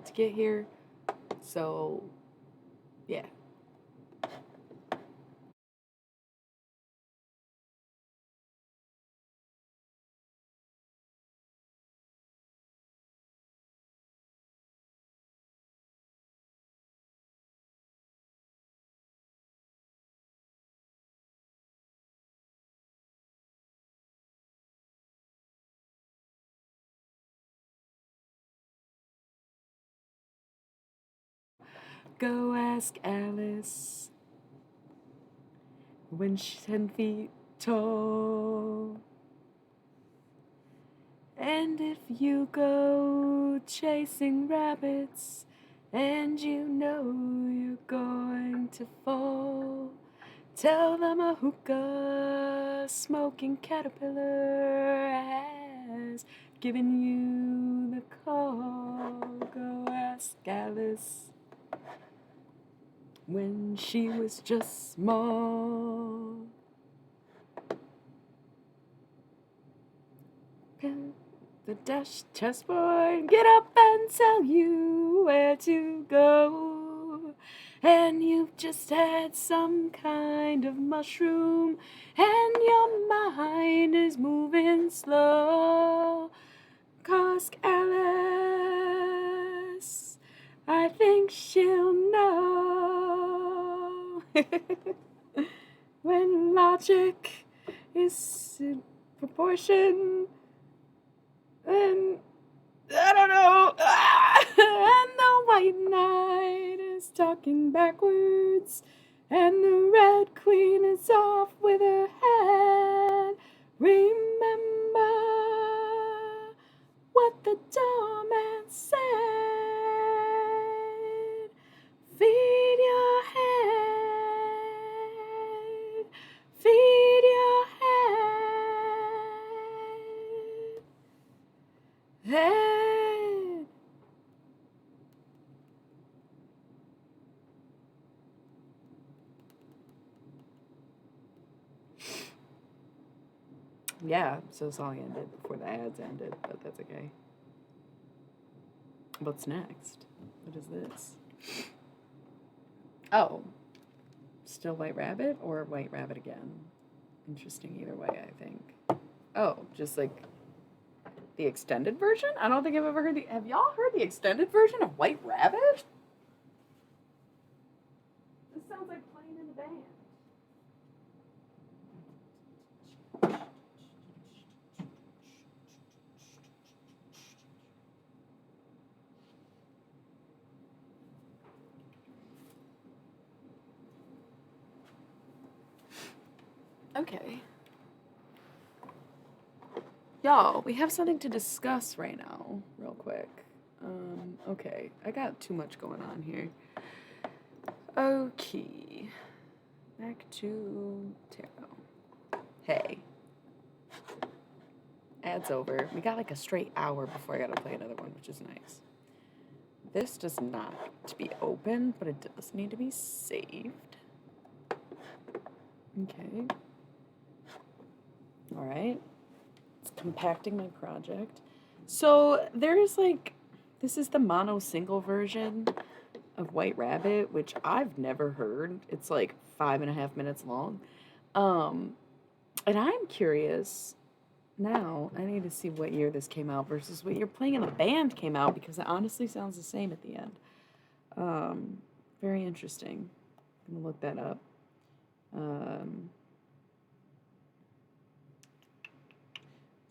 minute to get here. So, yeah. Go ask Alice when she's 10 feet tall. And if you go chasing rabbits and you know you're going to fall, tell them a hookah smoking caterpillar has given you the call. Go ask Alice when she was just small. The dash chessboard, get up and tell you where to go. And you've just had some kind of mushroom, and your mind is moving slow. Ask Alice, I think she'll know. When logic is in proportion, and I don't know. And the white knight is talking backwards, and the red queen is off with her head. Remember what the doorman said. Feed your head. Feed your head. Head. Yeah, so the song ended before the ads ended, but that's okay. What's next? What is this? Oh, still White Rabbit or White Rabbit again? Interesting either way, I think. Oh, just like the extended version? I don't think I've ever heard the. Have y'all heard the extended version of White Rabbit? This sounds like playing in the band. Okay. Y'all, we have something to discuss right now, real quick. Okay. I got too much going on here. Okay. Back to tarot. Hey. Ad's over. We got like a straight hour before I gotta play another one, which is nice. This does not need to be open, but it does need to be saved. Okay. Alright. It's compacting my project. So there's like, this is the mono single version of White Rabbit, which I've never heard. It's like 5.5 minutes long. And I'm curious now, I need to see what year this came out versus what year Playing in a Band came out, because it honestly sounds the same at the end. Very interesting. I'm gonna look that up.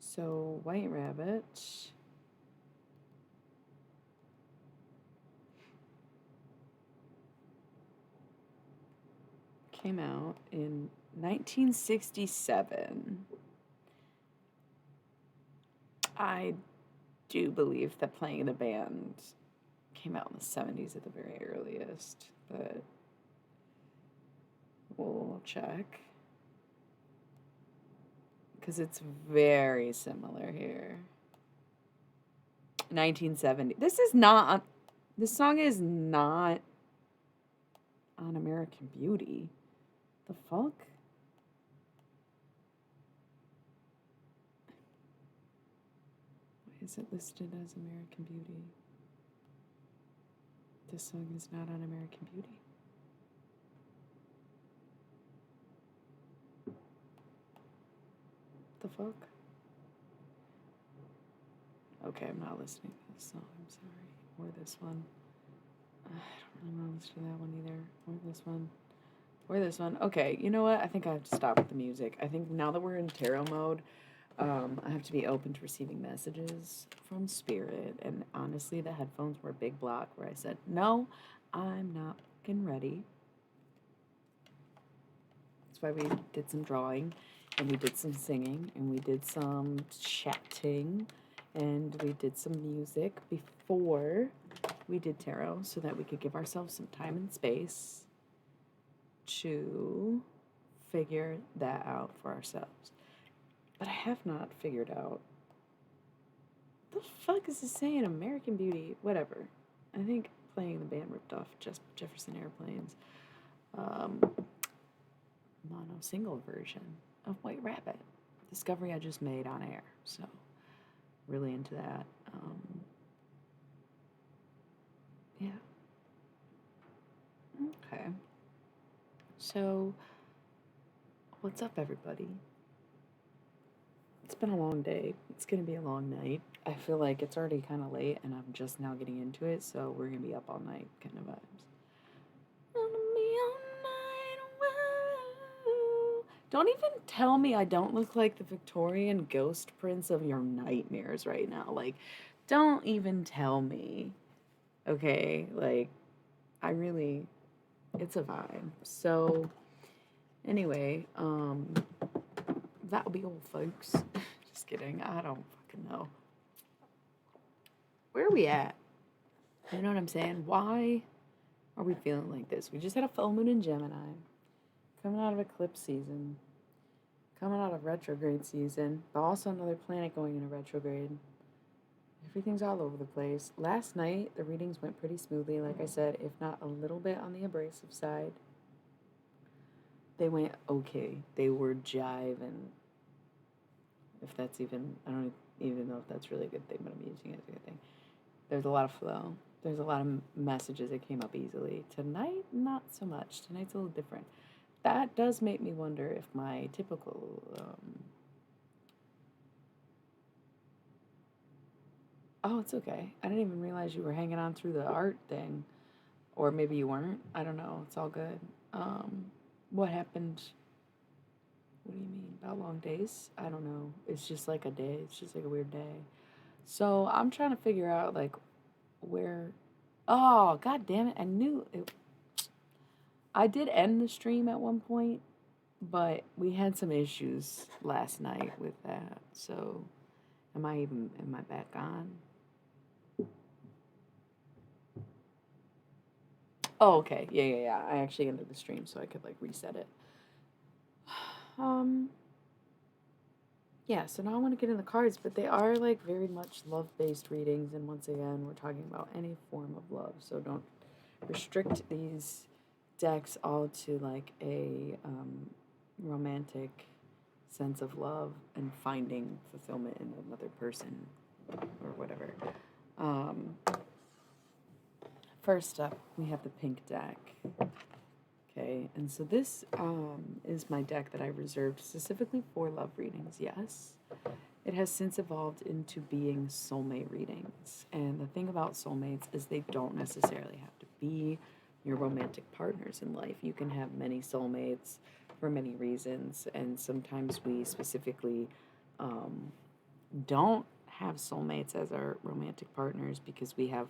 So White Rabbit came out in 1967. I do believe that Playing in a Band came out in the 70s at the very earliest, but we'll check. Because it's very similar here. 1970. This song is not on American Beauty. The fuck? Why is it listed as American Beauty? This song is not on American Beauty. The fuck? Okay, I'm not listening to this song. I'm sorry. Or this one. I don't really want to listen to that one either. Or this one. Or this one. Okay, you know what? I think I have to stop with the music. I think now that we're in tarot mode, I have to be open to receiving messages from spirit. And honestly, the headphones were a big block where I said, no, I'm not fucking ready. That's why we did some drawing, and we did some singing, and we did some chatting, and we did some music before we did tarot so that we could give ourselves some time and space to figure that out for ourselves. But I have not figured out the fuck is this saying? American Beauty, whatever. I think playing the band ripped off Jefferson Airplane's mono single version of White Rabbit. Discovery I just made on air, so really into that. Yeah. Okay. So, what's up, everybody? It's been a long day. It's gonna be a long night. I feel like it's already kind of late, and I'm just now getting into it, so we're gonna be up all night kind of vibes. Don't even tell me I don't look like the Victorian ghost prince of your nightmares right now. Like, don't even tell me. Okay? Like, I really, it's a vibe. So, anyway, that'll be all, folks. Just kidding. I don't fucking know. Where are we at? You know what I'm saying? Why are we feeling like this? We just had a full moon in Gemini. Coming out of eclipse season. Coming out of retrograde season. But also another planet going into retrograde. Everything's all over the place. Last night, the readings went pretty smoothly, like I said, if not a little bit on the abrasive side. They went okay. They were jiving. If that's even, I don't even know if that's really a good thing, but I'm using it as a good thing. There's a lot of flow. There's a lot of messages that came up easily. Tonight, not so much. Tonight's a little different. That does make me wonder if my typical, oh, it's okay. I didn't even realize you were hanging on through the art thing. Or maybe you weren't. I don't know. It's all good. What happened? What do you mean? About long days? I don't know. It's just like a day. It's just like a weird day. So I'm trying to figure out, like, where. Oh, god damn it. I knew it. I did end the stream at one point, but we had some issues last night with that. So am I back on? Oh, okay. Yeah. I actually ended the stream so I could like reset it. Yeah, so now I want to get in the cards, but they are like very much love-based readings, and once again, we're talking about any form of love. So don't restrict these decks all to like a romantic sense of love and finding fulfillment in another person or whatever. First up, we have the pink deck. Okay, and so this is my deck that I reserved specifically for love readings, yes. It has since evolved into being soulmate readings. And the thing about soulmates is they don't necessarily have to be your romantic partners in life. You can have many soulmates for many reasons, and sometimes we specifically don't have soulmates as our romantic partners because we have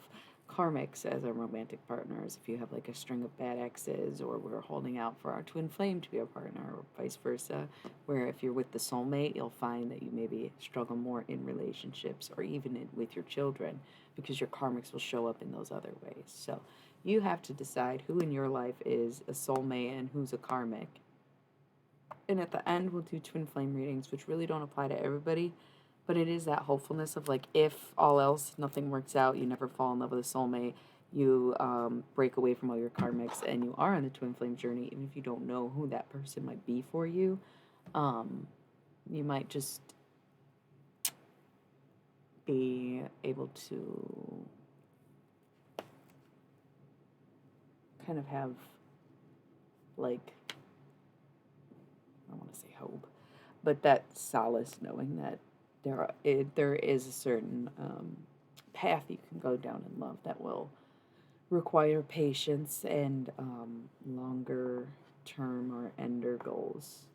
karmics as our romantic partners. If you have like a string of bad exes, or we're holding out for our twin flame to be a partner, or vice versa, where if you're with the soulmate, you'll find that you maybe struggle more in relationships or even with your children because your karmics will show up in those other ways. So you have to decide who in your life is a soulmate and who's a karmic. And at the end, we'll do twin flame readings, which really don't apply to everybody. But it is that hopefulness of like, if all else, nothing works out, you never fall in love with a soulmate, you break away from all your karmics, and you are on the twin flame journey, even if you don't know who that person might be for you, you might just be able to kind of have, like, I don't want to say hope, but that solace knowing that there is a certain path you can go down in love that will require patience and longer term or ender goals.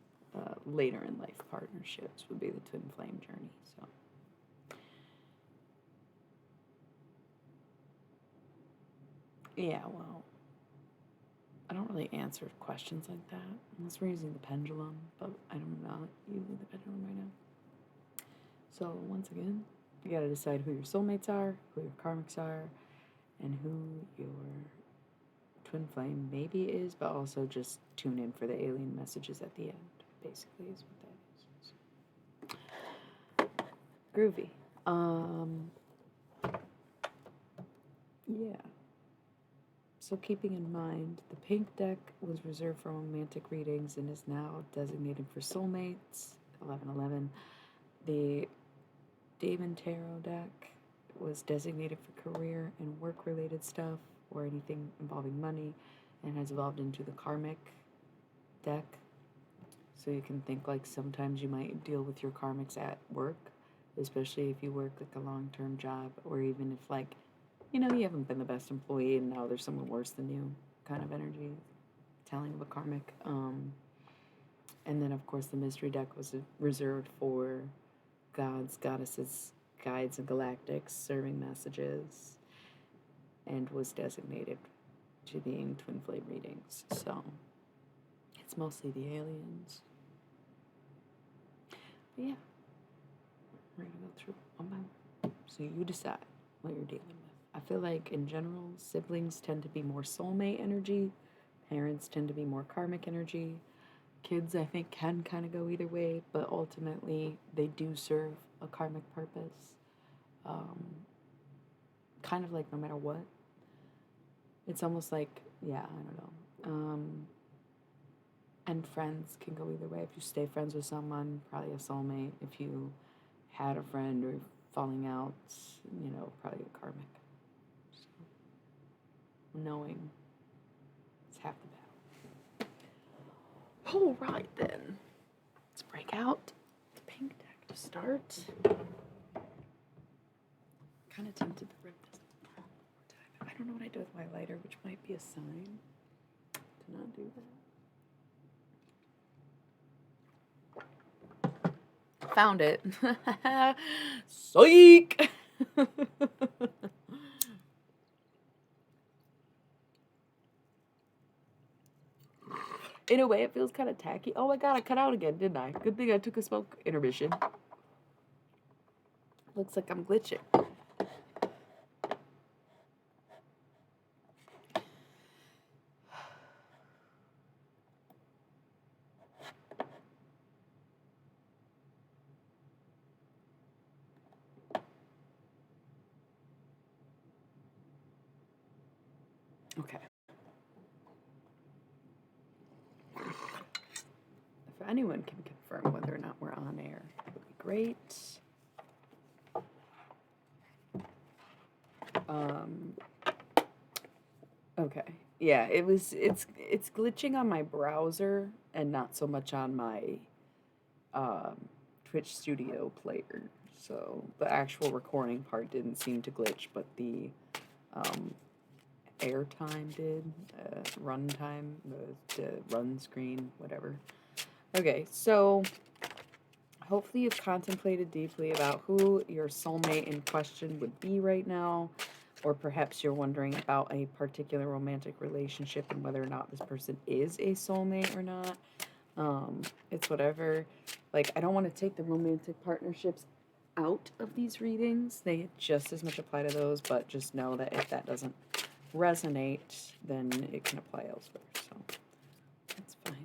Later in life partnerships would be the twin flame journey. So, yeah, well, I don't really answer questions like that unless we're using the pendulum, but I'm not using the pendulum right now. So, once again, you gotta decide who your soulmates are, who your karmics are, and who your twin flame maybe is, but also just tune in for the alien messages at the end, basically, is what that is. So, groovy. Yeah. So keeping in mind, the pink deck was reserved for romantic readings and is now designated for soulmates, 1111. The Damon Tarot deck was designated for career and work-related stuff or anything involving money and has evolved into the karmic deck. So you can think like sometimes you might deal with your karmics at work, especially if you work like a long-term job, or even if like you haven't been the best employee and now there's someone worse than you kind of energy telling of a karmic. And then, of course, the mystery deck was reserved for gods, goddesses, guides, and galactics serving messages and was designated to being twin flame readings. So it's mostly the aliens. But yeah, we're going to go through one by one. So you decide what you're dealing with. I feel like in general, siblings tend to be more soulmate energy. Parents tend to be more karmic energy. Kids, I think, can kind of go either way, but ultimately they do serve a karmic purpose. Kind of like no matter what. It's almost like, yeah, I don't know. And friends can go either way. If you stay friends with someone, probably a soulmate. If you had a friend or falling out, probably a karmic. Knowing it's half the battle. All right, then. Let's break out the pink deck to start. Kind of tempted to rip this one more time. I don't know what I do with my lighter, which might be a sign to not do that. Found it. Psych! In a way, it feels kind of tacky. Oh my god, I cut out again, didn't I? Good thing I took a smoke intermission. Looks like I'm glitching. Okay. If anyone can confirm whether or not we're on air, that would be great. Okay. Yeah, it's glitching on my browser and not so much on my Twitch Studio player. So the actual recording part didn't seem to glitch, but the airtime did, runtime, the run screen, whatever. Okay, so hopefully you've contemplated deeply about who your soulmate in question would be right now, or perhaps you're wondering about a particular romantic relationship and whether or not this person is a soulmate or not. It's whatever. Like, I don't want to take the romantic partnerships out of these readings. They just as much apply to those, but just know that if that doesn't resonate, then it can apply elsewhere. So let's find out.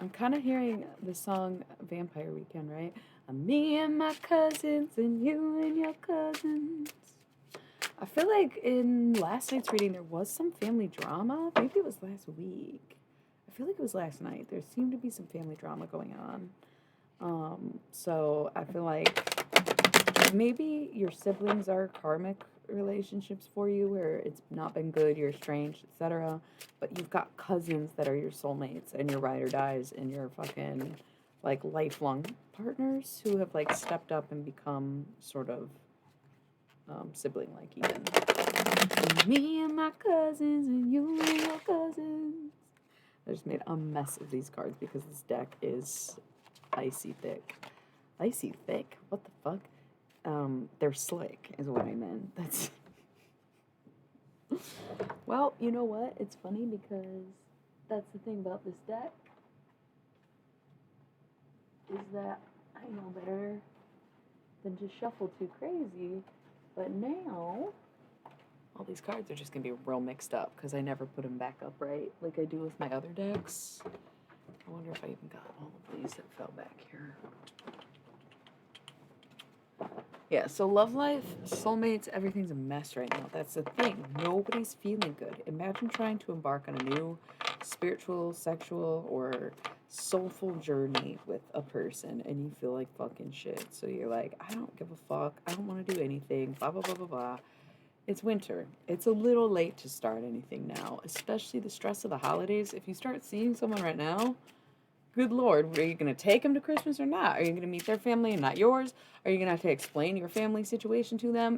I'm kind of hearing the song Vampire Weekend, right? Me and my cousins and you and your cousins. I feel like in last night's reading there was some family drama. Maybe it was last week. I feel like it was last night. There seemed to be some family drama going on. So I feel like maybe your siblings are karmic relationships for you where it's not been good, you're estranged, etc. But you've got cousins that are your soulmates and your ride or dies and your fucking like lifelong partners who have like stepped up and become sort of sibling like even. Me and my cousins and you and your cousins. I just made a mess of these cards because this deck is icy thick. Icy thick? What the fuck? They're slick is what I meant. That's well, you know what? It's funny because that's the thing about this deck is that I know better than to shuffle too crazy. But now all these cards are just gonna be real mixed up because I never put them back up right like I do with my other decks. I wonder if I even got all of these that fell back here. Yeah, so love life, soulmates, everything's a mess right now. That's the thing. Nobody's feeling good. Imagine trying to embark on a new spiritual, sexual, or soulful journey with a person and you feel like fucking shit. So you're like, I don't give a fuck. I don't want to do anything. Blah, blah, blah, blah, blah. It's winter. It's a little late to start anything now, especially the stress of the holidays. If you start seeing someone right now, good Lord, are you going to take them to Christmas or not? Are you going to meet their family and not yours? Are you going to have to explain your family situation to them?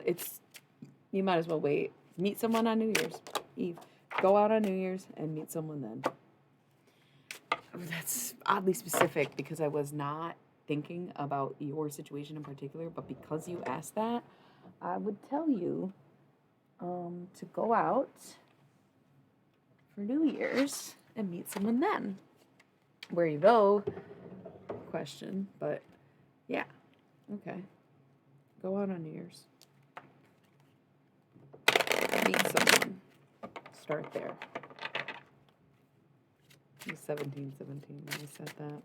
You might as well wait. Meet someone on New Year's Eve. Go out on New Year's and meet someone then. That's oddly specific because I was not thinking about your situation in particular, but because you asked that, I would tell you to go out for New Year's and meet someone then. Where you go, question, but yeah, okay. Go out on New Year's. Meet someone. Start there. 1717, I said that.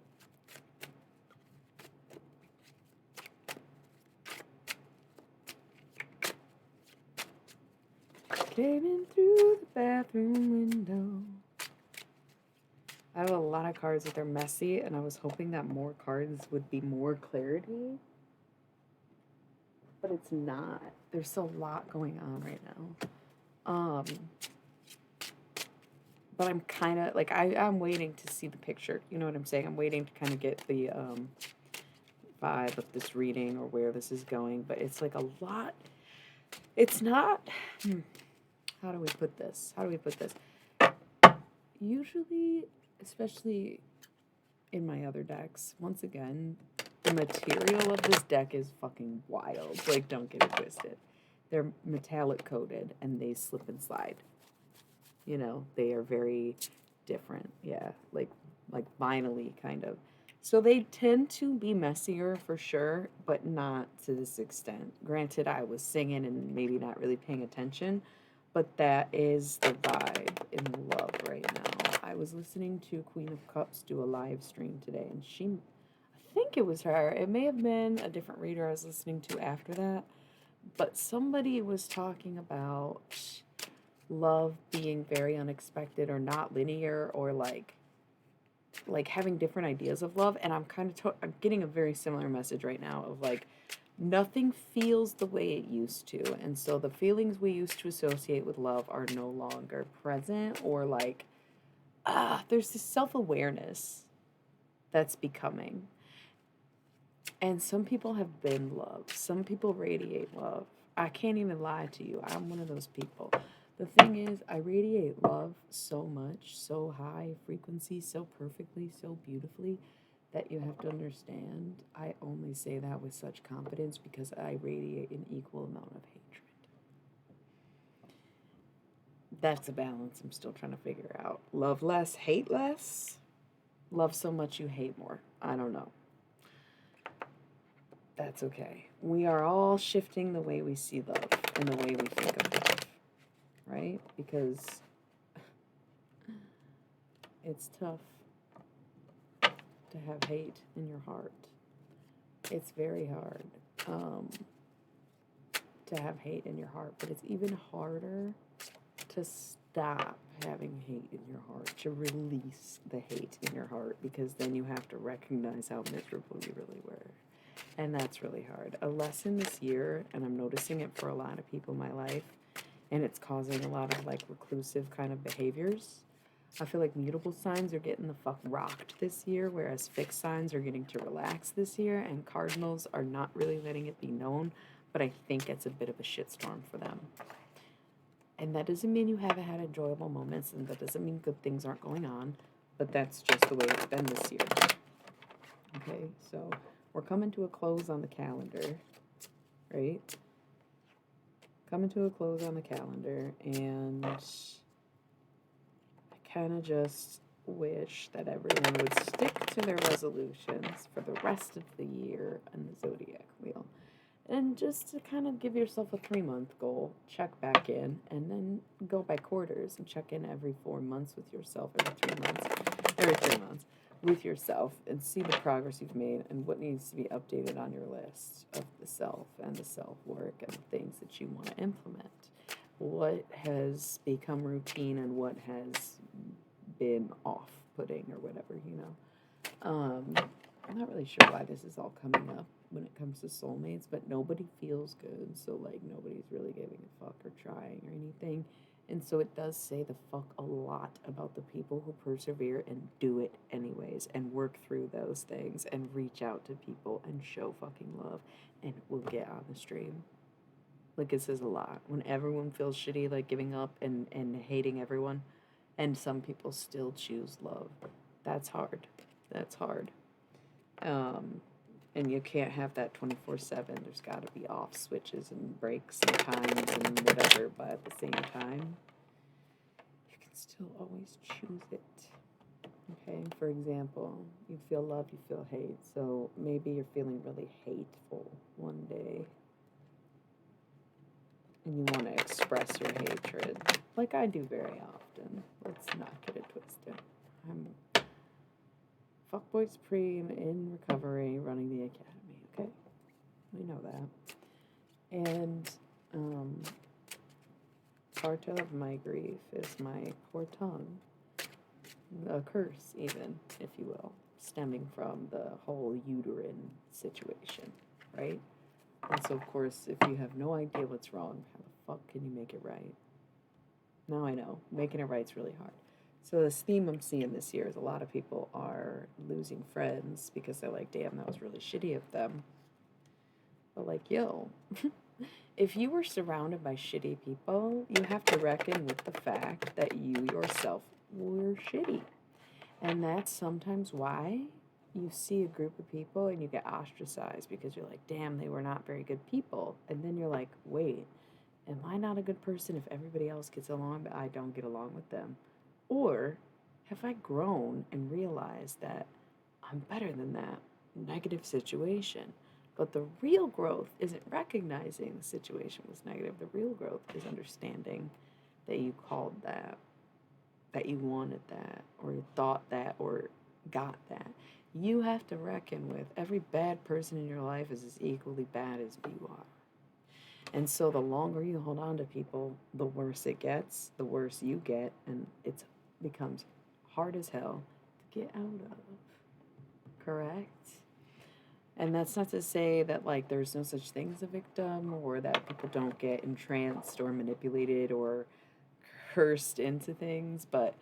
Came in through the bathroom window. I have a lot of cards that are messy, and I was hoping that more cards would be more clarity. But it's not. There's a lot going on right now. But I'm kind of, like, I'm waiting to see the picture. You know what I'm saying? I'm waiting to kind of get the vibe of this reading or where this is going. But it's, like, a lot. It's not... How do we put this? Usually, especially in my other decks, once again, the material of this deck is fucking wild. Like, don't get it twisted. They're metallic coated and they slip and slide. You know, they are very different. Yeah, like vinyl-y kind of. So they tend to be messier for sure, but not to this extent. Granted, I was singing and maybe not really paying attention, but that is the vibe in love right now. I was listening to Queen of Cups do a live stream today, and I think it was her. It may have been a different reader I was listening to after that, but somebody was talking about love being very unexpected or not linear or like having different ideas of love, and I'm I'm getting a very similar message right now of like nothing feels the way it used to, and so the feelings we used to associate with love are no longer present, or like there's this self-awareness that's becoming. And some people have been loved. Some people radiate love. I can't even lie to you. I'm one of those people. The thing is, I radiate love so much, so high frequency, so perfectly, so beautifully, that you have to understand, I only say that with such confidence because I radiate an equal amount of hatred. That's a balance I'm still trying to figure out. Love less, hate less? Love so much you hate more. I don't know. That's okay. We are all shifting the way we see love and the way we think of love, right? Because it's tough to have hate in your heart. It's very hard to have hate in your heart, but it's even harder to stop having hate in your heart, to release the hate in your heart, because then you have to recognize how miserable you really were. And that's really hard. A lesson this year, and I'm noticing it for a lot of people in my life, and it's causing a lot of like reclusive kind of behaviors. I feel like mutable signs are getting the fuck rocked this year, whereas fixed signs are getting to relax this year, and cardinals are not really letting it be known, but I think it's a bit of a shitstorm for them. And that doesn't mean you haven't had enjoyable moments, and that doesn't mean good things aren't going on, but that's just the way it's been this year. Okay, so we're coming to a close on the calendar, right? Coming to a close on the calendar, and I kind of just wish that everyone would stick to their resolutions for the rest of the year on the zodiac wheel. And just to kind of give yourself a 3-month goal, check back in, and then go by quarters and check in every 4 months with yourself, every 3 months with yourself, and see the progress you've made and what needs to be updated on your list of the self and the self work and the things that you want to implement. What has become routine and what has been off-putting or whatever, I'm not really sure why this is all coming up when it comes to soulmates, but nobody feels good, so like nobody's really giving a fuck or trying or anything. And so it does say the fuck a lot about the people who persevere and do it anyways and work through those things and reach out to people and show fucking love and will get on the stream. Like, it says a lot. When everyone feels shitty, like giving up and hating everyone, and some people still choose love. That's hard. That's hard. And you can't have that 24/7. There's got to be off switches and breaks and times and whatever, but at the same time, you can still always choose it. Okay, for example, you feel love, you feel hate. So maybe you're feeling really hateful one day, and you want to express your hatred, like I do very often. Let's not get it twisted. I'm Fuckboy Supreme in recovery, running the academy, okay? We know that. And part of my grief is my poor tongue, a curse even, if you will, stemming from the whole uterine situation, right? And so, of course, if you have no idea what's wrong, how the fuck can you make it right? Now I know, making it right's really hard. So this theme I'm seeing this year is a lot of people are losing friends because they're like, damn, that was really shitty of them. But like, yo, if you were surrounded by shitty people, you have to reckon with the fact that you yourself were shitty. And that's sometimes why you see a group of people and you get ostracized because you're like, damn, they were not very good people. And then you're like, wait, am I not a good person if everybody else gets along but I don't get along with them? Or have I grown and realized that I'm better than that negative situation? But the real growth isn't recognizing the situation was negative. The real growth is understanding that you called that you wanted that, or you thought that, or got that. You have to reckon with every bad person in your life is as equally bad as you are. And so the longer you hold on to people, the worse it gets, the worse you get, and it becomes hard as hell to get out of. Correct? And that's not to say that, like, there's no such thing as a victim, or that people don't get entranced or manipulated or cursed into things, but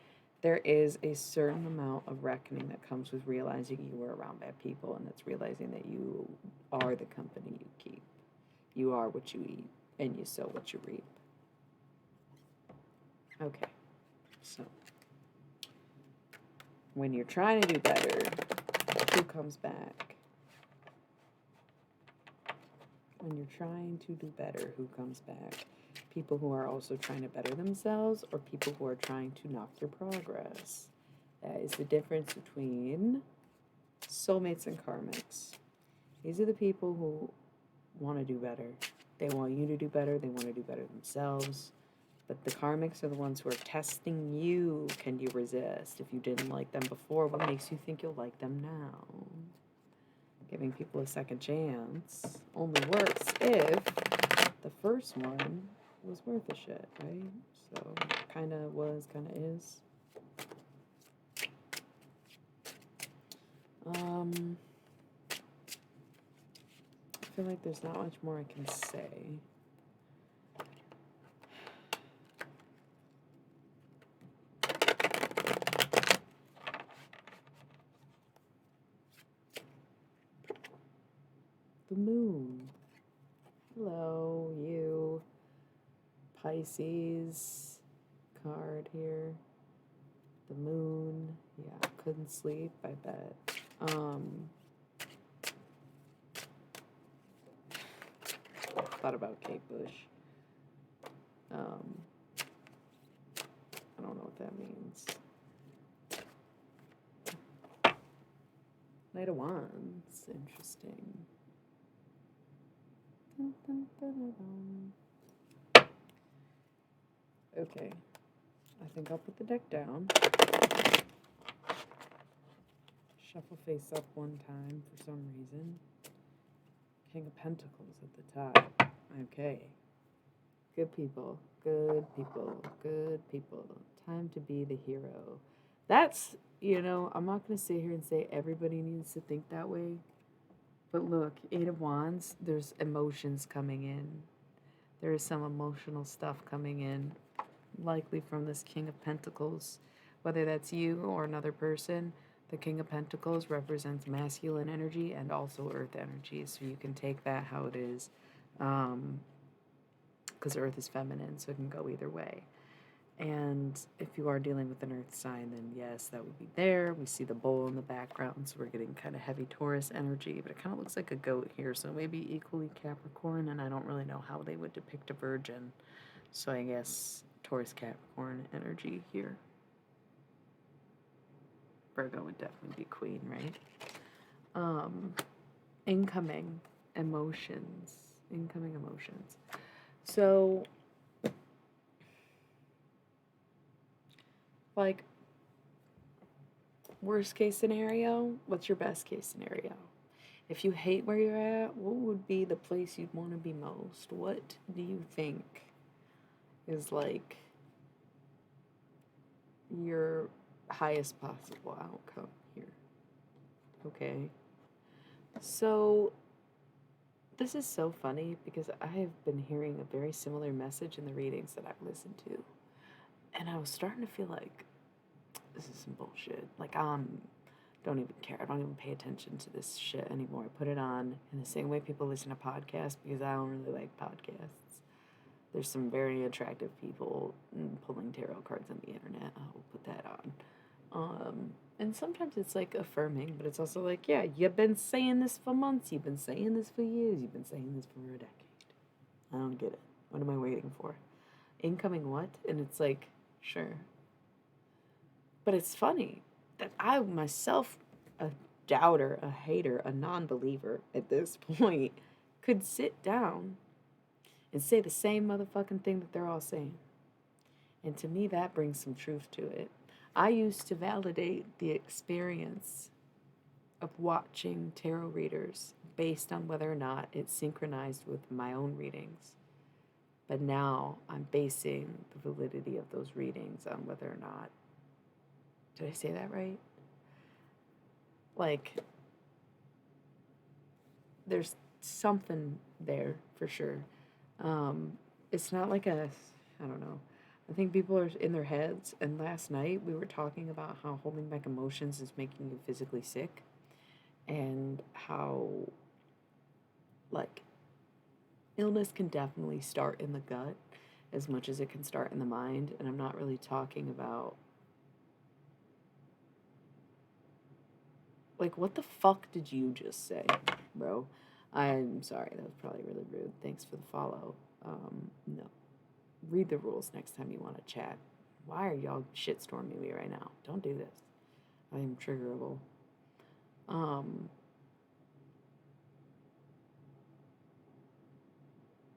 there is a certain amount of reckoning that comes with realizing you were around bad people, and it's realizing that you are the company you keep. You are what you eat, and you sow what you reap. Okay, so when you're trying to do better, who comes back? When you're trying to do better, who comes back? People who are also trying to better themselves, or people who are trying to knock your progress? That is the difference between soulmates and karmics. These are the people who want to do better. They want you to do better. They want to do better themselves. But the karmics are the ones who are testing you. Can you resist? If you didn't like them before, what makes you think you'll like them now? Giving people a second chance only works if the first one was worth a shit, right? So, kind of was, kind of is. I feel like there's not much more I can say. The moon. Hello, you. Pisces card here. The moon. Yeah, couldn't sleep, I bet. Thought about Kate Bush. I don't know what that means. Knight of Wands. Interesting. Dun, dun, dun, dun, dun. Okay. I think I'll put the deck down. Shuffle face up one time for some reason. King of Pentacles at the top. Okay. Good people. Good people. Good people. Time to be the hero. That's, I'm not going to sit here and say everybody needs to think that way. But look, Eight of Wands, there's emotions coming in. There is some emotional stuff coming in, likely from this King of Pentacles. Whether that's you or another person, the King of Pentacles represents masculine energy and also earth energy. So you can take that how it is. Because earth is feminine, so it can go either way. And if you are dealing with an earth sign, then yes, that would be there. We see the bull in the background, so we're getting kind of heavy Taurus energy, but it kind of looks like a goat here, so maybe equally Capricorn, and I don't really know how they would depict a virgin. So I guess Taurus Capricorn energy here. Virgo would definitely be queen, right? Incoming emotions. So, like, worst case scenario, what's your best case scenario? If you hate where you're at, what would be the place you'd want to be most? What do you think is like your highest possible outcome here? Okay. So this is so funny because I have been hearing a very similar message in the readings that I've listened to. And I was starting to feel like this is some bullshit. Like, don't even care. I don't even pay attention to this shit anymore. I put it on in the same way people listen to podcasts because I don't really like podcasts. There's some very attractive people pulling tarot cards on the internet. I will put that on. And sometimes it's like affirming, but it's also like, yeah, you've been saying this for months. You've been saying this for years. You've been saying this for a decade. I don't get it. What am I waiting for? Incoming what? And it's like, sure. But it's funny that I myself, a doubter, a hater, a non-believer at this point, could sit down and say the same motherfucking thing that they're all saying. And to me, that brings some truth to it. I used to validate the experience of watching tarot readers based on whether or not it synchronized with my own readings. But now I'm basing the validity of those readings on whether or not, did I say that right? Like, there's something there for sure. It's not like I don't know. I think people are in their heads. And last night we were talking about how holding back emotions is making you physically sick. And how, like, illness can definitely start in the gut as much as it can start in the mind. And I'm not really talking about, like, what the fuck did you just say, bro? I'm sorry, that was probably really rude. Thanks for the follow. No. Read the rules next time you want to chat. Why are y'all shitstorming me right now? Don't do this. I am triggerable.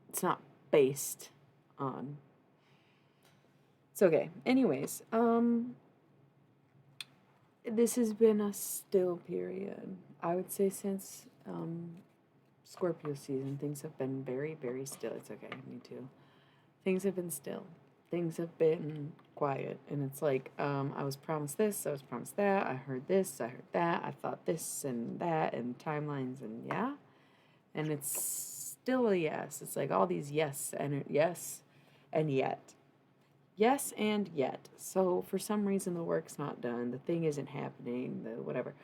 It's not based on. It's okay. Anyways, this has been a still period. I would say since Scorpio season, things have been very, very still. It's okay, me too. Things have been still. things have been quiet. And it's like, I was promised this, I was promised that, I heard this, I heard that, I thought this and that, and timelines, and yeah. And it's still a yes. It's like all these yes and yes and yet. Yes and yet. So for some reason the work's not done, the thing isn't happening, the whatever.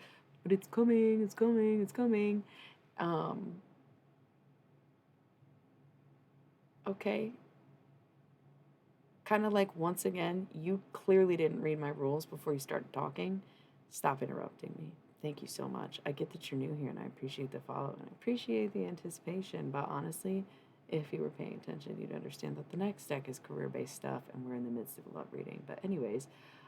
But it's coming, it's coming, it's coming. Um, okay, kind of like once again, you clearly didn't read my rules before you started talking. Stop interrupting me. Thank you so much. I get that you're new here and I appreciate the follow and I appreciate the anticipation, but honestly, if you were paying attention, you'd understand that the next deck is career based stuff and we're in the midst of a love reading. But, anyways,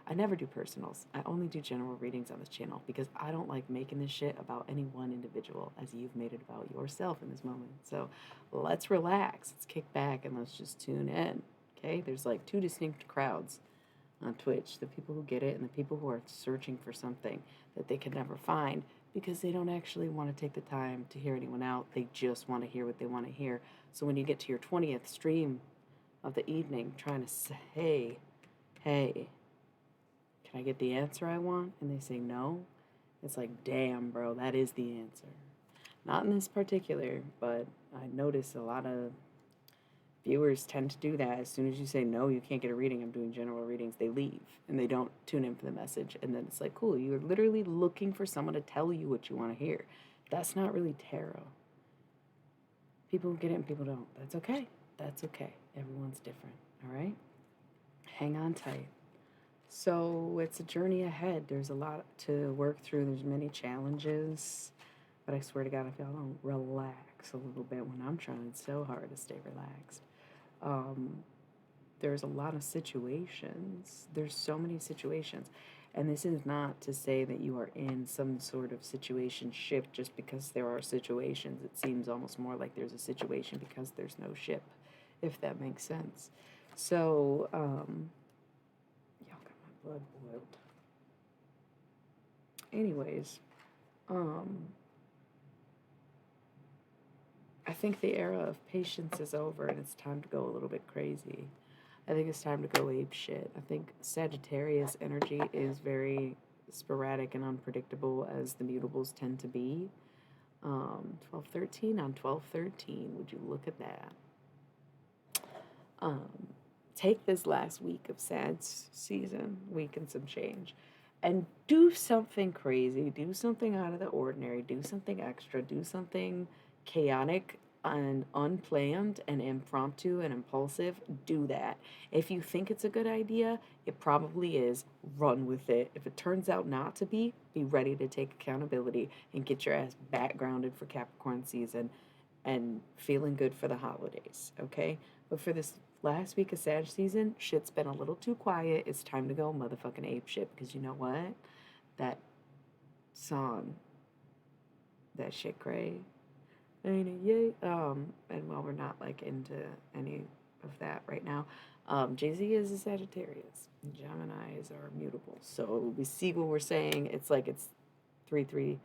I never do personals. I only do general readings on this channel because I don't like making this shit about any one individual as you've made it about yourself in this moment. So, let's relax, let's kick back, and let's just tune in. Okay, there's like two distinct crowds on Twitch, the people who get it and the people who are searching for something that they can never find because they don't actually want to take the time to hear anyone out. They just want to hear what they want to hear. So when you get to your 20th stream of the evening trying to say, hey, can I get the answer I want? And they say no. It's like, damn, bro, that is the answer. Not in this particular, but I notice a lot of viewers tend to do that. As soon as you say, no, you can't get a reading, I'm doing general readings, they leave and they don't tune in for the message. And then it's like, cool, you're literally looking for someone to tell you what you want to hear. That's not really tarot. People get it and people don't. That's okay. That's okay. Everyone's different. All right? Hang on tight. So it's a journey ahead. There's a lot to work through. There's many challenges. But I swear to God, if y'all don't relax a little bit when I'm trying so hard to stay relaxed, there's a lot of situations. There's so many situations. And this is not to say that you are in some sort of situation ship just because there are situations. It seems almost more like there's a situation because there's no ship, if that makes sense. So, y'all got my blood boiled. Anyways, I think the era of patience is over and it's time to go a little bit crazy. I think it's time to go ape shit. I think Sagittarius energy is very sporadic and unpredictable as the mutables tend to be. 12-13 on 12-13. Would you look at that? Take this last week of Sag season, week and some change, and do something crazy. Do something out of the ordinary. Do something extra. Do something chaotic and unplanned and impromptu and impulsive. Do that. If you think it's a good idea, it probably is. Run with it. If it turns out not to be ready to take accountability and get your ass back grounded for Capricorn season and feeling good for the holidays, okay? But for this last week of Sag season, shit's been a little too quiet. It's time to go motherfucking ape shit because you know what? That song, that shit cray, ain't it yay? And while we're not like into any of that right now, Jay-Z is a Sagittarius. Geminis are mutable. So we see what we're saying. It's like it's 3-3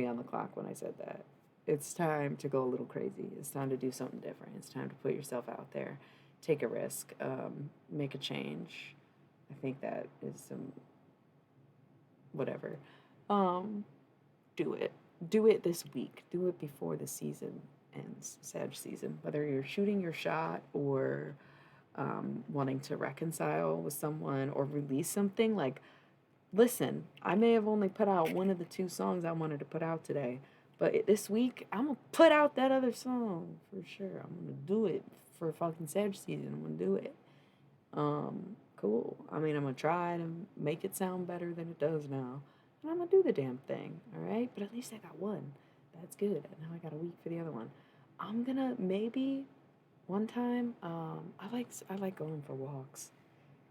on the clock when I said that. It's time to go a little crazy. It's time to do something different. It's time to put yourself out there, take a risk, make a change. I think that is some whatever. Do it. Do it this week. Do it before the season ends, Sag season. Whether you're shooting your shot or wanting to reconcile with someone or release something, like, listen, I may have only put out one of the 2 songs I wanted to put out today, but this week, I'm going to put out that other song for sure. I'm going to do it for fucking Sag season. I'm going to do it. Cool. I mean, I'm going to try to make it sound better than it does now. And I'm going to do the damn thing, all right? But at least I got one. That's good. And now I got a week for the other one. I'm going to maybe one time, I like going for walks.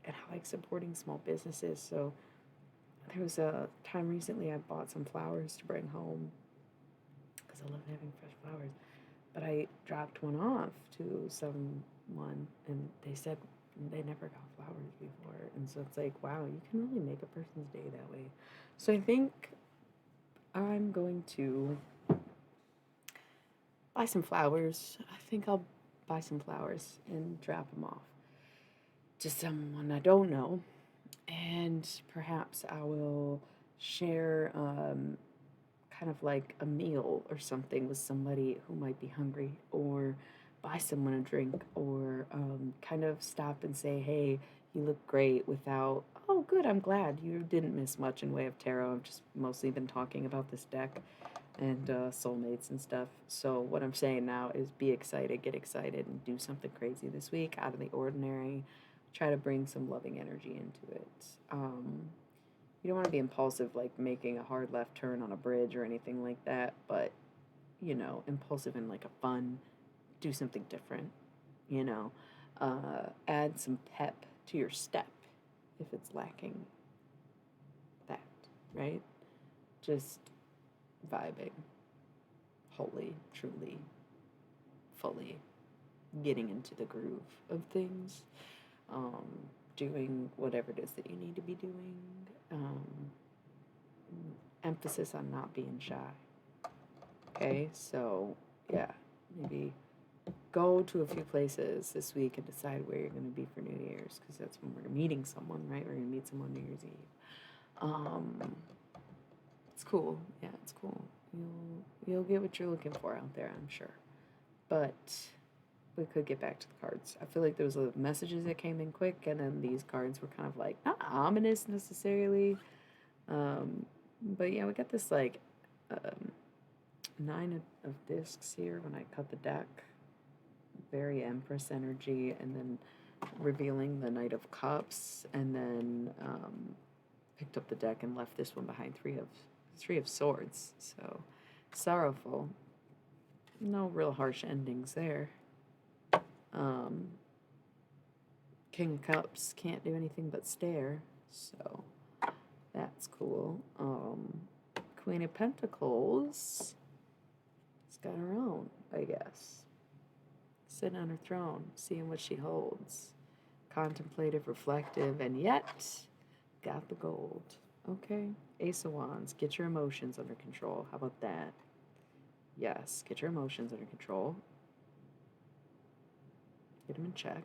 And I like supporting small businesses. So there was a time recently I bought some flowers to bring home because I love having fresh flowers. But I dropped one off to someone, and they said they never got flowers before. And so it's like, wow, you can really make a person's day that way. So I think I'm going to buy some flowers. I think I'll buy some flowers and drop them off to someone I don't know, and perhaps I will share kind of like a meal or something with somebody who might be hungry, or buy someone a drink, or kind of stop and say, hey, you look great without, oh, good, I'm glad you didn't miss much in way of tarot. I've just mostly been talking about this deck and soulmates and stuff. So, what I'm saying now is be excited, get excited, and do something crazy this week out of the ordinary. Try to bring some loving energy into it. You don't want to be impulsive, like making a hard left turn on a bridge or anything like that, but, impulsive in like a fun, do something different, you know. Add some pep to your step if it's lacking that, right? Just vibing, wholly, truly, fully, getting into the groove of things, um, doing whatever it is that you need to be doing. Um, Emphasis on not being shy. Okay, so yeah, maybe go to a few places this week and decide where you're going to be for New Year's, because that's when we're meeting someone, right? We're going to meet someone New Year's Eve. It's cool. Yeah, it's cool. You'll get what you're looking for out there, I'm sure. But we could get back to the cards. I feel like there was messages that came in quick, and then these cards were kind of like not ominous necessarily. But yeah, we got this like nine of discs here when I cut the deck. Very Empress energy, and then revealing the Knight of Cups, and then picked up the deck and left this one behind. Three of Swords. So sorrowful. No real harsh endings there. King of Cups can't do anything but stare, so that's cool. Queen of Pentacles has got her own, I guess. Sitting on her throne, seeing what she holds. Contemplative, reflective, and yet got the gold. Okay. Ace of Wands, get your emotions under control. How about that? Yes, get your emotions under control. Get them in check.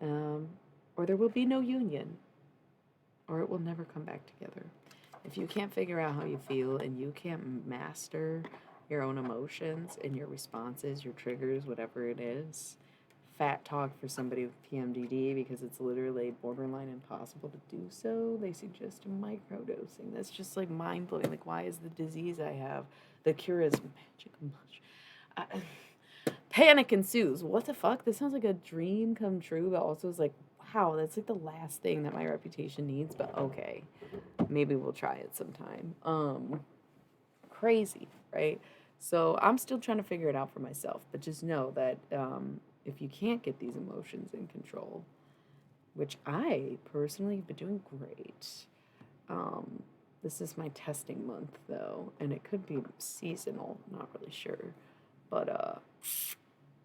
Or there will be no union, or it will never come back together. If you can't figure out how you feel and you can't master your own emotions and your responses, your triggers, whatever it is, fat talk for somebody with PMDD, because it's literally borderline impossible to do so. They suggest microdosing. That's just like mind blowing. Like, why is the disease I have? The cure is magic much. Panic ensues. What the fuck? This sounds like a dream come true, but also is like, wow, that's like the last thing that my reputation needs. But okay, maybe we'll try it sometime. Crazy, right? So I'm still trying to figure it out for myself, but just know that if you can't get these emotions in control, which I personally have been doing great. This is my testing month though, and it could be seasonal, not really sure. But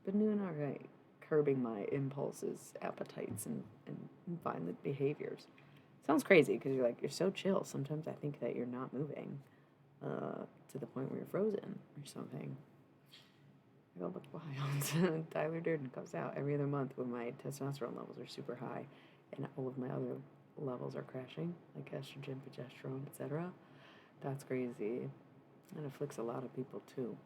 been doing all right, curbing my impulses, appetites, and violent behaviors. Sounds crazy because you're so chill. Sometimes I think that you're not moving to the point where you're frozen or something. I go look wild. Tyler Durden comes out every other month when my testosterone levels are super high and all of my other levels are crashing, like estrogen, progesterone, etc. That's crazy. And afflicts a lot of people too.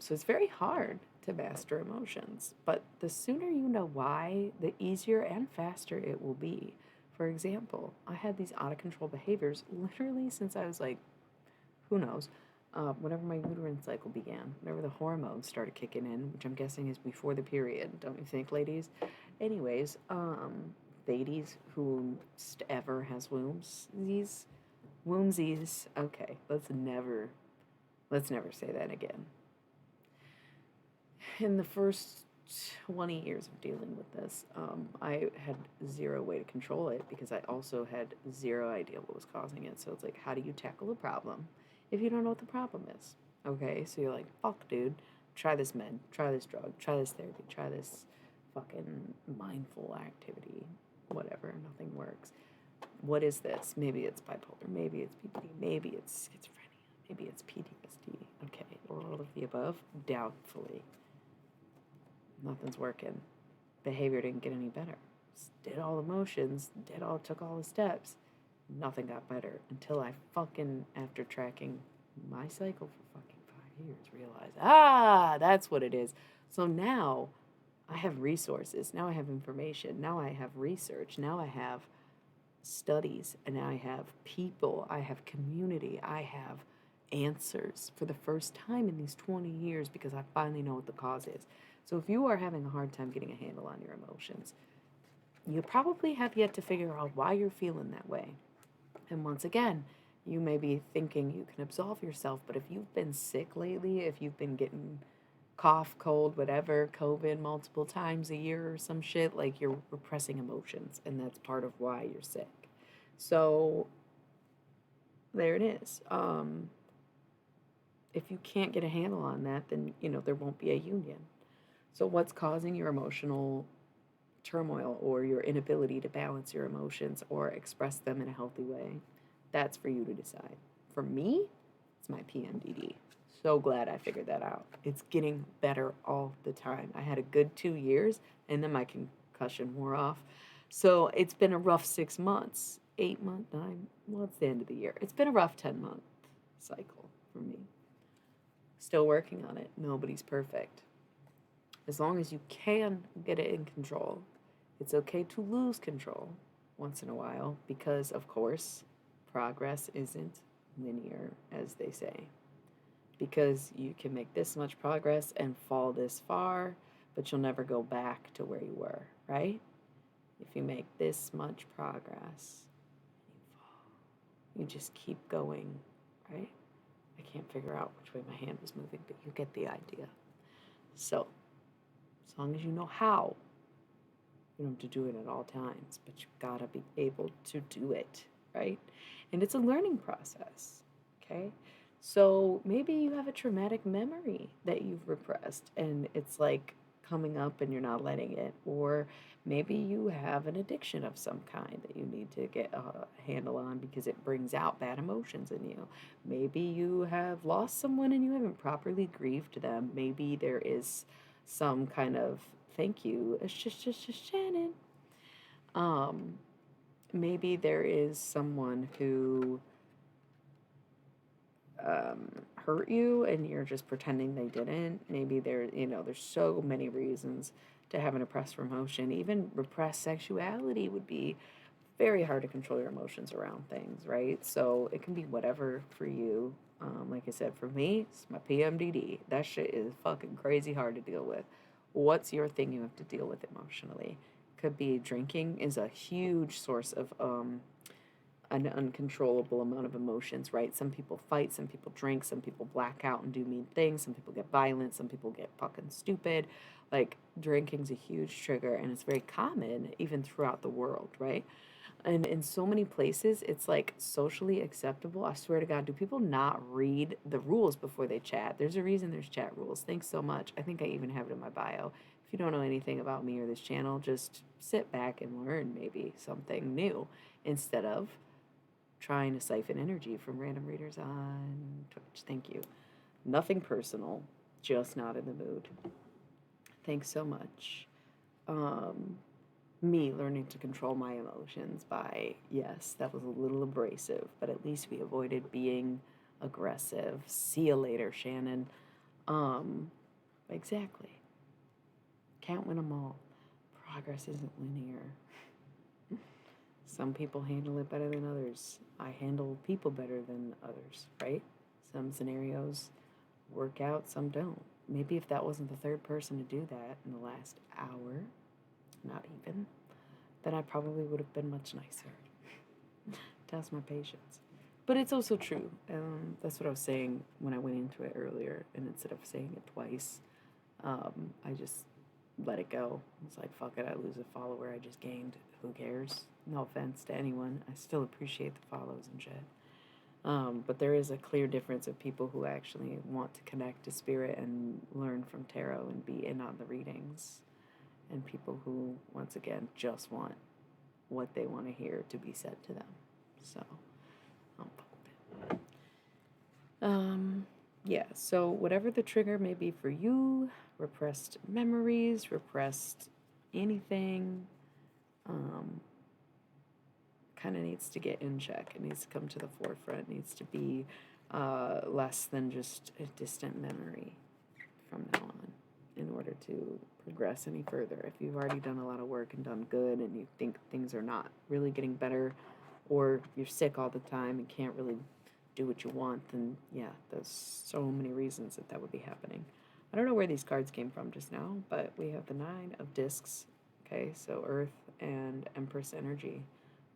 So it's very hard to master emotions, but the sooner you know why, the easier and faster it will be. For example, I had these out of control behaviors literally since I was like, who knows, whenever my uterine cycle began, whenever the hormones started kicking in, which I'm guessing is before the period, don't you think, ladies? Anyways, ladies who ever has wombsies, okay, let's never say that again. In the first 20 years of dealing with this, I had zero way to control it because I also had zero idea what was causing it. So it's like, how do you tackle a problem if you don't know what the problem is? Okay, so you're like, fuck, dude, try this med, try this drug, try this therapy, try this fucking mindful activity, whatever, nothing works. What is this? Maybe it's bipolar, maybe it's PPD, maybe it's schizophrenia, maybe it's PTSD. Okay, or all of the above? Doubtfully. Nothing's working. Behavior didn't get any better. did all the motions, took all the steps. Nothing got better until I fucking, after tracking my cycle for fucking 5 years, realized, that's what it is. So now I have resources. Now I have information. Now I have research. Now I have studies. And now I have people. I have community. I have answers for the first time in these 20 years because I finally know what the cause is. So if you are having a hard time getting a handle on your emotions, you probably have yet to figure out why you're feeling that way. And once again, you may be thinking you can absolve yourself, but if you've been sick lately, if you've been getting cough, cold, whatever, COVID multiple times a year or some shit, like you're repressing emotions, and that's part of why you're sick. So there it is. If you can't get a handle on that, then there won't be a union. So what's causing your emotional turmoil or your inability to balance your emotions or express them in a healthy way? That's for you to decide. For me, it's my PMDD. So glad I figured that out. It's getting better all the time. I had a good 2 years and then my concussion wore off. So it's been a rough 6 months, 8 months, 9, well, it's the end of the year. It's been a rough 10-month cycle for me. Still working on it. Nobody's perfect. As long as you can get it in control, it's okay to lose control once in a while because, of course, progress isn't linear, as they say. Because you can make this much progress and fall this far, but you'll never go back to where you were, right? If you make this much progress, you fall. You just keep going, right? I can't figure out which way my hand was moving, but you get the idea. So, as long as you know how, you don't have to do it at all times, but you've got to be able to do it, right? And it's a learning process, okay? So maybe you have a traumatic memory that you've repressed and it's like coming up and you're not letting it. Or maybe you have an addiction of some kind that you need to get a handle on because it brings out bad emotions in you. Maybe you have lost someone and you haven't properly grieved them. Maybe there is some kind of thank you, Shannon. Maybe there is someone who hurt you and you're just pretending they didn't. Maybe there's so many reasons to have an repressed emotion. Even repressed sexuality would be very hard to control your emotions around things, right? So it can be whatever for you. Like I said, for me, it's my PMDD. That shit is fucking crazy hard to deal with. What's your thing you have to deal with emotionally? Could be drinking is a huge source of an uncontrollable amount of emotions, right? Some people fight, some people drink, some people black out and do mean things, some people get violent, some people get fucking stupid. Like, drinking's a huge trigger, and it's very common even throughout the world, right? And in so many places, it's like socially acceptable. I swear to God, do people not read the rules before they chat? There's a reason there's chat rules. Thanks so much. I think I even have it in my bio. If you don't know anything about me or this channel, just sit back and learn maybe something new instead of trying to siphon energy from random readers on Twitch. Thank you. Nothing personal, just not in the mood. Thanks so much. Me learning to control my emotions by, yes, that was a little abrasive, but at least we avoided being aggressive. See you later, Shannon. Exactly. Can't win them all. Progress isn't linear. Some people handle it better than others. I handle people better than others, right? Some scenarios work out, some don't. Maybe if that wasn't the third person to do that in the last hour, not even, then I probably would have been much nicer. Test my patience. But it's also true. That's what I was saying when I went into it earlier, and instead of saying it twice, I just let it go. It's like, fuck it, I lose a follower I just gained. Who cares? No offense to anyone. I still appreciate the follows and shit. But there is a clear difference of people who actually want to connect to spirit and learn from tarot and be in on the readings, and people who, once again, just want what they want to hear to be said to them. So, yeah, so whatever the trigger may be for you, repressed memories, repressed anything, um, kind of needs to get in check. It needs to come to the forefront. It needs to be less than just a distant memory from now on in order to progress any further. If you've already done a lot of work and done good and you think things are not really getting better, or you're sick all the time and can't really do what you want, then yeah, there's so many reasons that would be happening. I don't know where these cards came from just now, but we have the Nine of Discs. Okay, so Earth and Empress energy.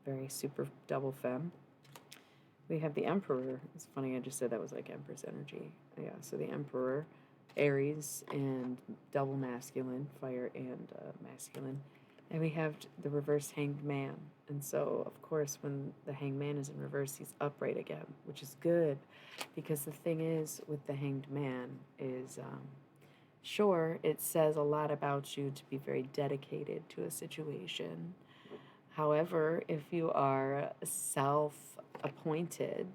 Very super double femme. We have the Emperor. It's funny, I just said that was like Empress energy. Yeah, so the Emperor, Aries, and double masculine, fire and masculine. And we have the reverse Hanged Man. And so, of course, when the Hanged Man is in reverse, he's upright again, which is good. Because the thing is with the Hanged Man is, sure, it says a lot about you to be very dedicated to a situation. However, if you are self-appointed,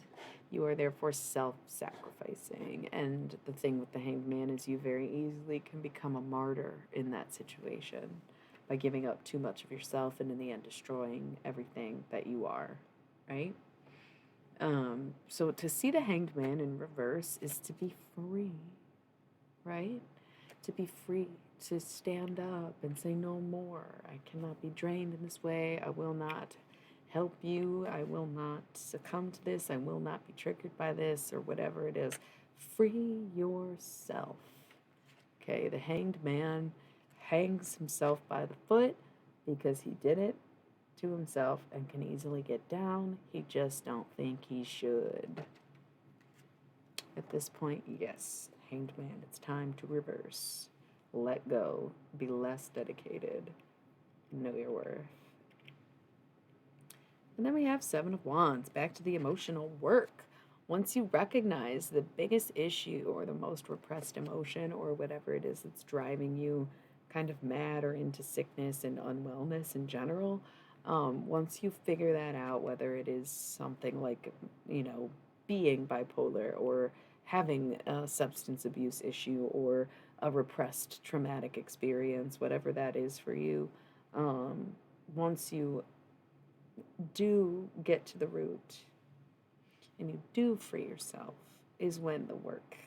you are therefore self-sacrificing. And the thing with the Hanged Man is you very easily can become a martyr in that situation by giving up too much of yourself and in the end destroying everything that you are, right? So to see the Hanged Man in reverse is to be free, right? To be free, to stand up and say no more. I cannot be drained in this way. I will not help you. I will not succumb to this. I will not be triggered by this or whatever it is. Free yourself. Okay, the Hanged Man hangs himself by the foot because he did it to himself and can easily get down. He just don't think he should. At this point, yes, Hanged Man, it's time to reverse. Let go. Be less dedicated. Know your worth. And then we have Seven of Wands, back to the emotional work. Once you recognize the biggest issue or the most repressed emotion or whatever it is that's driving you kind of mad or into sickness and unwellness in general, once you figure that out, whether it is something like, being bipolar or having a substance abuse issue or a repressed traumatic experience, whatever that is for you, once you do get to the root and you do free yourself, is when the work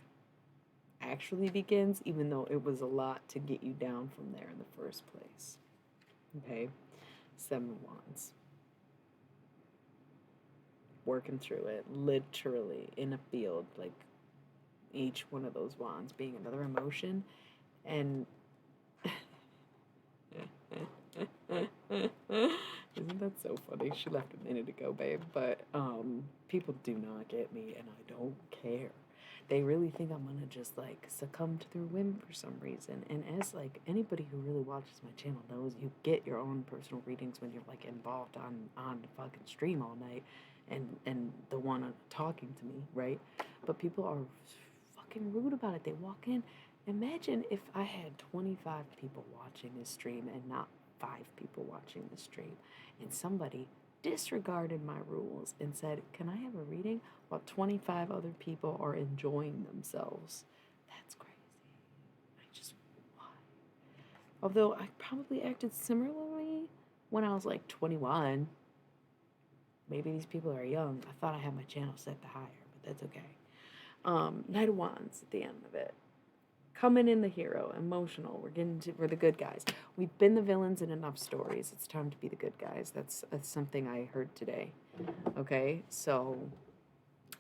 actually begins, even though it was a lot to get you down from there in the first place. Okay? Seven of Wands. Working through it, literally in a field, like each one of those wands being another emotion. And isn't that so funny? She left a minute ago, babe. But people do not get me, and I don't care. They really think I'm gonna just like succumb to their whim for some reason. And as like anybody who really watches my channel knows, you get your own personal readings when you're like involved on the fucking stream all night, and the one talking to me, right? But people are fucking rude about it. They walk in. Imagine if I had 25 people watching this stream and not 5 people watching the stream, and somebody disregarded my rules and said, "Can I have a reading?" while 25 other people are enjoying themselves. That's crazy. Why? Although I probably acted similarly when I was like 21. Maybe these people are young. I thought I had my channel set to higher, but that's okay. Knight of Wands at the end of it. Coming in the hero, emotional. We're the good guys. We've been the villains in enough stories. It's time to be the good guys. That's something I heard today. Okay, so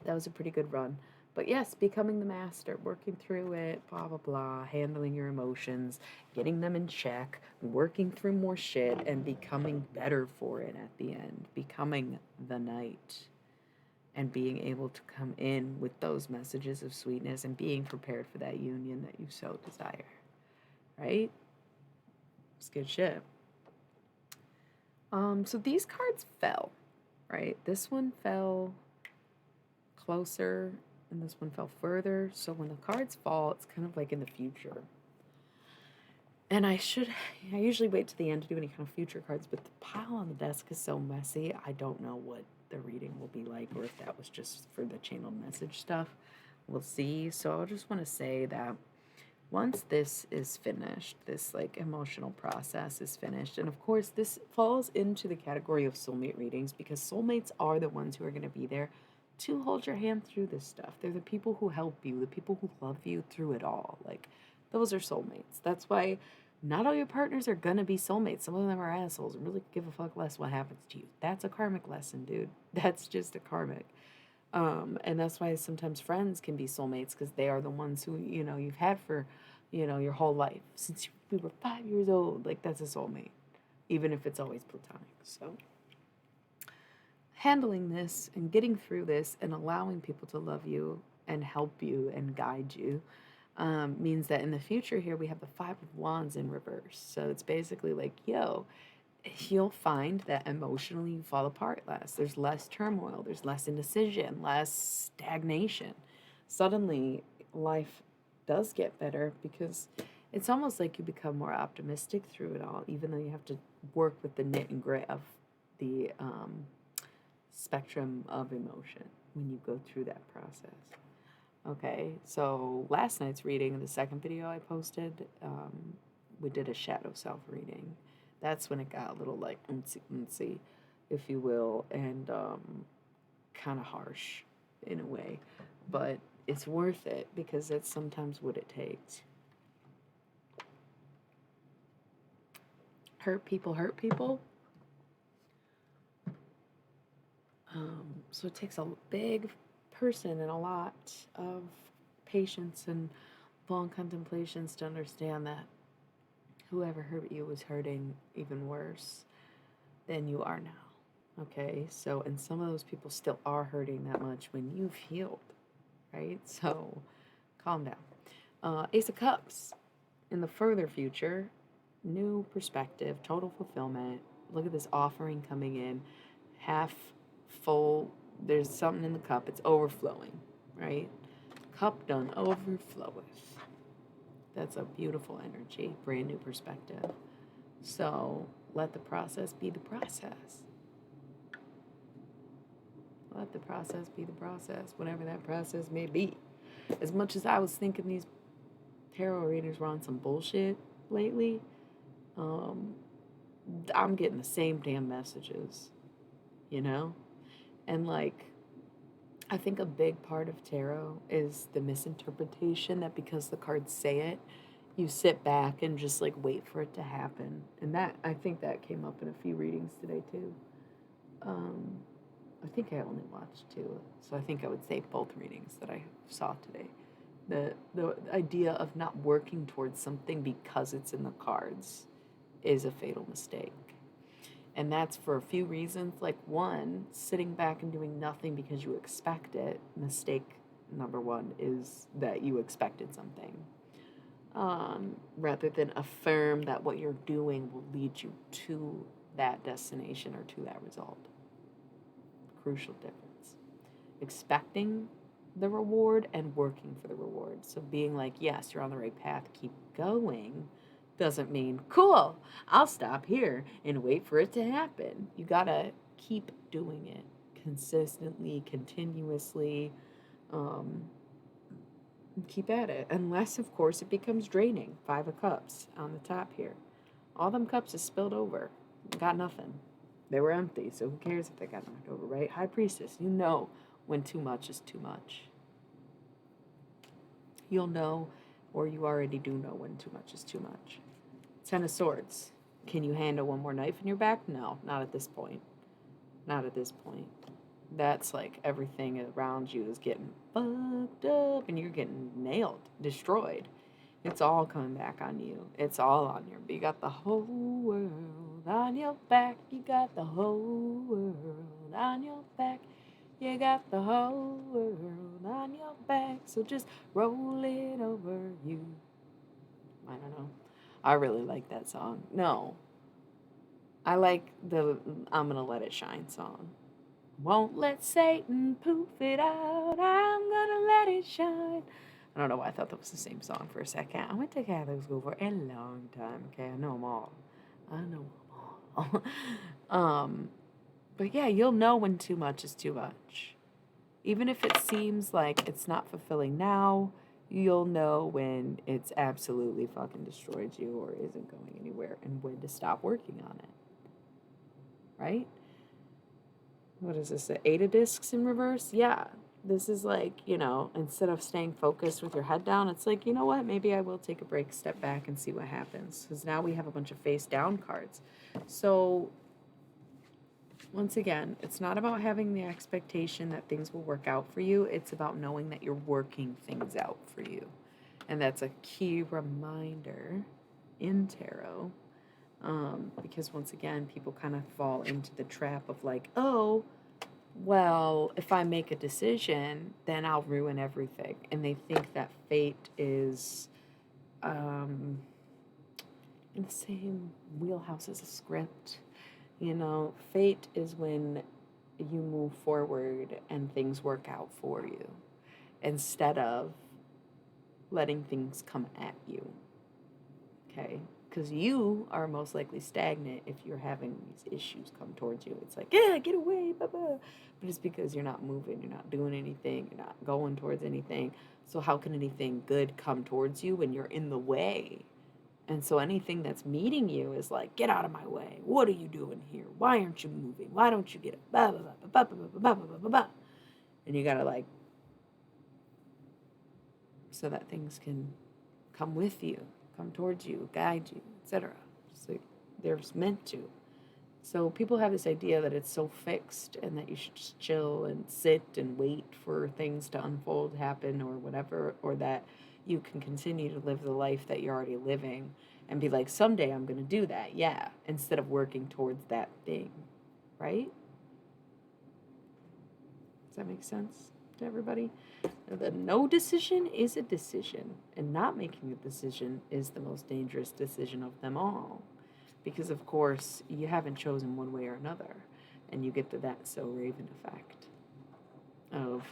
that was a pretty good run. But yes, becoming the master, working through it, blah, blah, blah, handling your emotions, getting them in check, working through more shit, and becoming better for it at the end. Becoming the knight. And being able to come in with those messages of sweetness and being prepared for that union that you so desire. Right? It's good shit. So these cards fell, right? This one fell closer and this one fell further. So when the cards fall, it's kind of like in the future. And I usually wait to the end to do any kind of future cards, but the pile on the desk is so messy, I don't know what the reading will be like, or if that was just for the channel message stuff. We'll see. So I just want to say that once this is finished, this like emotional process is finished, and of course, this falls into the category of soulmate readings because soulmates are the ones who are going to be there to hold your hand through this stuff. They're the people who help you, the people who love you through it all. Like, those are soulmates. That's why not all your partners are going to be soulmates. Some of them are assholes and really give a fuck less what happens to you. That's a karmic lesson, dude. That's just a karmic. And that's why sometimes friends can be soulmates because they are the ones who, you've had for, your whole life. Since we were 5 years old, like, that's a soulmate, even if it's always platonic. So, handling this and getting through this and allowing people to love you and help you and guide you means that in the future here we have the Five of Wands in reverse. So it's basically like, you'll find that emotionally you fall apart less. There's less turmoil, there's less indecision, less stagnation. Suddenly, life does get better because it's almost like you become more optimistic through it all, even though you have to work with the knit and grit of the spectrum of emotion when you go through that process. Okay, so last night's reading, the second video I posted, we did a shadow self reading. That's when it got a little like unsy, if you will, and kind of harsh in a way. But it's worth it because that's sometimes what it takes. Hurt people. So it takes a big person and a lot of patience and long contemplations to understand that whoever hurt you was hurting even worse than you are now. Okay, so, and some of those people still are hurting that much when you've healed, right? So, calm down. Ace of Cups. In the further future, new perspective, total fulfillment. Look at this offering coming in, half full. There's something in the cup. It's overflowing, right? Cup done overfloweth. That's a beautiful energy, brand new perspective. So let the process be the process. Let the process be the process, whatever that process may be. As much as I was thinking these tarot readers were on some bullshit lately, I'm getting the same damn messages, And like, I think a big part of tarot is the misinterpretation that because the cards say it, you sit back and just like wait for it to happen. And that, I think that came up in a few readings today too. I think I only watched two, so I think I would say both readings that I saw today. The idea of not working towards something because it's in the cards is a fatal mistake. And that's for a few reasons. Like, one, sitting back and doing nothing because you expect it. Mistake number one is that you expected something. Rather than affirm that what you're doing will lead you to that destination or to that result. Crucial difference. Expecting the reward and working for the reward. So being like, yes, you're on the right path, keep going, doesn't mean, cool, I'll stop here and wait for it to happen. You gotta keep doing it consistently, continuously, keep at it. Unless, of course, it becomes draining. Five of Cups on the top here. All them cups is spilled over. Got nothing. They were empty, so who cares if they got knocked over, right? High Priestess, you know when too much is too much. You'll know, or you already do know when too much is too much. Ten of Swords. Can you handle one more knife in your back? No, not at this point. Not at this point. That's like everything around you is getting fucked up and you're getting nailed, destroyed. It's all coming back on you. It's all on your, you got the whole world on your back. You got the whole world on your back. You got the whole world on your back. So just roll it over you. I don't know. I really like that song. No. I like the I'm Gonna Let It Shine song. Won't let Satan poof it out. I'm gonna let it shine. I don't know why I thought that was the same song for a second. I went to Catholic school for a long time. Okay, I know them all. But yeah, you'll know when too much is too much. Even if it seems like it's not fulfilling now, you'll know when it's absolutely fucking destroyed you or isn't going anywhere and when to stop working on it. Right? What is this? The eight of discs in reverse? Yeah. This is like, instead of staying focused with your head down, it's like, you know what? Maybe I will take a break, step back, and see what happens. Because now we have a bunch of face down cards. So, once again, it's not about having the expectation that things will work out for you. It's about knowing that you're working things out for you. And that's a key reminder in tarot. Because once again, people kind of fall into the trap of like, oh, well, if I make a decision, then I'll ruin everything. And they think that fate is in the same wheelhouse as a script. Fate is when you move forward and things work out for you instead of letting things come at you. Okay? Because you are most likely stagnant if you're having these issues come towards you. It's like, yeah, get away, blah, blah. But it's because you're not moving, you're not doing anything, you're not going towards anything. So how can anything good come towards you when you're in the way? And so anything that's meeting you is like, get out of my way. What are you doing here? Why aren't you moving? Why don't you get it? Blah, blah, blah, blah, blah, blah, blah, blah, blah, blah. And you gotta like, so that things can come with you, come towards you, guide you, etc. So they're meant to. So people have this idea that it's so fixed and that you should just chill and sit and wait for things to unfold, happen, or whatever, or that you can continue to live the life that you're already living and be like, someday I'm going to do that, yeah, instead of working towards that thing, right? Does that make sense to everybody? The no decision is a decision, and not making a decision is the most dangerous decision of them all. Because, of course, you haven't chosen one way or another, and you get to that so Raven effect of,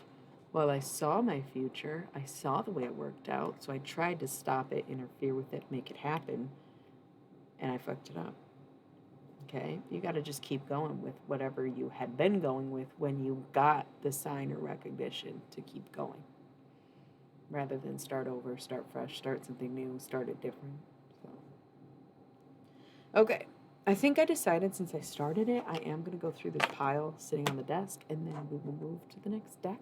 well, I saw my future, I saw the way it worked out, so I tried to stop it, interfere with it, make it happen, and I fucked it up. Okay? You got to just keep going with whatever you had been going with when you got the sign or recognition to keep going. Rather than start over, start fresh, start something new, start it different. So, okay. I think I decided since I started it, I am going to go through this pile sitting on the desk and then we will move to the next deck.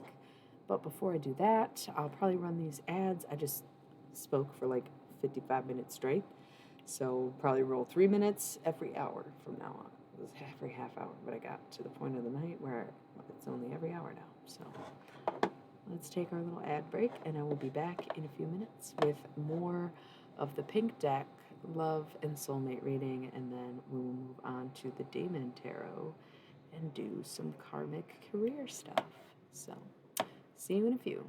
But before I do that, I'll probably run these ads. I just spoke for like 55 minutes straight. So probably roll 3 minutes every hour from now on. It was every half hour, but I got to the point of the night where it's only every hour now. So let's take our little ad break, and I will be back in a few minutes with more of the pink deck, love and soulmate reading, and then we will move on to the Daemon Tarot and do some karmic career stuff. So, see you in a few.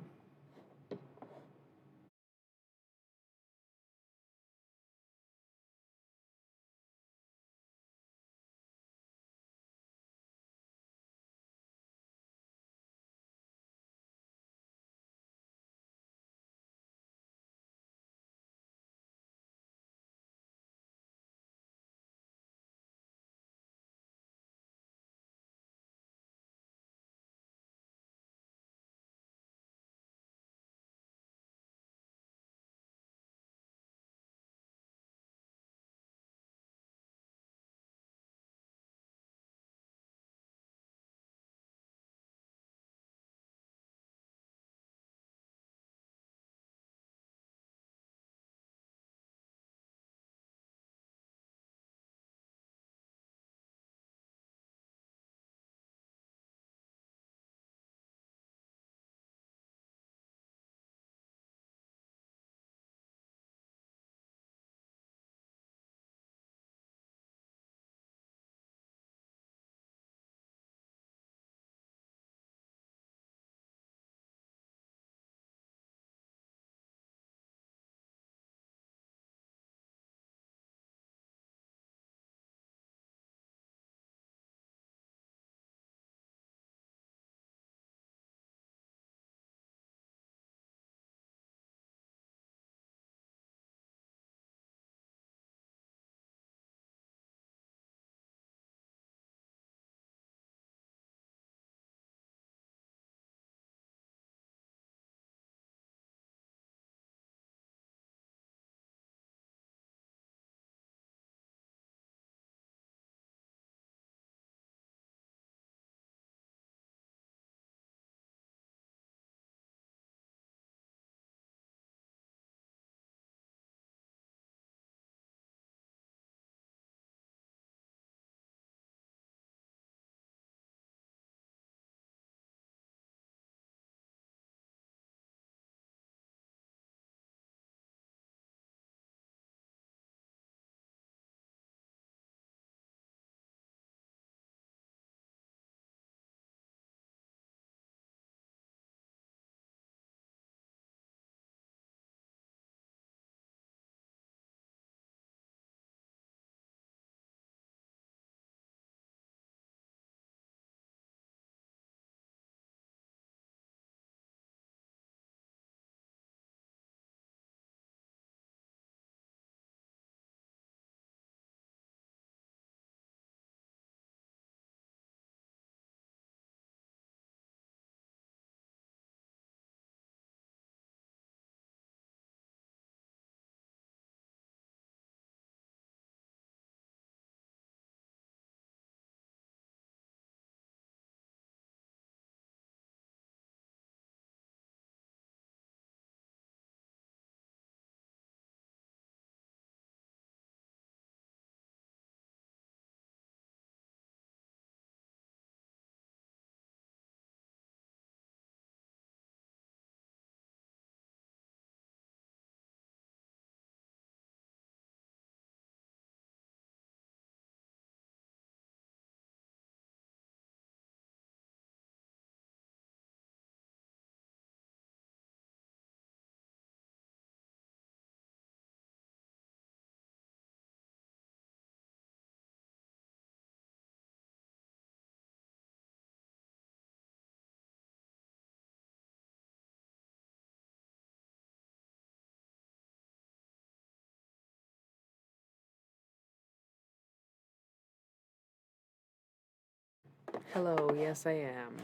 Hello, yes, I am.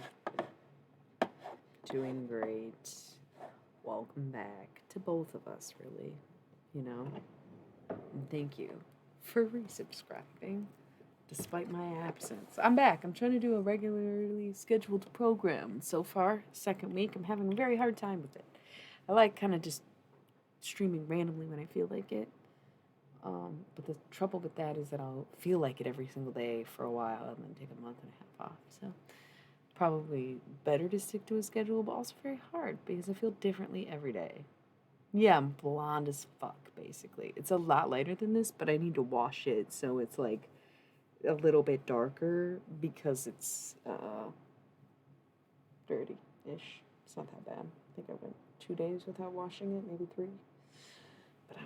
Doing great. Welcome back to both of us, really. You know? And thank you for resubscribing despite my absence. I'm back. I'm trying to do a regularly scheduled program. So far, second week, I'm having a very hard time with it. I like kind of just streaming randomly when I feel like it. But the trouble with that is that I'll feel like it every single day for a while and then take a month and a half off. So probably better to stick to a schedule, but also very hard because I feel differently every day. Yeah, I'm blonde as fuck, basically. It's a lot lighter than this, but I need to wash it so it's like a little bit darker because it's dirty-ish. It's not that bad. I think I went 2 days without washing it, maybe 3. But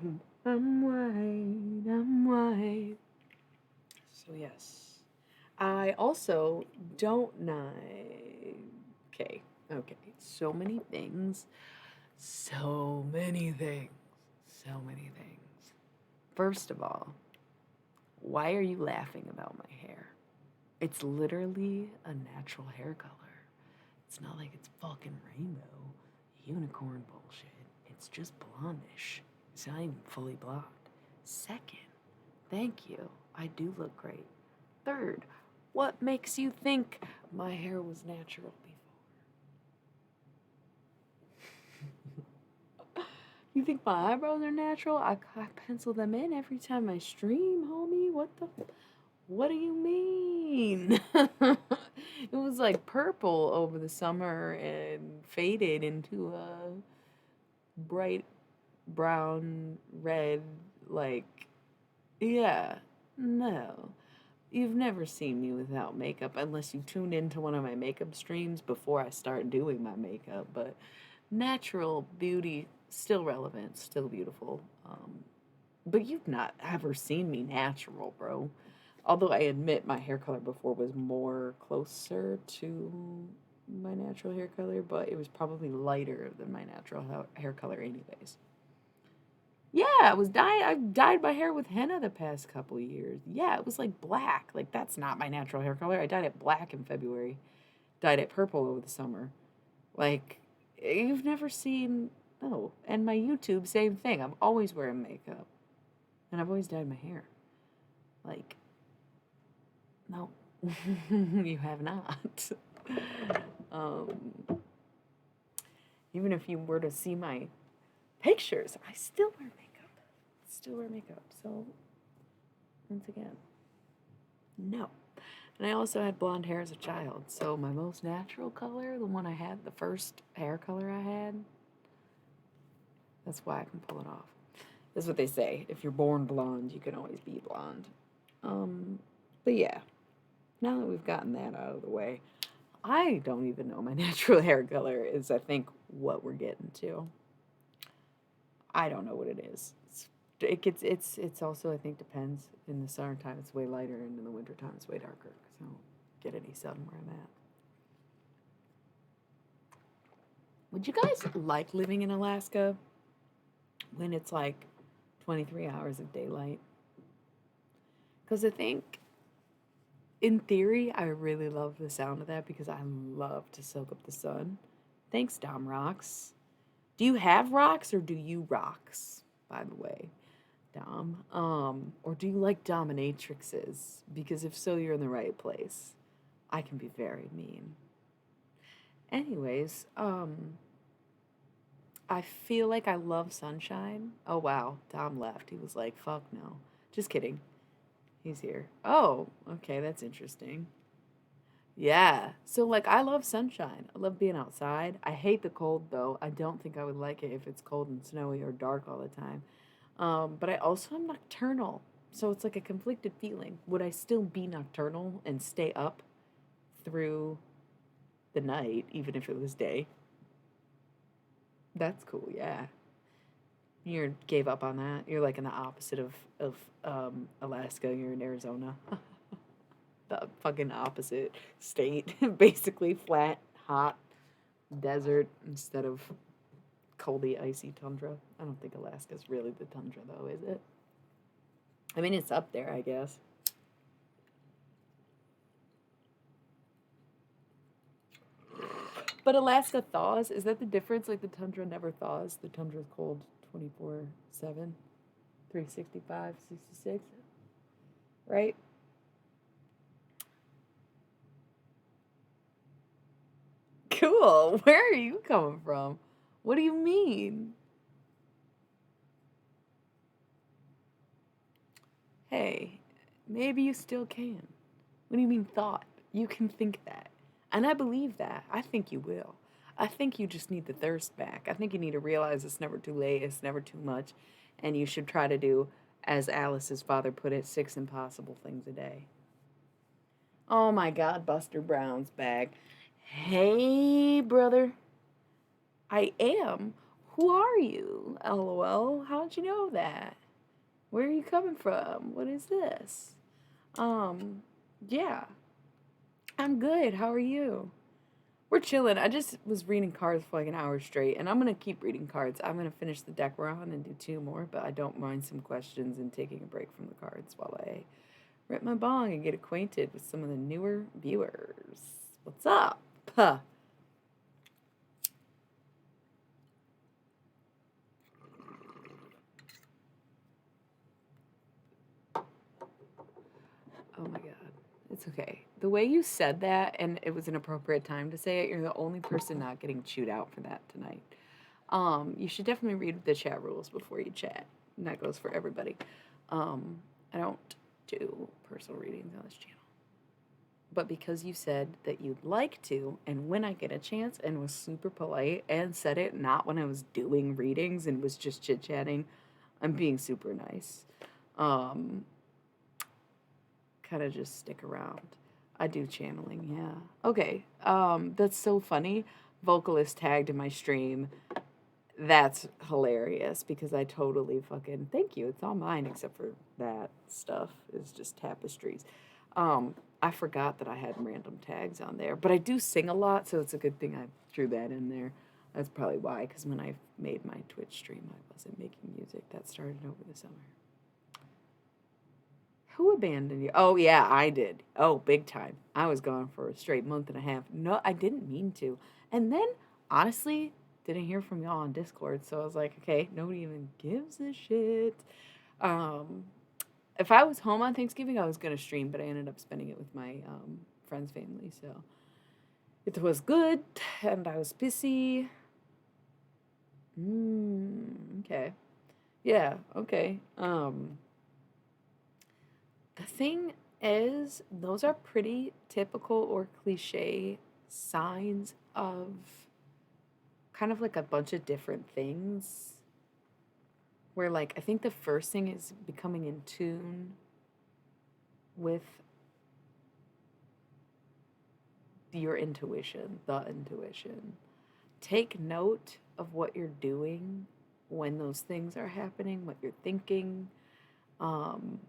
I'm white, I'm white. So yes. I also don't know. Okay, okay. So many things. So many things. So many things. First of all, why are you laughing about my hair? It's literally a natural hair color. It's not like it's fucking rainbow, unicorn bullshit. It's just blondish. It's not even fully blonde. Second, thank you. I do look great. Third, what makes you think my hair was natural before? You think my eyebrows are natural? I pencil them in every time I stream, homie. What do you mean? It was like purple over the summer and faded into a bright brown, red, like, yeah, no. You've never seen me without makeup unless you tune into one of my makeup streams before I start doing my makeup. But natural beauty, still relevant, still beautiful. But you've not ever seen me natural, bro. Although I admit my hair color before was more closer to my natural hair color, but it was probably lighter than my natural hair color, anyways. Yeah, I was dyed. I've dyed my hair with henna the past couple years. Yeah, it was like black. Like that's not my natural hair color. I dyed it black in February. Dyed it purple over the summer. Like you've never seen. No, and my YouTube, same thing. I'm always wearing makeup, and I've always dyed my hair. Like, no, you have not. um, Even if you were to see my pictures, I still wear makeup. Still wear makeup. So once again, no. And I also had blonde hair as a child. So my most natural color, the one I had, the first hair color I had, that's why I can pull it off. That's what they say. If you're born blonde, you can always be blonde. But yeah, now that we've gotten that out of the way, I don't even know my natural hair color is, I think, what we're getting to. I don't know what it is. It's also, I think, depends. In the summertime it's way lighter and in the wintertime it's way darker because I don't get any sun where I'm at. Would you guys like living in Alaska when it's like 23 hours of daylight? Because I think in theory I really love the sound of that because I love to soak up the sun. Thanks, Dom Rocks. Do you have rocks or do you rocks, by the way? Dom. Or do you like dominatrixes? Because if so, you're in the right place. I can be very mean. Anyways, I feel like I love sunshine. Oh wow, Dom left. He was like, fuck no. Just kidding. He's here. Oh, okay, that's interesting. Yeah. So like I love sunshine. I love being outside. I hate the cold though. I don't think I would like it if it's cold and snowy or dark all the time. But I also am nocturnal. So it's like a conflicted feeling. Would I still be nocturnal and stay up through the night, even if it was day? That's cool, yeah. You gave up on that. You're like in the opposite of Alaska. You're in Arizona. The fucking opposite state. Basically flat, hot desert instead of coldy, icy tundra. I don't think Alaska's really the tundra though, is it? I mean, it's up there, I guess. But Alaska thaws. Is that the difference? Like the tundra never thaws. The tundra's cold 24/7, 365, 66. Right? Cool. Where are you coming from? What do you mean? Hey, maybe you still can. What do you mean thought? You can think that. And I believe that. I think you will. I think you just need the thirst back. I think you need to realize it's never too late, it's never too much, and you should try to do, as Alice's father put it, 6 impossible things a day. Oh my God, Buster Brown's back. Hey, brother. I am. Who are you? LOL. How'd you know that? Where are you coming from? What is this? Um, yeah. I'm good. How are you? We're chilling. I just was reading cards for like an hour straight, and I'm gonna keep reading cards. I'm gonna finish the deck we're on and do 2 more, but I don't mind some questions and taking a break from the cards while I rip my bong and get acquainted with some of the newer viewers. What's up? Huh. Oh my God. It's okay. The way you said that, and it was an appropriate time to say it, you're the only person not getting chewed out for that tonight. You should definitely read the chat rules before you chat. And that goes for everybody. I don't do personal readings on this channel. But because you said that you'd like to, and when I get a chance, and was super polite and said it not when I was doing readings and was just chit chatting, I'm being super nice. Um, kind of just stick around. I do channeling, yeah. Okay, that's so funny. Vocalist tagged in my stream. That's hilarious because I totally fucking thank you. It's all mine except for that stuff is just tapestries. I forgot that I had random tags on there, but I do sing a lot, so it's a good thing I threw that in there. That's probably why, because when I made my Twitch stream, I wasn't making music. That started over the summer. Who abandoned you? Oh, yeah, I did. Oh, big time. I was gone for a straight month and a half. No, I didn't mean to. And then, honestly, didn't hear from y'all on Discord, so I was like, okay, nobody even gives a shit. Um, if I was home on Thanksgiving, I was gonna stream, but I ended up spending it with my friend's family, so it was good, and I was pissy. Okay. Yeah, okay. The thing is, those are pretty typical or cliche signs of kind of like a bunch of different things. Where, like, I think the first thing is becoming in tune with your intuition, the intuition. Take note of what you're doing when those things are happening, what you're thinking. Um,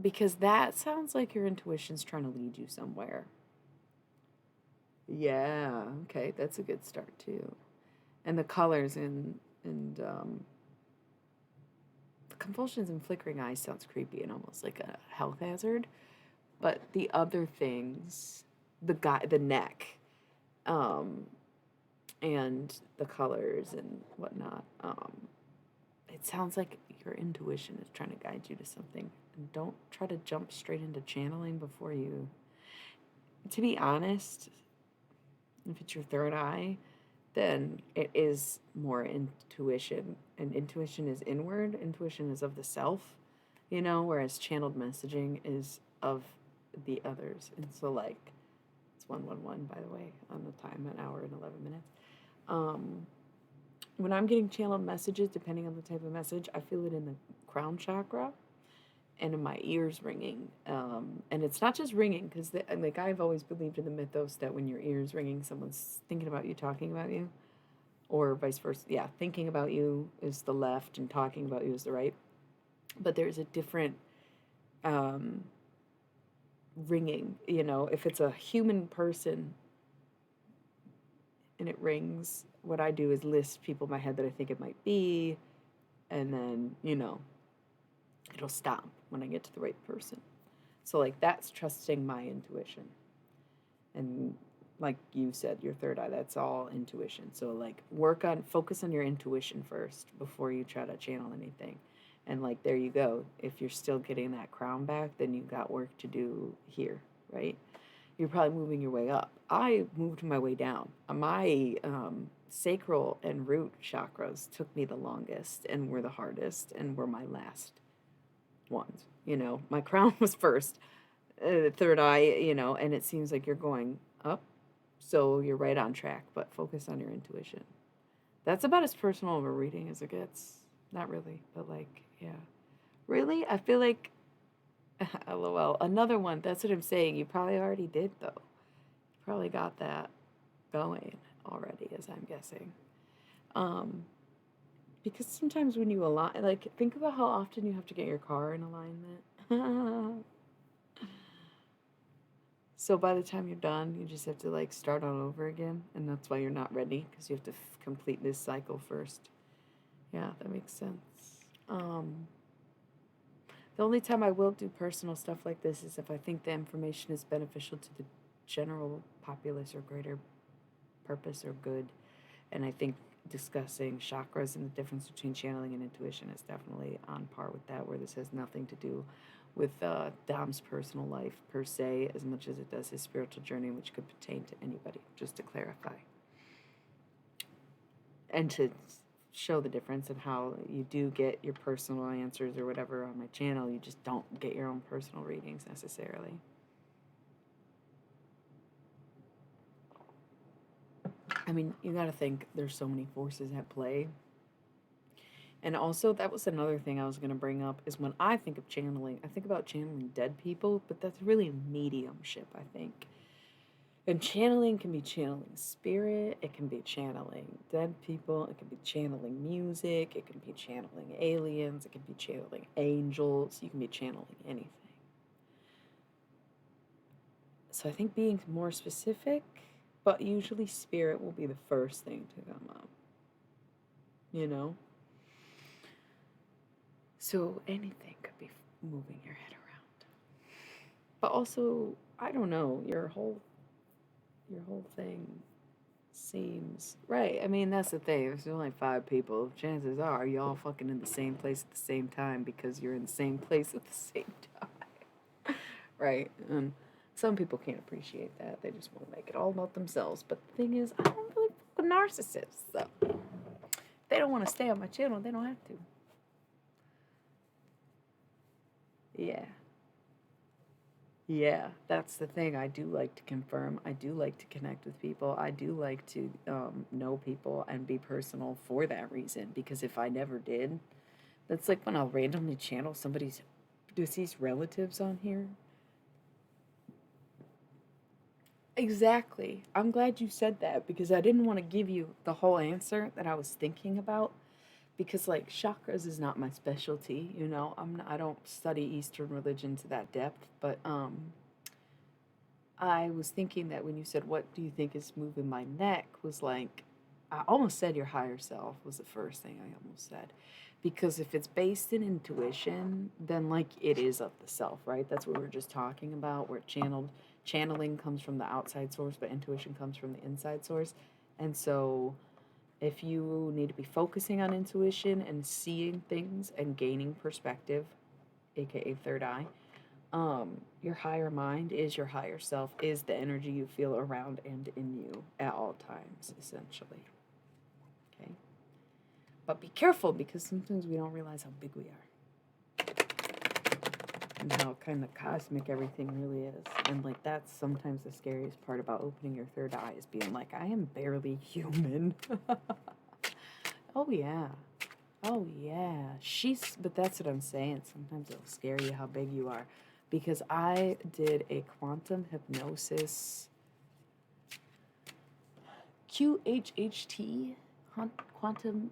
because that sounds like your intuition's trying to lead you somewhere. Yeah, okay, that's a good start too. And the colors and the convulsions and flickering eyes sounds creepy and almost like a health hazard. But the other things, the neck, um, and the colors and whatnot, it sounds like your intuition is trying to guide you to something. And don't try to jump straight into channeling before you. To be honest, if it's your third eye, then it is more intuition. And intuition is inward, intuition is of the self, whereas channeled messaging is of the others. And so, like, it's 111, by the way, on the time, an hour and 11 minutes. When I'm getting channeled messages, depending on the type of message, I feel it in the crown chakra and in my ears ringing. And it's not just ringing, because like I've always believed in the mythos that when your ears ringing, someone's thinking about you, talking about you, or vice versa. Yeah, thinking about you is the left and talking about you is the right. But there's a different ringing, if it's a human person and it rings, what I do is list people in my head that I think it might be, and then, it'll stop when I get to the right person. So, like, that's trusting my intuition. And like you said, your third eye, that's all intuition. So like focus on your intuition first before you try to channel anything. And like there you go. If you're still getting that crown back, then you got work to do here, right? You're probably moving your way up. I moved my way down. My sacral and root chakras took me the longest and were the hardest and were my last ones. My crown was first, third eye, and it seems like you're going up. So you're right on track, but focus on your intuition. That's about as personal of a reading as it gets. Not really, but like, yeah. Really? I feel like, lol, another one. That's what I'm saying. You probably already did, though. You probably got that going already, as I'm guessing. Because sometimes when you align, like, think about how often you have to get your car in alignment. So by the time you're done, you just have to like start all over again, and that's why you're not ready, because you have to complete this cycle first. Yeah, that makes sense. The only time I will do personal stuff like this is if I think the information is beneficial to the general populace or greater purpose or good, and I think discussing chakras and the difference between channeling and intuition is definitely on par with that, where this has nothing to do with Dom's personal life per se, as much as it does his spiritual journey, which could pertain to anybody, just to clarify. And to show the difference in how you do get your personal answers or whatever on my channel, you just don't get your own personal readings necessarily. I mean, you gotta think there's so many forces at play. And also, that was another thing I was going to bring up, is when I think of channeling, I think about channeling dead people, but that's really mediumship, I think. And channeling can be channeling spirit, it can be channeling dead people, it can be channeling music, it can be channeling aliens, it can be channeling angels, you can be channeling anything. So I think being more specific, but usually spirit will be the first thing to come up. So anything could be moving your head around. But also, I don't know, your whole thing seems right. I mean, that's the thing. There's only 5 people. Chances are you all fucking in the same place at the same time because you're in the same place at the same time. Right? And some people can't appreciate that. They just want to make it all about themselves. But the thing is, I don't really fuck with narcissists. So if they don't want to stay on my channel, they don't have to. Yeah, that's the thing. I do like to confirm. I do like to connect with people. I do like to know people and be personal for that reason. Because if I never did, that's like when I'll randomly channel somebody's deceased relatives on here. Exactly. I'm glad you said that, because I didn't want to give you the whole answer that I was thinking about, because like chakras is not my specialty, I don't study Eastern religion to that depth, but I was thinking that when you said, what do you think is moving my neck, was like, I almost said your higher self was the first thing I almost said. Because if it's based in intuition, then like it is of the self, right? That's what we were just talking about, where channeling comes from the outside source, but intuition comes from the inside source. And so if you need to be focusing on intuition and seeing things and gaining perspective, aka third eye, your higher mind is your higher self, is the energy you feel around and in you at all times, essentially. Okay? But be careful, because sometimes we don't realize how big we are. And how kind of cosmic everything really is. And like that's sometimes the scariest part about opening your third eye, is being like, I am barely human. Oh yeah. Oh yeah. But that's what I'm saying. Sometimes it'll scare you how big you are. Because I did a quantum hypnosis, QHHT, quantum.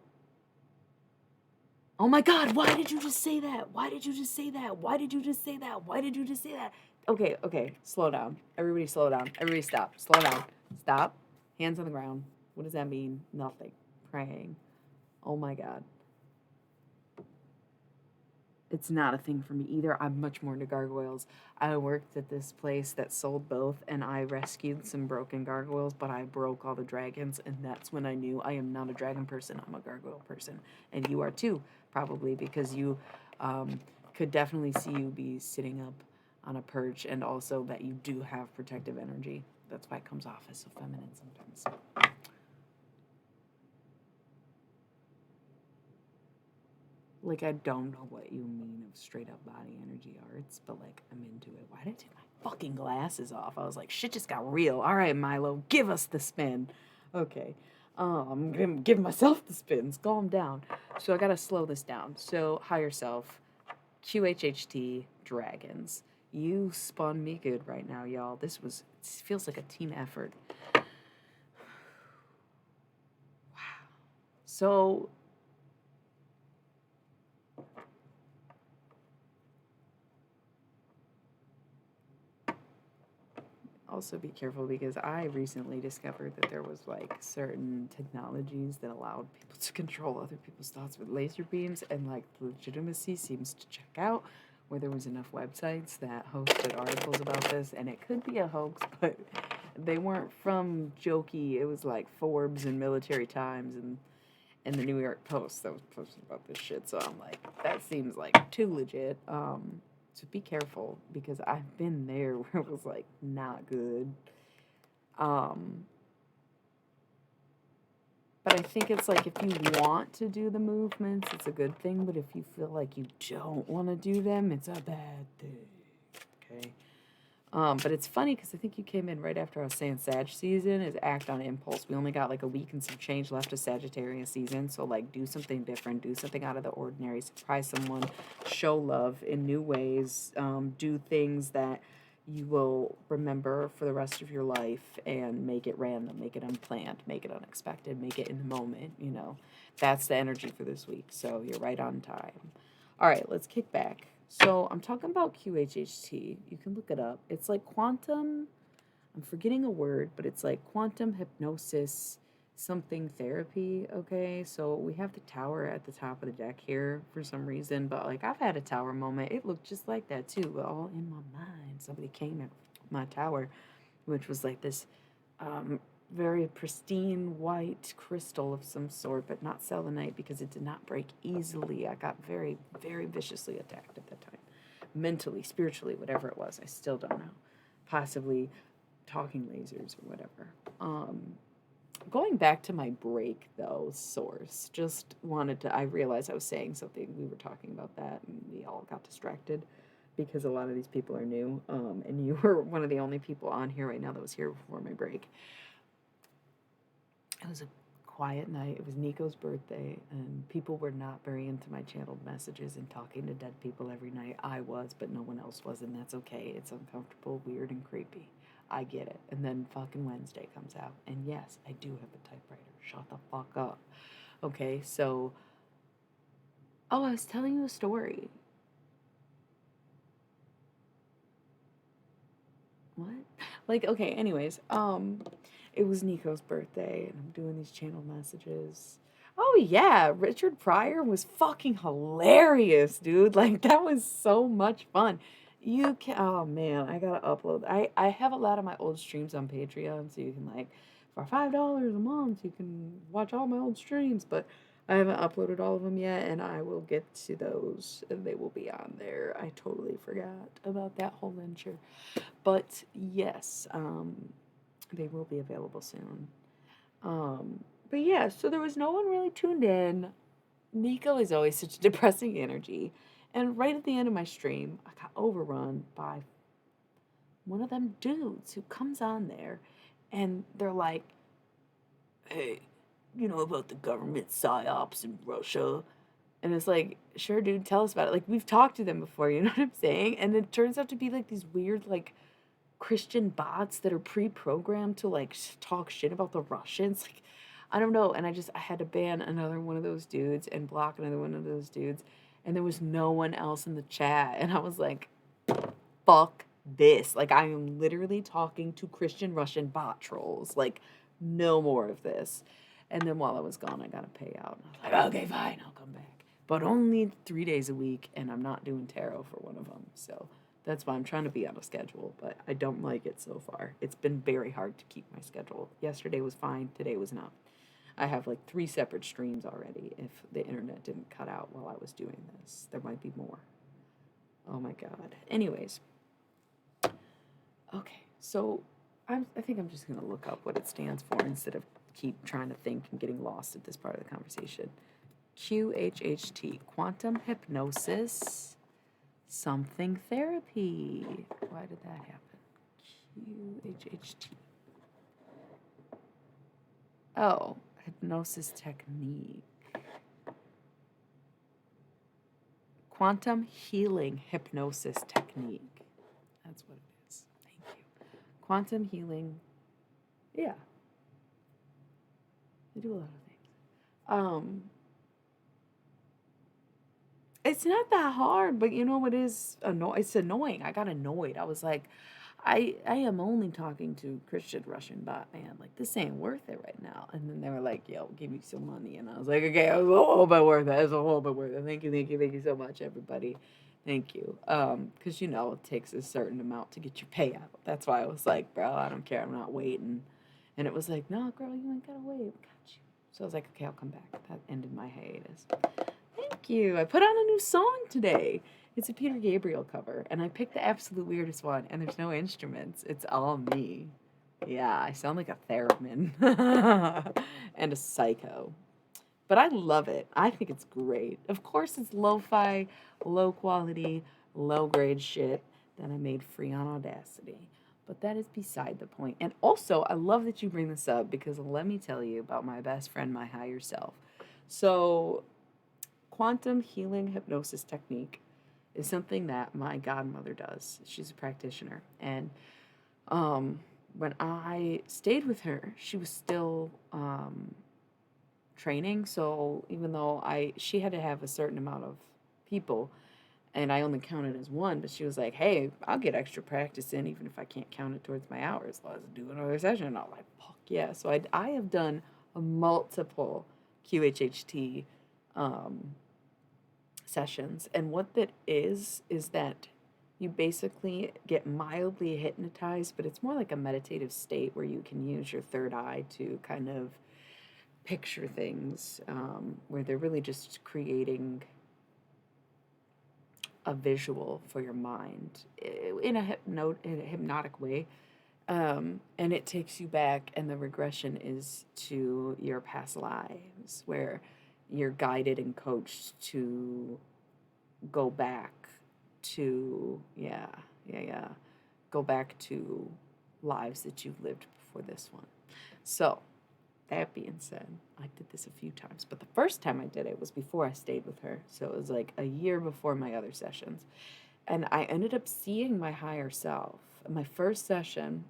Oh my God, why did you just say that? Why did you just say that? Why did you just say that? Why did you just say that? Okay, slow down. Everybody slow down. Everybody stop. Slow down. Stop. Hands on the ground. What does that mean? Nothing. Praying. Oh my God. It's not a thing for me either. I'm much more into gargoyles. I worked at this place that sold both, and I rescued some broken gargoyles, but I broke all the dragons, and that's when I knew I am not a dragon person. I'm a gargoyle person, and you are too, probably because you could definitely see you be sitting up on a perch, and also that you do have protective energy. That's why it comes off as so feminine sometimes. Like, I don't know what you mean of straight up body energy arts, but like, I'm into it. Why did I take my fucking glasses off? I was like, shit just got real. All right, Milo, give us the spin. Okay. I'm giving myself the spins. Calm down. So I gotta slow this down. So, higher self, QHHT, dragons. You spun me good right now, y'all. It feels like a team effort. Wow. So, also be careful because I recently discovered that there was like certain technologies that allowed people to control other people's thoughts with laser beams, and like the legitimacy seems to check out where there was enough websites that hosted articles about this, and it could be a hoax, but they weren't from jokey. It was like Forbes and Military Times and the New York Post that was posting about this shit. So I'm like, that seems like too legit. So be careful because I've been there where it was like not good. Um, but I think it's like if you want to do the movements, it's a good thing. But if you feel like you don't want to do them, it's a bad thing. Okay. But it's funny because I think you came in right after I was saying Sag season is act on impulse. We only got like a week and some change left of Sagittarius season. So, like, do something different, do something out of the ordinary, surprise someone, show love in new ways, do things that you will remember for the rest of your life and make it random, make it unplanned, make it unexpected, make it in the moment. That's the energy for this week. So, you're right on time. All right, let's kick back. So I'm talking about QHHT. You can look it up. It's like quantum, I'm forgetting a word, but it's like quantum hypnosis something therapy, okay? So we have the tower at the top of the deck here for some reason, but like I've had a tower moment. It looked just like that too, all in my mind. Somebody came at my tower, which was like this very pristine white crystal of some sort, but not selenite because it did not break easily. I got very, very viciously attacked at that time. Mentally, spiritually, whatever it was. I still don't know. Possibly talking lasers or whatever. Going back to my break though, source, just wanted to, I realized I was saying something, we were talking about that, and we all got distracted because a lot of these people are new, and you were one of the only people on here right now that was here before my break. It was a quiet night. It was Nico's birthday, and people were not very into my channeled messages and talking to dead people every night. I was, but no one else was, and that's okay. It's uncomfortable, weird, and creepy. I get it. And then fucking Wednesday comes out, and yes, I do have a typewriter. Shut the fuck up. Okay, so. Oh, I was telling you a story. What? Like, okay, anyways, it was Nico's birthday, and I'm doing these channel messages. Oh yeah, Richard Pryor was fucking hilarious, dude. Like that was so much fun. You can, oh man, I gotta upload. I have a lot of my old streams on Patreon, so you can like for $5 a month you can watch all my old streams, but I haven't uploaded all of them yet, and I will get to those, and they will be on there. I totally forgot about that whole venture. But yes, they will be available soon. But yeah, so there was no one really tuned in. Nico is always such a depressing energy. And right at the end of my stream, I got overrun by one of them dudes who comes on there and they're like, hey, you know about the government psyops in Russia? And it's like, sure, dude, tell us about it. Like, we've talked to them before, you know what I'm saying? And it turns out to be like these weird, like, Christian bots that are pre-programmed to like talk shit about the Russians. Like, I don't know. And I had to ban another one of those dudes and block another one of those dudes. And there was no one else in the chat. And I was like, fuck this. Like, I am literally talking to Christian Russian bot trolls. Like, no more of this. And then while I was gone, I got a payout. And I was like, okay, fine, I'll come back. but only 3 days a week, and I'm not doing tarot for one of them. So that's why I'm trying to be on a schedule, but I don't like it so far. It's been very hard to keep my schedule. Yesterday was fine, today was not. I have like 3 separate streams already if the internet didn't cut out while I was doing this. There might be more. Oh my god. Anyways. Okay, so I think I'm just going to look up what it stands for instead of keep trying to think and getting lost at this part of the conversation. QHHT, quantum hypnosis, something therapy. Why did that happen? QHHT. Oh, hypnosis technique. Quantum healing hypnosis technique. That's what it is. Thank you. Quantum healing. Yeah. I do a lot of things. It's not that hard, but you know what is it's annoying. I got annoyed. I was like, I am only talking to Christian Russian bot man. Like, this ain't worth it right now. And then they were like, yo, give me some money. And I was like, okay, it was a whole bit worth it. It was a whole bit worth it. Thank you so much, everybody. Thank you. Because it takes a certain amount to get your payout. That's why I was like, bro, I don't care. I'm not waiting. And it was like, no, girl, you ain't gotta wait. Got you. So I was like, okay, I'll come back. That ended my hiatus. Thank you. I put on a new song today. It's a Peter Gabriel cover, and I picked the absolute weirdest one, and there's no instruments. It's all me. Yeah, I sound like a theremin and a psycho. But I love it. I think it's great. Of course, it's lo-fi, low quality, low grade shit that I made free on Audacity. But that is beside the point. And also, I love that you bring this up because let me tell you about my best friend, my higher self. So, quantum healing hypnosis technique is something that my godmother does. She's a practitioner. And when I stayed with her, she was still training. So even though she had to have a certain amount of people, and I only counted as one, but she was like, hey, I'll get extra practice in even if I can't count it towards my hours. Let's do another session. And I'm like, fuck yeah. So I have done a multiple QHHT sessions. And what that is that you basically get mildly hypnotized, but it's more like a meditative state where you can use your third eye to kind of picture things, where they're really just creating a visual for your mind in a hypnotic way. And it takes you back, and the regression is to your past lives where you're guided and coached to go back to, go back to lives that you've lived before this one. So, that being said, I did this a few times, but the first time I did it was before I stayed with her. So it was like a year before my other sessions. And I ended up seeing my higher self. My first session,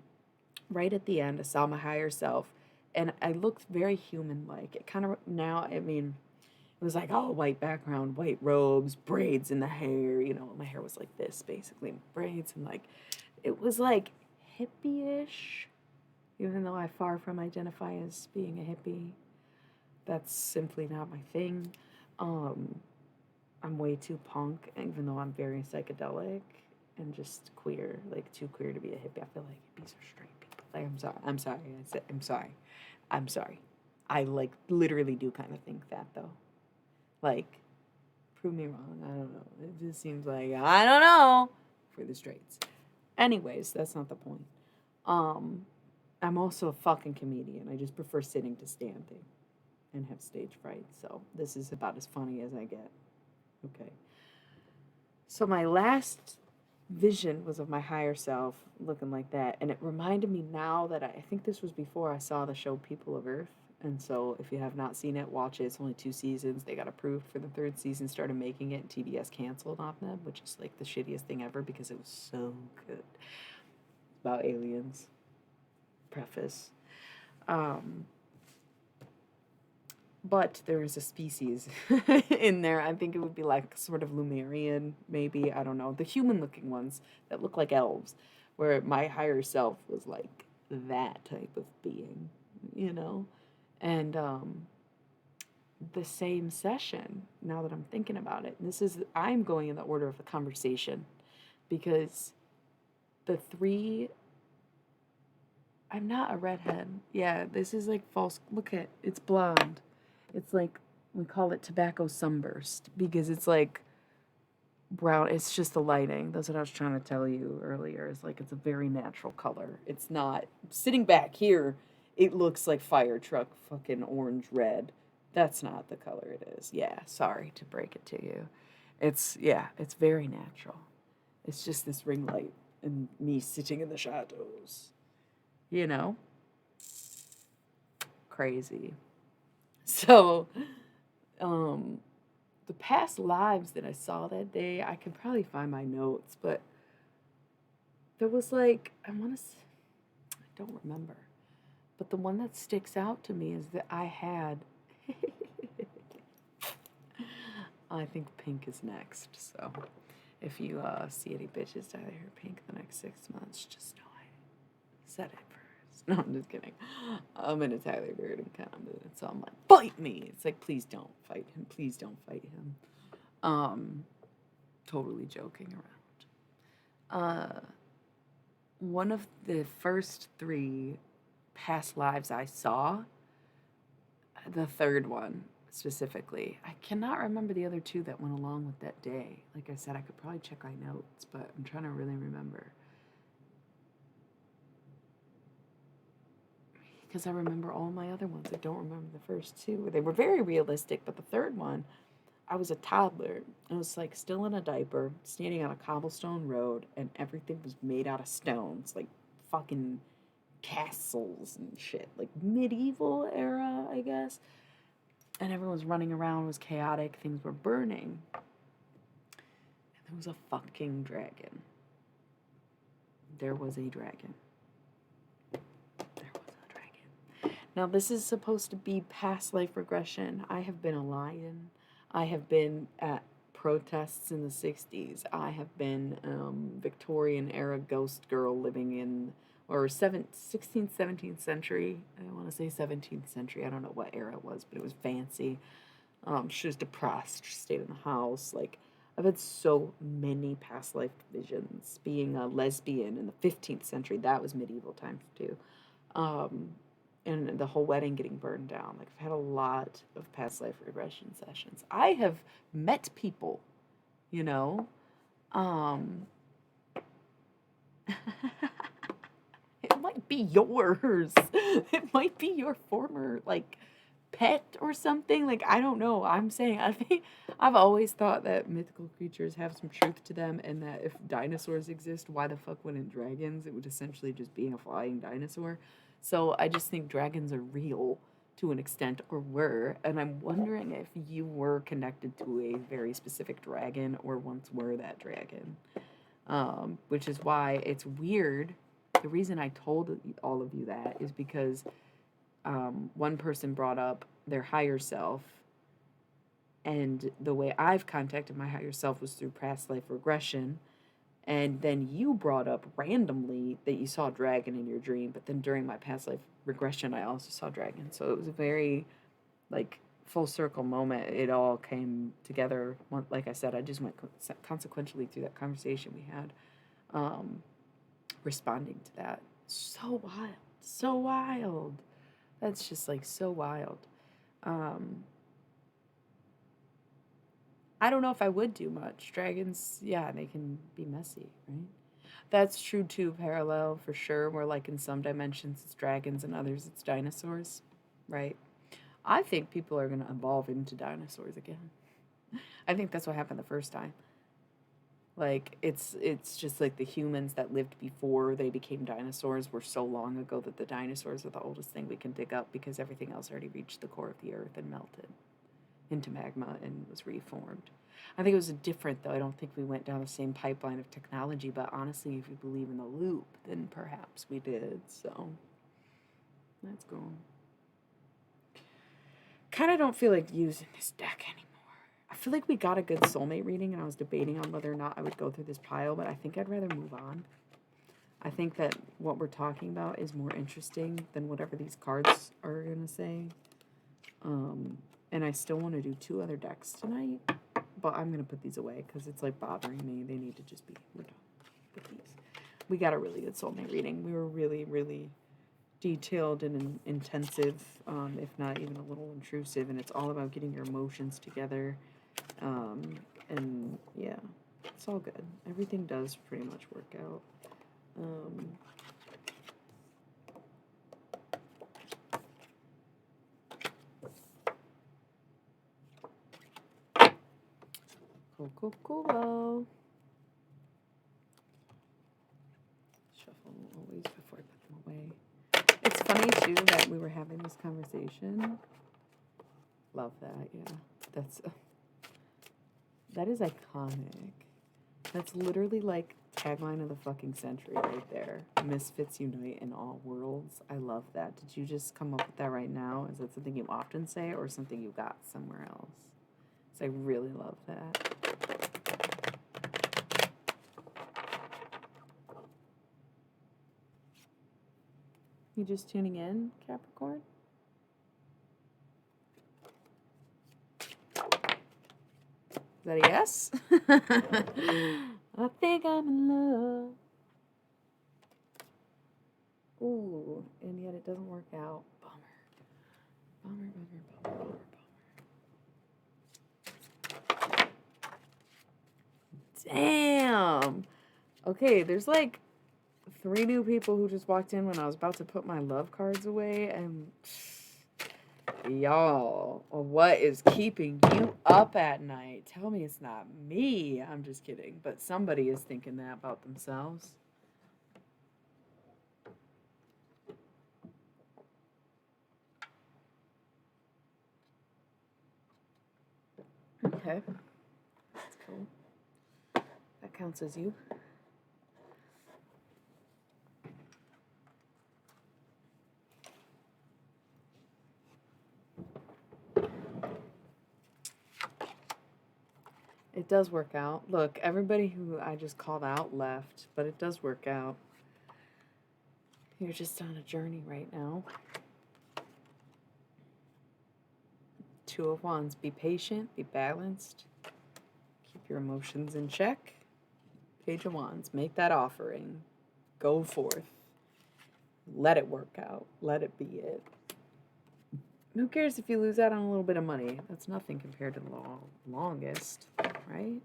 right at the end, I saw my higher self, and I looked very human-like. It kind of, it was like all white background, white robes, braids in the hair. My hair was like this, basically, braids, and like, it was like hippie-ish. Even though I far from identify as being a hippie, that's simply not my thing. I'm way too punk, even though I'm very psychedelic and just queer, like too queer to be a hippie. I feel like hippies are straight people. Like, I'm sorry. I like literally do kind of think that though. Like, prove me wrong. I don't know. It just seems like, I don't know, for the straights. Anyways, that's not the point. I'm also a fucking comedian. I just prefer sitting to standing and have stage fright. So this is about as funny as I get. Okay. So my last vision was of my higher self looking like that. And it reminded me now that I think this was before I saw the show People of Earth. And so if you have not seen it, watch it. It's only 2 seasons. They got approved for the 3rd season, started making it, and TBS canceled on them, which is like the shittiest thing ever because it was so good. It's about aliens. Preface. But there is a species in there. I think it would be like sort of Lumerian, maybe. I don't know. The human-looking ones that look like elves, where my higher self was like that type of being, And the same session now that I'm thinking about it. I'm going in the order of the conversation because the three, I'm not a redhead. Yeah, this is like false. Look at, it's blonde. It's like, we call it tobacco sunburst because it's like brown. It's just the lighting. That's what I was trying to tell you earlier. It's like, it's a very natural color. It's not, sitting back here, it looks like fire truck fucking orange red. That's not the color it is. Yeah, sorry to break it to you. It's very natural. It's just this ring light and me sitting in the shadows. You know? Crazy. So, um, the past lives that I saw that day, I could probably find my notes, but there was like, I don't remember. But the one that sticks out to me is that I had, I think pink is next. So if you see any bitches dye their hair pink the next 6 months, just know I said it first. No, I'm just kidding. I'm in a Tyler Durden kind of mood, so I'm like, fight me. It's like, please don't fight him. Please don't fight him. Totally joking around. One of the first 3 past lives I saw, the third one specifically, I cannot remember the other 2 that went along with that day. Like I said, I could probably check my notes, but I'm trying to really remember. Because I remember all my other ones. I don't remember the first 2. They were very realistic, but the third one, I was a toddler. I was like still in a diaper, standing on a cobblestone road, and everything was made out of stones, like fucking castles and shit, like medieval era, I guess. And everyone was running around, it was chaotic, things were burning. And there was a fucking dragon. There was a dragon. Now, this is supposed to be past life regression. I have been a lion. I have been at protests in the 60s. I have been Victorian era ghost girl living in, or 16th, 17th century. I want to say 17th century. I don't know what era it was, but it was fancy. She was depressed. She stayed in the house. Like, I've had so many past life visions. Being a lesbian in the 15th century, that was medieval times too. And the whole wedding getting burned down. Like, I've had a lot of past life regression sessions. I have met people, you know. It might be yours. It might be your former, like, pet or something. Like, I don't know. I'm saying, I've always thought that mythical creatures have some truth to them, and that if dinosaurs exist, why the fuck wouldn't dragons? It would essentially just be a flying dinosaur. So I just think dragons are real to an extent, or were, and I'm wondering if you were connected to a very specific dragon or once were that dragon. Which is why it's weird. The reason I told all of you that is because one person brought up their higher self, and the way I've contacted my higher self was through past life regression. And then you brought up randomly that you saw a dragon in your dream, but then during my past life regression, I also saw dragons. So it was a very, like, full circle moment. It all came together. Like I said, I just went consequentially through that conversation we had, responding to that. So wild. So wild. That's just, like, so wild. I don't know if I would do much. Dragons, yeah, they can be messy, right? That's true too, parallel for sure, where like in some dimensions it's dragons and others it's dinosaurs, right? I think people are going to evolve into dinosaurs again. I think that's what happened the first time. Like, it's just like the humans that lived before they became dinosaurs were so long ago that the dinosaurs are the oldest thing we can dig up because everything else already reached the core of the earth and melted into magma and was reformed. I think it was different, though. I don't think we went down the same pipeline of technology, but honestly, if you believe in the loop, then perhaps we did. So, let's go. Kind of don't feel like using this deck anymore. I feel like we got a good soulmate reading, and I was debating on whether or not I would go through this pile, but I think I'd rather move on. I think that what we're talking about is more interesting than whatever these cards are going to say. And I still want to do 2 other decks tonight. But I'm going to put these away because it's like bothering me. They need to just be, we're done with these. We got a really good soulmate reading. We were really, really detailed and intensive, if not even a little intrusive. And it's all about getting your emotions together. And yeah, it's all good. Everything does pretty much work out. Cool. Shuffle always before I put them away. It's funny too that we were having this conversation. Love that, yeah. That is iconic. That's literally like tagline of the fucking century right there. Misfits unite in all worlds. I love that. Did you just come up with that right now? Is that something you often say or something you got somewhere else? So I really love that. You just tuning in, Capricorn? Is that a yes? I think I'm in love. Ooh, and yet it doesn't work out. Bummer. Damn. Okay, there's like 3 new people who just walked in when I was about to put my love cards away, and y'all, what is keeping you up at night? Tell me it's not me. I'm just kidding, but somebody is thinking that about themselves. Okay, that's cool. That counts as you. It does work out. Look, everybody who I just called out left, but it does work out. You're just on a journey right now. 2 of Wands. Be patient, be balanced, keep your emotions in check. Page of Wands. Make that offering. Go forth. Let it work out. Let it be it. Who cares if you lose out on a little bit of money? That's nothing compared to the longest, right?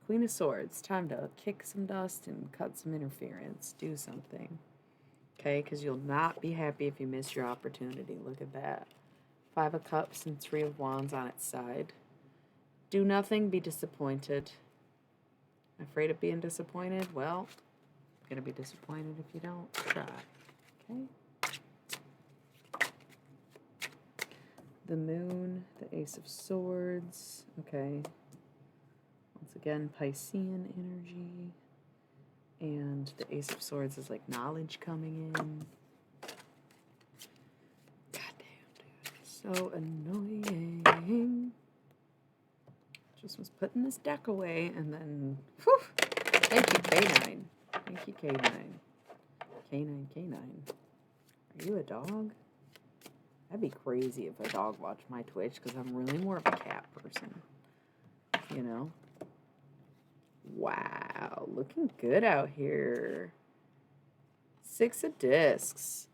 Queen of Swords. Time to kick some dust and cut some interference. Do something. Okay? Because you'll not be happy if you miss your opportunity. Look at that. 5 of Cups and 3 of Wands on its side. Do nothing. Be disappointed. Afraid of being disappointed? Well, you're going to be disappointed if you don't try. Okay? The Moon, the Ace of Swords. Okay. Once again, Piscean energy. And the Ace of Swords is like knowledge coming in. Goddamn, dude. So annoying. Just was putting this deck away and then, whew. Thank you, K9. Thank you, K9. K9. Are you a dog? That'd be crazy if a dog watched my Twitch because I'm really more of a cat person. You know? Wow, looking good out here. 6 of Discs.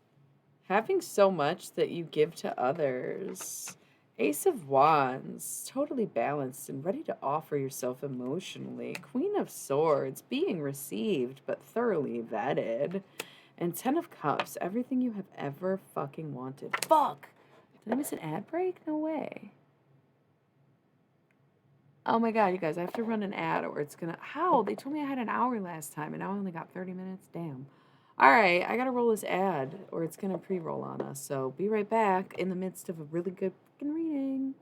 Having so much that you give to others. Ace of Wands. Totally balanced and ready to offer yourself emotionally. Queen of Swords. Being received but thoroughly vetted. And 10 of Cups. Everything you have ever fucking wanted. Fuck! Did I miss an ad break? No way. Oh my god, you guys, I have to run an ad or it's gonna... How? They told me I had an hour last time and now I only got 30 minutes? Damn. Alright, I gotta roll this ad or it's gonna pre-roll on us. So be right back in the midst of a really good fucking reading.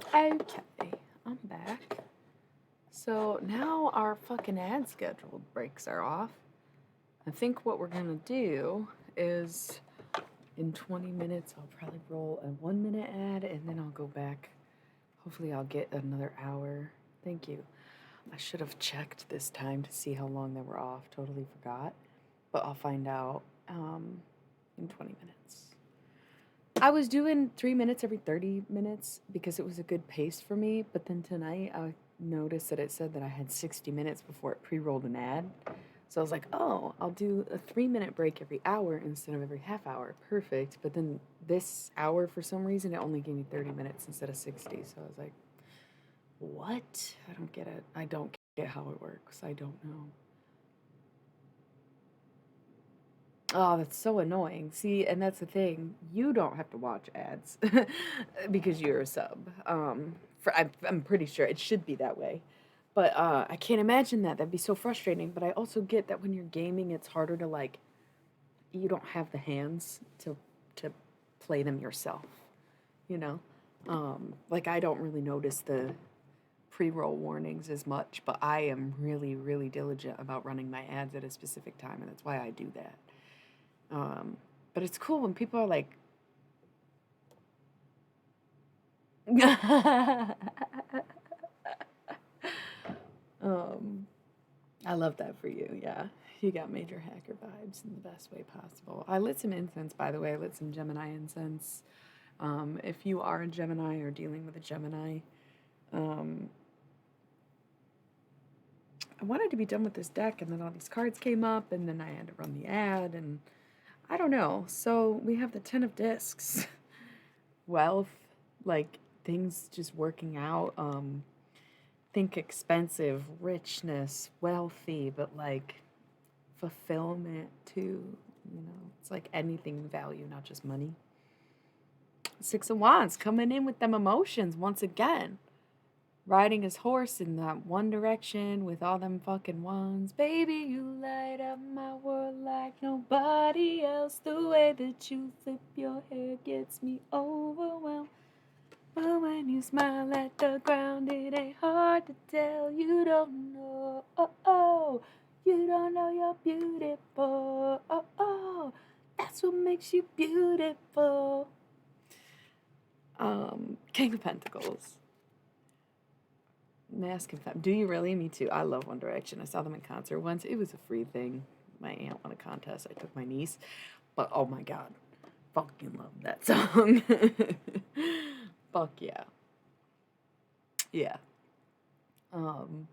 Okay, I'm back. So now our fucking ad scheduled breaks are off. I think what we're gonna do is in 20 minutes, I'll probably roll a 1 minute ad and then I'll go back. Hopefully, I'll get another hour. Thank you. I should have checked this time to see how long they were off. Totally forgot. But I'll find out in 20 minutes. I was doing 3 minutes every 30 minutes because it was a good pace for me. But then tonight, I noticed that it said that I had 60 minutes before it pre-rolled an ad. So I was like, oh, I'll do a 3 minute break every hour instead of every half hour. Perfect. But then this hour, for some reason, it only gave me 30 minutes instead of 60. So I was like, what? I don't get it. I don't get how it works. I don't know. Oh, that's so annoying. See, and that's the thing. You don't have to watch ads because you're a sub. I'm pretty sure it should be that way. But I can't imagine that. That'd be so frustrating. But I also get that when you're gaming, it's harder to like. You don't have the hands to play them yourself. You know, like I don't really notice the pre-roll warnings as much, but I am really, really diligent about running my ads at a specific time, and that's why I do that. Um, but it's cool when people are like, um, I love that for you. Yeah, you got major hacker vibes in the best way possible. I lit some incense, by the way. I lit some Gemini incense. If you are a Gemini or dealing with a Gemini, um, I wanted to be done with this deck, and then all these cards came up, and then I had to run the ad, and I don't know. So we have the Ten of Discs. Wealth, like things just working out. Think expensive, richness, wealthy, but like fulfillment too. You know, it's like anything value, not just money. Six of Wands coming in with them emotions once again. Riding his horse in that one direction with all them fucking wands. Baby, you light up my world like nobody else. The way that you flip your hair gets me overwhelmed. But when you smile at the ground, it ain't hard to tell. You don't know, oh, oh. You don't know you're beautiful, oh, oh. That's what makes you beautiful. King of Pentacles. Mask and Femme. Do you really? Me too. I love One Direction. I saw them in concert once. It was a free thing. My aunt won a contest. I took my niece. But oh my god. Fucking love that song. Fuck yeah. Yeah. Um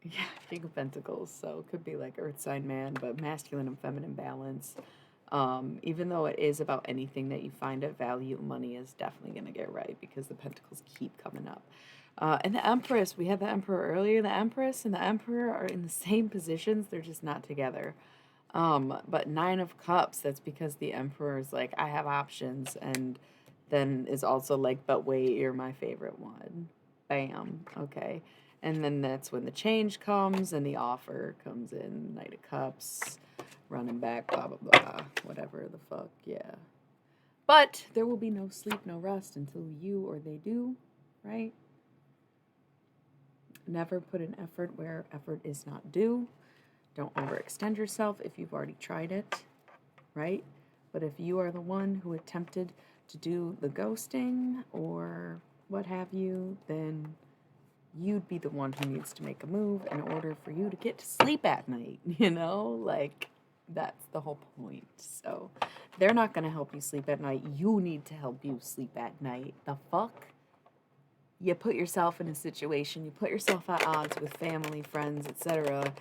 yeah, King of Pentacles. So it could be like Earth sign man, but masculine and feminine balance. Even though it is about anything that you find of value, money is definitely gonna get right because the pentacles keep coming up. And the Empress, we had the Emperor earlier. The Empress and the Emperor are in the same positions, they're just not together. But Nine of Cups, that's because the Emperor is like, I have options, and then is also like, but wait, you're my favorite one. Bam. Okay. And then that's when the change comes and the offer comes in. Knight of Cups, running back, blah, blah, blah. Whatever the fuck, yeah. But there will be no sleep, no rest until you or they do, right? Never put an effort where effort is not due. Don't overextend yourself if you've already tried it, right? But if you are the one who attempted to do the ghosting or what have you, then you'd be the one who needs to make a move in order for you to get to sleep at night, you know? Like, that's the whole point. So, they're not going to help you sleep at night. You need to help you sleep at night. The fuck? You put yourself in a situation, you put yourself at odds with family, friends, etc.,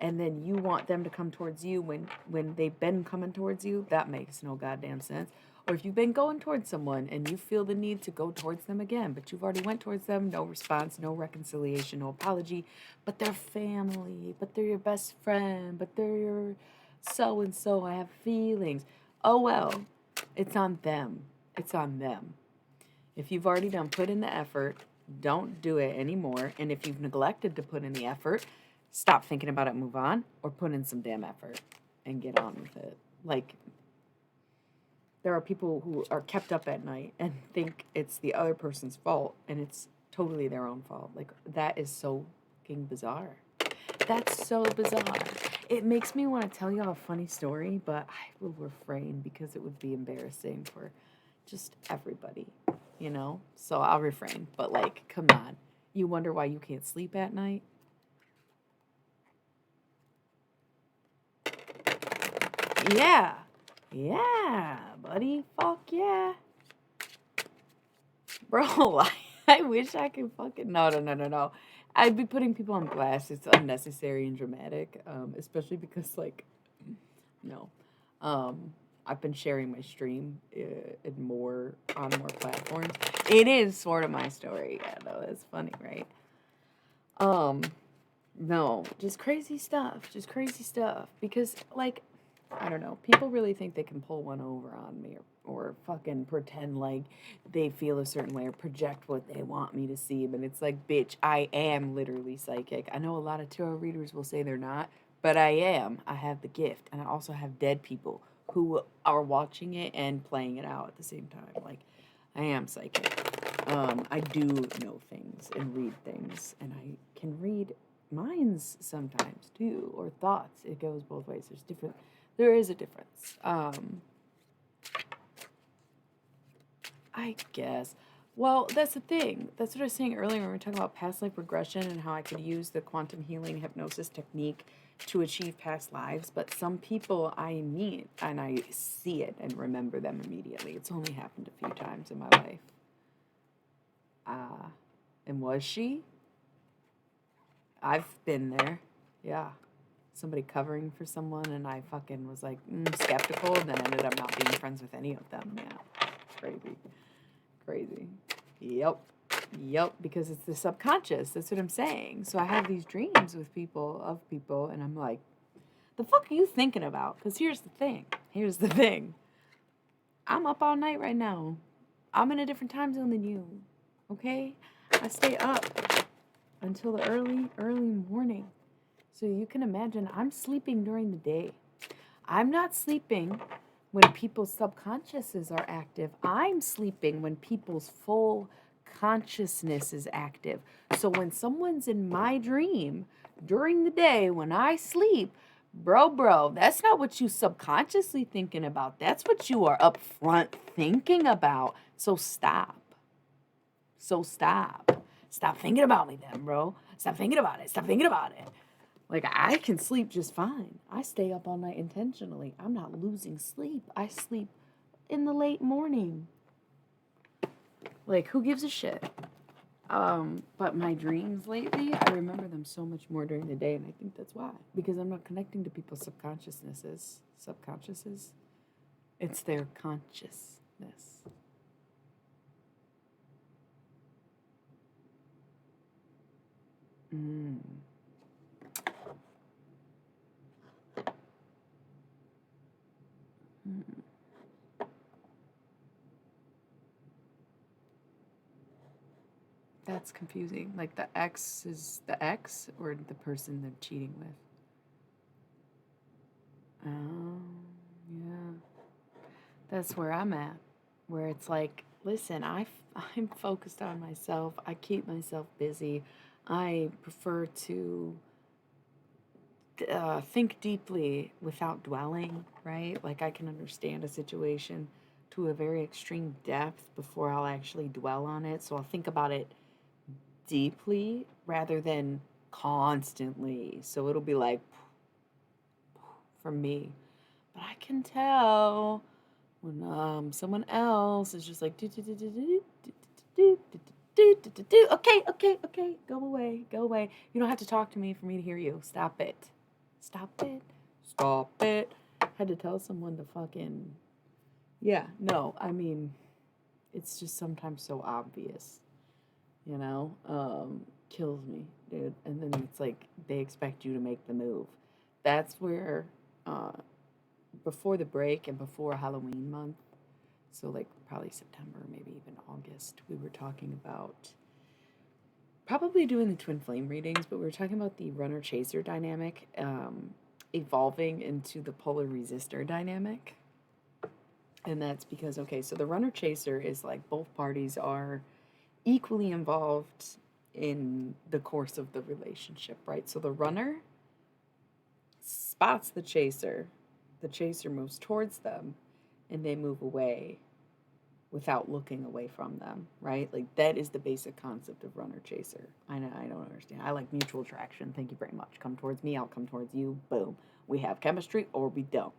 and then you want them to come towards you when they've been coming towards you. That makes no goddamn sense. Or if you've been going towards someone and you feel the need to go towards them again, but you've already went towards them, no response, no reconciliation, no apology, but they're family, but they're your best friend, but they're your so-and-so, I have feelings. Oh well, it's on them. It's on them. If you've already put in the effort, don't do it anymore. And if you've neglected to put in the effort, stop thinking about it, move on, or put in some damn effort and get on with it. Like, there are people who are kept up at night and think it's the other person's fault, and it's totally their own fault. Like, that is so fucking bizarre. That's so bizarre. It makes me want to tell y'all a funny story, but I will refrain because it would be embarrassing for just everybody, you know? So I'll refrain. But, like, come on. You wonder why you can't sleep at night? Yeah. Yeah, buddy. Fuck yeah. Bro, I wish I could fucking. No, no, no, no, no. I'd be putting people on blast. It's unnecessary and dramatic, especially because, like, no. Um, I've been sharing my stream on more platforms. It is sort of my story. Yeah, though. It's funny, right? Um, no, just crazy stuff. Just crazy stuff. Because, like, I don't know. People really think they can pull one over on me or fucking pretend like they feel a certain way or project what they want me to see. But it's like, bitch, I am literally psychic. I know a lot of tarot readers will say they're not, but I am. I have the gift. And I also have dead people who are watching it and playing it out at the same time. Like, I am psychic. I do know things and read things, and I can read minds sometimes too, or thoughts. It goes both ways. There is a difference. I guess. Well, that's the thing. That's what I was saying earlier when we were talking about past life regression and how I could use the quantum healing hypnosis technique to achieve past lives. But some people I meet and I see it and remember them immediately. It's only happened a few times in my life. And was she? I've been there. Yeah. Somebody covering for someone, and I fucking was like skeptical, and then ended up not being friends with any of them. Yeah. Crazy. Crazy. Yep. Yep. Because it's the subconscious. That's what I'm saying. So I have these dreams with people, and I'm like, the fuck are you thinking about? Because here's the thing. Here's the thing. I'm up all night right now. I'm in a different time zone than you. Okay? I stay up until the early morning. So you can imagine I'm sleeping during the day. I'm not sleeping when people's subconsciouses are active. I'm sleeping when people's full consciousness is active. So when someone's in my dream during the day when I sleep, bro, that's not what you subconsciously thinking about. That's what you are up front thinking about. So stop. Stop thinking about me then, bro. Stop thinking about it. Stop thinking about it. Like, I can sleep just fine. I stay up all night intentionally. I'm not losing sleep. I sleep in the late morning. Like, who gives a shit? But my dreams lately, I remember them so much more during the day, and I think that's why. Because I'm not connecting to people's subconsciouses. It's their consciousness. Mm. Mm. That's confusing. Like, the ex is the ex or the person they're cheating with? Oh, yeah. That's where I'm at. Where it's like, listen, I'm focused on myself. I keep myself busy. I prefer to think deeply without dwelling, right? Like, I can understand a situation to a very extreme depth before I'll actually dwell on it. So I'll think about it deeply rather than constantly. So it'll be like, for me. But I can tell when someone else is just like, okay, go away. You don't have to talk to me for me to hear you. Stop it. Had to tell someone to fucking, yeah, no, I mean, it's just sometimes so obvious, you know? Kills me, dude. And then it's like they expect you to make the move. That's where, before the break and before Halloween month, so like probably September, maybe even August, we were talking about probably doing the twin flame readings, but we were talking about the runner chaser dynamic evolving into the polar resistor dynamic. And that's because, okay, so the runner chaser is like both parties are equally involved in the course of the relationship, right? So the runner spots the chaser moves towards them, and they move away without looking away from them, right? Like that is the basic concept of runner chaser. I know I don't understand. I like mutual attraction. Thank you very much. Come towards me, I'll come towards you. Boom. We have chemistry or we don't.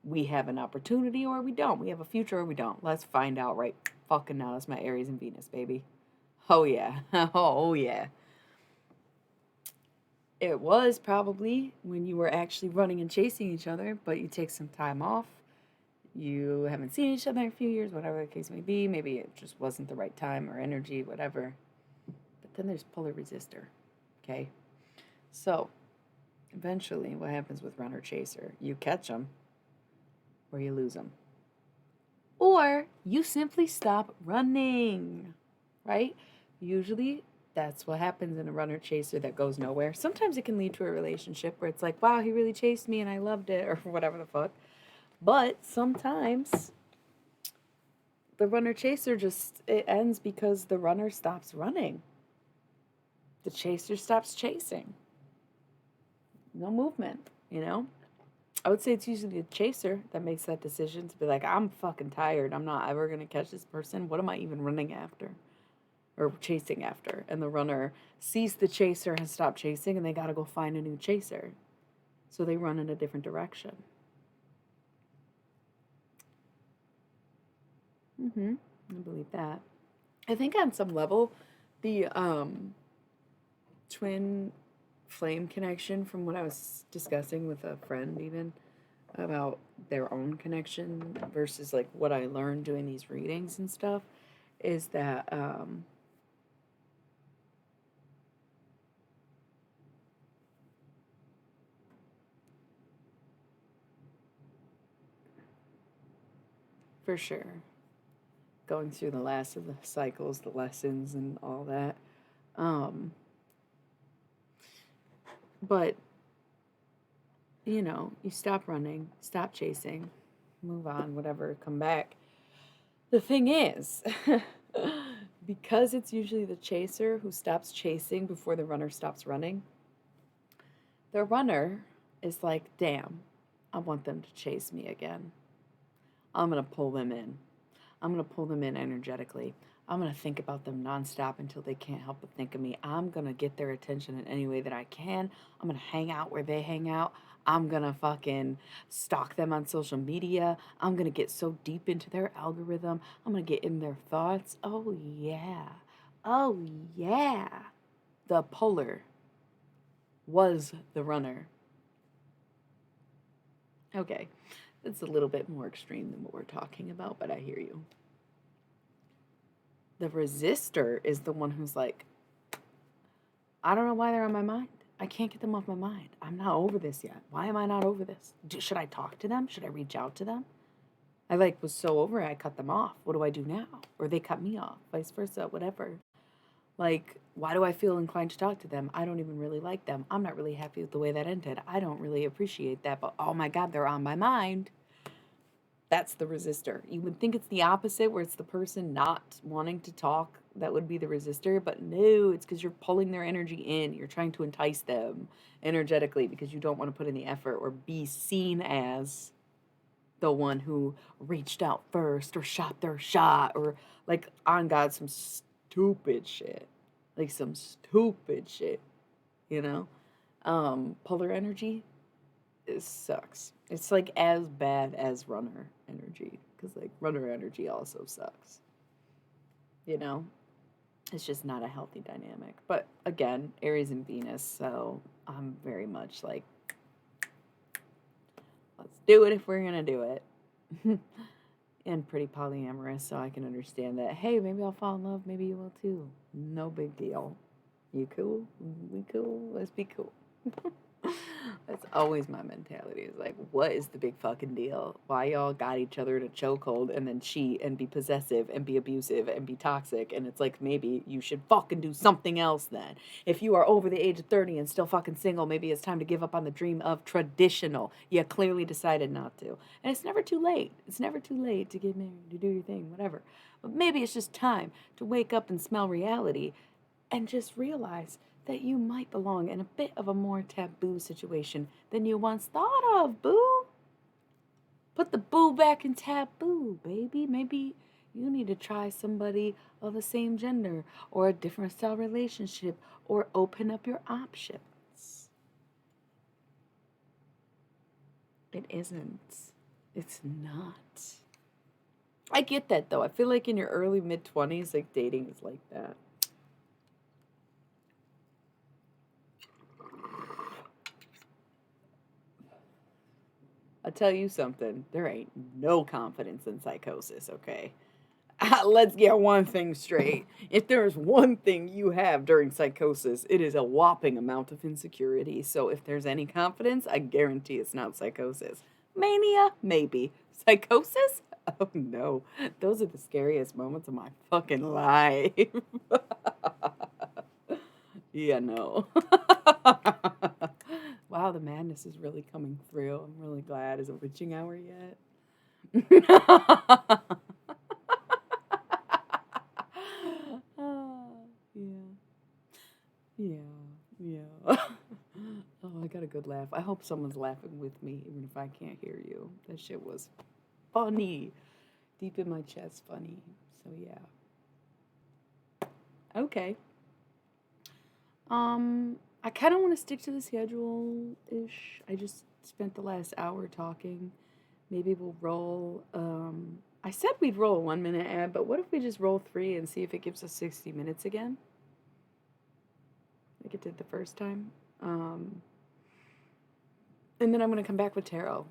We have an opportunity or we don't. We have a future or we don't. Let's find out right fucking now. That's my Aries and Venus, baby. Oh yeah. Oh yeah. It was probably when you were actually running and chasing each other, but you take some time off. You haven't seen each other in a few years, whatever the case may be. Maybe it just wasn't the right time or energy, whatever. But then there's polar resistor. Okay? So, eventually, what happens with runner chaser? You catch them or you lose them. Or you simply stop running, right? Usually that's what happens in a runner chaser that goes nowhere. Sometimes it can lead to a relationship where it's like, wow, he really chased me and I loved it, or whatever the fuck. But sometimes the runner chaser just it ends because the runner stops running. The chaser stops chasing. No movement, you know? I would say it's usually the chaser that makes that decision to be like, I'm fucking tired. I'm not ever going to catch this person. What am I even running after? Or chasing after? And the runner sees the chaser has stopped chasing and they got to go find a new chaser. So they run in a different direction. I believe that. I think on some level, the twin flame connection from what I was discussing with a friend even about their own connection versus like what I learned doing these readings and stuff is that for sure going through the last of the cycles, the lessons and all that. Um but you know, you stop running, stop chasing, move on, whatever, come back. The thing is, because it's usually the chaser who stops chasing before the runner stops running, the runner is like, damn, I want them to chase me again. I'm going to pull them in. I'm going to pull them in energetically. I'm going to think about them nonstop until they can't help but think of me. I'm going to get their attention in any way that I can. I'm going to hang out where they hang out. I'm going to fucking stalk them on social media. I'm going to get so deep into their algorithm. I'm going to get in their thoughts. Oh, yeah. Oh, yeah. The polar was the runner. Okay. It's a little bit more extreme than what we're talking about, but I hear you. The resistor is the one who's like, I don't know why they're on my mind. I can't get them off my mind. I'm not over this yet. Why am I not over this? Should I talk to them? Should I reach out to them? I like was so over it, I cut them off. What do I do now? Or they cut me off, vice versa, whatever. Like, why do I feel inclined to talk to them? I don't even really like them. I'm not really happy with the way that ended. I don't really appreciate that, but oh my God, they're on my mind. That's the resistor. You would think it's the opposite, where it's the person not wanting to talk that would be the resistor, but no, it's because you're pulling their energy in. You're trying to entice them energetically because you don't want to put in the effort or be seen as the one who reached out first or shot their shot or like on God, some stupid shit. Like some stupid shit, you know? Polar energy, it sucks. It's like as bad as runner energy because like runner energy also sucks. You know, it's just not a healthy dynamic. But again, Aries and Venus, so I'm very much like, let's do it if we're gonna do it. And pretty polyamorous, so I can understand that. Hey, maybe I'll fall in love. Maybe you will too. No big deal. You cool? We cool? Let's be cool. That's always my mentality. Is like, what is the big fucking deal? Why y'all got each other in a chokehold and then cheat and be possessive and be abusive and be toxic? And it's like, maybe you should fucking do something else then. If you are over the age of 30 and still fucking single, maybe it's time to give up on the dream of traditional. You clearly decided not to. And it's never too late. It's never too late to get married, to do your thing, whatever. But maybe it's just time to wake up and smell reality and just realize that you might belong in a bit of a more taboo situation than you once thought of, boo. Put the boo back in taboo, baby. Maybe you need to try somebody of the same gender or a different style relationship or open up your options. It isn't. It's not. I get that though. I feel like in your early mid 20s, like dating is like that. I'll tell you something. There ain't no confidence in psychosis, okay? Let's get one thing straight. If there's one thing you have during psychosis, it is a whopping amount of insecurity. So if there's any confidence, I guarantee it's not psychosis. Mania? Maybe. Psychosis? Oh no. Those are the scariest moments of my fucking life. Yeah, no. Wow, the madness is really coming through. I'm really glad. Is it witching hour yet? Ah, yeah, yeah, yeah. Oh, I got a good laugh. I hope someone's laughing with me, even if I can't hear you. That shit was funny. Deep in my chest, funny. So, yeah. Okay. I kind of want to stick to the schedule-ish. I just spent the last hour talking. Maybe we'll roll. I said we'd roll a 1 minute ad, but what if we just roll three and see if it gives us 60 minutes again? Like it did the first time. And then I'm going to come back with tarot.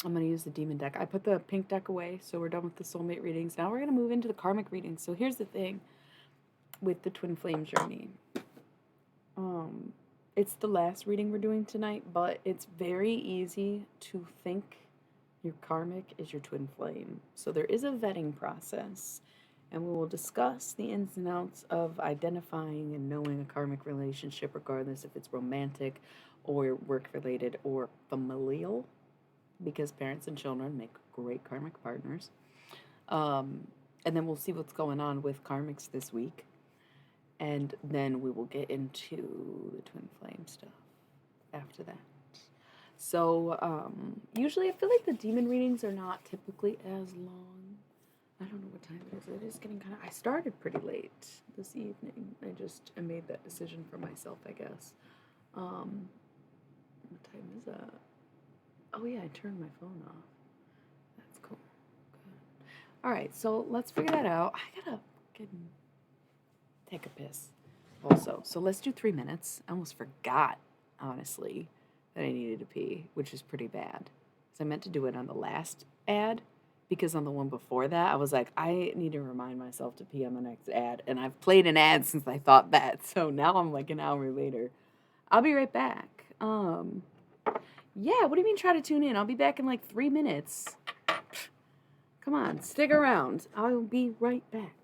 I'm going to use the demon deck. I put the pink deck away, so we're done with the soulmate readings. Now we're going to move into the karmic readings. So here's the thing with the twin flame journey. It's the last reading we're doing tonight, but it's very easy to think your karmic is your twin flame. So there is a vetting process, and we will discuss the ins and outs of identifying and knowing a karmic relationship, regardless if it's romantic or work related or familial, because parents and children make great karmic partners. And then we'll see what's going on with karmics this week. And then we will get into the twin flame stuff after that. So, usually I feel like the demon readings are not typically as long. I don't know what time it is. It is getting kind of... I started pretty late this evening. I made that decision for myself, I guess. What time is that? Oh, yeah, I turned my phone off. That's cool. Good. All right, so let's figure that out. I gotta take a piss also. So let's do 3 minutes. I almost forgot, honestly, that I needed to pee, which is pretty bad. So I meant to do it on the last ad, because on the one before that, I was like, I need to remind myself to pee on the next ad. And I've played an ad since I thought that. So now I'm like an hour later. I'll be right back. Yeah, what do you mean try to tune in? I'll be back in like 3 minutes. Come on, stick around. I'll be right back.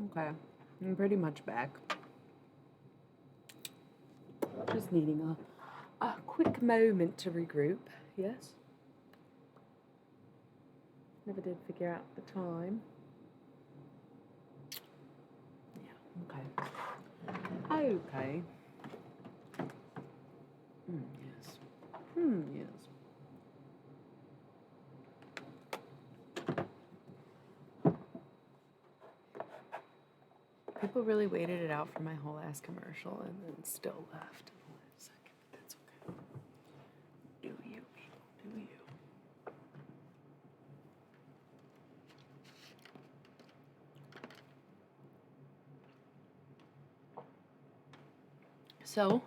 Okay. I'm pretty much back. Just needing a quick moment to regroup. Yes? Never did figure out the time. Yeah, okay. Okay. Yes. Yes. People really waited it out for my whole ass commercial and then still left in the last second. But that's okay. Do you, people? Do you? So,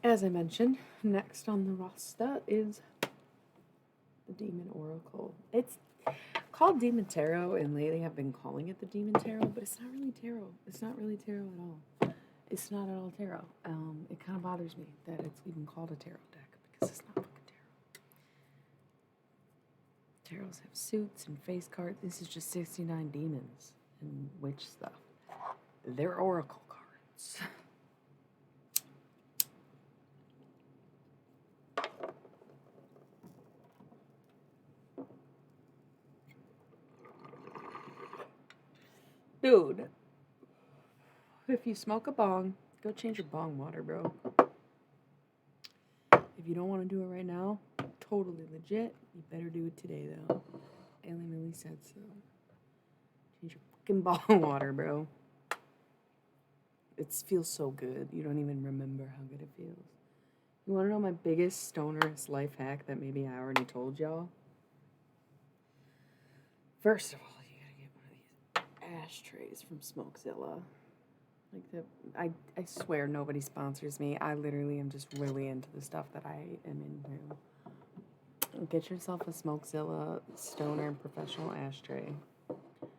as I mentioned, next on the roster is the Demon Oracle. It's called Demon Tarot, and lately I've been calling it the Demon Tarot, but it's not really tarot. It's not really tarot at all. It's not at all tarot. It kind of bothers me that it's even called a tarot deck because it's not fucking tarot. Tarots have suits and face cards. This is just 69 demons and witch stuff. They're oracle cards. Dude, if you smoke a bong, go change your bong water, bro. If you don't want to do it right now, totally legit. You better do it today, though. Alien Millie said so. Change your fucking bong water, bro. It feels so good. You don't even remember how good it feels. You want to know my biggest stoner's life hack that maybe I already told y'all? First of all, you gotta get one of these ashtrays from Smokezilla. Like I swear nobody sponsors me. I literally am just really into the stuff that I am into. Get yourself a Smokezilla stoner professional ashtray.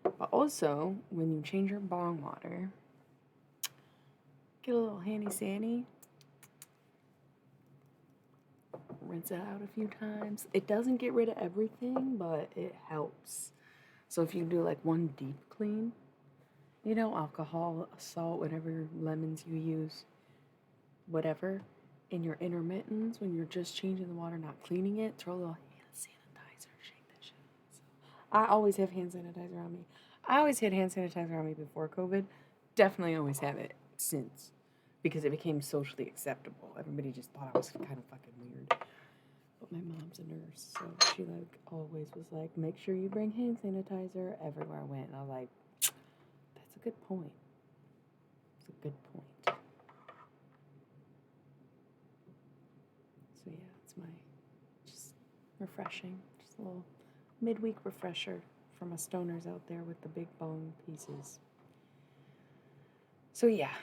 But also, when you change your bong water, get a little handy sandy. Rinse it out a few times. It doesn't get rid of everything, but it helps. So if you do like one deep clean, you know, alcohol, salt, whatever lemons you use, whatever, in your intermittents, when you're just changing the water, not cleaning it, throw a little hand sanitizer, shake that shit. So, I always have hand sanitizer on me. I always had hand sanitizer on me before COVID. Definitely always have it since. Because it became socially acceptable. Everybody just thought I was kind of fucking weird. But my mom's a nurse, so she like always was like, make sure you bring hand sanitizer everywhere I went. And I was like, that's a good point. It's a good point. So yeah, it's my just refreshing, just a little midweek refresher for my stoners out there with the big bong pieces. So yeah,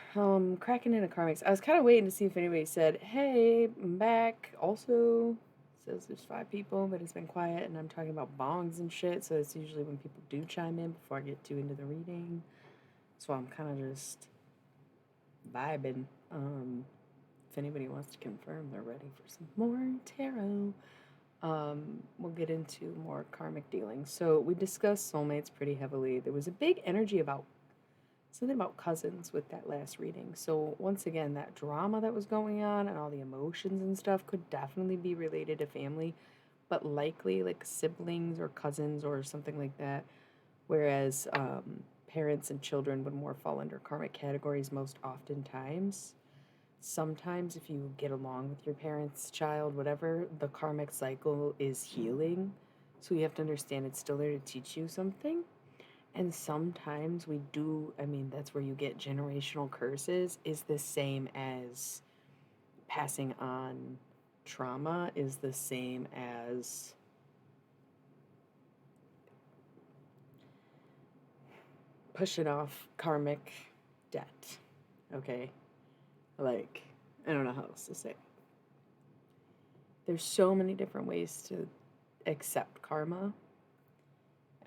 cracking into Karmics. I was kind of waiting to see if anybody said, hey, I'm back. Also, says there's 5 people, but it's been quiet, and I'm talking about bongs and shit, so it's usually when people do chime in before I get too into the reading. So I'm kind of just vibing. If anybody wants to confirm they're ready for some more tarot, we'll get into more karmic dealings. So we discussed soulmates pretty heavily. There was a big energy about something about cousins with that last reading. So once again, that drama that was going on and all the emotions and stuff could definitely be related to family, but likely like siblings or cousins or something like that. Whereas parents and children would more fall under karmic categories most oftentimes. Sometimes if you get along with your parents, child, whatever, the karmic cycle is healing. So you have to understand it's still there to teach you something. And sometimes we do, I mean, that's where you get generational curses, is the same as passing on trauma, is the same as pushing off karmic debt. Okay? Like, I don't know how else to say it. There's so many different ways to accept karma.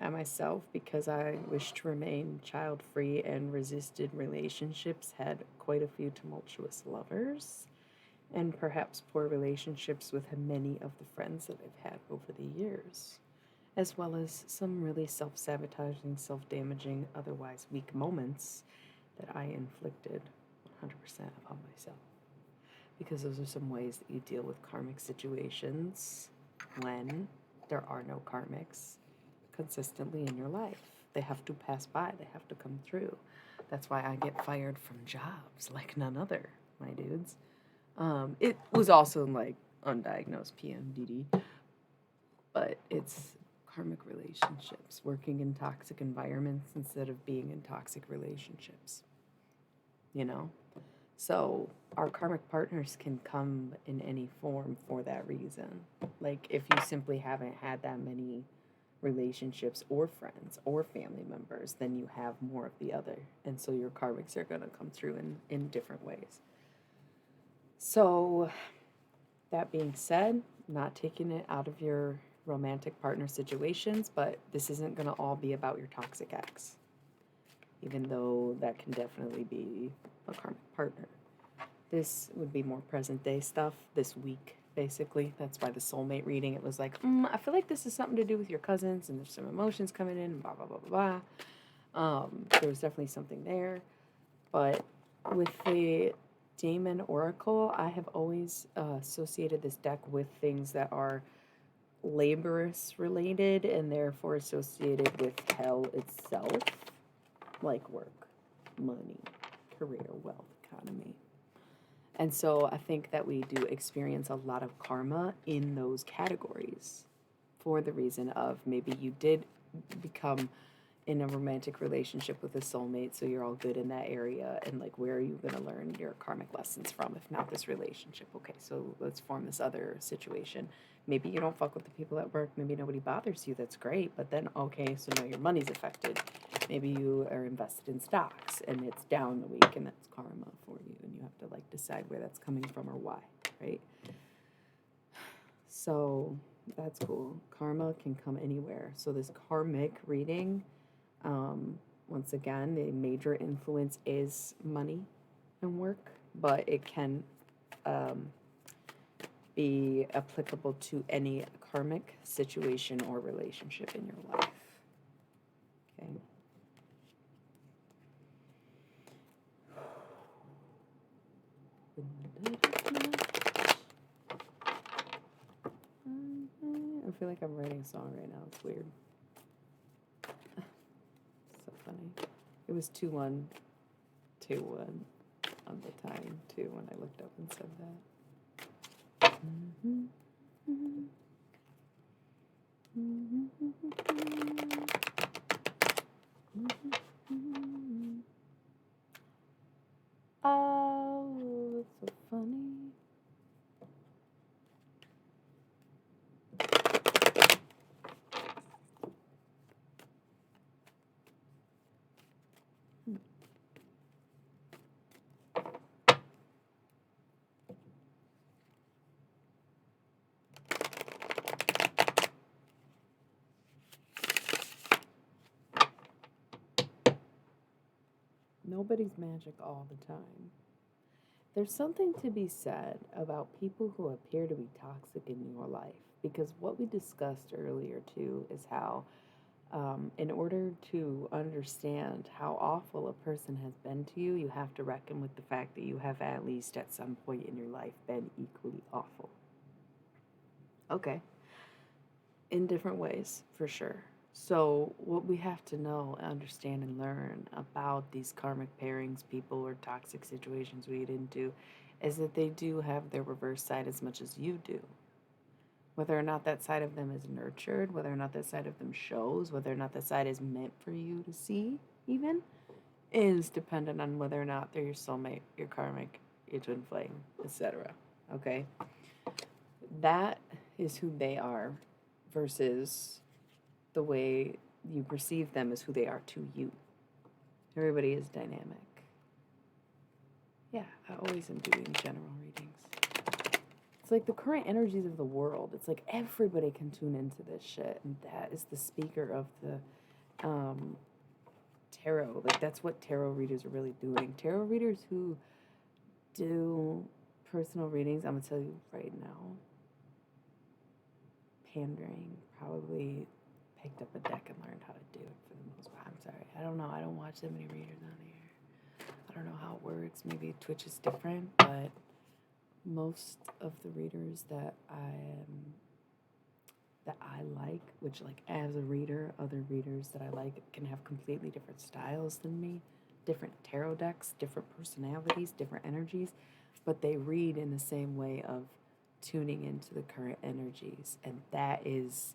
At myself, because I wish to remain child free and resisted relationships, had quite a few tumultuous lovers, and perhaps poor relationships with many of the friends that I've had over the years. as well as some really self-sabotaging, self-damaging, otherwise weak moments that I inflicted 100% upon myself. Because those are some ways that you deal with karmic situations when there are no karmics consistently in your life. They have to pass by, they have to come through. That's why I get fired from jobs like none other, my dudes. It was also like undiagnosed PMDD, but it's karmic relationships, working in toxic environments instead of being in toxic relationships, you know? So our karmic partners can come in any form for that reason. Like if you simply haven't had that many relationships or friends or family members, then you have more of the other. And so your karmics are going to come through in different ways. So that being said, not taking it out of your romantic partner situations, but this isn't going to all be about your toxic ex, even though that can definitely be a karmic partner. This would be more present day stuff this week, basically. That's why the soulmate reading, it was like, I feel like this is something to do with your cousins, and there's some emotions coming in, and blah, blah, blah, blah, blah. There was definitely something there. But with the Daemon Oracle, I have always associated this deck with things that are laborious related and therefore associated with hell itself, like work, money, career, wealth, economy. And so I think that we do experience a lot of karma in those categories for the reason of maybe you did become in a romantic relationship with a soulmate, so you're all good in that area, and like where are you going to learn your karmic lessons from if not this relationship? Okay, so let's form this other situation. Maybe you don't fuck with the people at work, maybe nobody bothers you, that's great, but then okay, so now your money's affected. Maybe you are invested in stocks and it's down the week, and that's karma for you, and you have to like decide where that's coming from or why, right? So that's cool. Karma can come anywhere. So this karmic reading, once again, the major influence is money and work, but it can be applicable to any karmic situation or relationship in your life. Okay. I feel like I'm writing a song right now. It's weird. So funny. It was 2-1-2-1 on the time, too, when I looked up and said that. Oh, it's so funny. Nobody's magic all the time. There's something to be said about people who appear to be toxic in your life, because what we discussed earlier too is how in order to understand how awful a person has been to you, you have to reckon with the fact that you have at least at some point in your life been equally awful. Okay. In different ways, for sure. So, what we have to know, understand, and learn about these karmic pairings, people, or toxic situations we get into is that they do have their reverse side as much as you do. Whether or not that side of them is nurtured, whether or not that side of them shows, whether or not that side is meant for you to see, even, is dependent on whether or not they're your soulmate, your karmic, your twin flame, etc. Okay? That is who they are versus the way you perceive them as who they are to you. Everybody is dynamic. Yeah, I always am doing general readings. It's like the current energies of the world. It's like everybody can tune into this shit, and that is the speaker of the tarot. Like that's what tarot readers are really doing. Tarot readers who do personal readings, I'm gonna tell you right now, pandering, probably picked up a deck and learned how to do it for the most part. I'm sorry. I don't know. I don't watch that many readers on here. I don't know how it works. Maybe Twitch is different, but most of the readers that I like, which like as a reader, other readers that I like can have completely different styles than me, different tarot decks, different personalities, different energies, but they read in the same way of tuning into the current energies. And that is,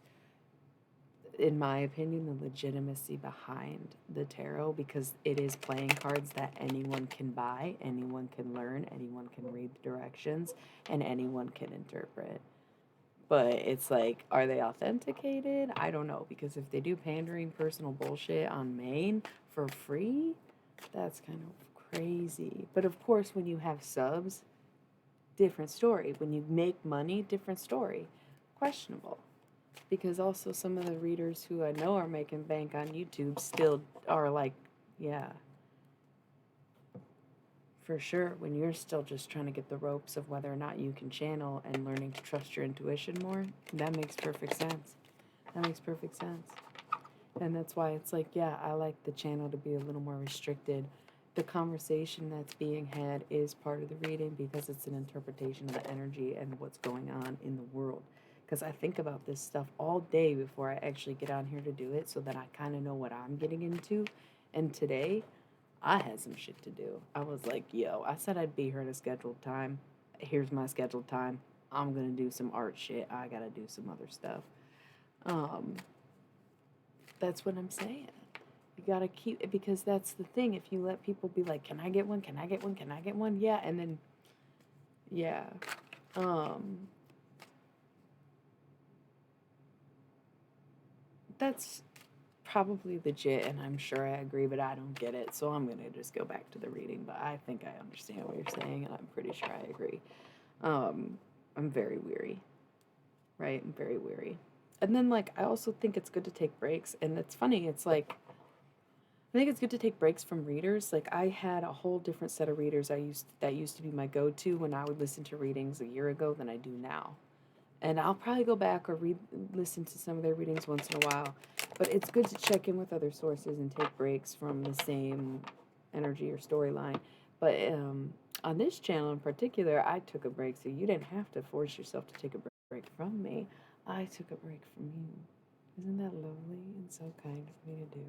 in my opinion, the legitimacy behind the tarot, because it is playing cards that anyone can buy, anyone can learn, anyone can read the directions, and anyone can interpret. But it's like, are they authenticated? I don't know, because if they do pandering personal bullshit on Maine for free, that's kind of crazy. But of course, when you have subs, different story. When you make money, different story. Questionable. Because also some of the readers who I know are making bank on YouTube still are like, yeah, for sure, when you're still just trying to get the ropes of whether or not you can channel and learning to trust your intuition more, that makes perfect sense. That makes perfect sense. And that's why it's like, yeah, I like the channel to be a little more restricted. The conversation that's being had is part of the reading because it's an interpretation of the energy and what's going on in the world. Because I think about this stuff all day before I actually get on here to do it so that I kind of know what I'm getting into. And today, I had some shit to do. I was like, yo, I said I'd be here at a scheduled time. Here's my scheduled time. I'm going to do some art shit. I got to do some other stuff. That's what I'm saying. You got to keep it, because that's the thing. If you let people be like, can I get one? Can I get one? Can I get one? Yeah. And then, yeah. That's probably legit, and I'm sure I agree, but I don't get it, so I'm gonna just go back to the reading. But I think I understand what you're saying, and I'm pretty sure I agree. I'm very weary, right? I'm very weary. And then, like, I also think it's good to take breaks, and it's funny, it's like, I think it's good to take breaks from readers. Like, I had a whole different set of readers that used to be my go-to when I would listen to readings a year ago than I do now. And I'll probably go back or listen to some of their readings once in a while. But it's good to check in with other sources and take breaks from the same energy or storyline. But on this channel in particular, I took a break, so you didn't have to force yourself to take a break from me. I took a break from you. Isn't that lovely and so kind of me to do?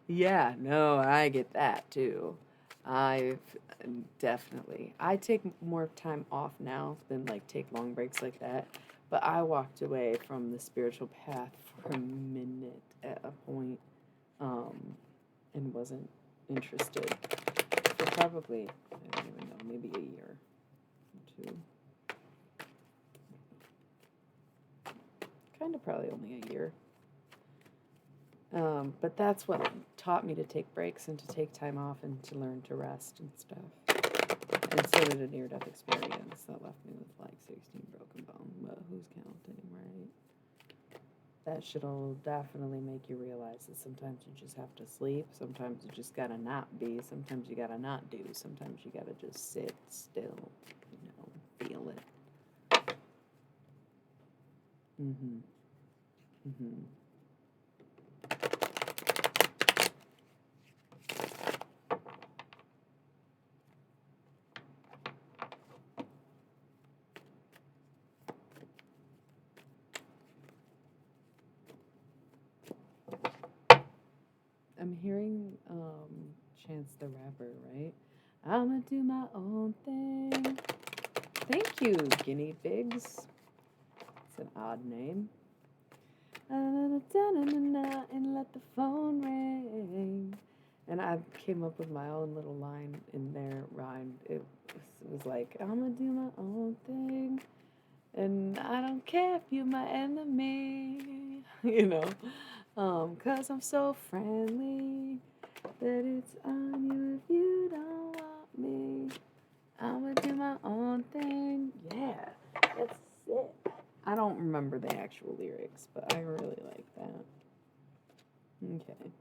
Yeah, no, I get that too. I've definitely. I take more time off now than like take long breaks like that. But I walked away from the spiritual path for a minute at a point, and wasn't interested for probably, I don't even know, maybe a year or two. Kind of probably only a year. But that's what taught me to take breaks and to take time off and to learn to rest and stuff. And so did a near-death experience that left me with like 16 broken bones. But who's counting, right? That shit'll definitely make you realize that sometimes you just have to sleep. Sometimes you just gotta not be. Sometimes you gotta not do. Sometimes you gotta just sit still, feel it. Mm-hmm. Mm-hmm. I'm hearing Chance the Rapper, right? I'ma do my own thing. Thank you, guinea pigs. It's an odd name. And let the phone ring. And I came up with my own little line in there, rhymed. It was like, I'ma do my own thing. And I don't care if you're my enemy, 'cause I'm so friendly that it's on you if you don't want me. I'ma do my own thing. Yeah, that's it. I don't remember the actual lyrics, but I really like that. Okay.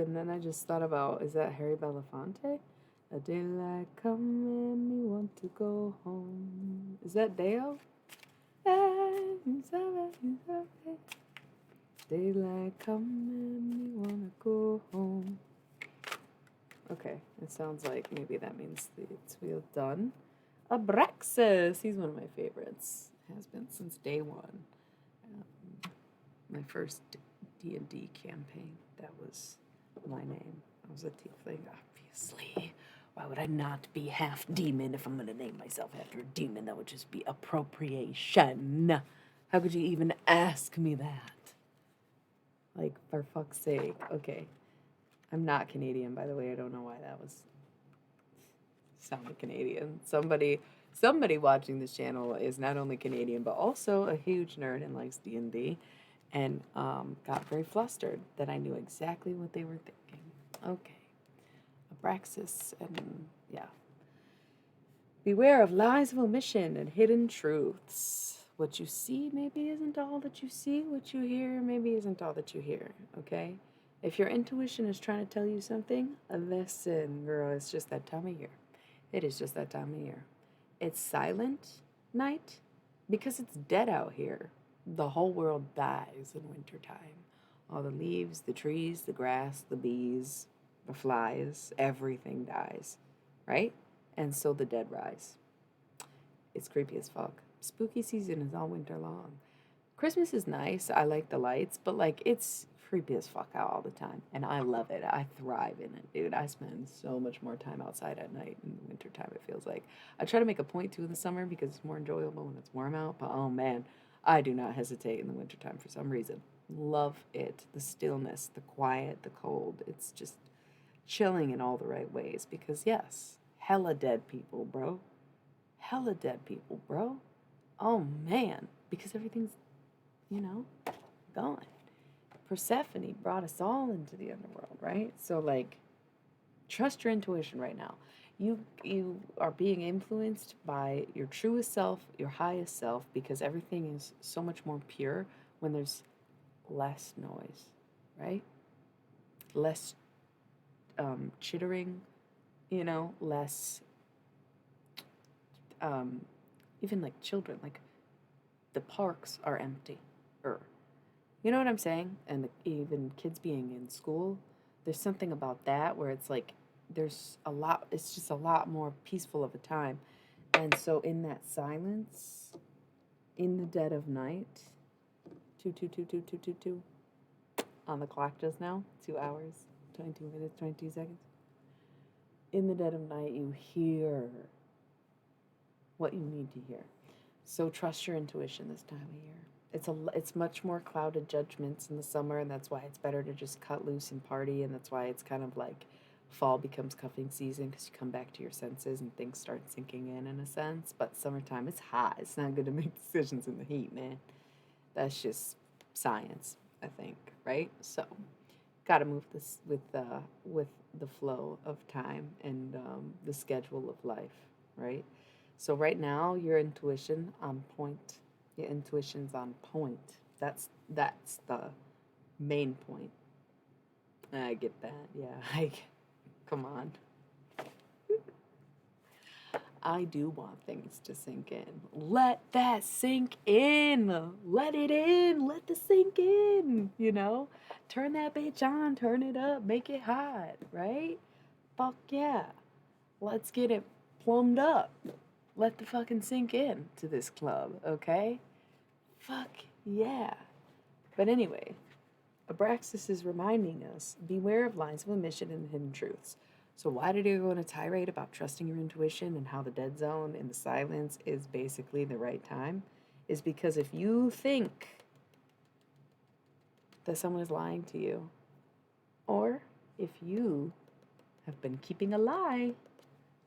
and then I just thought about, is that Harry Belafonte? A daylight come and me want to go home. Is that Deo? Daylight come and me wanna go home. Okay, it sounds like maybe that means it's wheel done. Abraxas, he's one of my favorites. Has been since day one. My first D&D campaign, that was my name. I was a tiefling, obviously. Why would I not be half demon if I'm going to name myself after a demon? That would just be appropriation. How could you even ask me that? Like, for fuck's sake. Okay. I'm not Canadian, by the way. I don't know why that was sounded Canadian. Somebody watching this channel is not only Canadian, but also a huge nerd and likes D&D. And got very flustered that I knew exactly what they were thinking. Okay. Abraxas, and yeah. Beware of lies of omission and hidden truths. What you see maybe isn't all that you see. What you hear maybe isn't all that you hear, okay? If your intuition is trying to tell you something, listen, girl, it's just that time of year. It is just that time of year. It's silent night because it's dead out here. The whole world dies in wintertime. All the leaves, the trees, the grass, the bees, the flies, everything dies, right? And so the dead rise. It's creepy as fuck. Spooky season is all winter long. Christmas is nice. I like the lights, but like it's creepy as fuck out all the time. And I love it. I thrive in it, dude. I spend so much more time outside at night in the wintertime, it feels like. I try to make a point to in the summer because it's more enjoyable when it's warm out, but oh man, I do not hesitate in the wintertime for some reason. Love it. The stillness, the quiet, the cold. It's just chilling in all the right ways because, yes, hella dead people, bro. Hella dead people, bro. Oh man, because everything's, gone. Persephone brought us all into the underworld, right? So, like, trust your intuition right now. You are being influenced by your truest self, your highest self, because everything is so much more pure when there's less noise, right? Less chittering, less even like children, like the parks are empty. You know what I'm saying? And even kids being in school, there's something about that where it's like it's just a lot more peaceful of a time. And so in that silence, in the dead of night, 2 on the clock just now, 2 hours, 22 minutes, 22 seconds. In the dead of night, you hear what you need to hear. So trust your intuition this time of year. It's much more clouded judgments in the summer, and that's why it's better to just cut loose and party, and that's why it's kind of like fall becomes cuffing season because you come back to your senses and things start sinking in a sense. But summertime, it's hot. It's not good to make decisions in the heat, man. That's just science, I think, right? So, gotta move this with the flow of time and the schedule of life, right? So right now, your intuition on point. Your intuition's on point. That's the main point. I get that. Yeah, come on. I do want things to sink in. Let that sink in. Let it in. Let the sink in. Turn that bitch on. Turn it up. Make it hot, right? Fuck yeah. Let's get it plumbed up. Let the fucking sink in to this club, okay? Fuck yeah. But anyway, Abraxas is reminding us, beware of lines of omission and hidden truths. So why did he go on a tirade about trusting your intuition and how the dead zone in the silence is basically the right time? Is because if you think that someone is lying to you, or if you have been keeping a lie,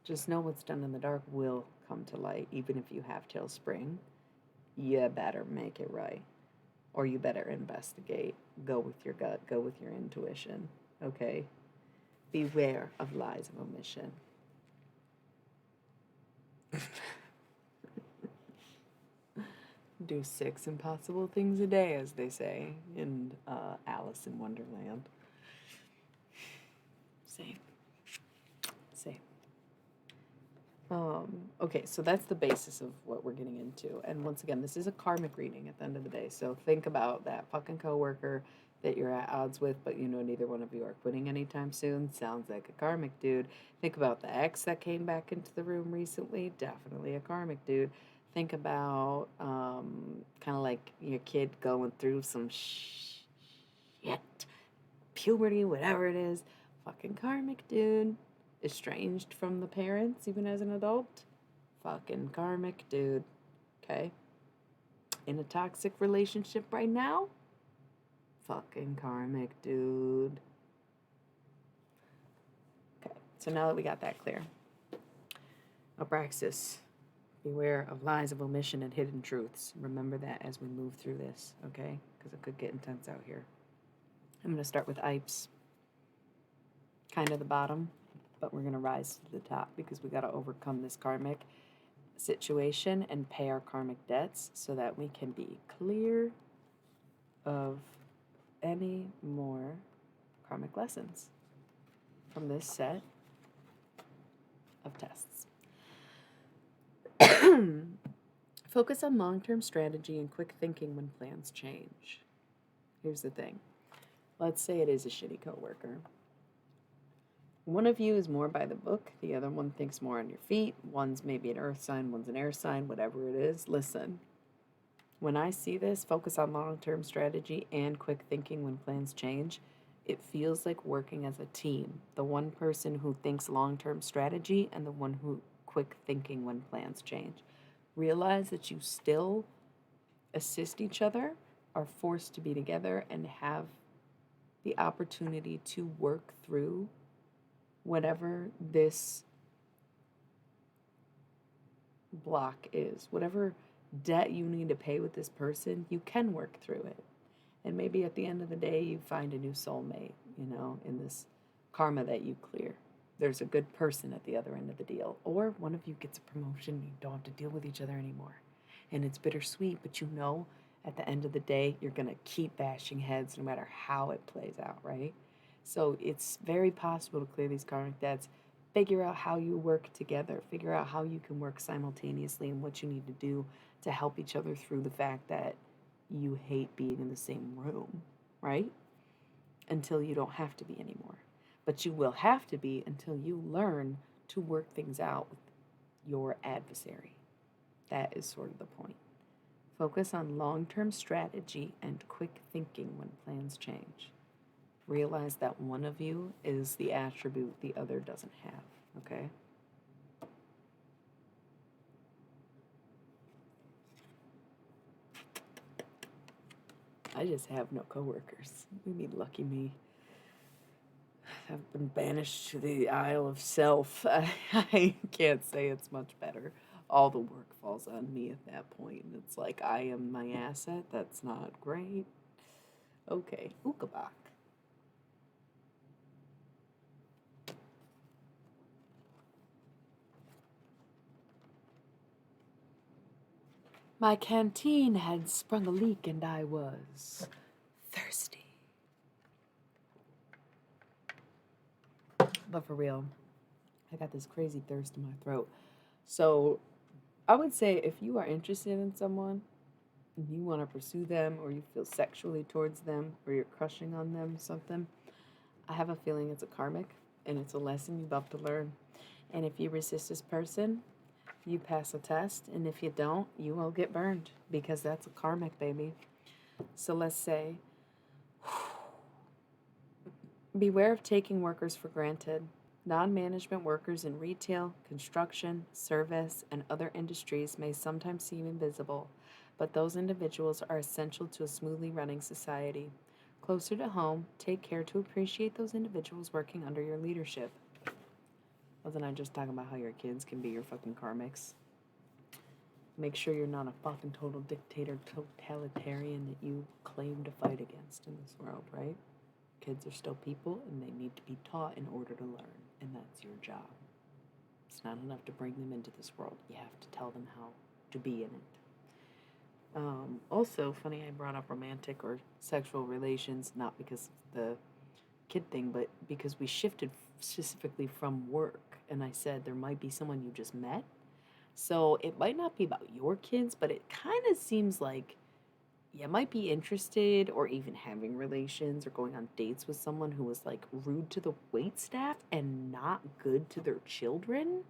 just know what's done in the dark will come to light, even if you have till spring. You better make it right. Or you better investigate. Go with your gut. Go with your intuition. Okay? Beware of lies of omission. Do 6 impossible things a day, as they say in Alice in Wonderland. Okay, so that's the basis of what we're getting into. And once again, this is a karmic reading at the end of the day. So think about that fucking coworker that you're at odds with, but you know neither one of you are quitting anytime soon. Sounds like a karmic dude. Think about the ex that came back into the room recently. Definitely a karmic dude. Think about kind of like your kid going through some shit, puberty, whatever it is. Fucking karmic dude. Estranged from the parents, even as an adult. Fucking karmic dude. Okay? In a toxic relationship right now. Fucking karmic dude. Okay, so now that we got that clear. Abraxas. Beware of lies of omission and hidden truths. Remember that as we move through this, okay? Because it could get intense out here. I'm going to start with Ipes. Kind of the bottom, but we're going to rise to the top because we got to overcome this karmic situation and pay our karmic debts so that we can be clear of any more karmic lessons from this set of tests. Focus on long-term strategy and quick thinking when plans change. Here's the thing. Let's say it is a shitty coworker. One of you is more by the book. The other one thinks more on your feet. One's maybe an earth sign, one's an air sign, whatever it is. Listen, when I see this, focus on long-term strategy and quick thinking when plans change, it feels like working as a team. The one person who thinks long-term strategy and the one who quick thinking when plans change. Realize that you still assist each other, are forced to be together, and have the opportunity to work through whatever this block is. Whatever debt you need to pay with this person, you can work through it. And maybe at the end of the day, you find a new soulmate, you know, in this karma that you clear. There's a good person at the other end of the deal. Or one of you gets a promotion, you don't have to deal with each other anymore. And it's bittersweet, but you know at the end of the day, you're going to keep bashing heads no matter how it plays out, right? So it's very possible to clear these karmic debts. Figure out how you work together. Figure out how you can work simultaneously and what you need to do to help each other through the fact that you hate being in the same room, right? Until you don't have to be anymore. But you will have to be until you learn to work things out with your adversary. That is sort of the point. Focus on long-term strategy and quick thinking when plans change. Realize that one of you is the attribute the other doesn't have, okay? I just have no coworkers. You mean lucky me. I've been banished to the Isle of Self. I can't say it's much better. All the work falls on me at that point. It's like I am my asset. That's not great. Okay, Ukabak. My canteen had sprung a leak and I was thirsty. But for real, I got this crazy thirst in my throat. So I would say if you are interested in someone and you want to pursue them or you feel sexually towards them or you're crushing on them, something, I have a feeling it's a karmic and it's a lesson you're about to learn. And if you resist this person, you pass a test. And if you don't, you will get burned because that's a karmic, baby. So let's say, beware of taking workers for granted. Non-management workers in retail, construction, service, and other industries may sometimes seem invisible, but those individuals are essential to a smoothly running society. Closer to home, take care to appreciate those individuals working under your leadership. Wasn't I just talking about how your kids can be your fucking karmics? Make sure you're not a fucking total dictator, totalitarian that you claim to fight against in this world, right? Kids are still people and they need to be taught in order to learn, and that's your job. It's not enough to bring them into this world. You have to tell them how to be in it. Also, funny I brought up romantic or sexual relations, not because of the kid thing, but because we shifted specifically from work and I said there might be someone you just met. So it might not be about your kids, but it kind of seems like you might be interested or even having relations or going on dates with someone who was like rude to the wait staff and not good to their children.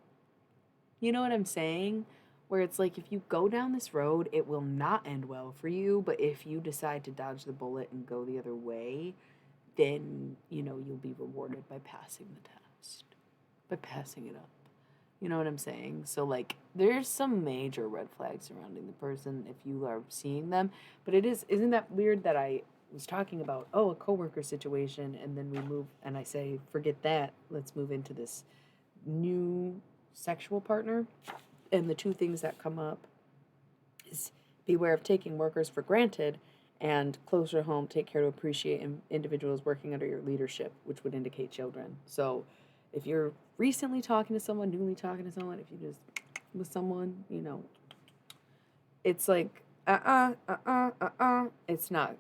You know what I'm saying? Where it's like if you go down this road, it will not end well for you, but if you decide to dodge the bullet and go the other way, then, you'll be rewarded by passing the test, by passing it up. You know what I'm saying? So, like, there's some major red flags surrounding the person if you are seeing them. But isn't that weird that I was talking about, oh, a coworker situation, and then we move, and I say, forget that, let's move into this new sexual partner. And the two things that come up is beware of taking workers for granted, and closer to home, take care to appreciate individuals working under your leadership, which would indicate children. So if you're recently talking to someone, newly talking to someone, if you just with someone, it's like it's not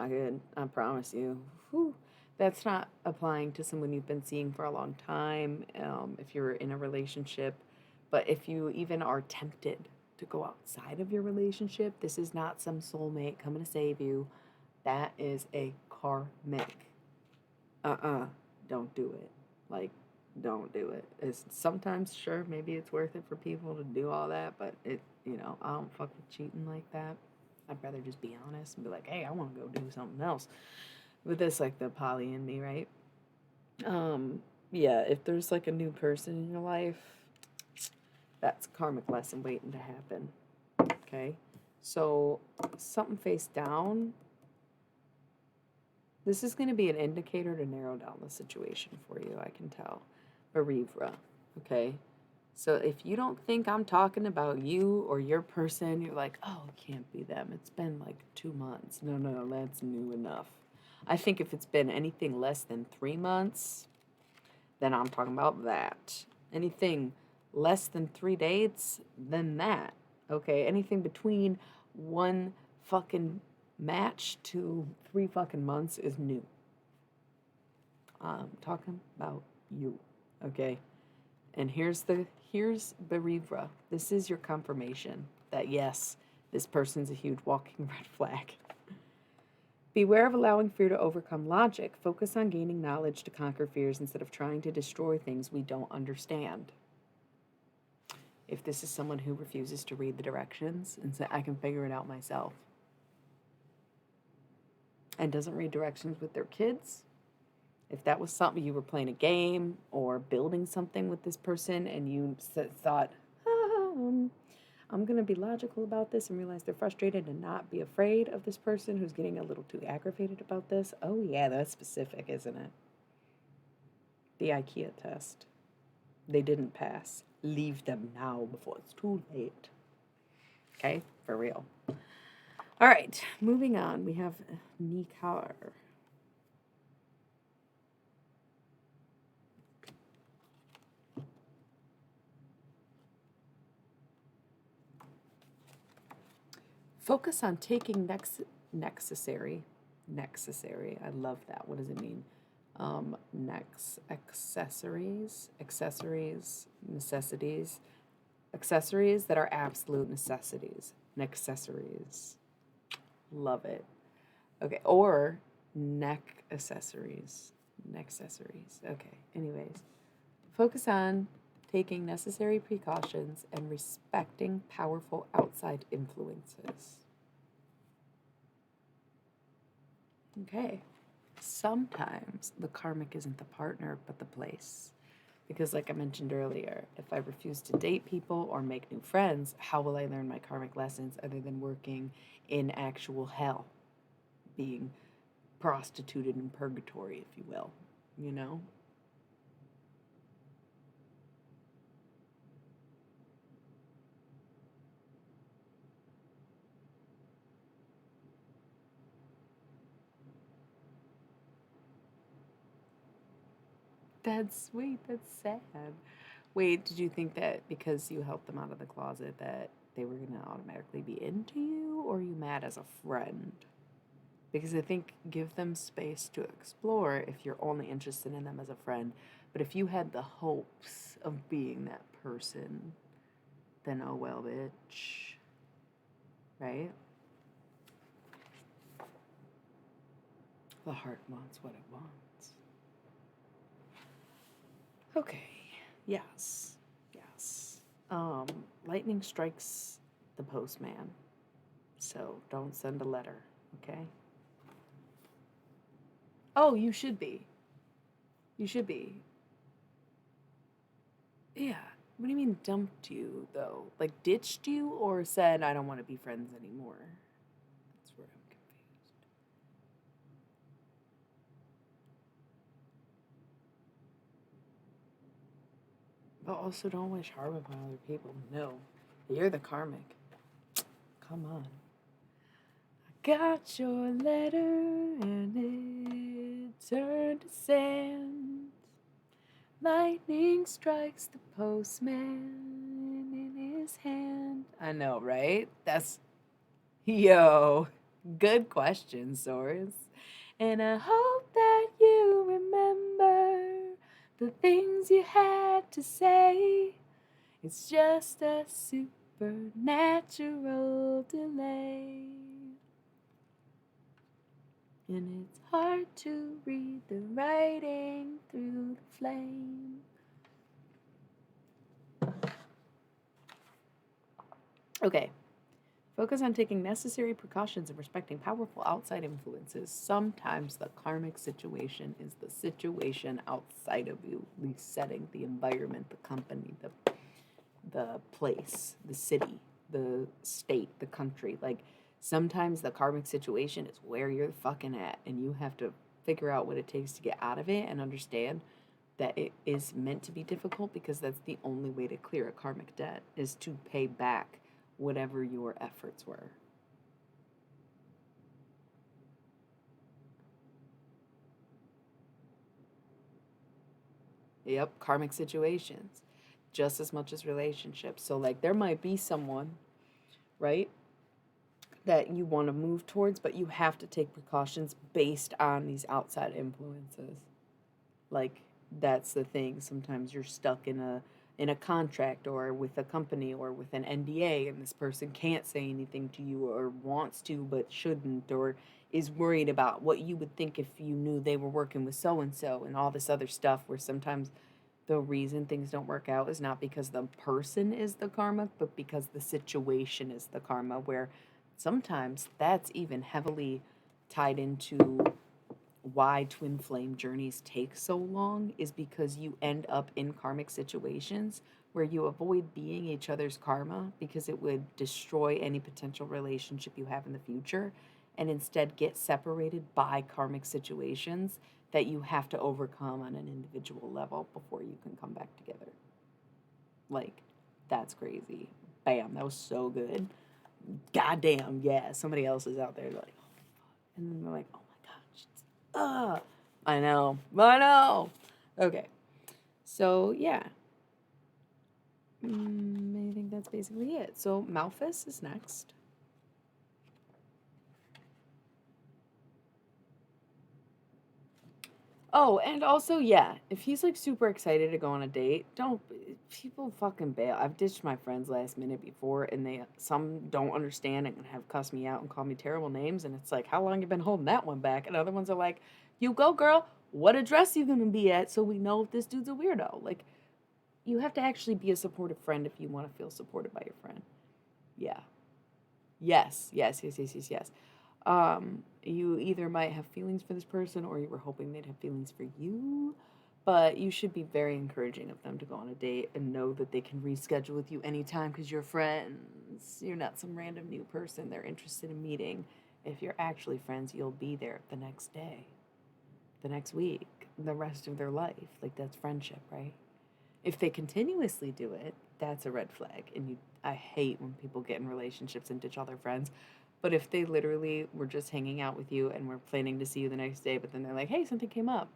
good. I promise you. Whew. That's not applying to someone you've been seeing for a long time. If you're in a relationship, but if you even are tempted to go outside of your relationship, this is not some soulmate coming to save you. That is a karmic. Don't do it. Like, don't do it. It's sometimes, sure, maybe it's worth it for people to do all that, but I don't fuck with cheating like that. I'd rather just be honest and be like, hey, I want to go do something else. With this, like the poly in me, right? Yeah, if there's like a new person in your life, that's a karmic lesson waiting to happen. Okay? So, something face down, this is going to be an indicator to narrow down the situation for you, I can tell. Bereavra, okay? So if you don't think I'm talking about you or your person, you're like, oh, it can't be them. It's been like 2 months. No, that's new enough. I think if it's been anything less than 3 months, then I'm talking about that. Anything less than 3 dates, then that. Okay? Anything between one fucking match to 3 fucking months is new. I'm talking about you. Okay? And here's Bereavra. This is your confirmation that yes, this person's a huge walking red flag. Beware of allowing fear to overcome logic. Focus on gaining knowledge to conquer fears instead of trying to destroy things we don't understand. If this is someone who refuses to read the directions and say, I can figure it out myself, and doesn't read directions with their kids, if that was something you were playing a game or building something with this person and you thought, I'm going to be logical about this and realize they're frustrated and not be afraid of this person who's getting a little too aggravated about this. Oh, yeah, that's specific, isn't it? The IKEA test. They didn't pass. Leave them now before it's too late. Okay? For real. All right, moving on. We have Nikar. Focus on taking necessary. I love that. What does it mean? Accessories, necessities, accessories that are absolute necessities. Necessaries. Love it. Okay, or neck accessories. Necessaries. Okay, anyways. Focus on taking necessary precautions and respecting powerful outside influences. Okay. Sometimes the karmic isn't the partner, but the place. Because, like I mentioned earlier, if I refuse to date people or make new friends, how will I learn my karmic lessons other than working in actual hell? Being prostituted in purgatory, if you will, you know? That's sweet. That's sad. Wait, did you think that because you helped them out of the closet that they were going to automatically be into you, or are you mad as a friend? Because I think give them space to explore if you're only interested in them as a friend. But if you had the hopes of being that person, then oh well, bitch. Right? The heart wants what it wants. Okay. Yes. Yes. Lightning strikes the postman. So don't send a letter, okay? Oh, you should be. You should be. Yeah. What do you mean dumped you, though? Like ditched you or said, I don't want to be friends anymore? That's where I'm confused. But also don't wish harm upon other people. No. You're the karmic. Come on. I got your letter and it turned to sand. Lightning strikes the postman in his hand. I know, right? Yo, good question, Source. And I hope that you remember the things you had to say. It's just a supernatural delay. And it's hard to read the writing through the flame. Okay. Focus on taking necessary precautions and respecting powerful outside influences. Sometimes the karmic situation is the situation outside of you, resetting the environment, the company, the place, the city, the state, the country. Like sometimes the karmic situation is where you're fucking at, and you have to figure out what it takes to get out of it and understand that it is meant to be difficult because that's the only way to clear a karmic debt is to pay back whatever your efforts were. Yep, karmic situations just as much as relationships. So like there might be someone, right, that you want to move towards, but you have to take precautions based on these outside influences. Like that's the thing. Sometimes you're stuck in a contract or with a company or with an NDA and this person can't say anything to you or wants to but shouldn't or is worried about what you would think if you knew they were working with so and all this other stuff where sometimes the reason things don't work out is not because the person is the karma but because the situation is the karma where sometimes that's even heavily tied into why twin flame journeys take so long is because you end up in karmic situations where you avoid being each other's karma because it would destroy any potential relationship you have in the future and instead get separated by karmic situations that you have to overcome on an individual level before you can come back together. Like, that's crazy. Bam, that was so good. Goddamn, yeah, somebody else is out there like, and then they're like, oh my gosh, I know. Okay, so yeah, I think that's basically it. So Malphus is next. Oh, and also, yeah, if he's like super excited to go on a date, don't people fucking bail. I've ditched my friends last minute before, and some don't understand and have cussed me out and call me terrible names, and it's like, how long you been holding that one back? And other ones are like, you go, girl. What address you gonna be at so we know if this dude's a weirdo? Like, you have to actually be a supportive friend if you want to feel supported by your friend. Yeah. Yes. You either might have feelings for this person or you were hoping they'd have feelings for you, but you should be very encouraging of them to go on a date and know that they can reschedule with you anytime because you're friends. You're not some random new person they're interested in meeting. If you're actually friends, you'll be there the next day, the next week, the rest of their life. Like, that's friendship, right? If they continuously do it, that's a red flag. And I hate when people get in relationships and ditch all their friends. But if they literally were just hanging out with you and were planning to see you the next day, but then they're like, hey, something came up.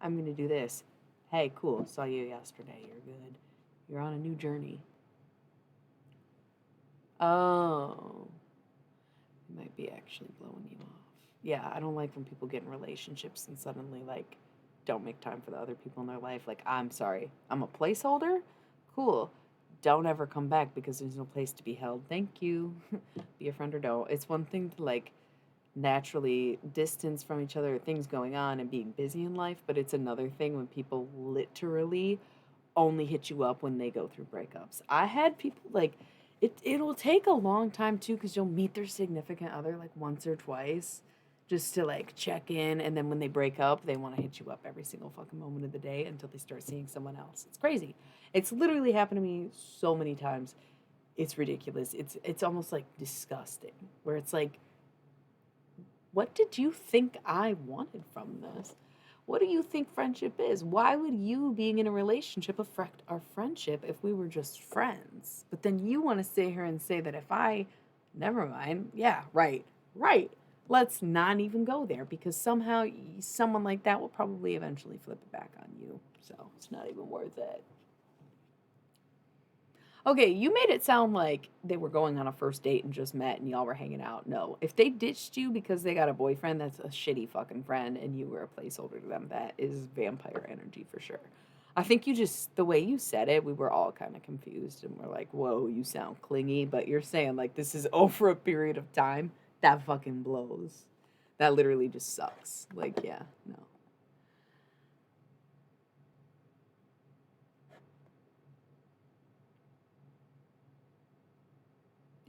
I'm going to do this. Hey, cool. Saw you yesterday. You're good. You're on a new journey. Oh. It might be actually blowing you off. Yeah, I don't like when people get in relationships and suddenly, like, don't make time for the other people in their life. Like, I'm sorry, I'm a placeholder. Cool. Don't ever come back because there's no place to be held. Thank you. Be a friend or don't. It's one thing to like naturally distance from each other, things going on and being busy in life, but it's another thing when people literally only hit you up when they go through breakups. I had people like it'll take a long time too cuz you'll meet their significant other like once or twice just to like check in, and then when they break up, they want to hit you up every single fucking moment of the day until they start seeing someone else. It's crazy. It's literally happened to me so many times. It's ridiculous. It's almost like disgusting. Where it's like, what did you think I wanted from this? What do you think friendship is? Why would you being in a relationship affect our friendship if we were just friends? But then you want to sit here and say that if I, never mind, yeah, right, right. Let's not even go there because somehow someone like that will probably eventually flip it back on you. So it's not even worth it. Okay, you made it sound like they were going on a first date and just met and y'all were hanging out. No, if they ditched you because they got a boyfriend, that's a shitty fucking friend and you were a placeholder to them. That is vampire energy for sure. I think you just, the way you said it, we were all kind of confused and we're like, whoa, you sound clingy, but you're saying like this is over a period of time. That fucking blows. That literally just sucks. Like, yeah, no.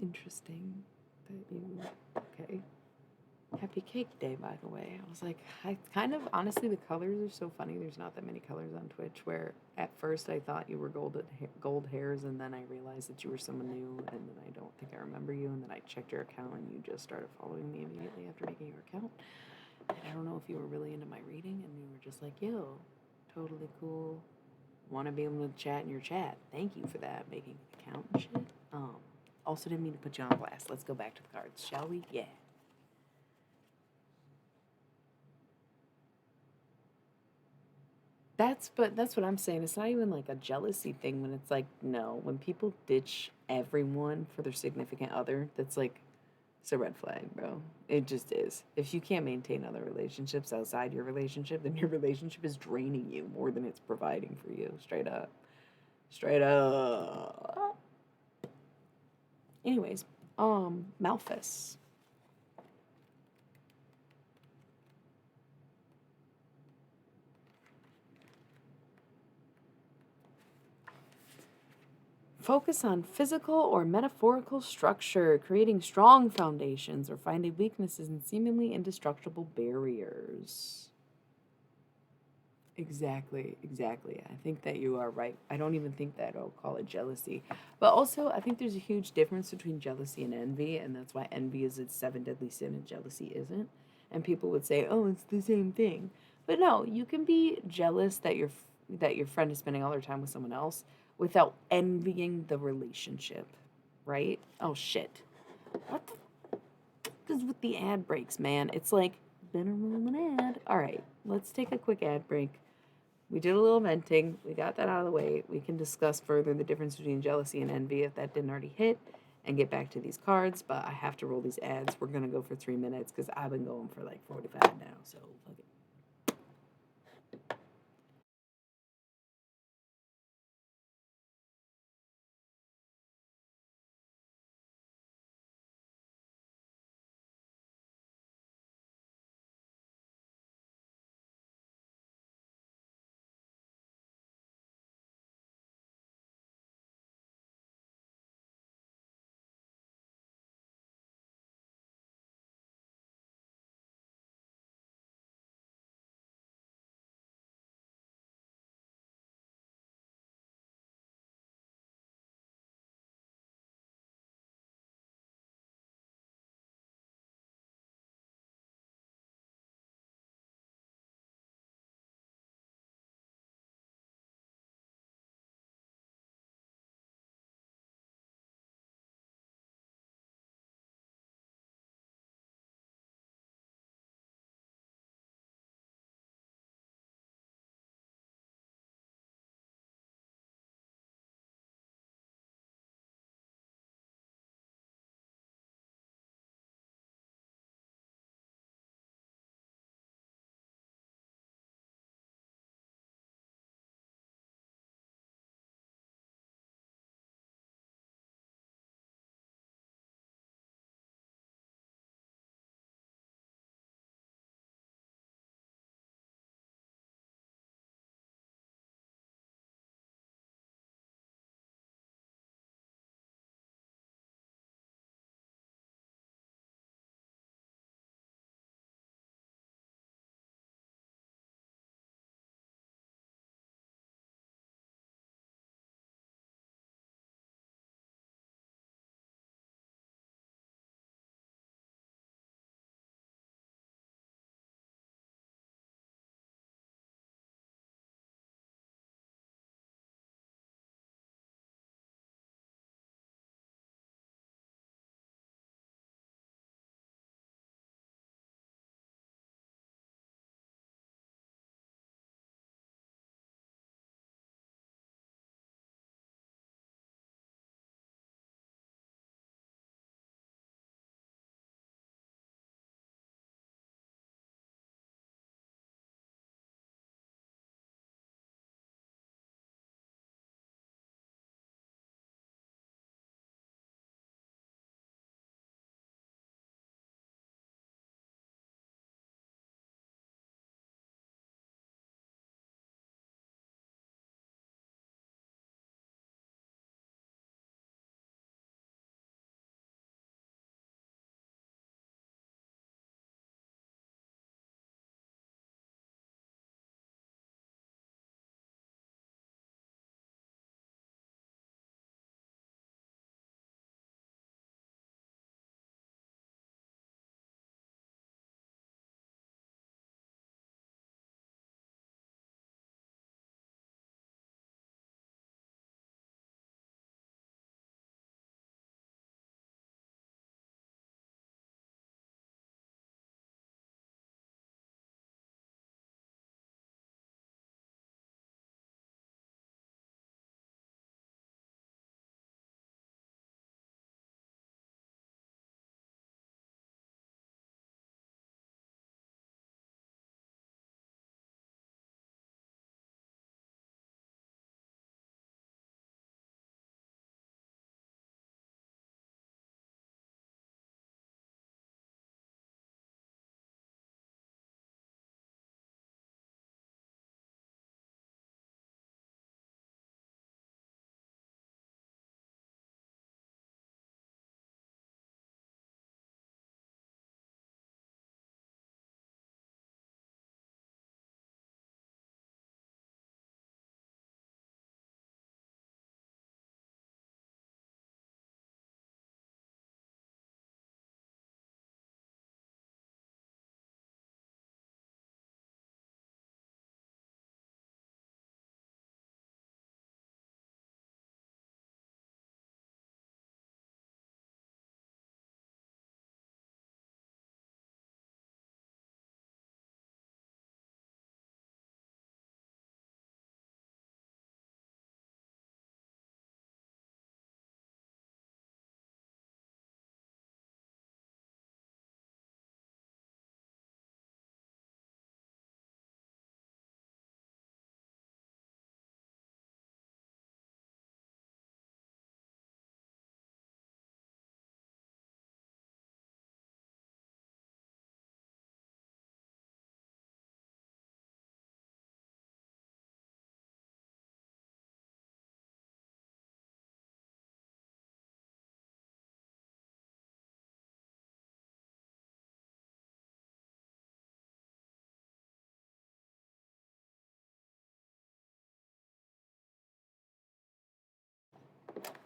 Interesting that you, okay. Happy Cake Day, by the way. I was like, I kind of honestly, the colors are so funny. There's not that many colors on Twitch. Where at first I thought you were gold hairs, and then I realized that you were someone new, and then I don't think I remember you, and then I checked your account, and you just started following me immediately after making your account. And I don't know if you were really into my reading, and you were just like, yo, totally cool. Want to be able to chat in your chat. Thank you for that, making an account and shit. Also didn't mean to put you on blast. Let's go back to the cards, shall we? Yeah. That's what I'm saying. It's not even like a jealousy thing when it's like, no, when people ditch everyone for their significant other, that's like, it's a red flag, bro. It just is. If you can't maintain other relationships outside your relationship, then your relationship is draining you more than it's providing for you. Straight up. Straight up. Anyways, Malphus. Focus on physical or metaphorical structure, creating strong foundations, or finding weaknesses in seemingly indestructible barriers. Exactly, exactly. I think that you are right. I don't even think that I'll call it jealousy. But also, I think there's a huge difference between jealousy and envy, and that's why envy is its seven deadly sin and jealousy isn't. And people would say, "Oh, it's the same thing." But no, you can be jealous that your friend is spending all their time with someone else without envying the relationship, right? Oh shit. What the f- is with the ad breaks, man? It's like better roll an ad. All right, let's take a quick ad break. We did a little venting. We got that out of the way. We can discuss further the difference between jealousy and envy if that didn't already hit and get back to these cards. But I have to roll these ads. We're going to go for 3 minutes because I've been going for like 45 now. So, fuck it.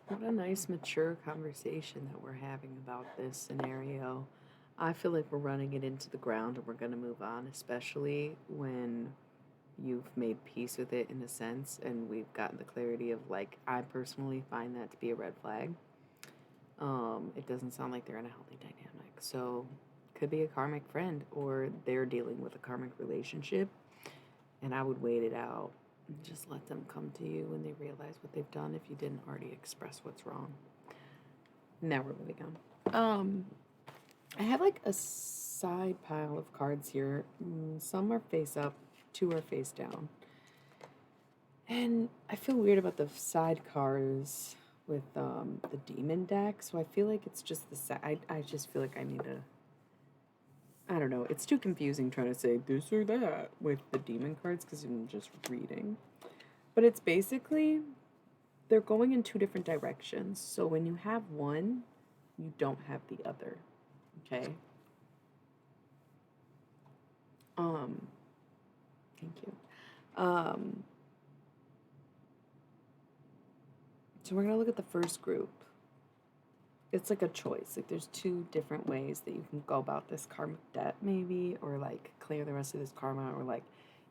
What a nice, mature conversation that we're having about this scenario. I feel like we're running it into the ground and we're going to move on, especially when you've made peace with it in a sense and we've gotten the clarity of like, I personally find that to be a red flag. It doesn't sound like they're in a healthy dynamic. So, could be a karmic friend or they're dealing with a karmic relationship. And I would wait it out and just let them come to you when they realize what they've done if you didn't already express what's wrong. Now we're moving on. I have like a side pile of cards here. Some are face up, two are face down. And I feel weird about the side cards with the demon deck. So I feel like it's just the side. I just feel like I need to. I don't know. It's too confusing trying to say this or that with the demon cards because I'm just reading. But it's basically they're going in two different directions. So when you have one, you don't have the other. Okay? Thank you. So we're going to look at the first group. It's like a choice. Like there's two different ways that you can go about this karmic debt maybe, or like clear the rest of this karma, or like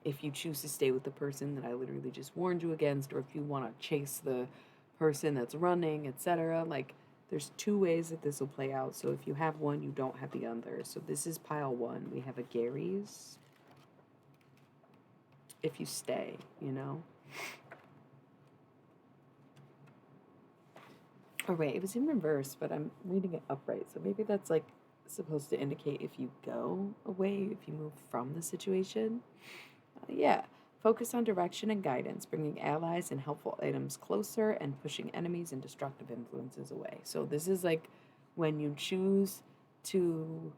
if you choose to stay with the person that I literally just warned you against, or if you want to chase the person that's running, etc. Like there's two ways that this will play out. So if you have one, you don't have the other. So this is pile one. We have a Gary's. If you stay, you know. Oh, wait, it was in reverse, but I'm reading it upright. So maybe that's like supposed to indicate if you go away, if you move from the situation. Yeah. Focus on direction and guidance, bringing allies and helpful items closer and pushing enemies and destructive influences away. So this is like when you choose to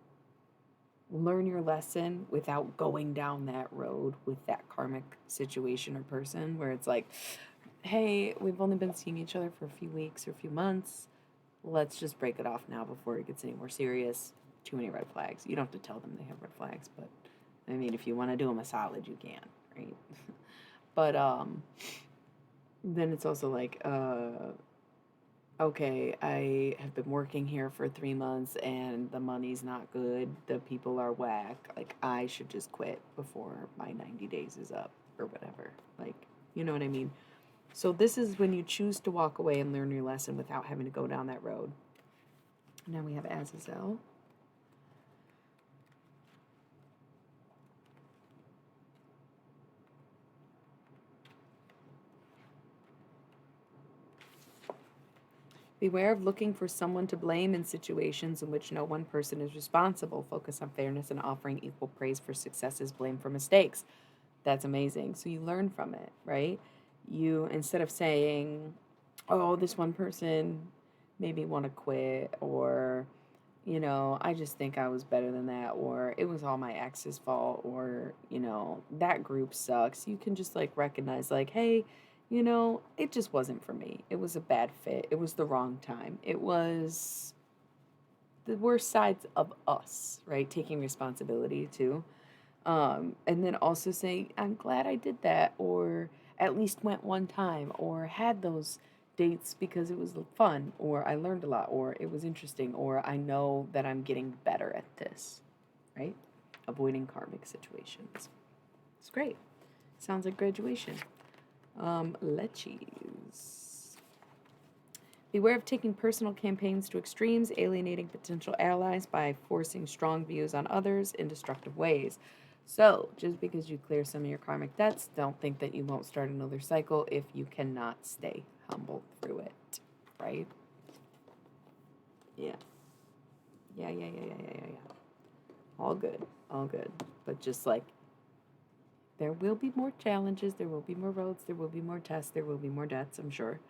learn your lesson without going down that road with that karmic situation or person where it's like, hey, we've only been seeing each other for a few weeks or a few months. Let's just break it off now before it gets any more serious. Too many red flags. You don't have to tell them they have red flags, but I mean, if you want to do them a solid, you can, right? But then it's also like, okay, I have been working here for 3 months and the money's not good. The people are whack. Like, I should just quit before my 90 days is up or whatever. Like, you know what I mean? So this is when you choose to walk away and learn your lesson without having to go down that road. Now we have Azazel. Beware of looking for someone to blame in situations in which no one person is responsible. Focus on fairness and offering equal praise for successes, blame for mistakes. That's amazing. So you learn from it, right? You, instead of saying, oh, this one person made me want to quit, or, you know, I just think I was better than that, or it was all my ex's fault, or, you know, that group sucks. You can just like recognize, like, hey, you know, it just wasn't for me. It was a bad fit. It was the wrong time. It was the worst sides of us, right? Taking responsibility too. And then also saying, I'm glad I did that, or at least went one time, or had those dates because it was fun, or I learned a lot, or it was interesting, or I know that I'm getting better at this, right? Avoiding karmic situations. It's great. Sounds like graduation. Leches. Beware of taking personal campaigns to extremes, alienating potential allies by forcing strong views on others in destructive ways. So, just because you clear some of your karmic debts, don't think that you won't start another cycle if you cannot stay humble through it, right? Yeah. Yeah. All good, all good. But just like, there will be more challenges, there will be more roads, there will be more tests, there will be more debts, I'm sure.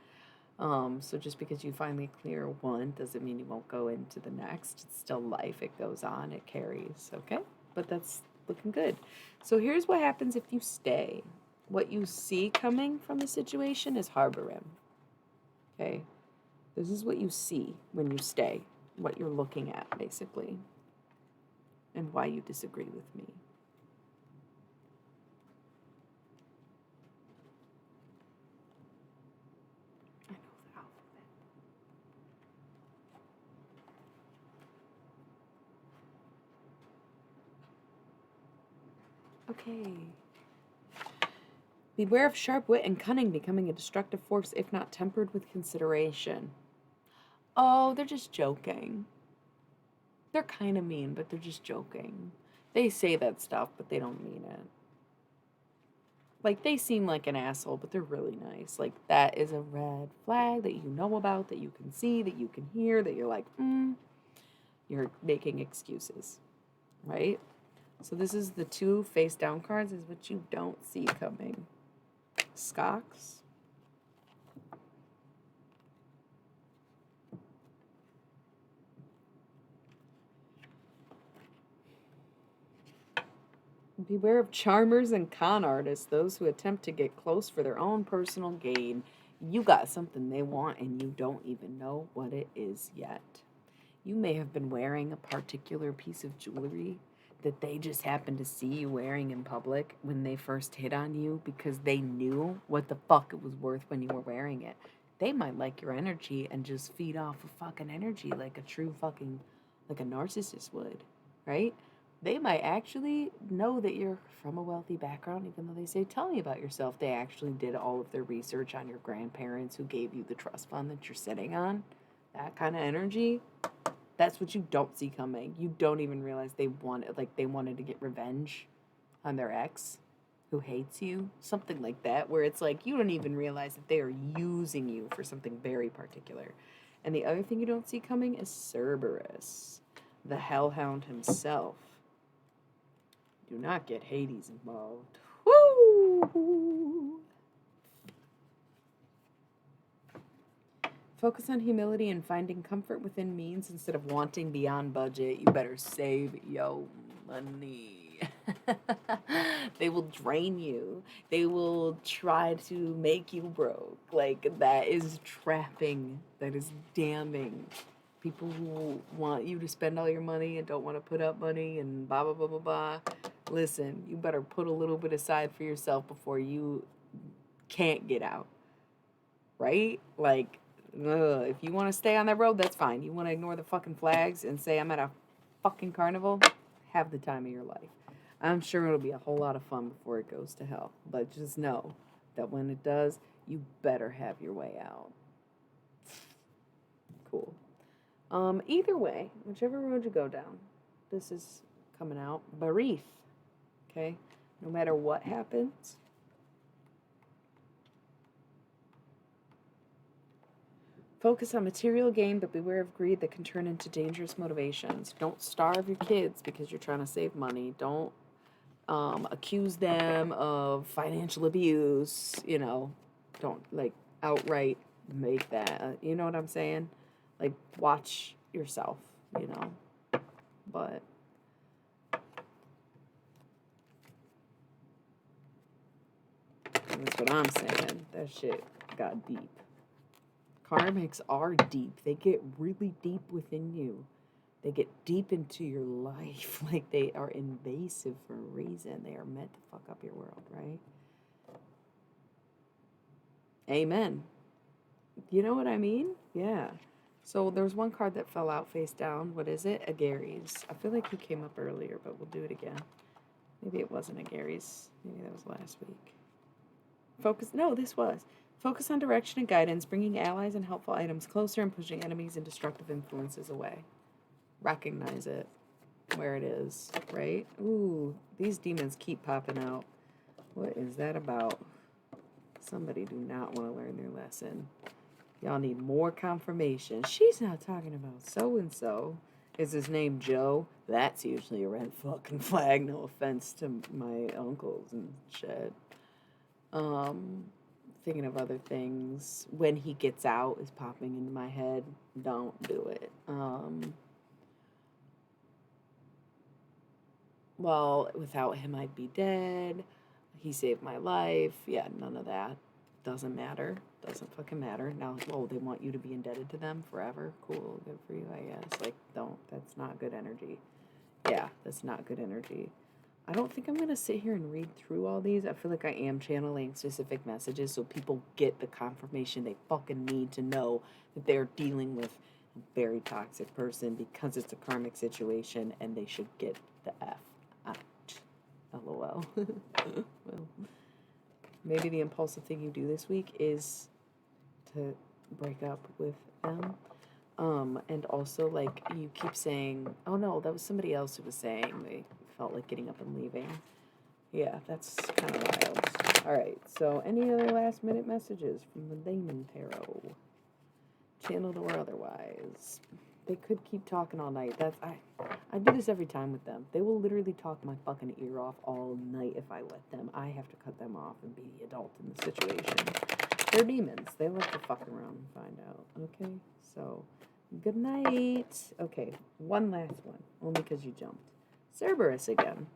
So just because you finally clear one doesn't mean you won't go into the next. It's still life. It goes on. It carries. Okay? But that's looking good. So here's what happens if you stay. What you see coming from the situation is Harbor Rim. Okay? This is what you see when you stay. What you're looking at, basically. And why you disagree with me. I know the alphabet. Okay. Beware of sharp wit and cunning becoming a destructive force if not tempered with consideration. Oh, they're just joking. They're kind of mean, but they're just joking. They say that stuff, but they don't mean it. Like, they seem like an asshole, but they're really nice. Like, that is a red flag that you know about, that you can see, that you can hear, that you're like, you're making excuses, right? So this is the 2 face down cards, is what you don't see coming. Skocks. Beware of charmers and con artists, those who attempt to get close for their own personal gain. You got something they want and you don't even know what it is yet. You may have been wearing a particular piece of jewelry that they just happened to see you wearing in public when they first hit on you because they knew what the fuck it was worth when you were wearing it. They might like your energy and just feed off of fucking energy like a true fucking, like a narcissist would, right? They might actually know that you're from a wealthy background, even though they say, tell me about yourself. They actually did all of their research on your grandparents who gave you the trust fund that you're sitting on. That kind of energy, that's what you don't see coming. You don't even realize they wanted to get revenge on their ex who hates you. Something like that, where it's like you don't even realize that they are using you for something very particular. And the other thing you don't see coming is Cerberus, the hellhound himself. Do not get Hades involved. Woo! Focus on humility and finding comfort within means instead of wanting beyond budget. You better save your money. They will drain you. They will try to make you broke. Like, that is trapping. That is damning. People who want you to spend all your money and don't want to put up money and blah, blah, blah, blah, blah. Listen, you better put a little bit aside for yourself before you can't get out. Right? Like, if you want to stay on that road, that's fine. You want to ignore the fucking flags and say, I'm at a fucking carnival? Have the time of your life. I'm sure it'll be a whole lot of fun before it goes to hell. But just know that when it does, you better have your way out. Cool. Either way, whichever road you go down, this is coming out. Barith. Okay? No matter what happens, focus on material gain, but beware of greed that can turn into dangerous motivations. Don't starve your kids because you're trying to save money. Don't accuse them of financial abuse. You know, don't like outright make that. You know what I'm saying? Like, watch yourself, you know. But that's what I'm saying. That shit got deep. Karmics are deep. They get really deep within you. They get deep into your life. Like, they are invasive for a reason. They are meant to fuck up your world, right? Amen. You know what I mean? Yeah. So there's one card that fell out face down. What is it? Agares. I feel like he came up earlier, but we'll do it again. Maybe it wasn't Agares. Maybe that was last week. Focus. No, this was. Focus on direction and guidance, bringing allies and helpful items closer and pushing enemies and destructive influences away. Recognize it where it is, right? Ooh, these demons keep popping out. What is that about? Somebody do not want to learn their lesson. Y'all need more confirmation. She's not talking about so-and-so. Is his name Joe? That's usually a red fucking flag. No offense to my uncles and shit. Thinking of other things. When he gets out is popping into my head. Don't do it. Well, without him I'd be dead. He saved my life. Yeah, none of that. Doesn't matter. Doesn't fucking matter. Now, oh, they want you to be indebted to them forever? Cool. Good for you, I guess. Like, don't. That's not good energy. Yeah, that's not good energy. I don't think I'm going to sit here and read through all these. I feel like I am channeling specific messages so people get the confirmation they fucking need to know that they're dealing with a very toxic person because it's a karmic situation and they should get the F out. LOL. Well, maybe the impulsive thing you do this week is to break up with them. And also, like, you keep saying, oh no, that was somebody else who was saying they felt like getting up and leaving. Yeah, that's kind of wild. Alright, so any other last minute messages from the Damon Tarot? Channeled or otherwise. They could keep talking all night. I do this every time with them. They will literally talk my fucking ear off all night if I let them. I have to cut them off and be the adult in the situation. They're demons. They love to fuck around and find out. Okay? So, good night. Okay, one last one. Only because you jumped. Cerberus again.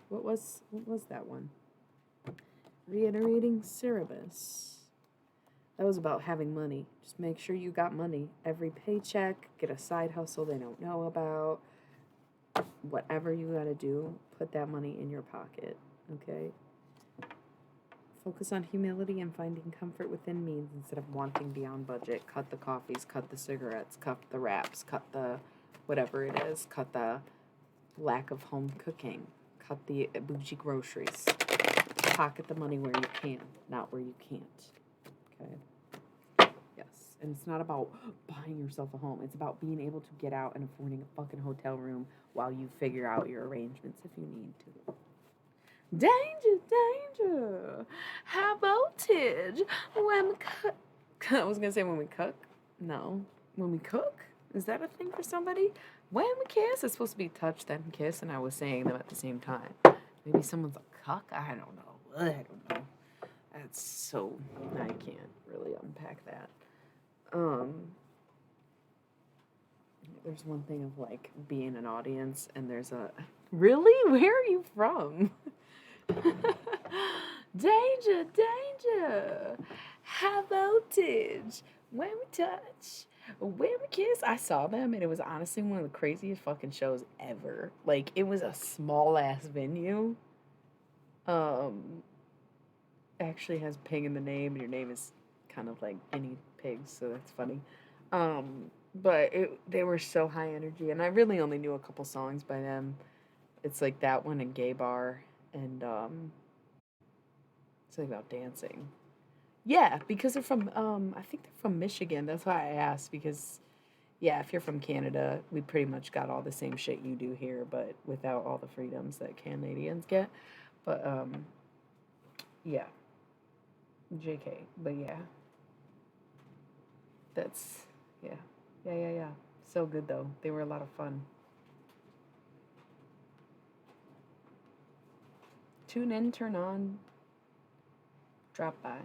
What was that one? Reiterating Cerberus. That was about having money. Just make sure you got money. Every paycheck, get a side hustle they don't know about. Whatever you gotta do, put that money in your pocket, okay? Focus on humility and finding comfort within means instead of wanting beyond budget. Cut the coffees, cut the cigarettes, cut the wraps, cut the whatever it is, cut the lack of home cooking, cut the bougie groceries. Pocket the money where you can, not where you can't, okay? Yes, and it's not about buying yourself a home. It's about being able to get out and affording a fucking hotel room while you figure out your arrangements if you need to. Danger, danger, high voltage. When we cook. I was gonna say when we cook. No, when we cook. Is that a thing for somebody? When we kiss, it's supposed to be touch then kiss, and I was saying them at the same time. Maybe someone's a cuck. I don't know. I don't know. That's so I can't really unpack that. There's one thing of like being an audience, and there's a really. Where are you from? Danger, danger, high voltage, when we touch, when we kiss. I saw them, and it was honestly one of the craziest fucking shows ever. Like, it was a small ass venue. Actually has pig in the name, and your name is kind of like guinea pigs, so that's funny. But they were so high energy, and I really only knew a couple songs by them. It's like that one and Gay Bar, and something about dancing. Yeah, because they're from I think they're from Michigan. That's why I asked, because yeah, if you're from Canada, we pretty much got all the same shit you do here, but without all the freedoms that Canadians get. But yeah. JK, but yeah. That's yeah. Yeah. So good though. They were a lot of fun. Tune in, turn on, drop by.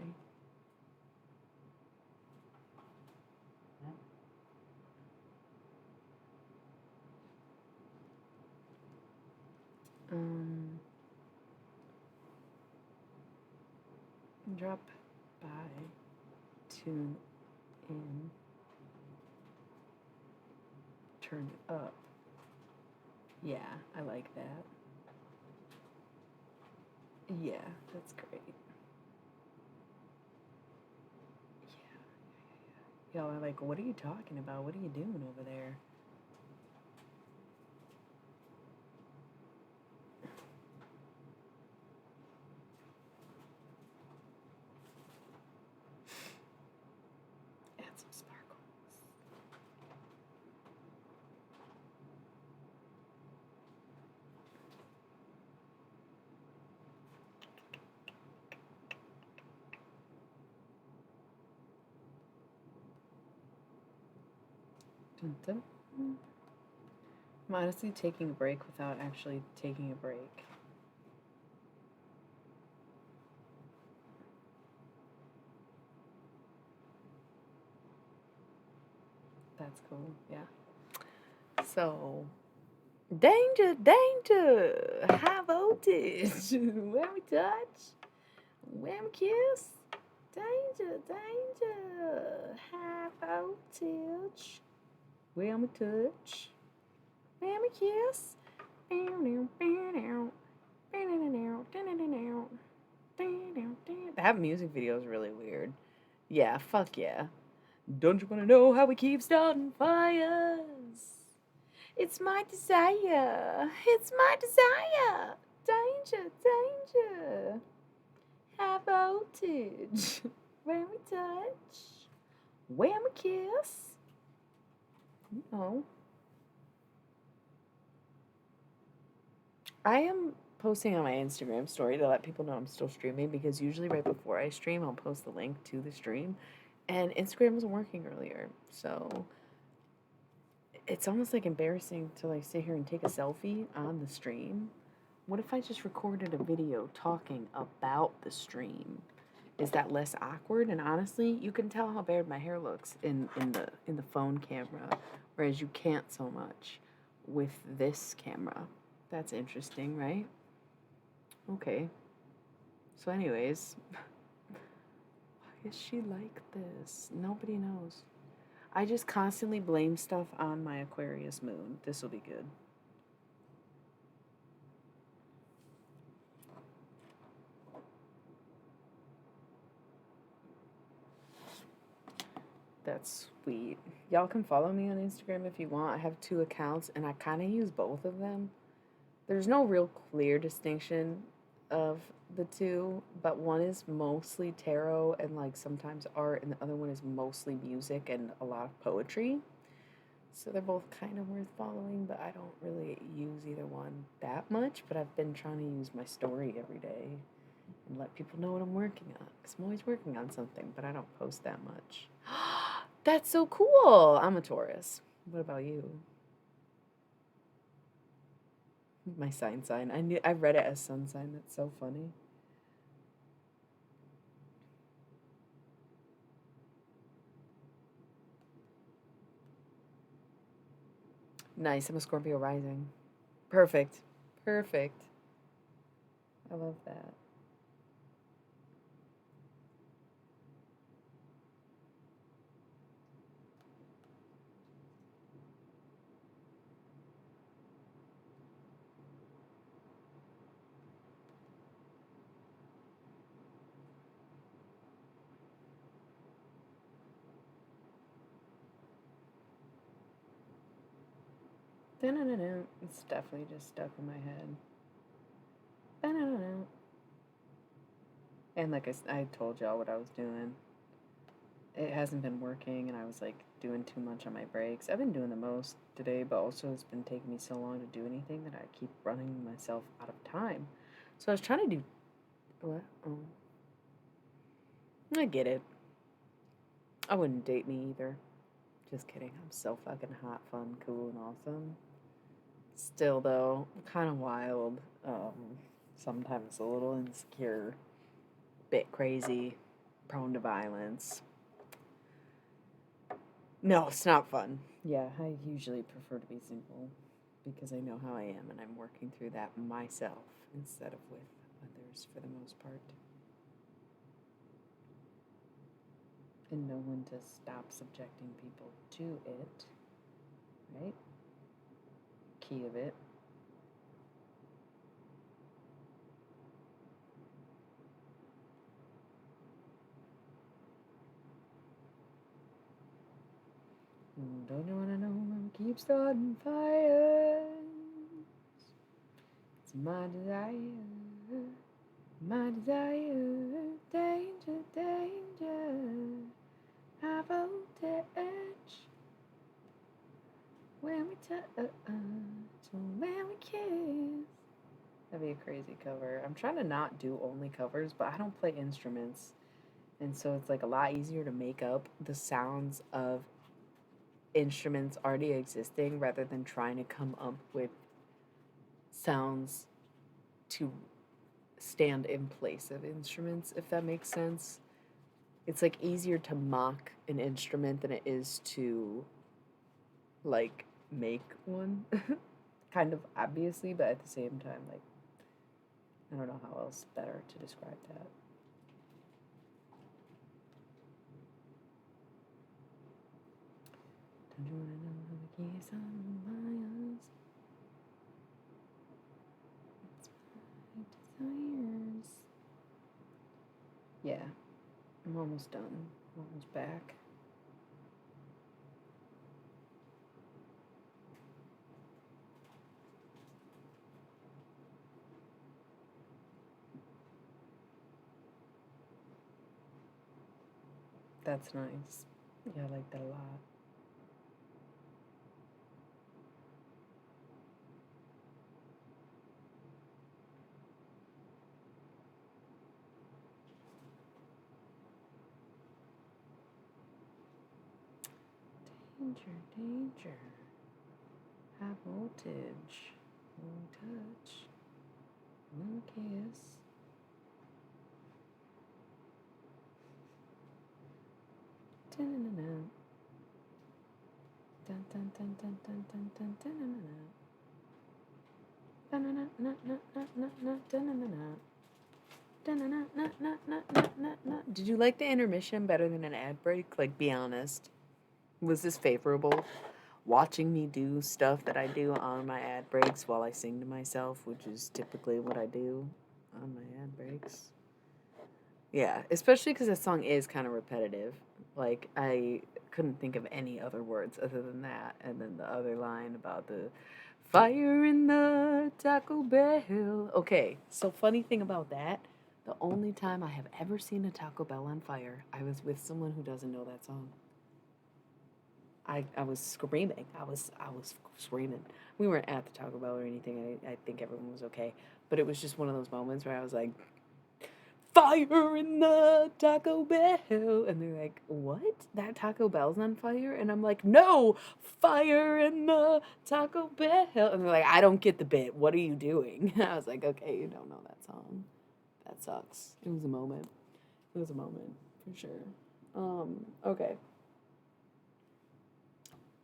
Drop by, tune in, turn up. Yeah, I like that. Yeah, that's great. Yeah. Y'all are like, what are you talking about? What are you doing over there? Add some sparkles. Dun, dun. I'm honestly taking a break without actually taking a break. That's cool, yeah. So, danger, danger, high voltage. When we touch, when we kiss, danger, danger, high voltage. When we touch, when we kiss. That music video is really weird. Yeah, fuck yeah. Don't you want to know how we keep starting fires? It's my desire. It's my desire Danger, danger. High voltage. When we touch. When we kiss. No. I am posting on my Instagram story to let people know I'm still streaming because usually right before I stream, I'll post the link to the stream. And Instagram wasn't working earlier. So it's almost like embarrassing to like sit here and take a selfie on the stream. What if I just recorded a video talking about the stream? Is that less awkward? And honestly, you can tell how bad my hair looks in the phone camera, whereas you can't so much with this camera. That's interesting, right? Okay. So anyways, why is she like this? Nobody knows. I just constantly blame stuff on my Aquarius moon. This will be good. That's sweet. Y'all can follow me on Instagram if you want. I have 2 accounts and I kind of use both of them. There's no real clear distinction of the two, but one is mostly tarot and like sometimes art, and the other one is mostly music and a lot of poetry. So they're both kind of worth following, but I don't really use either one that much. But I've been trying to use my story every day and let people know what I'm working on. Because I'm always working on something, but I don't post that much. That's so cool. I'm a Taurus. What about you? My sign. I read it as sun sign. That's so funny. Nice. I'm a Scorpio rising. Perfect. Perfect. I love that. Da-na-na-na. It's definitely just stuck in my head. Da-na-na-na. And like I told y'all what I was doing. It hasn't been working, and I was like doing too much on my breaks. I've been doing the most today, but also it's been taking me so long to do anything that I keep running myself out of time. So I was trying to do what? Oh, I get it. I wouldn't date me either. Just kidding. I'm so fucking hot, fun, cool, and awesome. Still though, kind of wild. Sometimes a little insecure, bit crazy, prone to violence. No, it's not fun. Yeah, I usually prefer to be single because I know how I am and I'm working through that myself instead of with others for the most part. And know when to stop subjecting people to it, right? Key of it. Don't you wanna know I'm keep starting fires? It's my desire, danger, danger, high voltage. When we touch, when we kiss. That'd be a crazy cover. I'm trying to not do only covers, but I don't play instruments. And so it's like a lot easier to make up the sounds of instruments already existing rather than trying to come up with sounds to stand in place of instruments, if that makes sense. It's like easier to mock an instrument than it is to like make one. Kind of obviously, but at the same time, like, I don't know how else better to describe that. Don't you wanna know how to kiss on my eyes? It's my desires. Yeah, I'm almost done. I'm almost back. That's nice. Yeah, I like that a lot. Danger, danger. High voltage. No touch. No kiss. Dun-dun-dun-dun. Dun dun dun dun dun dun dun dun. Did you like the intermission better than an ad break? Like, be honest. Was this favorable? Watching me do stuff that I do on my ad breaks while I sing to myself, which is typically what I do on my ad breaks. Yeah, especially because that song is kind of repetitive. Like, I couldn't think of any other words other than that. And then the other line about the fire in the Taco Bell. Okay, so funny thing about that, the only time I have ever seen a Taco Bell on fire, I was with someone who doesn't know that song. I was screaming. I was screaming. We weren't at the Taco Bell or anything. I think everyone was okay. But it was just one of those moments where I was like, fire in the Taco Bell. And they're like, what? That Taco Bell's on fire? And I'm like, no, fire in the Taco Bell. And they're like, I don't get the bit. What are you doing? I was like, okay, you don't know that song. That sucks. It was a moment. It was a moment, for sure. Okay.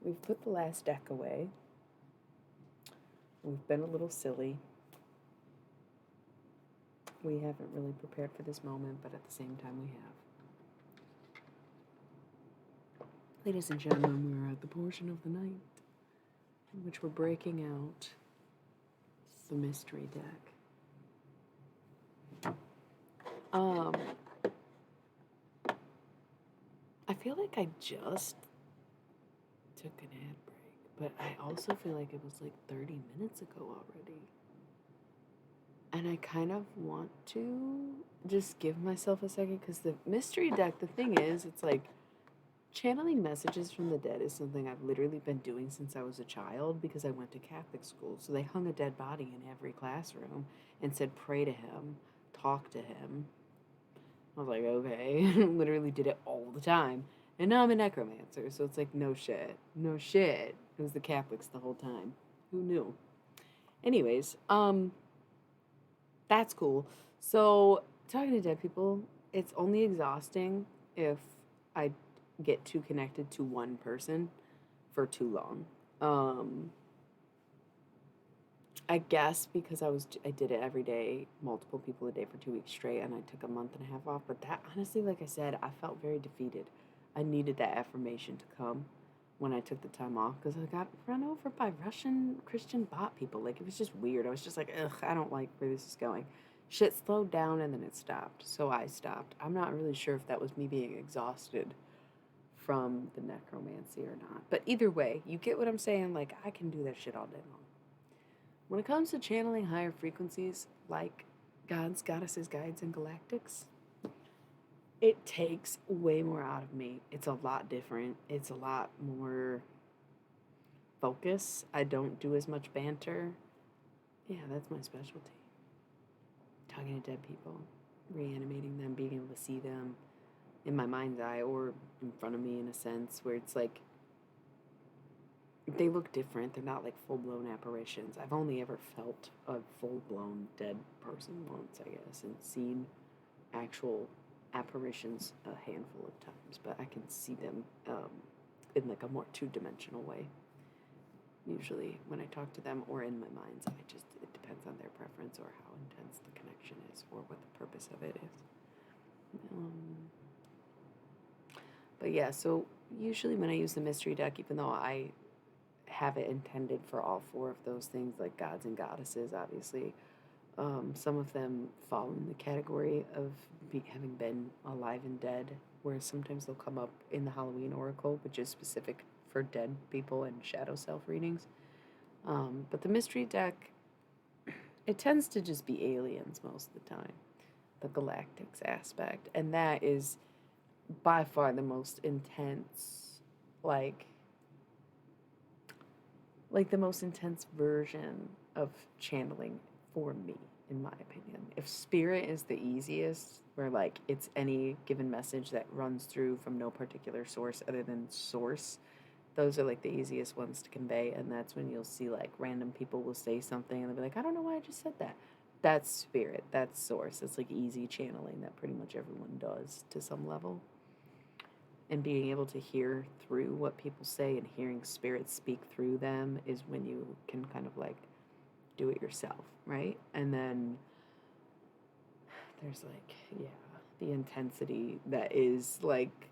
We've put the last deck away. We've been a little silly. We haven't really prepared for this moment, but at the same time we have. Ladies and gentlemen, we're at the portion of the night in which we're breaking out the mystery deck. I feel like I just took an ad break, but I also feel like it was like 30 minutes ago already. And I kind of want to just give myself a second, because the mystery deck, the thing is, it's like channeling messages from the dead is something I've literally been doing since I was a child, because I went to Catholic school. So they hung a dead body in every classroom and said, pray to him, talk to him. I was like, okay. Literally did it all the time. And now I'm a necromancer, so it's like, no shit. No shit. It was the Catholics the whole time. Who knew? Anyways, that's cool. So, talking to dead people, it's only exhausting if I get too connected to one person for too long. I guess because I did it every day, multiple people a day for 2 weeks straight, and I took a month and a half off. But that, honestly, like I said, I felt very defeated. I needed that affirmation to come when I took the time off, because I got run over by Russian Christian bot people. Like, it was just weird. I was just like, ugh, I don't like where this is going. Shit slowed down and then it stopped. So I stopped. I'm not really sure if that was me being exhausted from the necromancy or not. But either way, you get what I'm saying? Like, I can do that shit all day long. When it comes to channeling higher frequencies, like gods, goddesses, guides, and galactics, it takes way more out of me. It's a lot different. It's a lot more focus. I don't do as much banter. Yeah, that's my specialty. Talking to dead people, reanimating them, being able to see them in my mind's eye or in front of me, in a sense, where it's like they look different. They're not like full-blown apparitions. I've only ever felt a full-blown dead person once, I guess, and seen actual apparitions a handful of times, but I can see them in like a more two-dimensional way. Usually when I talk to them or in my mind's eye, it depends on their preference or how intense the connection is or what the purpose of it is. But yeah, so usually when I use the mystery deck, even though I have it intended for all four of those things, like gods and goddesses, obviously, some of them fall in the category of having been alive and dead, where sometimes they'll come up in the Halloween Oracle, which is specific for dead people and shadow self readings. But the mystery deck, it tends to just be aliens most of the time, the galactics aspect, and that is by far the most intense, like the most intense version of channeling for me, in my opinion. If spirit is the easiest, where like it's any given message that runs through from no particular source other than source, those are like the easiest ones to convey. And that's when you'll see like random people will say something and they'll be like, I don't know why I just said that. That's spirit, that's source. It's like easy channeling that pretty much everyone does to some level, and being able to hear through what people say and hearing spirits speak through them is when you can kind of like do it yourself, right? And then there's like, yeah, the intensity that is like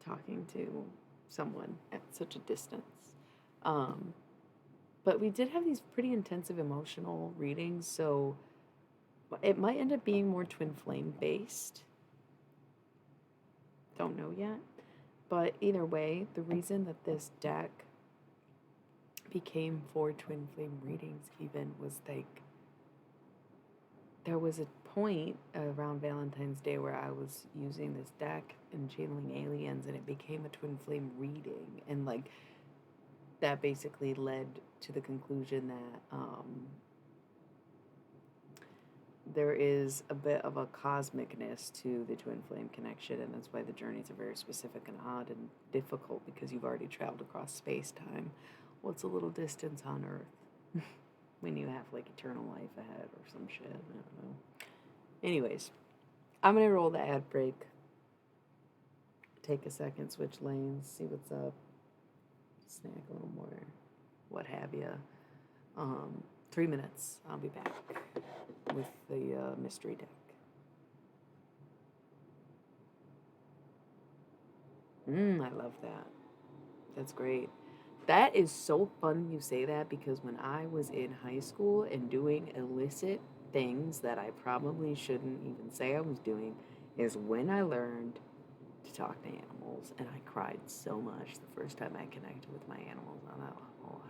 talking to someone at such a distance. Um, but we did have these pretty intensive emotional readings, so it might end up being more twin flame based. Don't know yet. But either way, the reason that this deck became for twin flame readings even was like there was a point around Valentine's Day where I was using this deck and channeling aliens, and it became a twin flame reading, and like that basically led to the conclusion that there is a bit of a cosmicness to the twin flame connection, and that's why the journeys are very specific and odd and difficult, because you've already traveled across space time. What's a little distance on Earth when you have like eternal life ahead or some shit? I don't know. Anyways, I'm gonna roll the ad break. Take a second, switch lanes, see what's up, snack a little more, what have you. 3 minutes. I'll be back with the mystery deck. I love that. That's great. That is so fun you say that, because when I was in high school and doing illicit things that I probably shouldn't even say I was doing, is when I learned to talk to animals, and I cried so much the first time I connected with my animals. I thought, oh,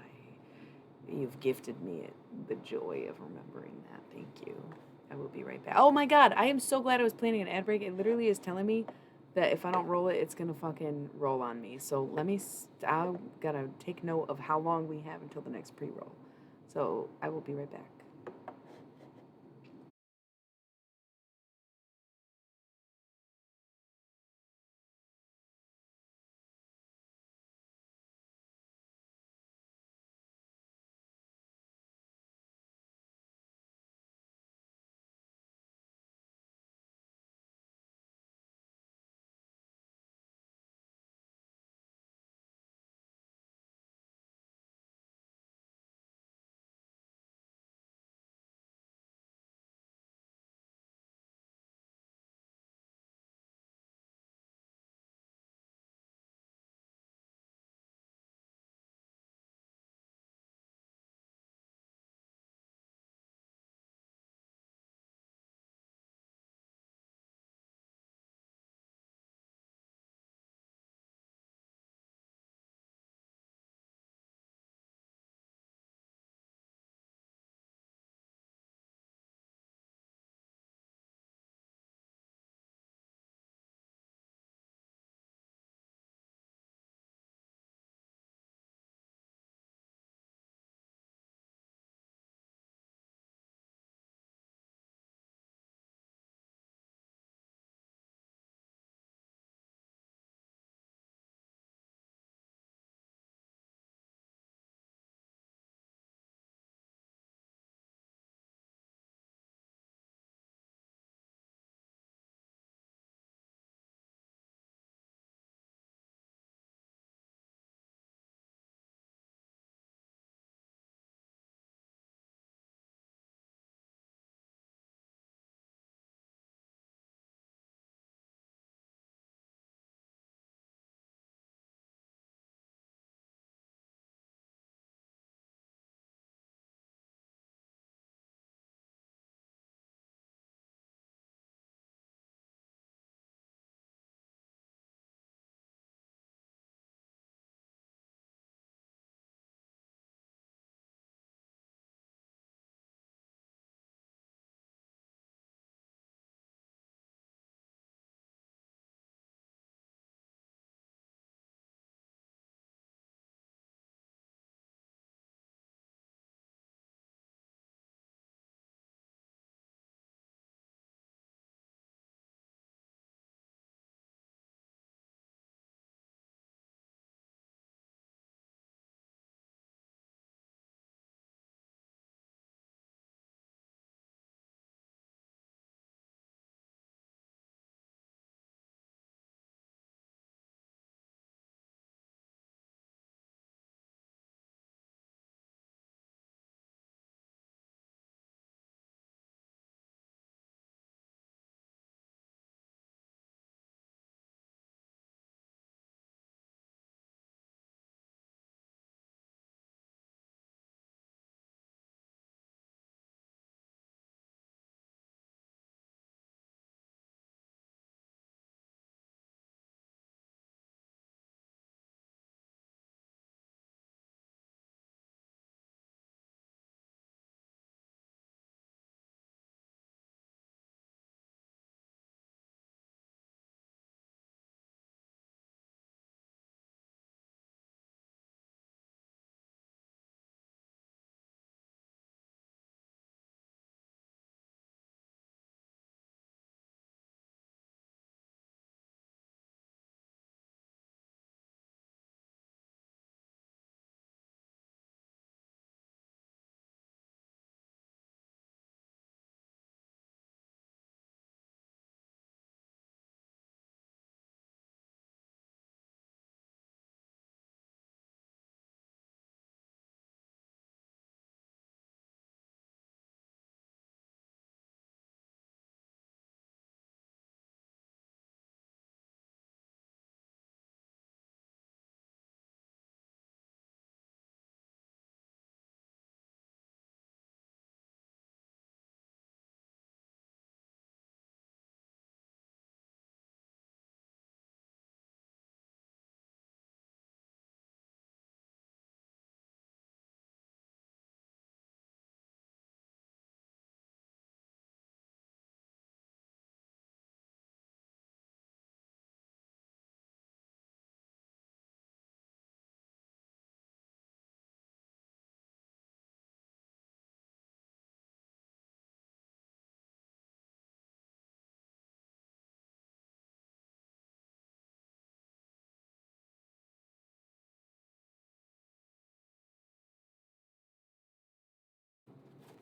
you've gifted me the joy of remembering that. Thank you. I will be right back. Oh my god, I am so glad I was planning an ad break. It literally is telling me that if I don't roll it, it's gonna fucking roll on me. So let me. I gotta take note of how long we have until the next pre-roll. So I will be right back.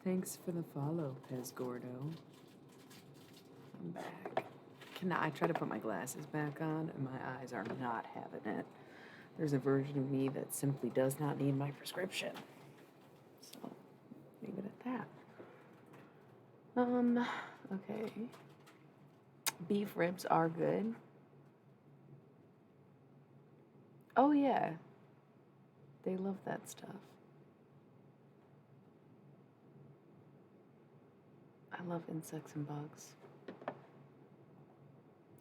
Thanks for the follow, Pez Gordo. I'm back. I try to put my glasses back on, and my eyes are not having it. There's a version of me that simply does not need my prescription. So, leave it at that. Okay. Beef ribs are good. Oh, yeah. They love that stuff. I love insects and bugs.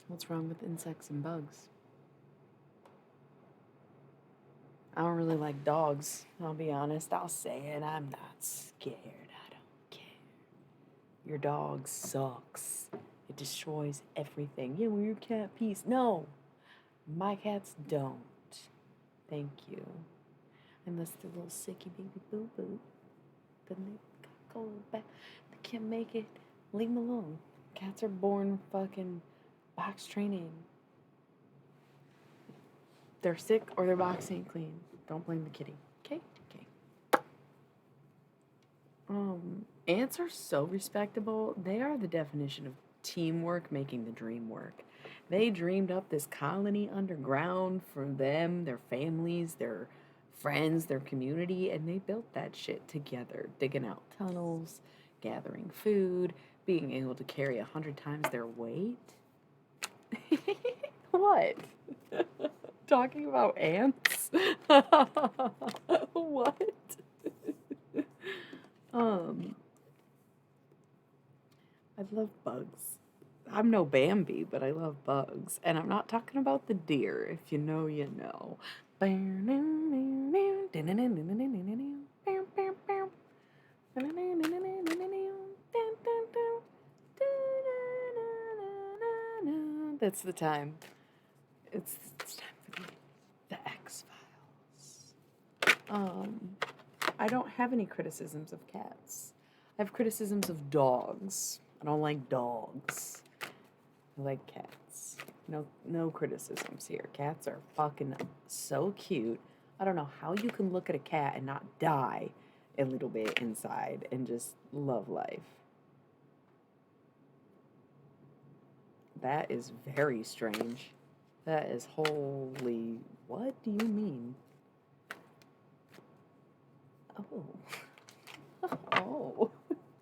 What's wrong with insects and bugs? I don't really like dogs, I'll be honest. I'll say it. I'm not scared. I don't care. Your dog sucks. It destroys everything. Yeah, well, your cat pees. No, my cats don't. Thank you. Unless they're little sicky baby boo-boo. Then they go back. They can't make it. Leave them alone. Cats are born fucking box training. They're sick or their box ain't clean. Don't blame the kitty. Okay? Ants are so respectable. They are the definition of teamwork making the dream work. They dreamed up this colony underground for them, their families, their friends, their community, and they built that shit together, digging out tunnels, gathering food, being able to carry 100 times their weight. What? Talking about ants? What? I love bugs. I'm no Bambi, but I love bugs. And I'm not talking about the deer. If you know, you know. That's the time. It's time for the X-Files. I don't have any criticisms of cats. I have criticisms of dogs. I don't like dogs. I like cats. No criticisms here. Cats are fucking so cute. I don't know how you can look at a cat and not die a little bit inside and just love life. That is very strange. That is holy... What do you mean? Oh.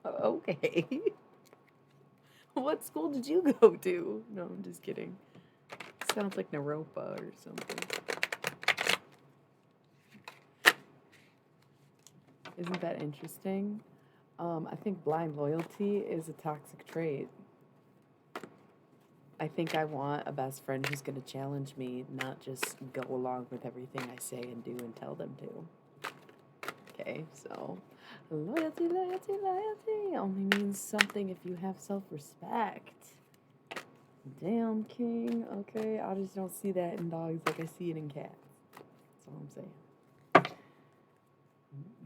Okay. What school did you go to? No, I'm just kidding. Sounds like Naropa or something. Isn't that interesting? I think blind loyalty is a toxic trait. I think I want a best friend who's going to challenge me, not just go along with everything I say and do and tell them to. Okay, so loyalty only means something if you have self-respect. Damn, King. Okay, I just don't see that in dogs like I see it in cats. That's all I'm saying.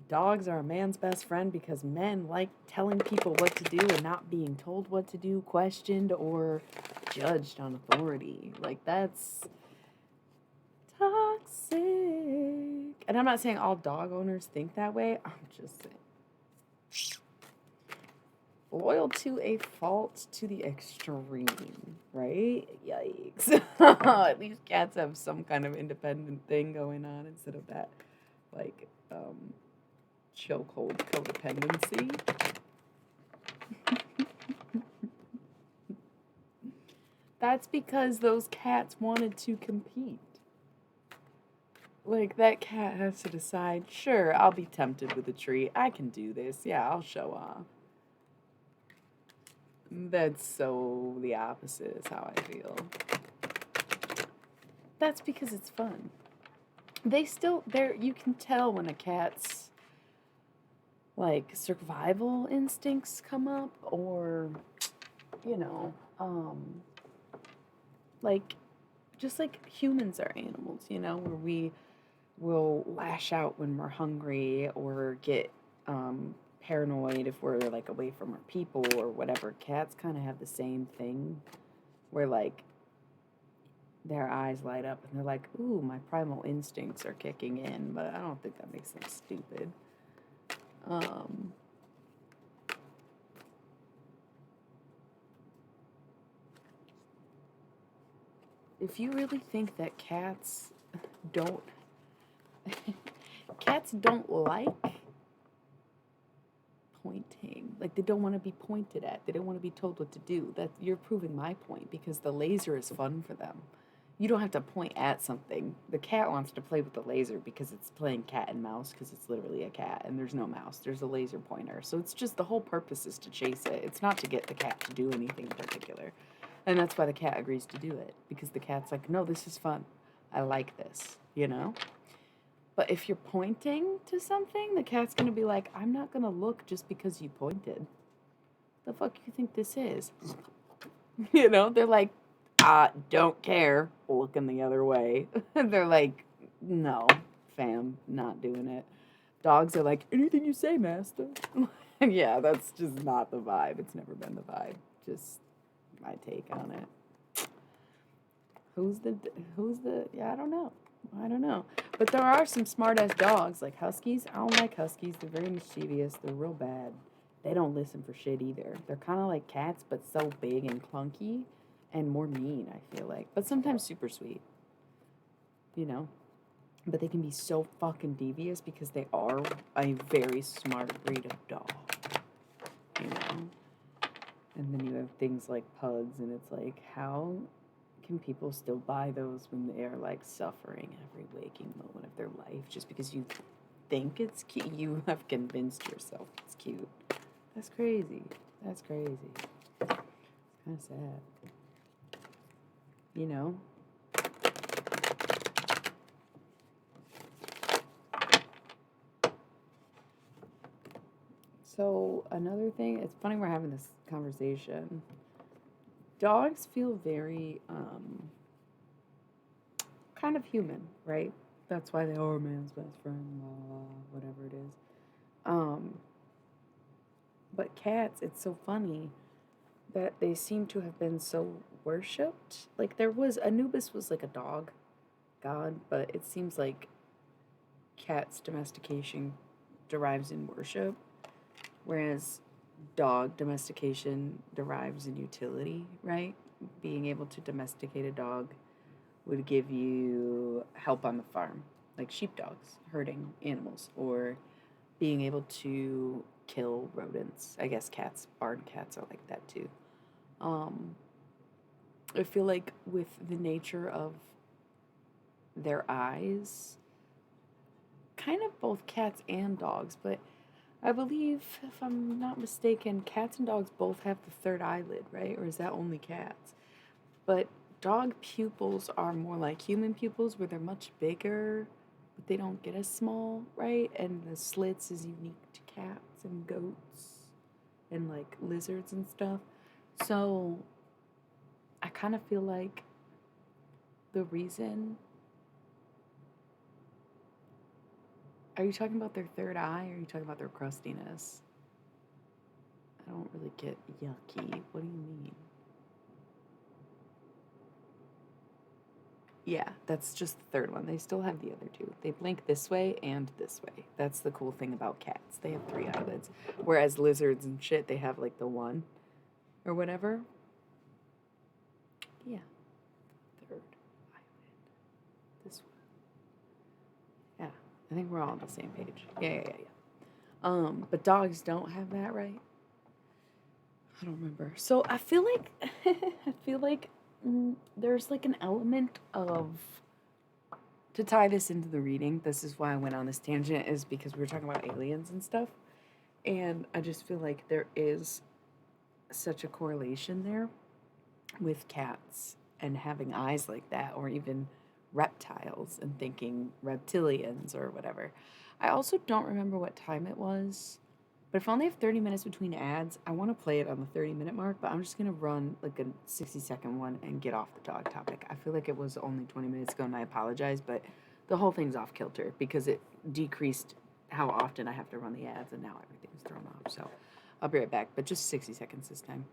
Dogs are a man's best friend because men like telling people what to do and not being told what to do, questioned, or judged on authority. Like, that's toxic. And I'm not saying all dog owners think that way. I'm just saying. Loyal to a fault to the extreme, right? Yikes. At least cats have some kind of independent thing going on instead of that, like, chokehold codependency. That's because those cats wanted to compete. Like, that cat has to decide, sure, I'll be tempted with a treat. I can do this. Yeah, I'll show off. That's so the opposite is how I feel. That's because it's fun. You can tell when a cat's, like, survival instincts come up, or, you know, like, just like humans are animals, you know, where we will lash out when we're hungry or get paranoid if we're, like, away from our people or whatever. Cats kind of have the same thing where, like, their eyes light up and they're like, ooh, my primal instincts are kicking in, but I don't think that makes them stupid. if you really think that don't cats don't like pointing, like they don't want to be pointed at, they don't want to be told what to do, that you're proving my point because the laser is fun for them. You don't have to point at something. The cat wants to play with the laser because it's playing cat and mouse because it's literally a cat and there's no mouse. There's a laser pointer. So it's just the whole purpose is to chase it. It's not to get the cat to do anything in particular. And that's why the cat agrees to do it because the cat's like, no, this is fun. I like this, you know? But if you're pointing to something, the cat's going to be like, I'm not going to look just because you pointed. The fuck you think this is? You know, they're like, don't care, looking the other way. They're like, no, fam, not doing it. Dogs are like, anything you say, master. Yeah, that's just not the vibe. It's never been the vibe. Just my take on it. Yeah, I don't know. But there are some smart ass dogs, like huskies. I don't like huskies. They're very mischievous. They're real bad. They don't listen for shit either. They're kind of like cats, but so big and clunky and more mean, I feel like. But sometimes super sweet, you know? But they can be so fucking devious because they are a very smart breed of dog, you know? And then you have things like pugs, and it's like, how can people still buy those when they are like suffering every waking moment of their life just because you think it's cute? You have convinced yourself it's cute. That's crazy. That's crazy. It's kind of sad. You know? So, another thing, it's funny we're having this conversation. Dogs feel very, kind of human, right? That's why they are man's best friend, blah, blah, blah, whatever it is. Um, but cats, it's so funny that they seem to have been so worshipped. Like, Anubis was like a dog god, but it seems like cat's domestication derives in worship, whereas dog domestication derives in utility, right? Being able to domesticate a dog would give you help on the farm, like sheepdogs, herding animals, or being able to kill rodents. I guess barn cats are like that too. Um, I feel like with the nature of their eyes, kind of both cats and dogs, but I believe, if I'm not mistaken, cats and dogs both have the third eyelid, right? Or is that only cats? But dog pupils are more like human pupils, where they're much bigger, but they don't get as small, right? And the slits is unique to cats and goats and like lizards and stuff. So I kind of feel like the reason. Are you talking about their third eye, or are you talking about their crustiness? I don't really get yucky. What do you mean? Yeah, that's just the third one. They still have the other two. They blink this way and this way. That's the cool thing about cats. They have three eyelids. Whereas lizards and shit, they have like the one or whatever. Yeah, third eyelid. This one. Yeah, I think we're all on the same page. Yeah. But dogs don't have that, right? I don't remember. So I feel like there's like an element of, to tie this into the reading. This is why I went on this tangent, is because we were talking about aliens and stuff, and I just feel like there is such a correlation there with cats and having eyes like that, or even reptiles and thinking reptilians or whatever. I also don't remember what time it was. But if I only have 30 minutes between ads, I want to play it on the 30-minute mark, but I'm just going to run like a 60-second one and get off the dog topic. I feel like it was only 20 minutes ago, and I apologize, but the whole thing's off kilter because it decreased how often I have to run the ads, and now everything's thrown off. So I'll be right back, but just 60 seconds this time.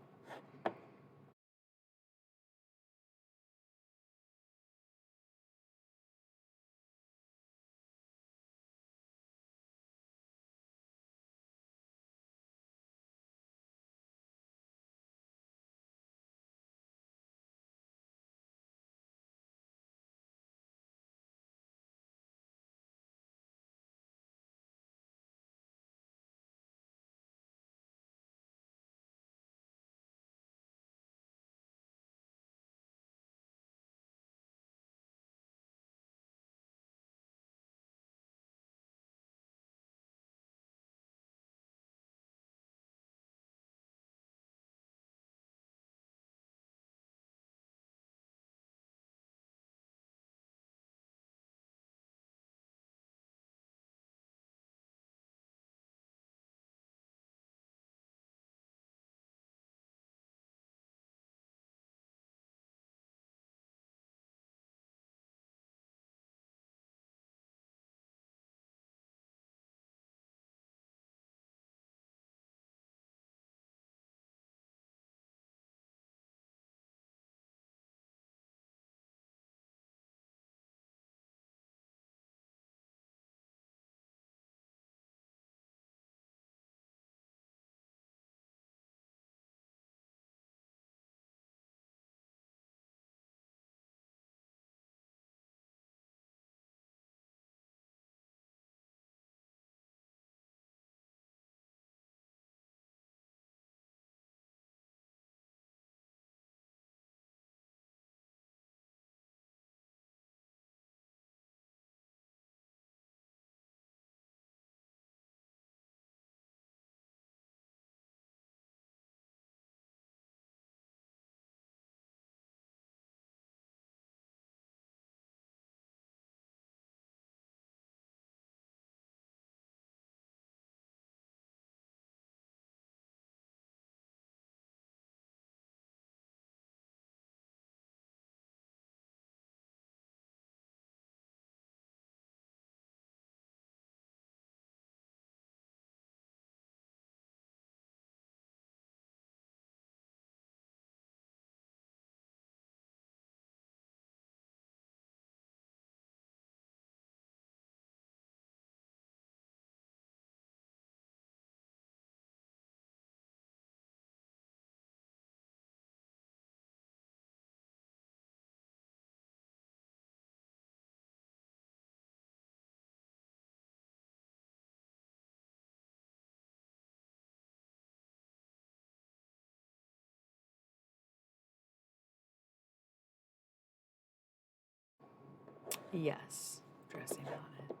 Yes, dressing on it.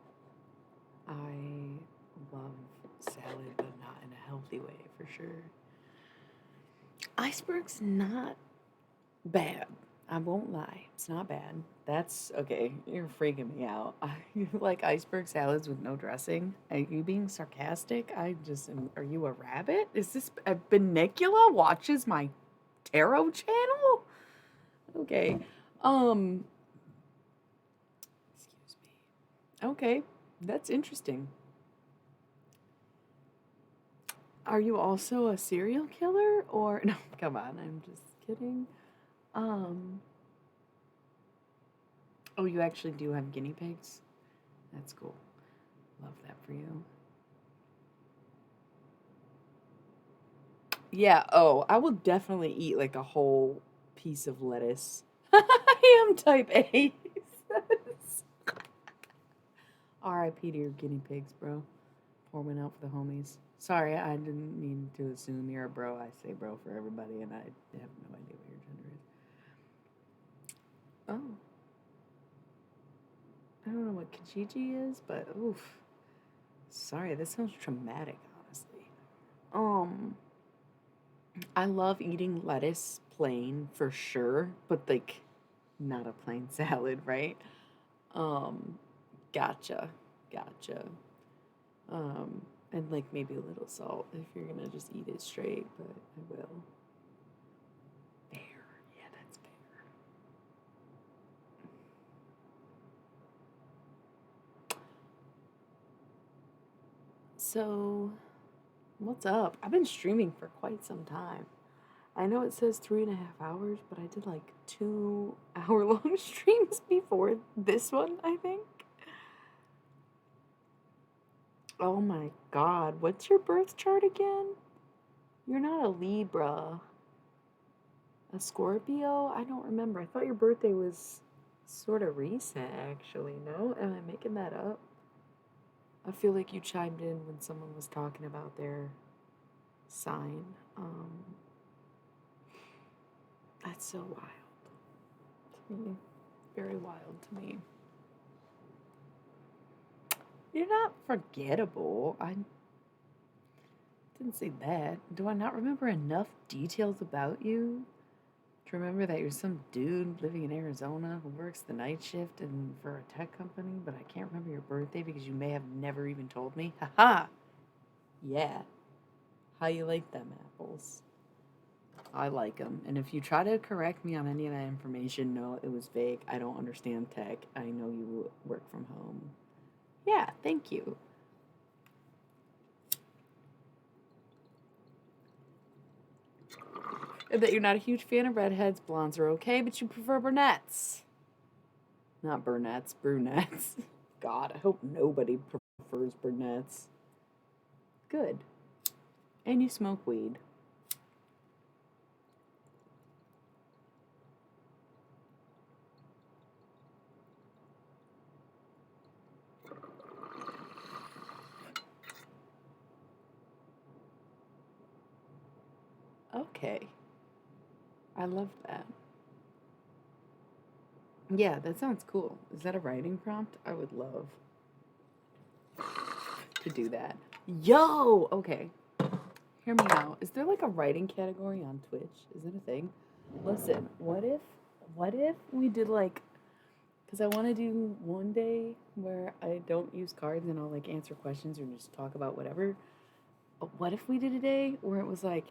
I love salad, but not in a healthy way for sure. Iceberg's not bad. I won't lie. It's not bad. That's okay. You're freaking me out. You like iceberg salads with no dressing? Are you being sarcastic? I just am. Are you a rabbit? Is this a Benicula watches my tarot channel? Okay. Um, excuse me. Okay. That's interesting. Are you also a serial killer or no, come on, I'm just kidding. Um, oh, you actually do have guinea pigs? That's cool. Love that for you. Yeah, oh, I will definitely eat like a whole piece of lettuce. I am type A. RIP to your guinea pigs, bro. Pour one out for the homies. Sorry, I didn't mean to assume you're a bro. I say bro for everybody, and I have no idea what your gender is. Oh, I don't know what Kijiji is, but oof. Sorry, this sounds traumatic, honestly. Um, I love eating lettuce plain for sure, but like not a plain salad, right? Um, gotcha, gotcha. And like maybe a little salt if you're gonna just eat it straight, but I will. Fair, yeah, that's fair. So, what's up? I've been streaming for quite some time. I know it says 3.5 hours, but I did like 2 hour long streams before this one, I think. Oh my god, what's your birth chart again? You're not a Libra. A Scorpio? I don't remember. I thought your birthday was sort of recent, actually. No? Am I making that up? I feel like you chimed in when someone was talking about their sign. That's so wild to me. Very wild to me. You're not forgettable. I didn't say that. Do I not remember enough details about you to remember that you're some dude living in Arizona who works the night shift and for a tech company, but I can't remember your birthday because you may have never even told me? Haha! Yeah. How you like them apples? I like them. And if you try to correct me on any of that information, no, it was vague. I don't understand tech. I know you work from home. Yeah, thank you. That you're not a huge fan of redheads. Blondes are okay, but you prefer brunettes. Not brunettes, brunettes. God, I hope nobody prefers brunettes. Good. And you smoke weed. Okay. I love that. Yeah, that sounds cool. Is that a writing prompt? I would love to do that. Yo! Okay. Hear me out. Is there like a writing category on Twitch? Is it a thing? Listen, what if we did like, because I want to do one day where I don't use cards and I'll like answer questions or just talk about whatever. But what if we did a day where it was like,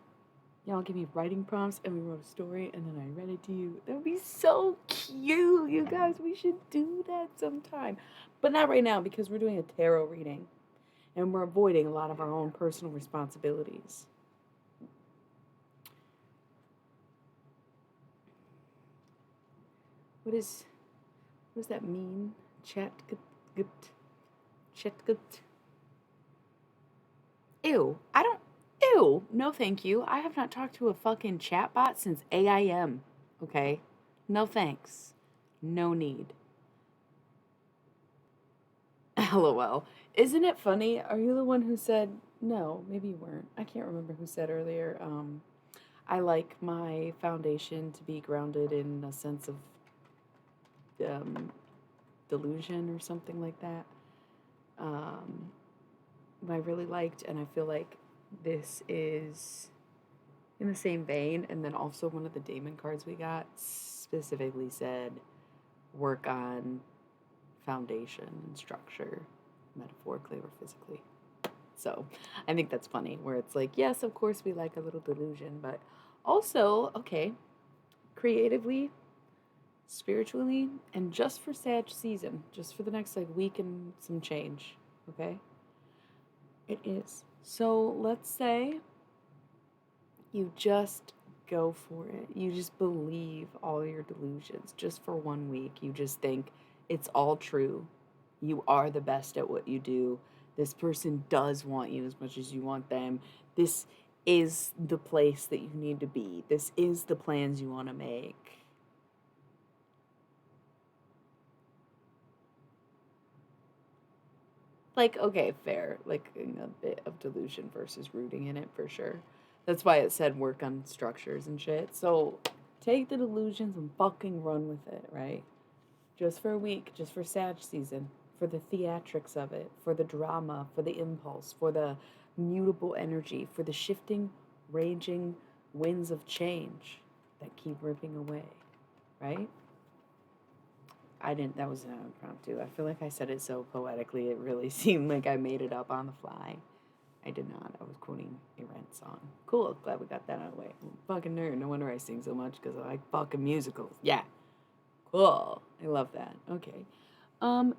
y'all give me writing prompts and we wrote a story and then I read it to you? That would be so cute, you guys. We should do that sometime. But not right now because we're doing a tarot reading and we're avoiding a lot of our own personal responsibilities. What does that mean? Chat gut. Chat gut. Ew. I don't. Ew. No, thank you. I have not talked to a fucking chatbot since AIM. Okay? No thanks. No need. LOL. Isn't it funny? Are you the one who said no? Maybe you weren't. I can't remember who said earlier. I like my foundation to be grounded in a sense of um, Delusion or something like that. Um, I really liked, and I feel like this is in the same vein. And then also one of the Damon cards we got specifically said work on foundation and structure, metaphorically or physically. So I think that's funny, where it's like, yes, of course we like a little delusion, but also, okay, creatively, spiritually, and just for Sag season, just for the next like week and some change, okay? It is. So let's say you just go for it. You just believe all your delusions just for 1 week. You just think it's all true. You are the best at what you do. This person does want you as much as you want them. This is the place that you need to be. This is the plans you want to make. Like, okay, fair. Like a bit of delusion versus rooting in it for sure. That's why it said work on structures and shit. So take the delusions and fucking run with it, right? Just for a week, just for Sag season, for the theatrics of it, for the drama, for the impulse, for the mutable energy, for the shifting, raging winds of change that keep ripping away, right? I didn't, that was an impromptu. I feel like I said it so poetically, it really seemed like I made it up on the fly. I did not. I was quoting a Rent song. Cool. Glad we got that out of the way. I'm a fucking nerd. No wonder I sing so much because I like fucking musicals. Yeah. Cool. I love that. Okay.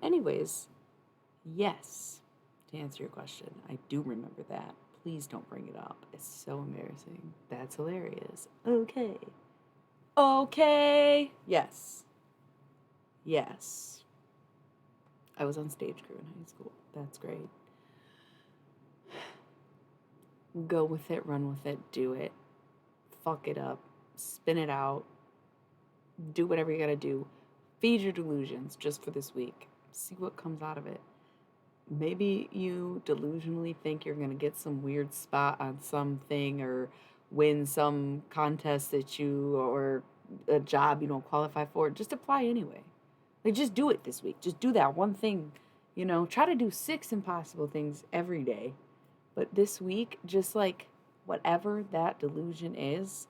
Anyways, yes. To answer your question, I do remember that. Please don't bring it up. It's so embarrassing. That's hilarious. Okay. Okay. Yes. Yes. I was on stage crew in high school. That's great. Go with it, run with it, do it. Fuck it up. Spin it out. Do whatever you gotta do. Feed your delusions just for this week. See what comes out of it. Maybe you delusionally think you're gonna get some weird spot on something or win some contest that you or a job you don't qualify for. Just apply anyway. Like, just do it this week. Just do that one thing. Try to do 6 impossible things every day. But this week, just like whatever that delusion is,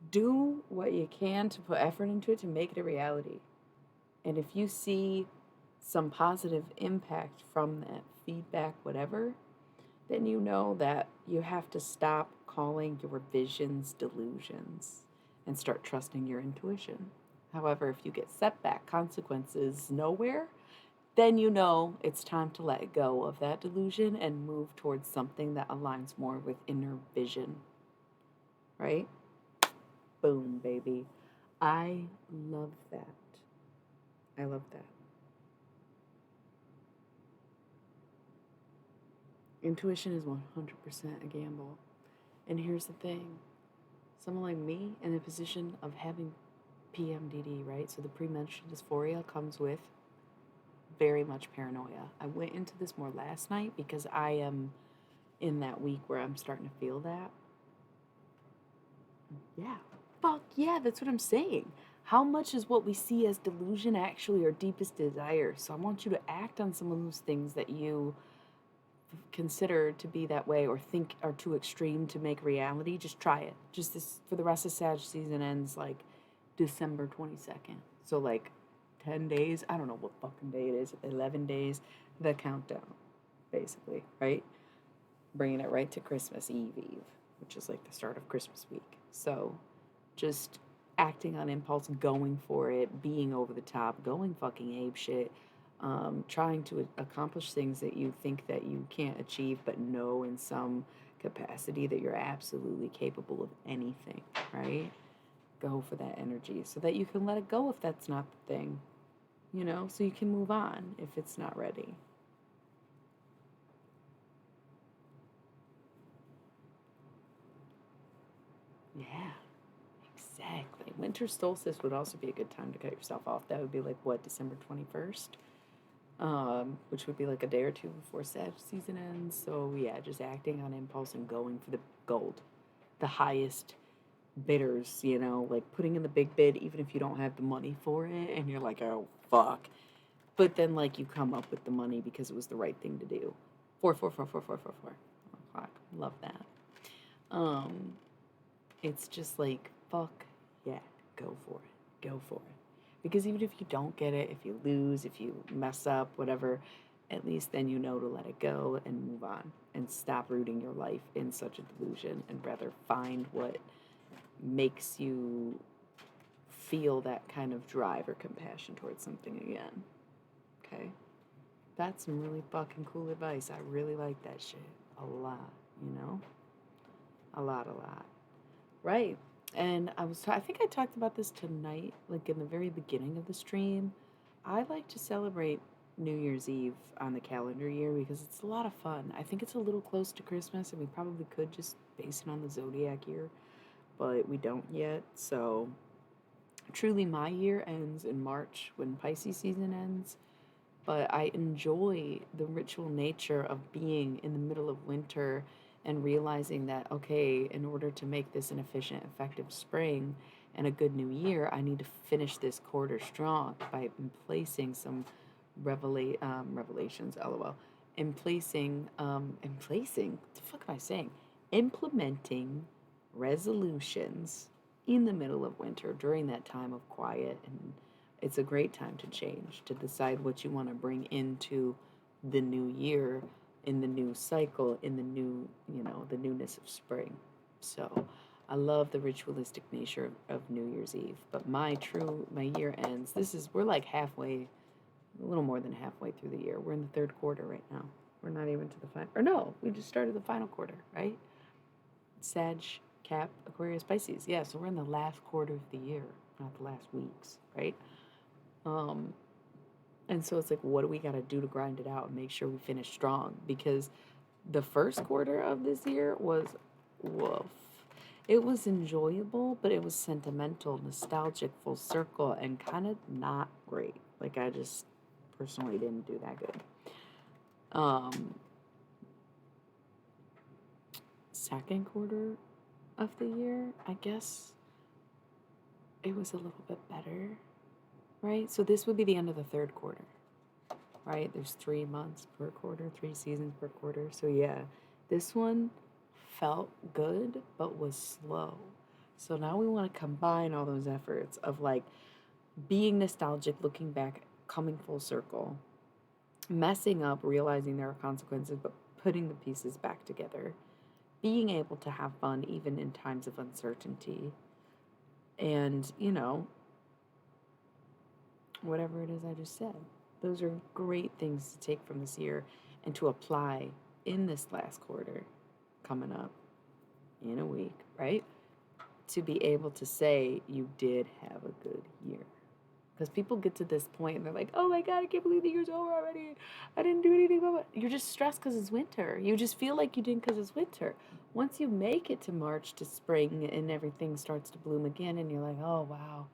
do what you can to put effort into it to make it a reality. And if you see some positive impact from that feedback, whatever, then you know that you have to stop calling your visions delusions and start trusting your intuition. However, if you get setback, consequences nowhere, then you know it's time to let go of that delusion and move towards something that aligns more with inner vision. Right? Boom, baby. I love that. I love that. Intuition is 100% a gamble. And here's the thing, someone like me in a position of having PMDD, right? So the premenstrual dysphoria comes with very much paranoia. I went into this more last night because I am in that week where I'm starting to feel that. Yeah. Fuck yeah, that's what I'm saying. How much is what we see as delusion actually our deepest desire? So I want you to act on some of those things that you consider to be that way or think are too extreme to make reality. Just try it. Just this for the rest of Sag season ends like December 22nd. So like 10 days. I don't know what fucking day it is. 11 days. The countdown, basically, right? Bringing it right to Christmas Eve, which is like the start of Christmas week. So just acting on impulse, going for it, being over the top, going fucking ape shit, trying to accomplish things that you think that you can't achieve, but know in some capacity that you're absolutely capable of anything, right? Go for that energy so that you can let it go if that's not the thing, so you can move on if it's not ready. Yeah, exactly. Winter solstice would also be a good time to cut yourself off. That would be like what, December 21st? Which would be like a day or two before Sag season ends. So yeah, just acting on impulse and going for the gold, the highest bidders, like putting in the big bid even if you don't have the money for it and you're like, oh fuck, But then like you come up with the money because it was the right thing to do. 4 o'clock. Love that. Um, it's just like fuck yeah, go for it. Go for it. Because even if you don't get it, if you lose, if you mess up, whatever, at least then you know to let it go and move on and stop rooting your life in such a delusion and rather find what makes you feel that kind of drive or compassion towards something again. Okay? That's some really fucking cool advice. I really like that shit a lot, you know? A lot, a lot. Right. And I think I talked about this tonight, like in the very beginning of the stream. I like to celebrate New Year's Eve on the calendar year because it's a lot of fun. I think it's a little close to Christmas, and we probably could just base it on the zodiac year, but we don't yet. So, truly, my year ends in March when Pisces season ends, but I enjoy the ritual nature of being in the middle of winter and realizing that, okay, in order to make this an efficient, effective spring and a good new year, I need to finish this quarter strong by placing some revelations, lol, what the fuck am I saying? Implementing resolutions in the middle of winter during that time of quiet, and it's a great time to change, to decide what you want to bring into the new year, in the new cycle, in the new, the newness of spring. So I love the ritualistic nature of New Year's Eve. But my year ends. We're like halfway, a little more than halfway through the year. We're in the third quarter right now. We're not even to the final, or no, we just started the final quarter, right? Sag, Cap, Aquarius, Pisces. Yeah, so we're in the last quarter of the year, not the last weeks, right? Um, and so it's like, what do we got to do to grind it out and make sure we finish strong? Because the first quarter of this year was woof. It was enjoyable, but it was sentimental, nostalgic, full circle, and kind of not great. Like, I just personally didn't do that good. Second quarter of the year, I guess it was a little bit better, right? So this would be the end of the third quarter, right? There's 3 months per quarter, 3 seasons per quarter. So yeah, this one felt good, but was slow. So now we want to combine all those efforts of like being nostalgic, looking back, coming full circle, messing up, realizing there are consequences, but putting the pieces back together, being able to have fun even in times of uncertainty, and, whatever it is I just said. Those are great things to take from this year and to apply in this last quarter coming up in a week, right? To be able to say you did have a good year. Because people get to this point and they're like, oh my God, I can't believe the year's over already. I didn't do anything about it. You're just stressed because it's winter. You just feel like you didn't because it's winter. Once you make it to March, to spring, and everything starts to bloom again, and you're like, oh wow,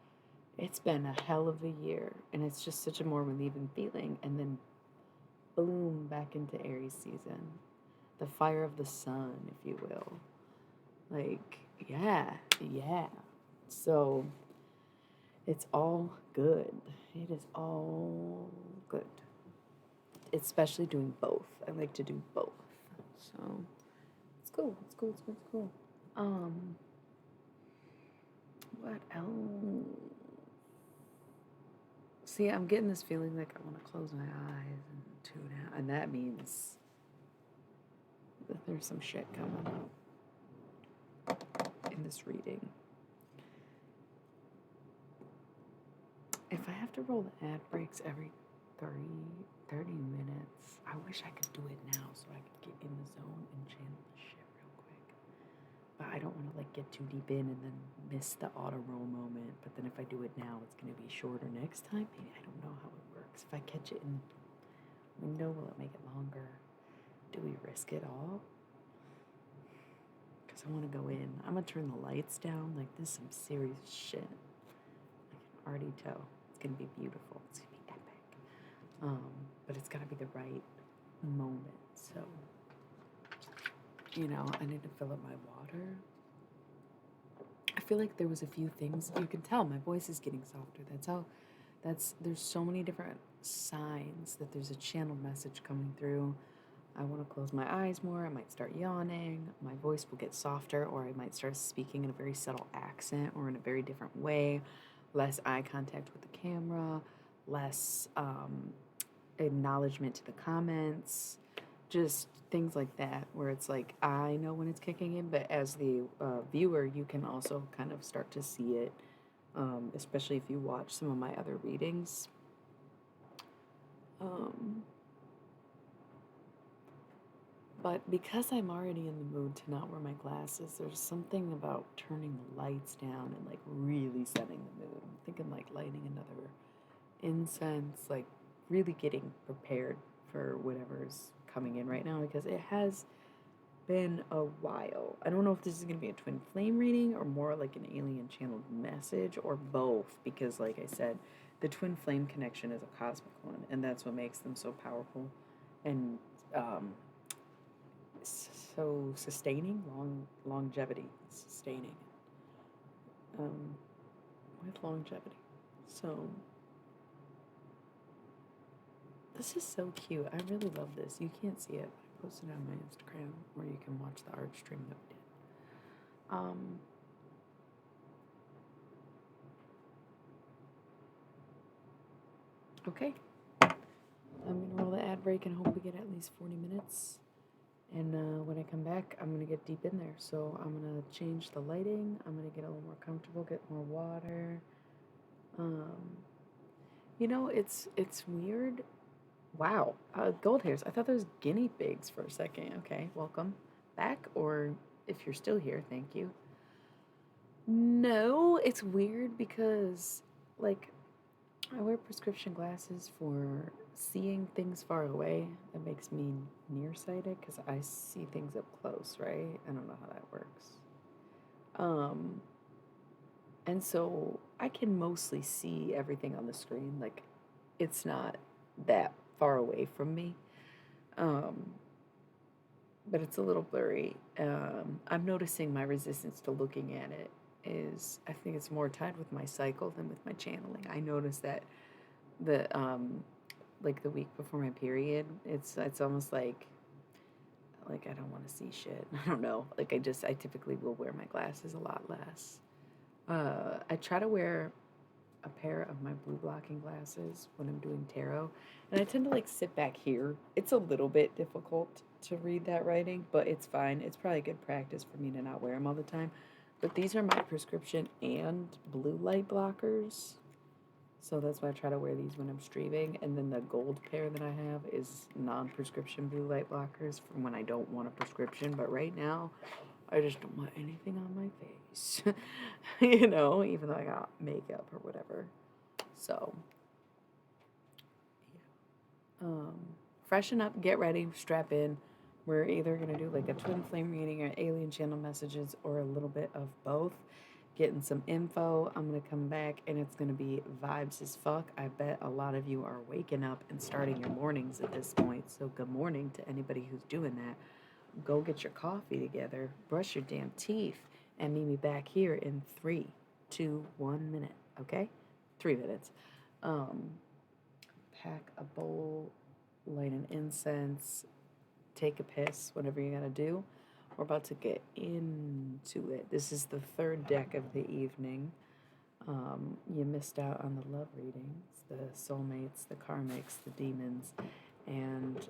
it's been a hell of a year. And it's just such a more relieving feeling. And then boom, back into Aries season. The fire of the sun, if you will. Like, yeah. So it's all good. It is all good. Especially doing both. I like to do both. So it's cool. What else? See, I'm getting this feeling like I want to close my eyes and tune out. And that means that there's some shit coming up in this reading. If I have to roll the ad breaks every 30 minutes, I wish I could do it now so I could get in the zone and channel the shit real quick. But I don't want to like get too deep in and then miss the auto roll moment. But then if I do it now, it's going to be shorter next time. Maybe I don't know how it works. If I catch it in the window, will it make it longer? Do we risk it all? Because I want to go in. I'm going to turn the lights down. Like, this is some serious shit. I can already tell. It's going to be beautiful. It's going to be epic. But it's got to be the right moment. So, I need to fill up my water. I feel like there was a few things. You can tell my voice is getting softer. There's so many different signs that there's a channel message coming through. I want to close my eyes more. I might start yawning. My voice will get softer, or I might start speaking in a very subtle accent or in a very different way. Less eye contact with the camera, less acknowledgement to the comments, just things like that, where it's like I know when it's kicking in, but as the viewer, you can also kind of start to see it, especially if you watch some of my other readings. But because I'm already in the mood to not wear my glasses, there's something about turning the lights down and like really setting the mood. I'm thinking like lighting another incense, like really getting prepared for whatever's coming in right now, because it has been a while. I don't know if this is going to be a twin flame reading or more like an alien channeled message or both, because like I said, the twin flame connection is a cosmic one, and that's what makes them so powerful and so sustaining, longevity, sustaining, with longevity. So this is so cute. I really love this. You can't see it. I posted it on my Instagram, or you can watch the art stream that we did. Okay. I'm going to roll the ad break and hope we get at least 40 minutes. And when I come back, I'm going to get deep in there. So I'm going to change the lighting. I'm going to get a little more comfortable, get more water. You know, it's weird. Wow. Gold hairs. I thought those guinea pigs for a second. Okay, welcome back. Or if you're still here, thank you. No, it's weird because, like, I wear prescription glasses for seeing things far away. That makes me nearsighted because I see things up close, right? I don't know how that works. And so I can mostly see everything on the screen. Like, it's not that far away from me. But it's a little blurry. I'm noticing my resistance to looking at it is, I think it's more tied with my cycle than with my channeling. I noticed that like the week before my period, it's almost like I don't want to see shit. I don't know. Like I typically will wear my glasses a lot less. I try to wear a pair of my blue blocking glasses when I'm doing tarot, and I tend to like sit back here. It's a little bit difficult to read that writing, but it's fine. It's probably good practice for me to not wear them all the time. But these are my prescription and blue light blockers, so that's why I try to wear these when I'm streaming. And then the gold pair that I have is non-prescription blue light blockers from when I don't want a prescription. But right now, I just don't want anything on my face, you know, even though I got makeup or whatever. So, yeah. Freshen up, get ready, strap in. We're either going to do like a twin flame reading or alien channel messages or a little bit of both. Getting some info. I'm going to come back and it's going to be vibes as fuck. I bet a lot of you are waking up and starting your mornings at this point. So, good morning to anybody who's doing that. Go get your coffee together, brush your damn teeth, and meet me back here in 3, 2, 1 minute, okay? 3 minutes. Pack a bowl, light an incense, take a piss, whatever you gotta do. We're about to get into it. This is the third deck of the evening. You missed out on the love readings, the soulmates, the karmics, the demons, and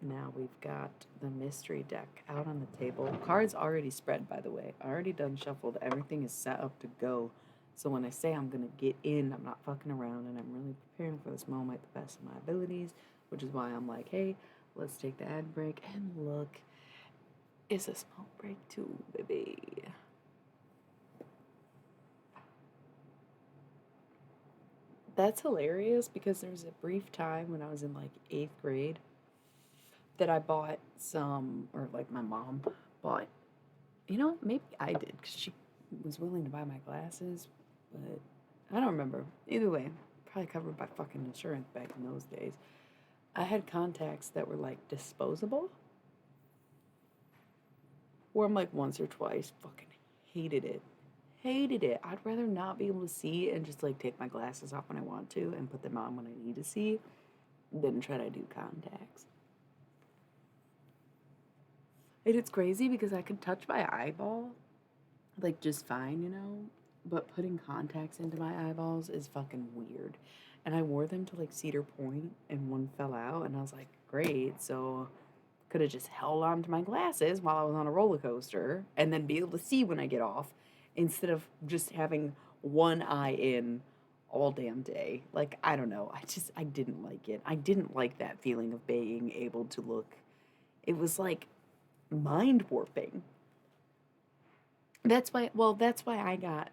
now we've got the mystery deck out on the table. Cards already spread, by the way. Already done shuffled. Everything is set up to go. So when I say I'm going to get in, I'm not fucking around, and I'm really preparing for this moment the best of my abilities, which is why I'm like, hey, let's take the ad break. And look, it's a smoke break too, baby. That's hilarious because there was a brief time when I was in like 8th grade that I bought some, or like my mom bought, you know, maybe I did because she was willing to buy my glasses, but I don't remember. Either way, probably covered by fucking insurance back in those days. I had contacts that were like disposable, wore them like once or twice, fucking hated it. hated it. I'd rather not be able to see and just like take my glasses off when I want to and put them on when I need to see than try to do contacts. And it's crazy because I could touch my eyeball like just fine, you know, but putting contacts into my eyeballs is fucking weird. And I wore them to like Cedar Point and one fell out and I was like, great. So could have just held on to my glasses while I was on a roller coaster and then be able to see when I get off instead of just having one eye in all damn day. Like, I don't know. I didn't like it. I didn't like that feeling of being able to look. It was like mind warping. That's why I got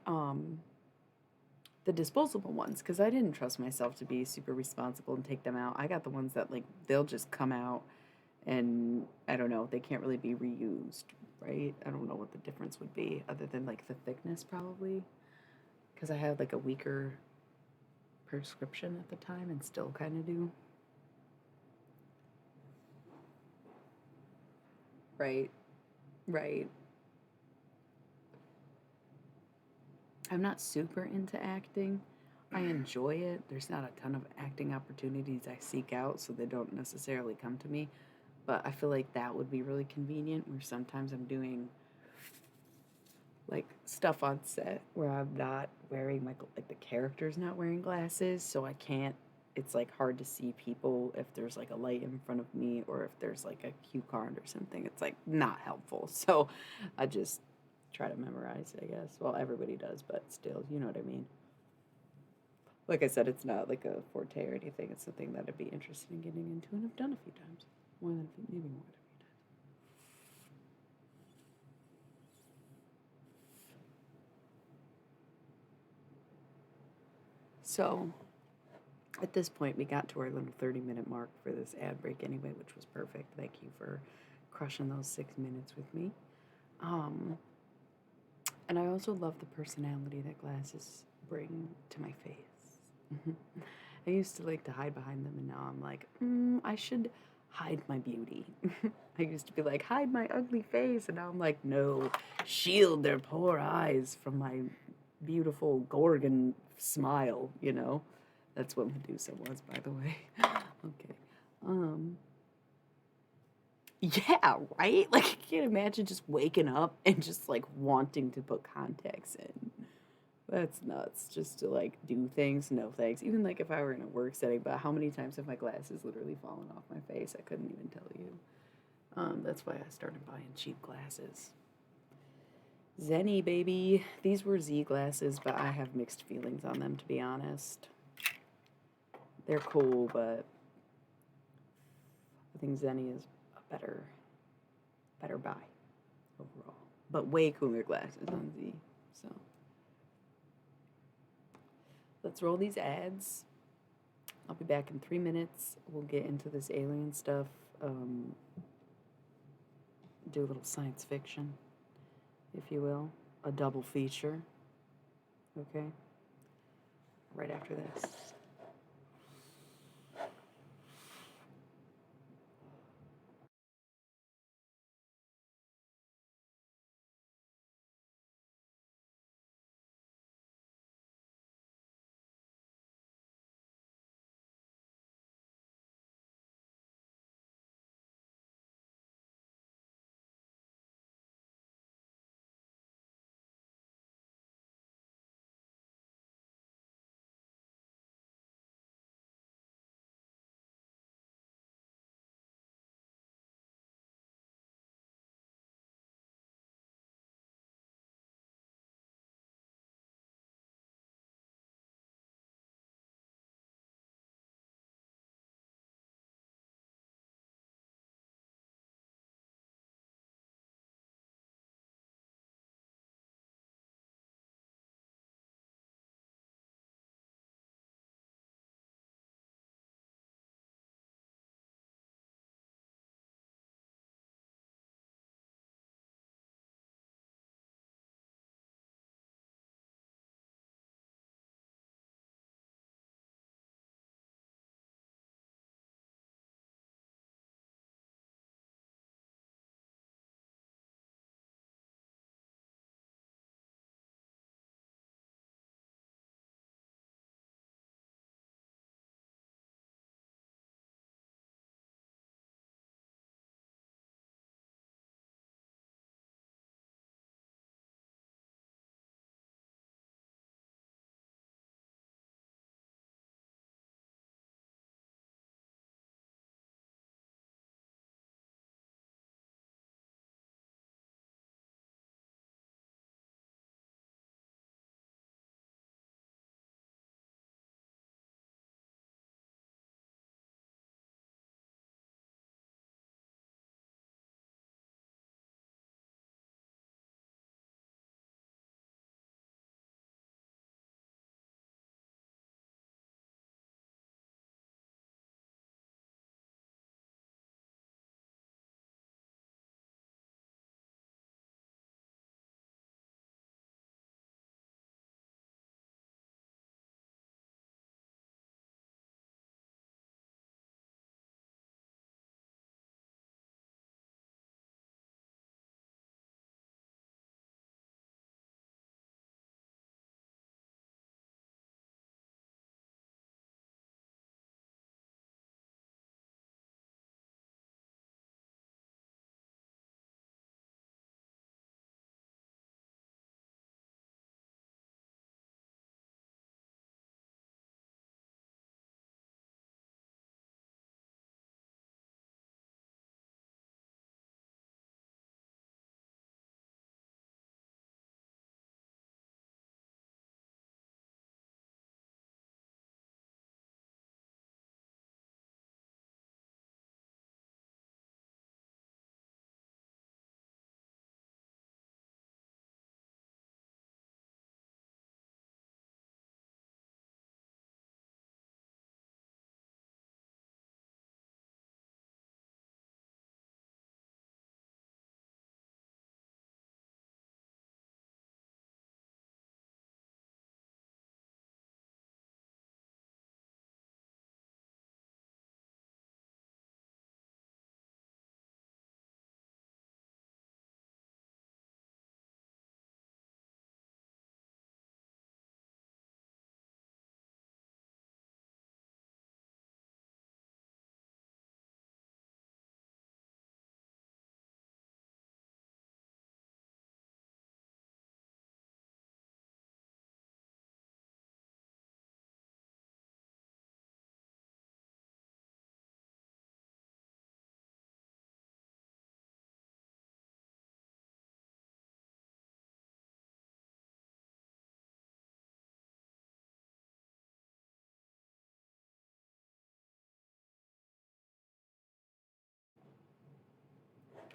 the disposable ones because I didn't trust myself to be super responsible and take them out. I got the ones that like they'll just come out and I don't know, they can't really be reused, right? I don't know what the difference would be other than like the thickness probably because I had like a weaker prescription at the time and still kind of do. Right. Right. I'm not super into acting. I enjoy it. There's not a ton of acting opportunities I seek out, so they don't necessarily come to me. But I feel like that would be really convenient where sometimes I'm doing like stuff on set where I'm not wearing like the character's not wearing glasses, so I can't it's like hard to see people if there's like a light in front of me or if there's like a cue card or something. It's like not helpful. So I just try to memorize, I guess. Well, everybody does, but still, you know what I mean. Like I said, it's not like a forte or anything. It's something that I'd be interested in getting into, and I've done a few times, more than maybe more than a few times. So at this point, we got to our little 30-minute mark for this ad break anyway, which was perfect. Thank you for crushing those 6 minutes with me. Um, and I also love the personality that glasses bring to my face. I used to like to hide behind them, and now I'm like, I should hide my beauty. I used to be like, hide my ugly face, and now I'm like, no, shield their poor eyes from my beautiful Gorgon smile, you know? That's what Medusa was, by the way. Okay. Um, yeah, right? Like, I can't imagine just waking up and just like wanting to put contacts in. That's nuts. Just to like do things, no thanks. Even like if I were in a work setting, but how many times have my glasses literally fallen off my face? I couldn't even tell you. That's why I started buying cheap glasses. Zenny, baby. These were Z glasses, but I have mixed feelings on them, to be honest. They're cool, but I think Zenny is a better buy overall. But way cooler glasses on Z. So let's roll these ads. I'll be back in 3 minutes. We'll get into this alien stuff. Um, do a little science fiction, if you will. A double feature. Okay? Right after this.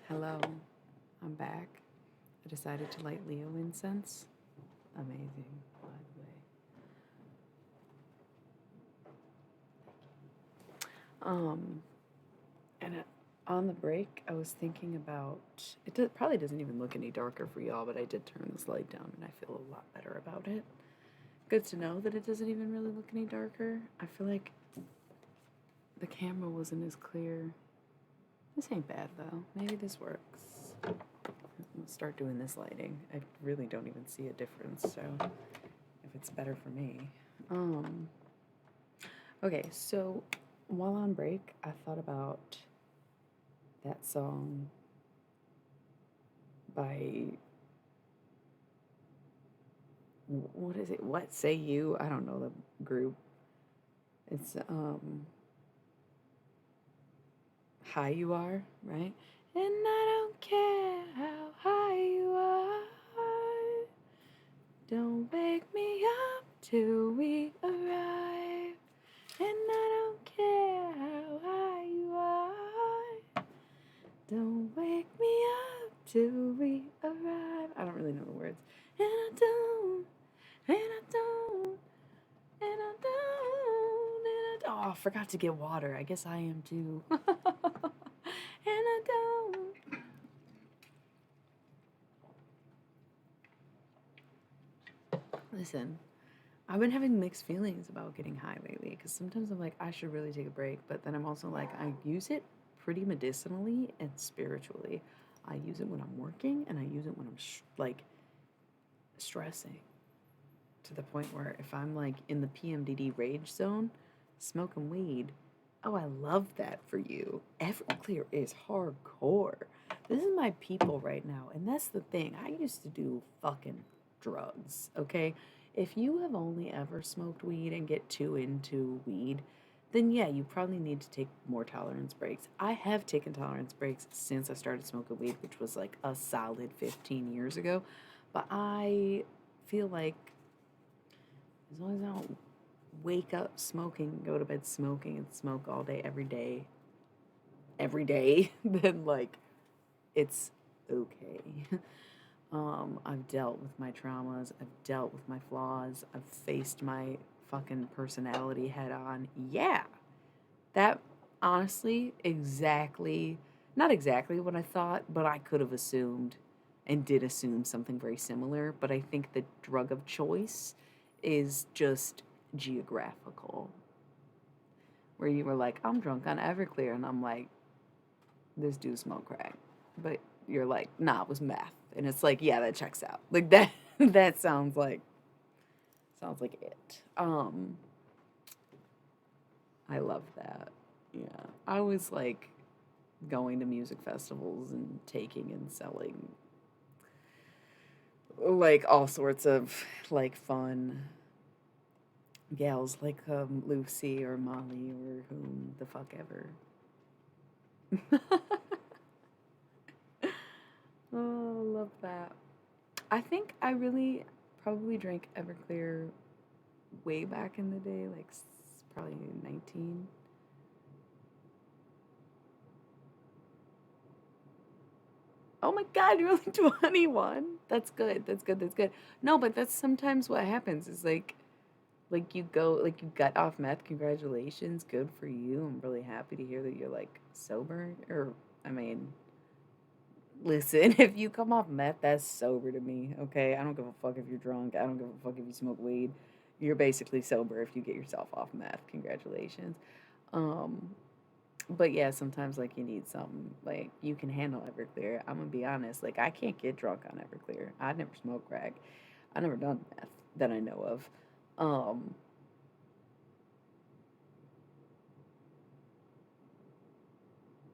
Hello, I'm back. I decided to light Leo incense. Amazing, by the way. And on the break, I was thinking about it. Probably doesn't even look any darker for y'all, but I did turn this light down, and I feel a lot better about it. Good to know that it doesn't even really look any darker. I feel like the camera wasn't as clear. This ain't bad though. Maybe this works. I'll start doing this lighting. I really don't even see a difference, so if it's better for me. Okay, so while on break, I thought about that song by, what is it? What Say You? I don't know the group. It's High You Are, right? And I don't care how high you are. Don't wake me up till we arrive. And I don't care how high you are. Don't wake me up till we arrive. I don't really know the words. And I don't, and I don't, and I don't, and I don't. Oh, I forgot to get water. I guess I am too. And I don't. Listen, I've been having mixed feelings about getting high lately because sometimes I'm like, I should really take a break, but then I'm also like, I use it pretty medicinally and spiritually. I use it when I'm working and I use it when I'm like stressing to the point where if I'm like in the PMDD rage zone, smoking weed, oh, I love that for you. Everclear is hardcore. This is my people right now, and that's the thing. I used to do fucking drugs, okay? If you have only ever smoked weed and get too into weed, then yeah, you probably need to take more tolerance breaks. I have taken tolerance breaks since I started smoking weed, which was like a solid 15 years ago. But I feel like as long as I don't wake up smoking, go to bed smoking, and smoke all day, every day, then like it's okay. I've dealt with my traumas, I've dealt with my flaws, I've faced my fucking personality head on. Yeah, that honestly, not exactly what I thought, but I could have assumed and did assume something very similar. But I think the drug of choice is just geographical. Where you were like, I'm drunk on Everclear, and I'm like, this dude smoked crack. But you're like, nah, it was meth. And it's like, yeah, that checks out. Like that that sounds like it. I love that. Yeah. I was like going to music festivals and taking and selling like all sorts of like fun gals like Lucy or Molly or whom the fuck ever. Oh, I love that. I think I really probably drank Everclear way back in the day, like probably 19. Oh my God, you're only 21. That's good. That's good. That's good. No, but that's sometimes what happens is like you go, like you got off meth. Congratulations. Good for you. I'm really happy to hear that you're like sober. Or, I mean, listen, if you come off meth, that's sober to me, okay? I don't give a fuck if you're drunk. I don't give a fuck if you smoke weed. You're basically sober if you get yourself off meth. Congratulations. Um, but yeah, sometimes like you need something like you can handle Everclear. I'm gonna be honest, like I can't get drunk on Everclear. I never smoked crack. I never done meth that I know of. Um,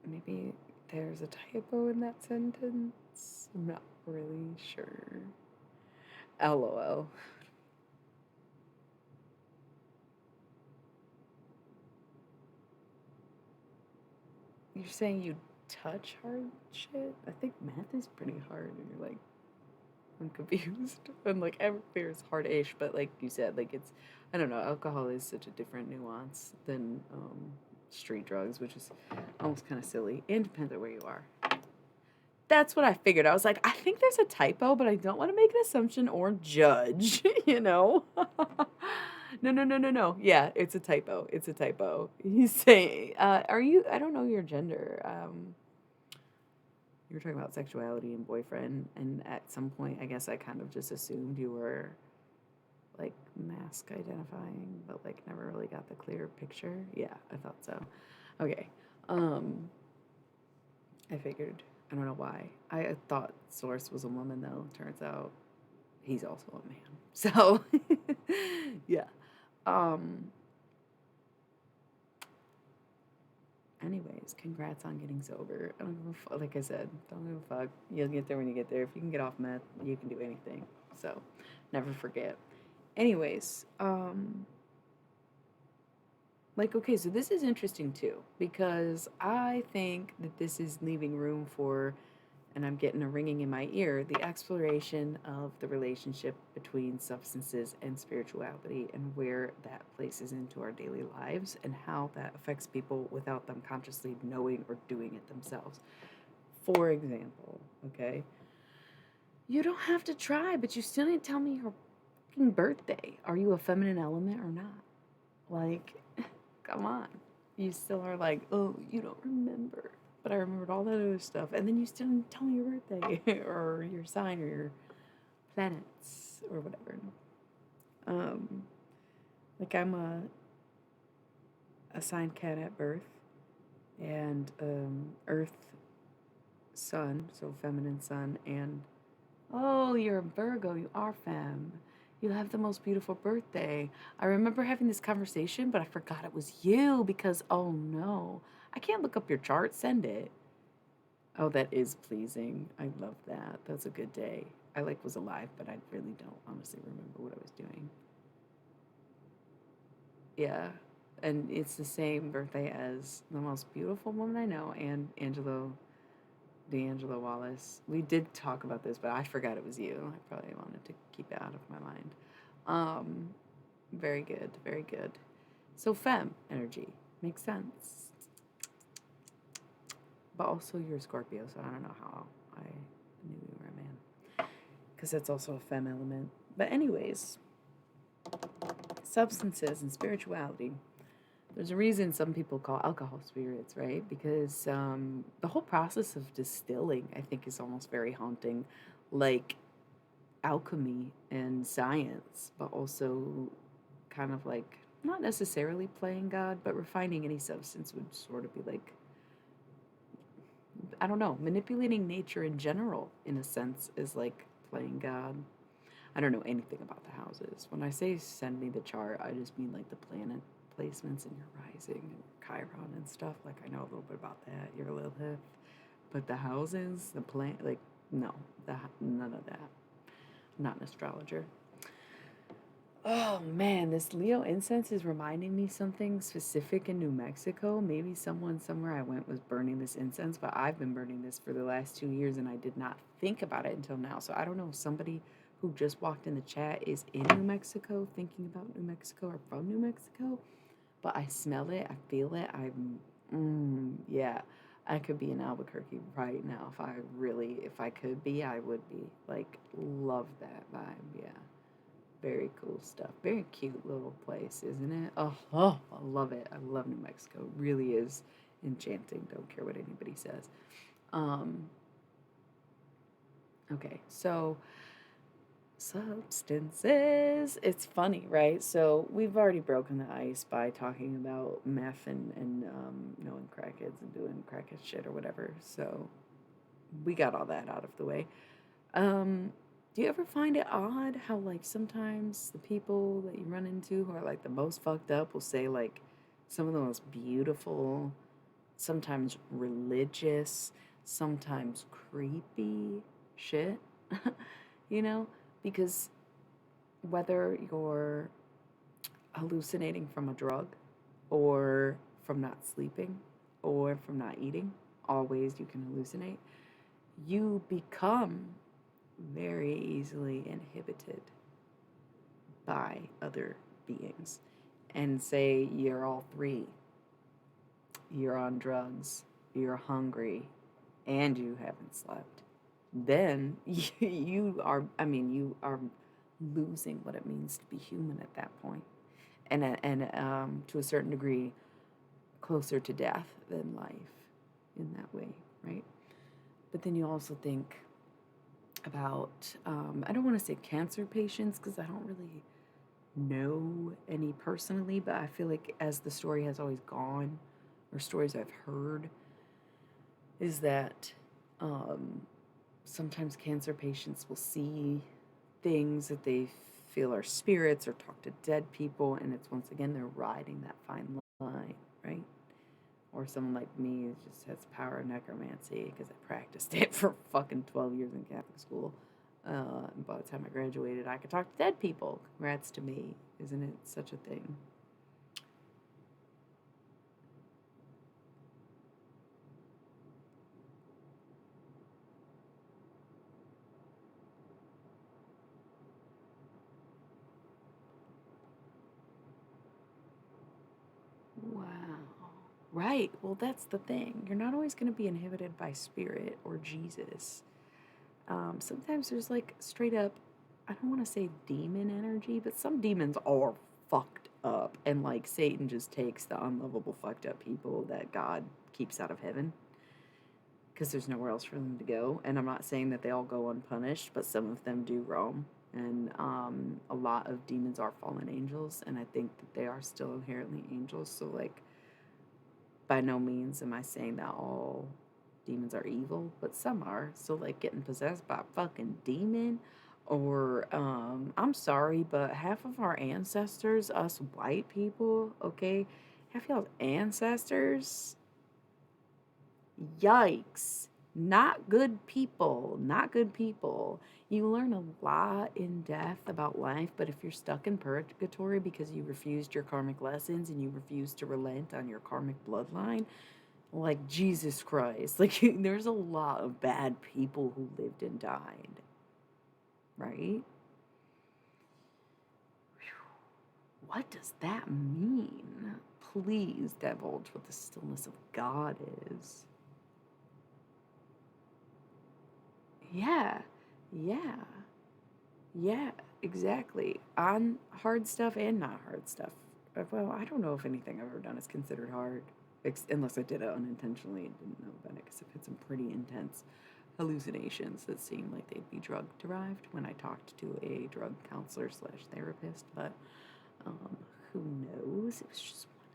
maybe there's a typo in that sentence. I'm not really sure. LOL. You're saying you touch hard shit? I think meth is pretty hard, and you're like, I'm confused. And like Everclear is hard-ish, but like you said, like it's, I don't know, alcohol is such a different nuance than street drugs, which is almost kind of silly and depends on where you are. that's what I figured. I was like, I think there's a typo, but I don't want to make an assumption or judge, you know? No, no, no, no, no. Yeah, it's a typo. It's a typo. He's saying, are you, I don't know your gender. You were talking about sexuality and boyfriend, and at some point, I guess I kind of just assumed you were like mask identifying, but like never really got the clear picture. Yeah, I thought so. Okay. Um, I figured. I don't know why. I thought Source was a woman though. Turns out he's also a man. So yeah. Um anyways, congrats on getting sober. I don't give a fuck. Like I said, don't give a fuck. You'll get there when you get there. If you can get off meth, you can do anything. So never forget. Anyways, like, okay, so this is interesting too, because I think that this is leaving room for, and I'm getting a ringing in my ear, the exploration of the relationship between substances and spirituality and where that places into our daily lives and how that affects people without them consciously knowing or doing it themselves. For example, okay, you don't have to try, but you still didn't tell me your fucking birthday. Are you a feminine element or not? Like, come on. You still are like, oh, you don't remember. But I remembered all that other stuff. And then you still didn't tell me your birthday or your sign or your planets or whatever. Um, like I'm a sign cat at birth and Earth sun, so feminine sun, and oh, you're a Virgo, you are femme. You have the most beautiful birthday. I remember having this conversation, but I forgot it was you because, oh no, I can't look up your chart. Send it. Oh, that is pleasing. I love that. That's a good day. I like was alive, but I really don't honestly remember what I was doing. Yeah. And it's the same birthday as the most beautiful woman I know, and D'Angelo Wallace. We did talk about this, but I forgot it was you. I probably wanted to keep it out of my mind. Um, very good, very good. So femme energy makes sense, but also you're a Scorpio, so I don't know how I knew you were a man, because that's also a femme element. But anyways, substances and spirituality. There's a reason some people call alcohol spirits, right? Because the whole process of distilling, I think, is almost very haunting, like alchemy and science, but also kind of like not necessarily playing God, but refining any substance would sort of be like, I don't know, manipulating nature in general, in a sense, is like playing God. I don't know anything about the houses. When I say send me the chart, I just mean like the planet placements in your rising and Chiron and stuff. Like I know a little bit about that, your Lilith. But the houses, the planet, like, no, none of that. I'm not an astrologer. Oh man, this Leo incense is reminding me something specific in New Mexico. Maybe someone somewhere I went was burning this incense, but I've been burning this for the last 2 years and I did not think about it until now. So I don't know if somebody who just walked in the chat is in New Mexico, thinking about New Mexico or from New Mexico, but I smell it, I feel it. Yeah, I could be in Albuquerque right now if I could be, I would be. Like, love that vibe, yeah. Very cool stuff. Very cute little place, isn't it? I love it. I love New Mexico. It really is enchanting. Don't care what anybody says. Um, okay, so substances. It's funny, right? So we've already broken the ice by talking about meth and knowing crackheads and doing crackhead shit or whatever. So we got all that out of the way. Um, do you ever find it odd how, like, sometimes the people that you run into who are, like, the most fucked up will say, like, some of the most beautiful, sometimes religious, sometimes creepy shit, you know? Because whether you're hallucinating from a drug or from not sleeping or from not eating, all ways you can hallucinate, you become very easily inhibited by other beings. And say you're all three, you're on drugs, you're hungry, and you haven't slept. then you are losing what it means to be human at that point. And to a certain degree, closer to death than life in that way, right? But then you also think about, I don't want to say cancer patients because I don't really know any personally, but I feel like as the story has always gone, or stories I've heard, is that um, sometimes cancer patients will see things that they feel are spirits or talk to dead people, and it's once again they're riding that fine line, right? Or someone like me just has power of necromancy because I practiced it for fucking 12 years in Catholic school. And by the time I graduated, I could talk to dead people. Congrats to me. Isn't it such a thing? Wow. Right. Well, that's the thing. You're not always going to be inhibited by spirit or Jesus. Sometimes there's like straight up, I don't want to say demon energy, but some demons are fucked up. And like Satan just takes the unlovable, fucked up people that God keeps out of heaven because there's nowhere else for them to go. And I'm not saying that they all go unpunished, but some of them do roam. And a lot of demons are fallen angels, and I think that they are still inherently angels. So, like, by no means am I saying that all demons are evil, but some are. So, like, getting possessed by a fucking demon, or, I'm sorry, but half of our ancestors, us white people, okay, half y'all's ancestors, yikes. Not good people. Not good people. You learn a lot in death about life, but if you're stuck in purgatory because you refused your karmic lessons and you refused to relent on your karmic bloodline, like Jesus Christ, like there's a lot of bad people who lived and died, right? What does that mean? Please divulge what the stillness of God is. Yeah, yeah, yeah, exactly. On hard stuff and not hard stuff. Well, I don't know if anything I've ever done is considered hard, unless I did it unintentionally and didn't know about it, because I've had some pretty intense hallucinations that seemed like they'd be drug derived when I talked to a drug counselor slash therapist, but um, who knows? It was just one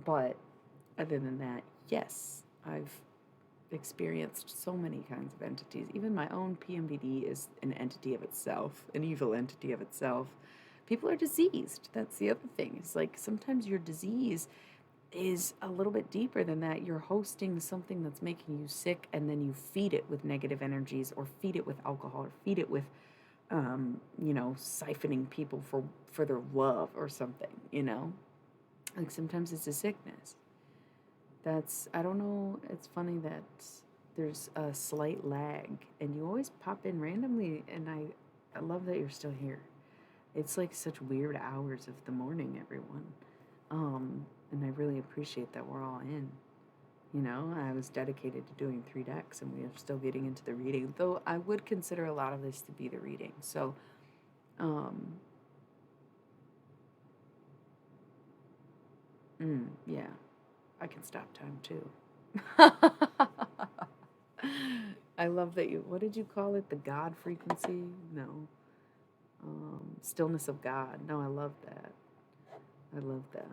opinion. But other than that, yes, I've experienced so many kinds of entities. Even my own PMDD is an entity of itself, an evil entity of itself. People are diseased. That's the other thing. It's like sometimes your disease is a little bit deeper than that. You're hosting something that's making you sick, and then you feed it with negative energies, or feed it with alcohol, or feed it with, siphoning people for their love or something. Like sometimes it's a sickness. I don't know, it's funny that there's a slight lag and you always pop in randomly, and I love that you're still here. It's like such weird hours of the morning, everyone. And I really appreciate that we're all in. I was dedicated to doing 3 decks and we are still getting into the reading, though I would consider a lot of this to be the reading. So, um, yeah, I can stop time too. I love that what did you call it? The God frequency? No. Stillness of God. No, I love that. I love that.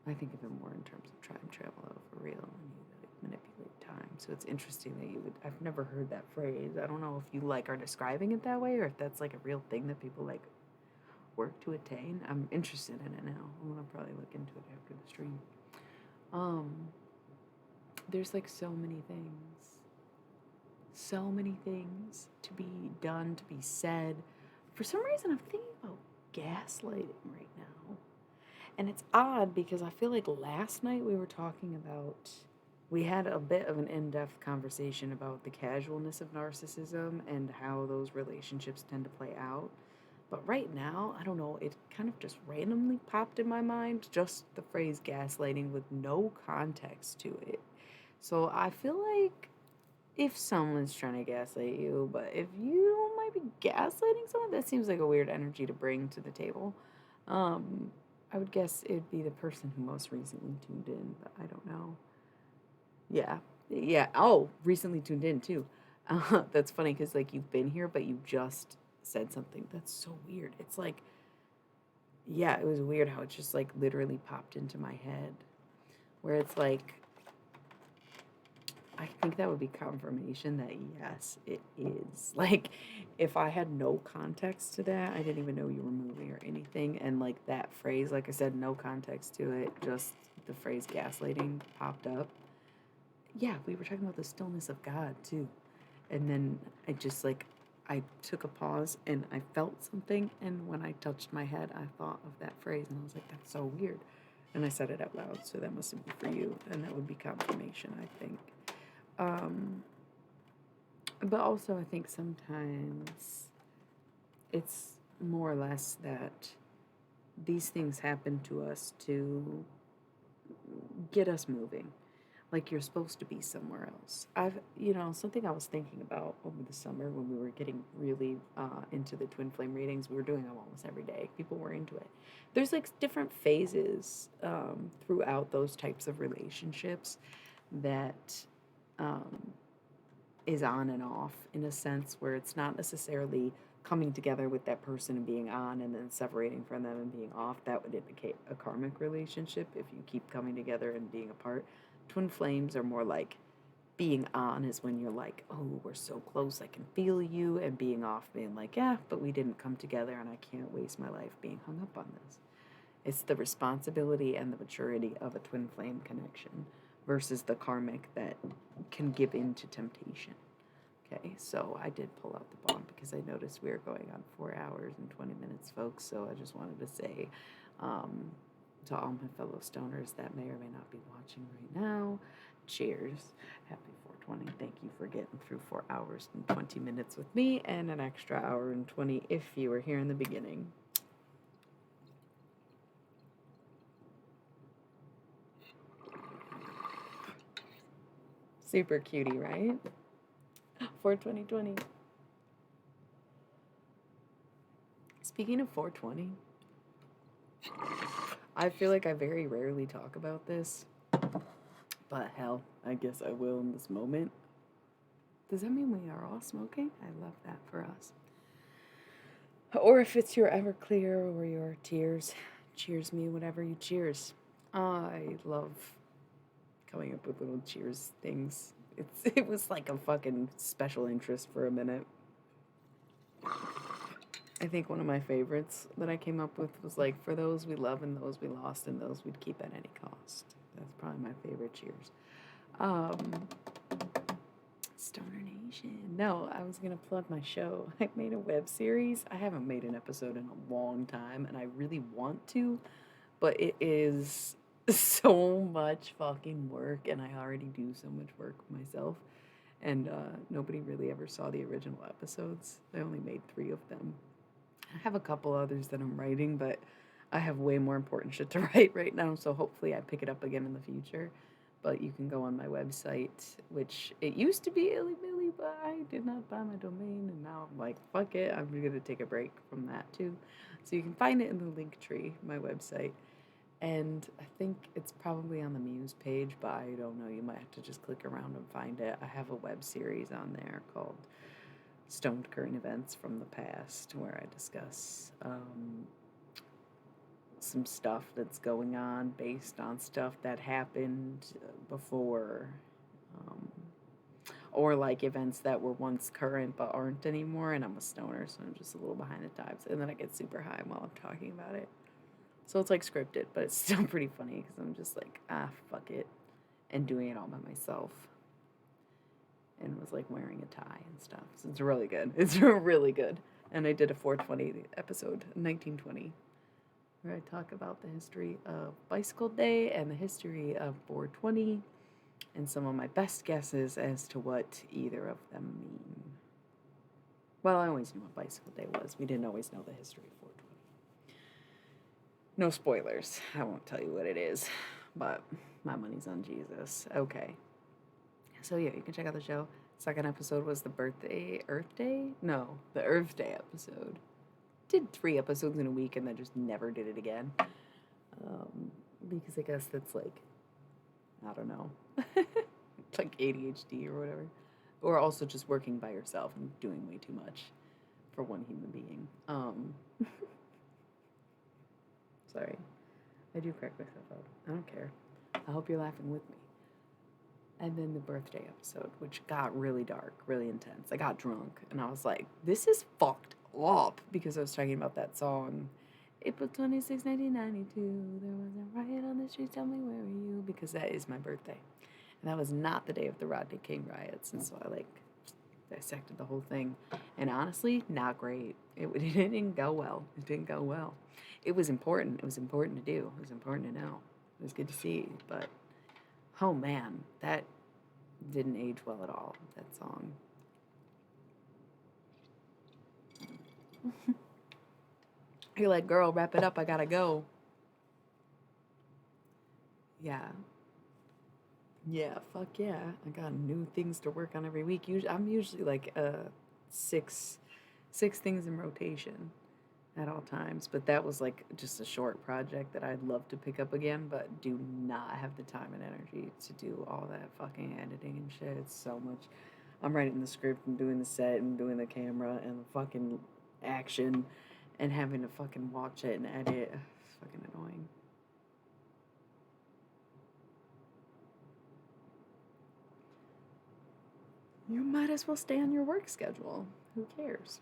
I think of it more in terms of time travel for real, and you like manipulate time. So it's interesting that I've never heard that phrase. I don't know if you like are describing it that way or if that's like a real thing that people like work to attain. I'm interested in it now. I'm gonna probably look into it after the stream. Um, there's like so many things to be done, to be said. For some reason, I'm thinking about gaslighting right now. And it's odd because I feel like last night we had a bit of an in depth conversation about the casualness of narcissism and how those relationships tend to play out. But right now, I don't know, it kind of just randomly popped in my mind, just the phrase gaslighting with no context to it. So I feel like if someone's trying to gaslight you, but if you might be gaslighting someone, that seems like a weird energy to bring to the table. Um, I would guess it'd be the person who most recently tuned in, but I don't know. Yeah. Yeah. Oh, recently tuned in too. That's funny because like you've been here, but you just said something. That's so weird. It's like, yeah, it was weird how it just like literally popped into my head. Where it's like, I think that would be confirmation that yes, it is. Like, if I had no context to that, I didn't even know you were moving or anything. And like that phrase, like I said, no context to it, just the phrase gaslighting popped up. Yeah, we were talking about the stillness of God too. And then I just like, I took a pause and I felt something. And when I touched my head, I thought of that phrase and I was like, that's so weird. And I said it out loud. So that must be for you. And that would be confirmation, I think. Um, but also, I think sometimes it's more or less that these things happen to us to get us moving. Like you're supposed to be somewhere else. Something I was thinking about over the summer when we were getting really into the twin flame readings, we were doing them almost every day. People were into it. There's like different phases throughout those types of relationships that um, is on and off in a sense where it's not necessarily coming together with that person and being on and then separating from them and being off. That would indicate a karmic relationship if you keep coming together and being apart. Twin flames are more like being on is when you're like, oh, we're so close, I can feel you, and being off, being like, yeah, but we didn't come together and I can't waste my life being hung up on this. It's the responsibility and the maturity of a twin flame connection versus the karmic that can give in to temptation. Okay, so I did pull out the bond because I noticed we were going on 4 hours and 20 minutes, folks. So I just wanted to say um, to all my fellow stoners that may or may not be watching right now, cheers. Happy 420. Thank you for getting through 4 hours and 20 minutes with me and an extra hour and 20 if you were here in the beginning. Super cutie, right? For 2020. Speaking of 420, I feel like I very rarely talk about this, but hell, I guess I will in this moment. Does that mean we are all smoking? I love that for us. Or if it's your Everclear or your tears, cheers me, whatever you cheers. I love coming up with little cheers things. It was like a fucking special interest for a minute. I think one of my favorites that I came up with was like, for those we love and those we lost and those we'd keep at any cost. That's probably my favorite cheers. Stoner Nation. No, I was going to plug my show. I made a web series. I haven't made an episode in a long time and I really want to, but it is so much fucking work and I already do so much work myself. And nobody really ever saw the original episodes. I only made 3 of them. I have a couple others that I'm writing, but I have way more important shit to write right now, so hopefully I pick it up again in the future. But you can go on my website, which it used to be Illy Billy, but I did not buy my domain, and now I'm like, fuck it, I'm gonna take a break from that too. So you can find it in the link tree, my website. And I think it's probably on the Muse page, but I don't know. You might have to just click around and find it. I have a web series on there called Stoned Current Events from the Past, where I discuss some stuff that's going on based on stuff that happened before, um, or like events that were once current but aren't anymore. And I'm a stoner, so I'm just a little behind the times. And then I get super high while I'm talking about it. So it's like scripted, but it's still pretty funny because I'm just like, fuck it, and doing it all by myself. And was like wearing a tie and stuff. So it's really good. It's really good. And I did a 420 episode, 1920, where I talk about the history of Bicycle Day and the history of 420 and some of my best guesses as to what either of them mean. Well, I always knew what Bicycle Day was. We didn't always know the history of 420. No spoilers. I won't tell you what it is, but my money's on Jesus. Okay. So yeah, you can check out the show. Second episode was the Earth Day? No, the Earth Day episode. Did 3 episodes in a week and then just never did it again. Because I guess that's like, I don't know, it's like ADHD or whatever. Or also just working by yourself and doing way too much for one human being. Sorry. I do crack myself up. I don't care. I hope you're laughing with me. And then the birthday episode, which got really dark, really intense. I got drunk and I was like, this is fucked up, because I was talking about that song. April 26, 1992, there was a riot on the streets, tell me where are you? Because that is my birthday. And that was not the day of the Rodney King riots. And so I like dissected the whole thing. And honestly, not great. It didn't go well. It didn't go well. It was important. It was important to do. It was important to know. It was good to see. But, oh man, that didn't age well at all, that song. You're like, girl, wrap it up. I gotta go. Yeah. Yeah, fuck yeah. I got new things to work on every week. I'm usually like six things in rotation at all times, but that was like just a short project that I'd love to pick up again, but do not have the time and energy to do all that fucking editing and shit. It's so much. I'm writing the script and doing the set and doing the camera and the fucking action and having to fucking watch it and edit. It's fucking annoying. You might as well stay on your work schedule. Who cares?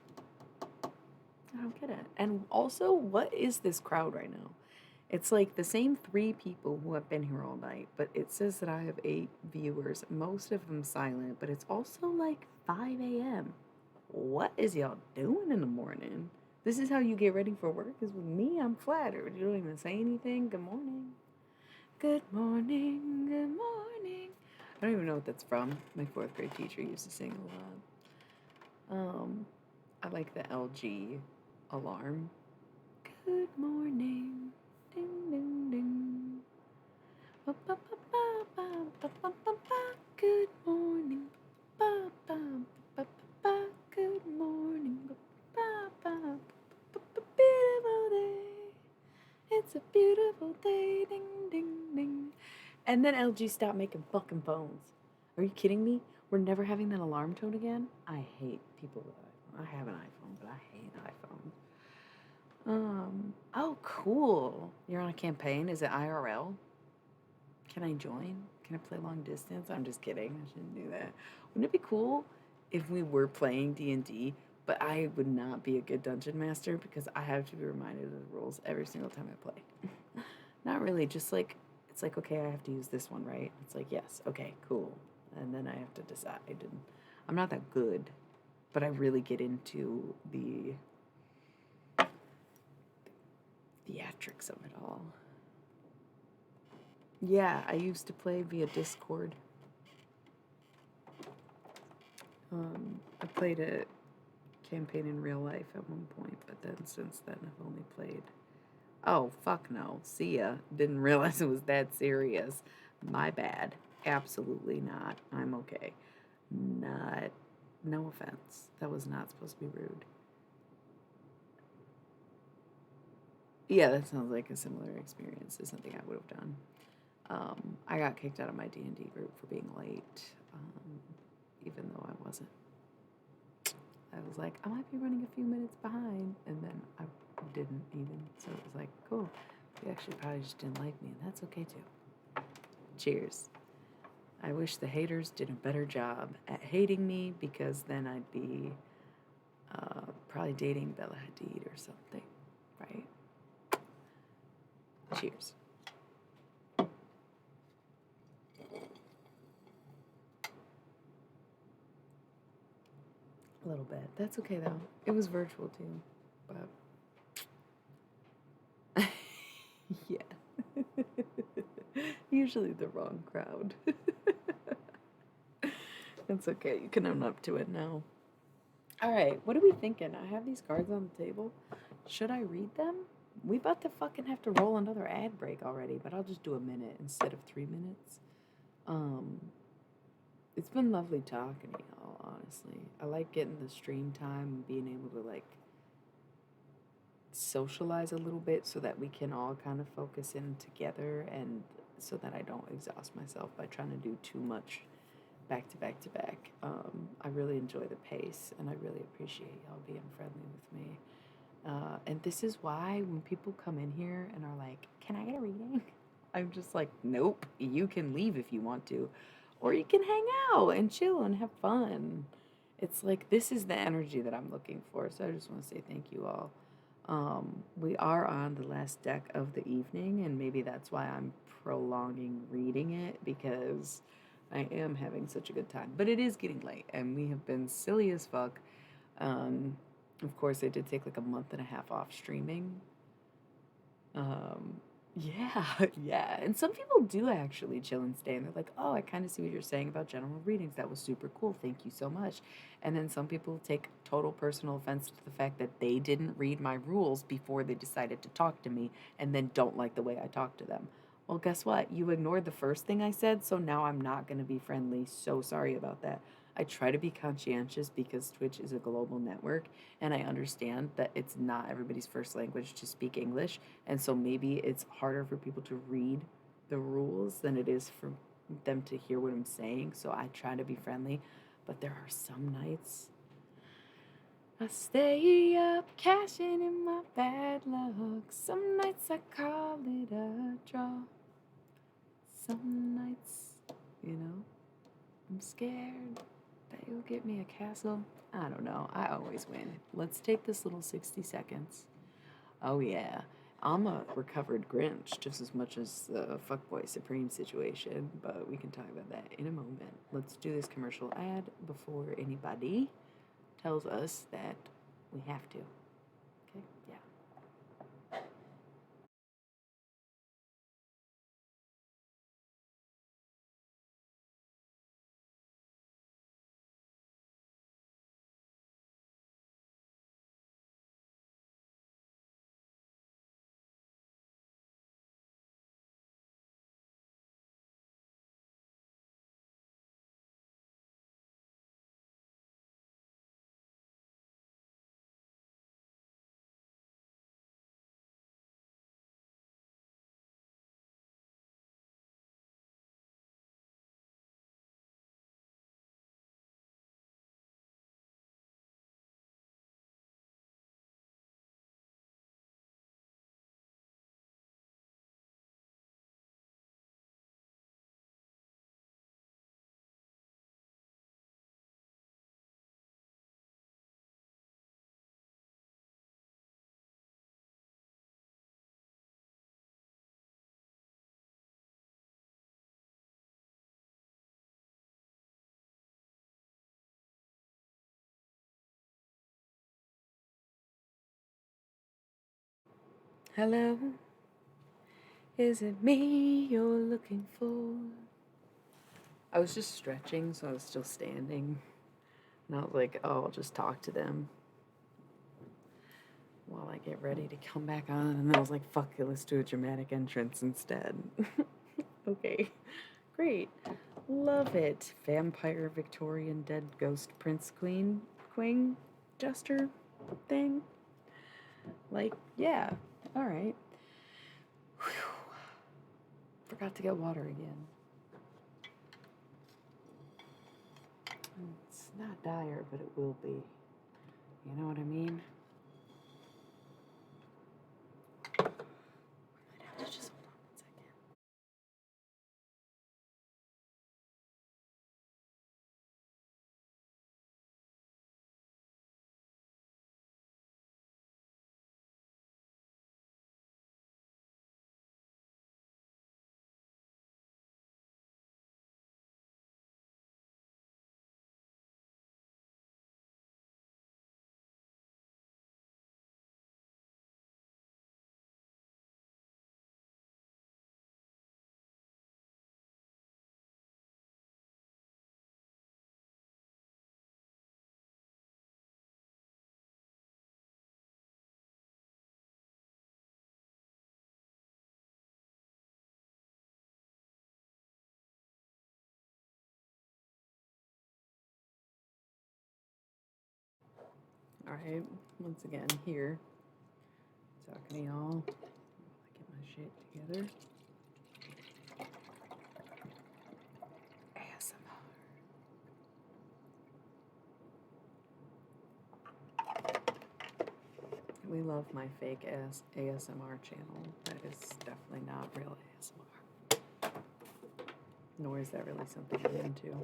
I don't get it. And also, what is this crowd right now? It's like the same 3 people who have been here all night, but it says that I have 8 viewers, most of them silent, but it's also like 5 a.m. What is y'all doing in the morning? This is how you get ready for work? Because with me, I'm flattered. You don't even say anything. Good morning. Good morning. Good morning. I don't even know what that's from. My 4th grade teacher used to sing a lot. I like the LG alarm. Good morning. Ding, ding, ding. Ba, ba, ba, ba, ba, ba, ba, ba, ba. Good morning. Ba, ba, ba, ba, ba. Good morning. Ba, ba, ba, ba, ba, beautiful day. It's a beautiful day. Ding, ding, ding. And then LG stopped making fucking phones. Are you kidding me? We're never having that alarm tone again? I hate people with iPhone. I have an iPhone, but I hate iPhones. Oh, cool. You're on a campaign? Is it IRL? Can I join? Can I play long distance? I'm just kidding. I shouldn't do that. Wouldn't it be cool if we were playing D&D, but I would not be a good dungeon master because I have to be reminded of the rules every single time I play? Not really, just like, it's like, okay, I have to use this one, right? It's like, yes, okay, cool. And then I have to decide. And I'm not that good, but I really get into the theatrics of it all. Yeah, I used to play via Discord. I played a campaign in real life at one point, but then since then I've only played... Oh, fuck no. See ya. Didn't realize it was that serious. My bad. Absolutely not. I'm okay. Not... No offense. That was not supposed to be rude. Yeah, that sounds like a similar experience to something I would have done. I got kicked out of my D&D group for being late, even though I wasn't. I was like, I might be running a few minutes behind, and then I didn't even. So it was like, cool. You actually probably just didn't like me, and that's okay too. Cheers. I wish the haters did a better job at hating me, because then I'd be probably dating Bella Hadid or something, right? Cheers. A little bit. That's okay though. It was virtual too, but yeah. Usually the wrong crowd. It's okay. You can own up to it now. All right, what are we thinking? I have these cards on the table. Should I read them? We about to fucking have to roll another ad break already, but I'll just do a minute instead of 3 minutes. Um, it's been lovely talking to y'all, honestly. I like getting the stream time and being able to like socialize a little bit so that we can all kind of focus in together and so that I don't exhaust myself by trying to do too much back to back to back. I really enjoy the pace and I really appreciate y'all being friendly with me. And this is why when people come in here and are like, "Can I get a reading?" I'm just like, "Nope, you can leave if you want to, or you can hang out and chill and have fun." It's like, this is the energy that I'm looking for. So I just want to say thank you all. We are on the last deck of the evening, and maybe that's why I'm prolonging reading it because I am having such a good time. But it is getting late, and we have been silly as fuck. Um, of course, I did take like a month and a half off streaming. Um, yeah, yeah. And some people do actually chill and stay, and they're like, "Oh, I kind of see what you're saying about general readings. That was super cool. Thank you so much." And then some people take total personal offense to the fact that they didn't read my rules before they decided to talk to me, and then don't like the way I talk to them. Well, guess what? You ignored the first thing I said, so now I'm not going to be friendly. So sorry about that. I try to be conscientious because Twitch is a global network, and I understand that it's not everybody's first language to speak English, and so maybe it's harder for people to read the rules than it is for them to hear what I'm saying. So I try to be friendly, but there are some nights I stay up cashing in my bad luck. Some nights I call it a draw. Some nights, you know, I'm scared that you'll get me a castle. I don't know. I always win. Let's take this little 60 seconds. Oh, yeah. I'm a recovered Grinch just as much as the Fuckboy Supreme situation, but we can talk about that in a moment. Let's do this commercial ad before anybody tells us that we have to. Okay? Yeah. Hello, is it me you're looking for? I was just stretching, so I was still standing. And I was like, oh, I'll just talk to them while I get ready to come back on. And then I was like, fuck it, let's do a dramatic entrance instead. Okay, great. Love it. Vampire, Victorian, dead ghost, prince, queen, jester thing. Like, yeah, all right. Whew. Forgot to get water again. It's not dire, but it will be. You know what I mean? All right, once again, here, talking to y'all. Get my shit together. ASMR. We love my fake ASMR channel. That is definitely not real ASMR. Nor is that really something I'm into.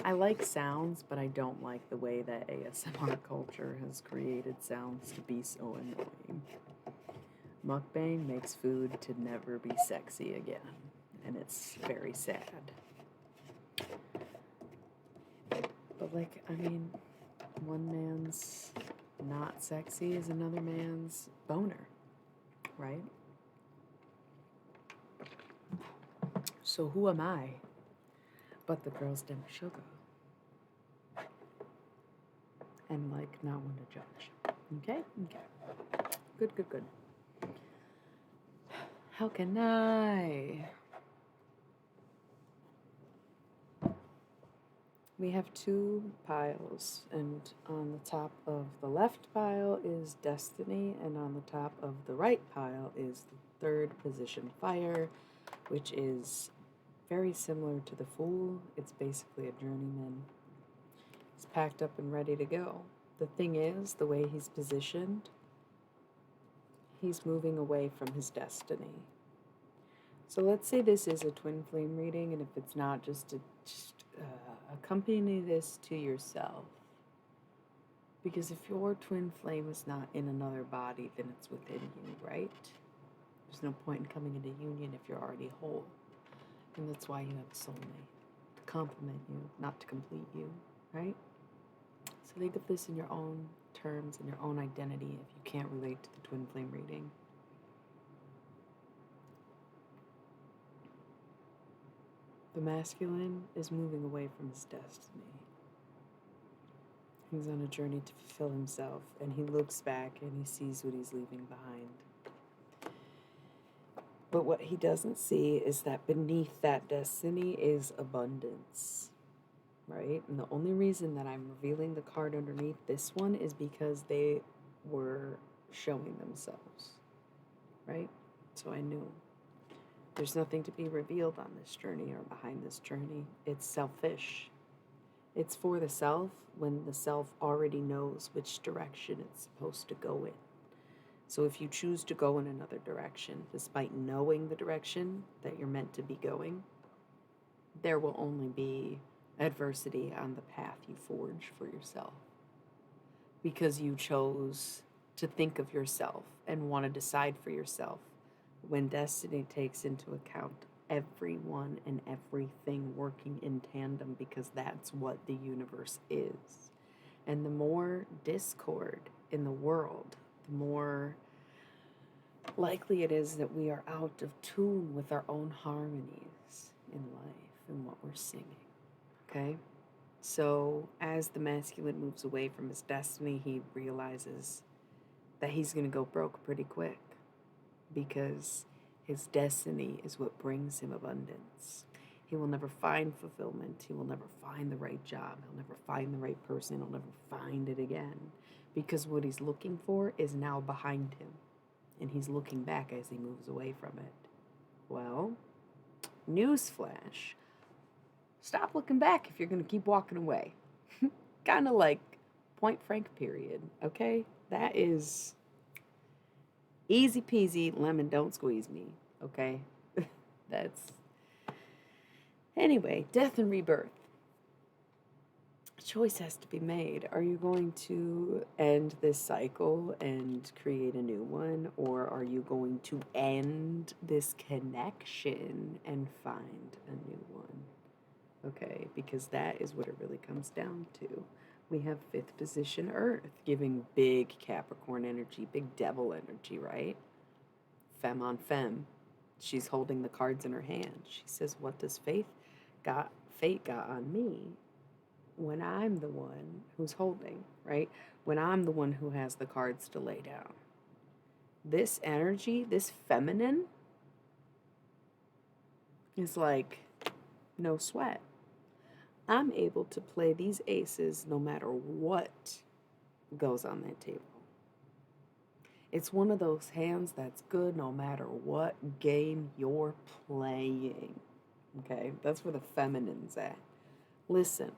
I like sounds, but I don't like the way that ASMR culture has created sounds to be so annoying. Mukbang makes food to never be sexy again, and it's very sad. But like, I mean, one man's not sexy is another man's boner, right? So who am I but the girl's dim sugar? And like, not one to judge. Okay? Okay. Good, good, good. How can I? We have two piles, and on the top of the left pile is Destiny, and on the top of the right pile is the third position Fire, which is very similar to the Fool. It's basically a journeyman. He's packed up and ready to go. The thing is, the way he's positioned, he's moving away from his destiny. So let's say this is a twin flame reading, and if it's not, just accompany this to yourself. Because if your twin flame is not in another body, then it's within you, right? There's no point in coming into union if you're already whole. And that's why you have a soulmate, to complement you, not to complete you, right? So think of this in your own terms, in your own identity, if you can't relate to the twin flame reading. The masculine is moving away from his destiny. He's on a journey to fulfill himself, and he looks back and he sees what he's leaving behind. But what he doesn't see is that beneath that destiny is abundance, right? And the only reason that I'm revealing the card underneath this one is because they were showing themselves, right? So I knew there's nothing to be revealed on this journey or behind this journey. It's selfish. It's for the self when the self already knows which direction it's supposed to go in. So if you choose to go in another direction, despite knowing the direction that you're meant to be going, there will only be adversity on the path you forge for yourself. Because you chose to think of yourself and want to decide for yourself, when destiny takes into account everyone and everything working in tandem, because that's what the universe is. And the more discord in the world, the more likely it is that we are out of tune with our own harmonies in life and what we're singing. Okay? So as the masculine moves away from his destiny, he realizes that he's going to go broke pretty quick, because his destiny is what brings him abundance. He will never find fulfillment. He will never find the right job. He'll never find the right person. He'll never find it again, because what he's looking for is now behind him, and he's looking back as he moves away from it. Well, newsflash. Stop looking back if you're going to keep walking away. Kind of like Point Frank period, okay? That is easy peasy, lemon don't squeeze me, okay? That's... Anyway, death and rebirth. A choice has to be made. Are you going to end this cycle and create a new one, or are you going to end this connection and find a new one? Okay, because that is what it really comes down to. We have fifth position Earth, giving big Capricorn energy, big devil energy, right? Femme on femme. She's holding the cards in her hand. She says, what does fate got on me when I'm the one who's holding, right? When I'm the one who has the cards to lay down. This energy, this feminine, is like no sweat. I'm able to play these aces no matter what goes on that table. It's one of those hands that's good no matter what game you're playing. Okay? That's where the feminine's at. Listen,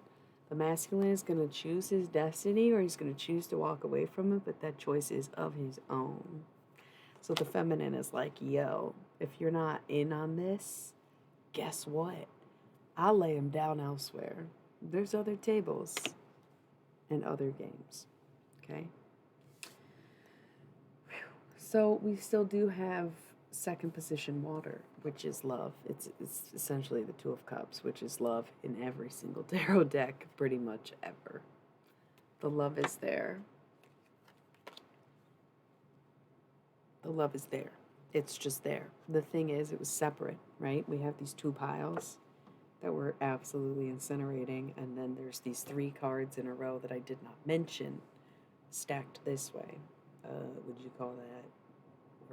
the masculine is going to choose his destiny or he's going to choose to walk away from it, but that choice is of his own. So the feminine is like, yo, if you're not in on this, guess what? I'll lay him down elsewhere. There's other tables and other games. Okay? So we still do have second position water, which is love. It's essentially the Two of Cups, which is love in every single tarot deck, pretty much ever. The love is there. The love is there. It's just there. The thing is, it was separate, right? We have these two piles that we're absolutely incinerating, and then there's these 3 cards in a row that I did not mention, stacked this way. Would you call that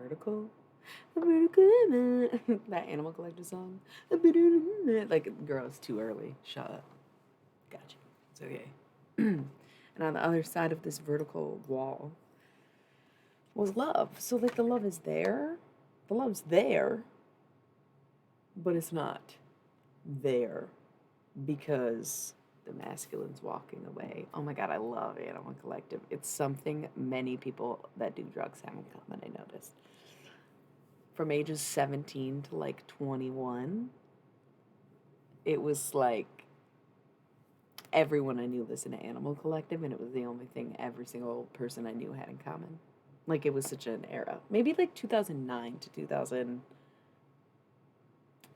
vertical? That Animal Collective song. Like, girl, it's too early. Shut up. Gotcha. It's okay. And on the other side of this vertical wall was love. So, like, the love is there. The love's there. But it's not there because the masculine's walking away. Oh my God, I love Animal Collective. It's something many people that do drugs have in common, I noticed. From ages 17 to like 21, it was like everyone I knew listened to Animal Collective, and it was the only thing every single person I knew had in common. Like, it was such an era. Maybe like 2009 to 2000.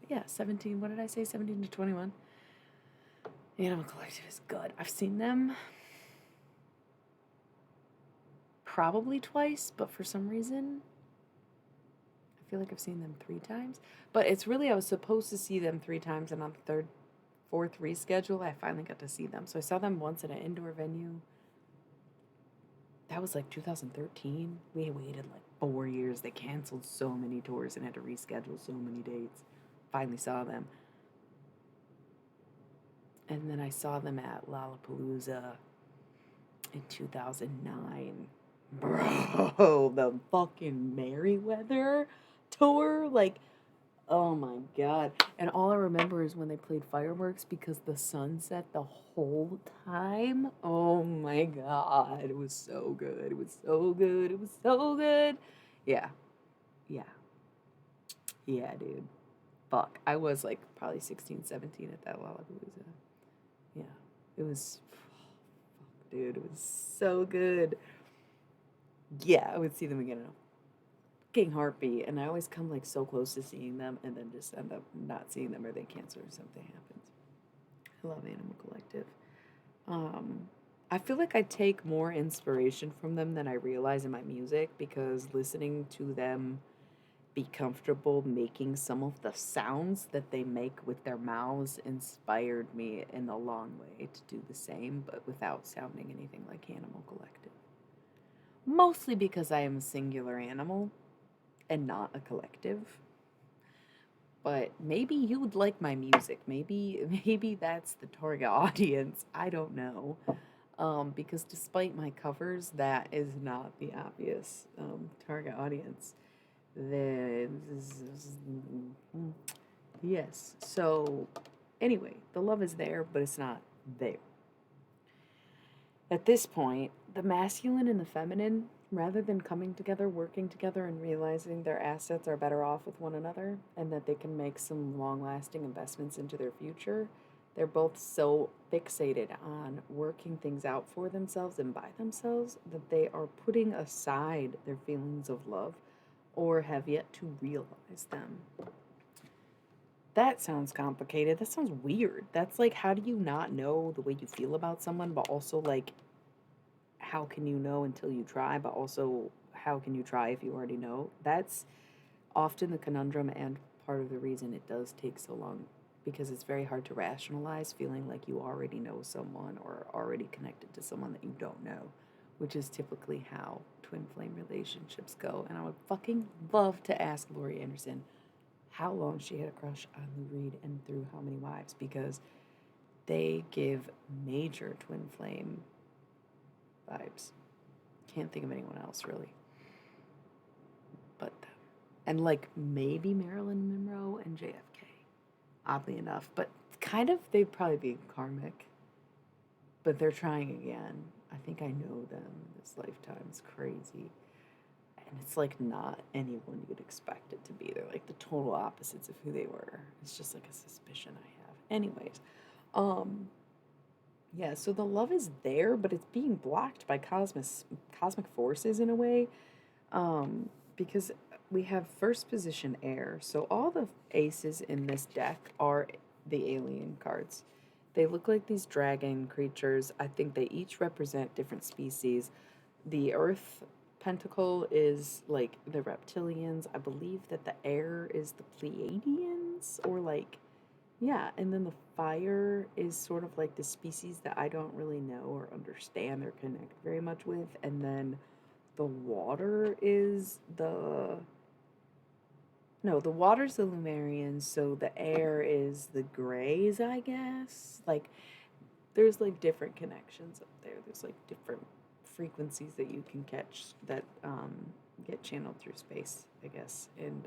Yeah, 17. What did I say? 17 to 21. Animal Collective is good. I've seen them probably twice, but for some reason, I feel like I've seen them 3 times. But it's really, I was supposed to see them 3 times, and on the fourth reschedule, I finally got to see them. So I saw them once at an indoor venue. That was like 2013. We waited like 4 years. They canceled so many tours and had to reschedule so many dates. Finally saw them. And then I saw them at Lollapalooza in 2009. Bro, the fucking Merriweather tour. Like, oh my God. And all I remember is when they played fireworks because the sun set the whole time. Oh my God. It was so good. It was so good. It was so good. Yeah. Yeah. Yeah, dude. Fuck. I was like probably 16, 17 at that Lollapalooza. Yeah. It was, fuck, dude. It was so good. Yeah, I would see them again. Fucking heartbeat, and I always come like so close to seeing them and then just end up not seeing them or they cancel or something happens. I love Animal Collective. I feel like I take more inspiration from them than I realize in my music because listening to them be comfortable making some of the sounds that they make with their mouths inspired me in the long way to do the same, but without sounding anything like Animal Collective. Mostly because I am a singular animal and not a collective. But maybe you would like my music. Maybe that's the target audience. I don't know. Because despite my covers, that is not the obvious target audience. Yes. So anyway, the love is there, but it's not there. At this point, the masculine and the feminine, rather than coming together, working together, and realizing their assets are better off with one another and that they can make some long lasting investments into their future, they're both so fixated on working things out for themselves and by themselves that they are putting aside their feelings of love or have yet to realize them. That sounds complicated. That sounds weird. That's like, how do you not know the way you feel about someone, but also, like, how can you know until you try, but also, how can you try if you already know? That's often the conundrum and part of the reason it does take so long, because it's very hard to rationalize feeling like you already know someone or already connected to someone that you don't know, which is typically how twin flame relationships go. And I would fucking love to ask Laurie Anderson how long she had a crush on Lou Reed and through how many wives, because they give major twin flame vibes. Can't think of anyone else really. But and like maybe Marilyn Monroe and JFK, oddly enough. But kind of they'd probably be karmic. But they're trying again. I think I know them. This lifetime is crazy. And it's like not anyone you'd expect it to be. They're like the total opposites of who they were. It's just like a suspicion I have. Anyways, um, yeah, so the love is there, but it's being blocked by cosmic forces in a way. Because we have first position air. So all the aces in this deck are the alien cards. They look like these dragon creatures. I think they each represent different species. The earth pentacle is like the reptilians. I believe that the air is the Pleiadians, or like, yeah, and then the fire is sort of like the species that I don't really know or understand or connect very much with. And then the water is the no, the water's the Lumerians, so the air is the Greys, I guess. Like, there's like different connections up there. There's like different frequencies that you can catch that get channeled through space, I guess. And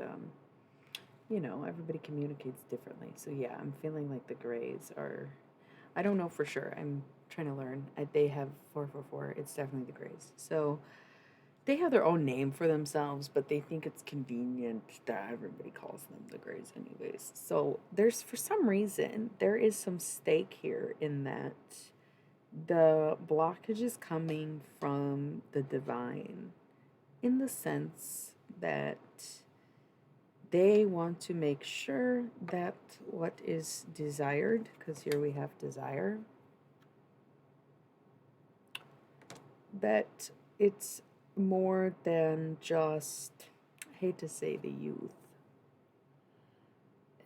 everybody communicates differently. So yeah, I'm feeling like the Greys are. I don't know for sure. I'm trying to learn. They have 444. It's definitely the Greys. So they have their own name for themselves, but they think it's convenient that everybody calls them the Greys anyways. So there's, for some reason, there is some stake here in that the blockage is coming from the divine, in the sense that they want to make sure that what is desired, because here we have desire, that it's more than just, I hate to say, the youth.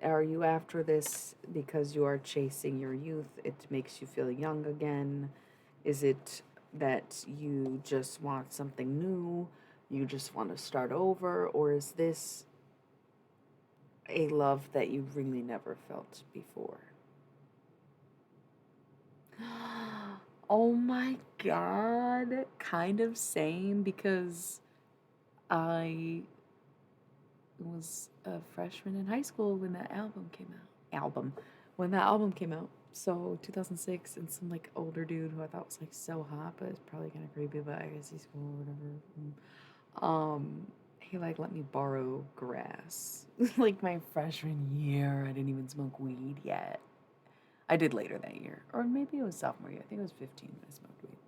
Are you after this because you are chasing your youth? It makes you feel young again. Is it that you just want something new? You just want to start over? Or is this a love that you really never felt before? Oh my God. Kind of same, because I was a freshman in high school when that album came out. When that album came out. So 2006, and some like older dude who I thought was like so hot, but it's probably kind of creepy, but I guess he's cool or whatever. He like let me borrow Grass. Like my freshman year. I didn't even smoke weed yet. I did later that year. Or maybe it was sophomore year. I think it was 15 when I smoked weed.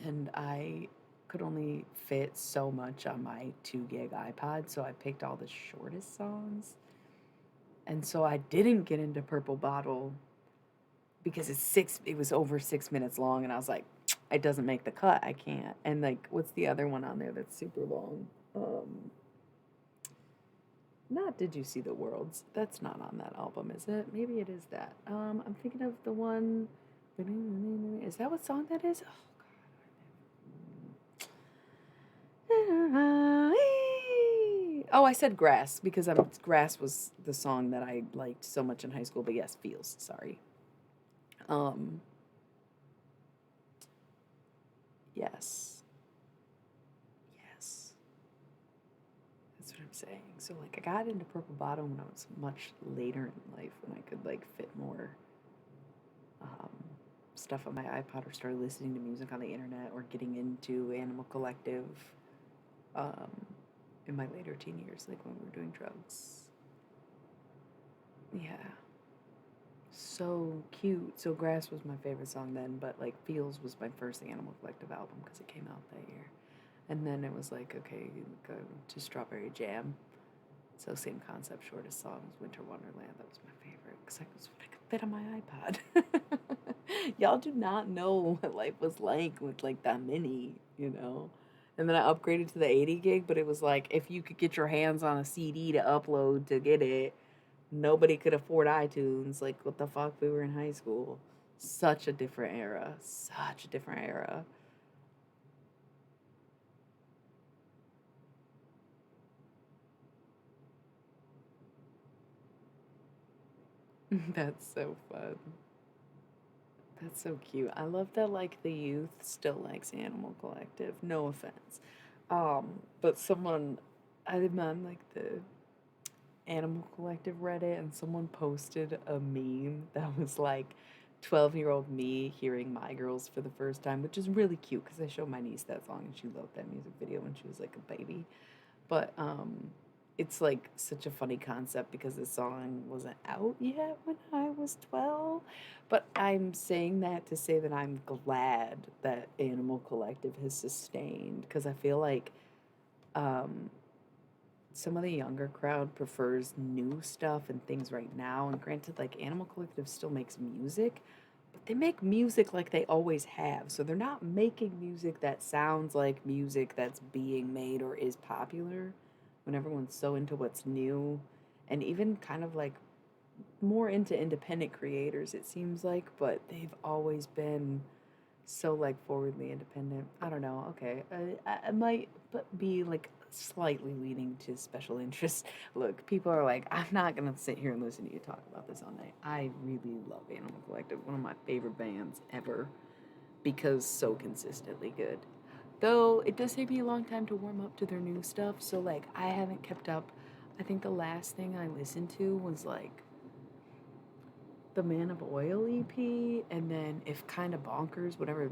And I could only fit so much on my 2 gig iPod, so I picked all the shortest songs. And so I didn't get into Purple Bottle because it was over 6 minutes long, and I was like, it doesn't make the cut. I can't. And like, what's the other one on there that's super long? Not Did You See the Worlds? That's not on that album, is it? Maybe it is that. I'm thinking of the one. Is that what song that is? Oh, I said Grass because Grass was the song that I liked so much in high school. But yes, Feels. Sorry. Yes. Yes. That's what I'm saying. So like, I got into Purple Bottom when I was much later in life, when I could like fit more um, stuff on my iPod, or started listening to music on the internet, or getting into Animal Collective. Um, in my later teen years, like when we were doing drugs. Yeah. So cute. So Grass was my favorite song then, but like Feels was my first Animal Collective album because it came out that year. And then it was like, okay, go to Strawberry Jam. So same concept, shortest songs, Winter Wonderland. That was my favorite because that was what I could fit on my iPod. Y'all do not know what life was like with like that mini. And then I upgraded to the 80 gig, but it was like, if you could get your hands on a CD to upload to get it, nobody could afford iTunes. Like, what the fuck? We were in high school. Such a different era. Such a different era. That's so fun. That's so cute. I love that like the youth still likes Animal Collective. No offense. But someone I'm on like the Animal Collective Reddit and someone posted a meme that was like 12-year-old me hearing My Girls for the first time, which is really cute because I showed my niece that song and she loved that music video when she was like a baby. But it's like such a funny concept because the song wasn't out yet when I was 12. But I'm saying that to say that I'm glad that Animal Collective has sustained because I feel like um, some of the younger crowd prefers new stuff and things right now. And granted, like Animal Collective still makes music, but they make music like they always have. So they're not making music that sounds like music that's being made or is popular when everyone's so into what's new and even kind of like more into independent creators, it seems like, but they've always been so like forwardly independent. I don't know. Okay, I might be like slightly leaning to special interest. Look, people are like, I'm not gonna sit here and listen to you talk about this all night. I really love Animal Collective, one of my favorite bands ever, because so consistently good. Though it does take me a long time to warm up to their new stuff, so like I haven't kept up. I think the last thing I listened to was like the Man of Oil EP, and then if kind of bonkers, whatever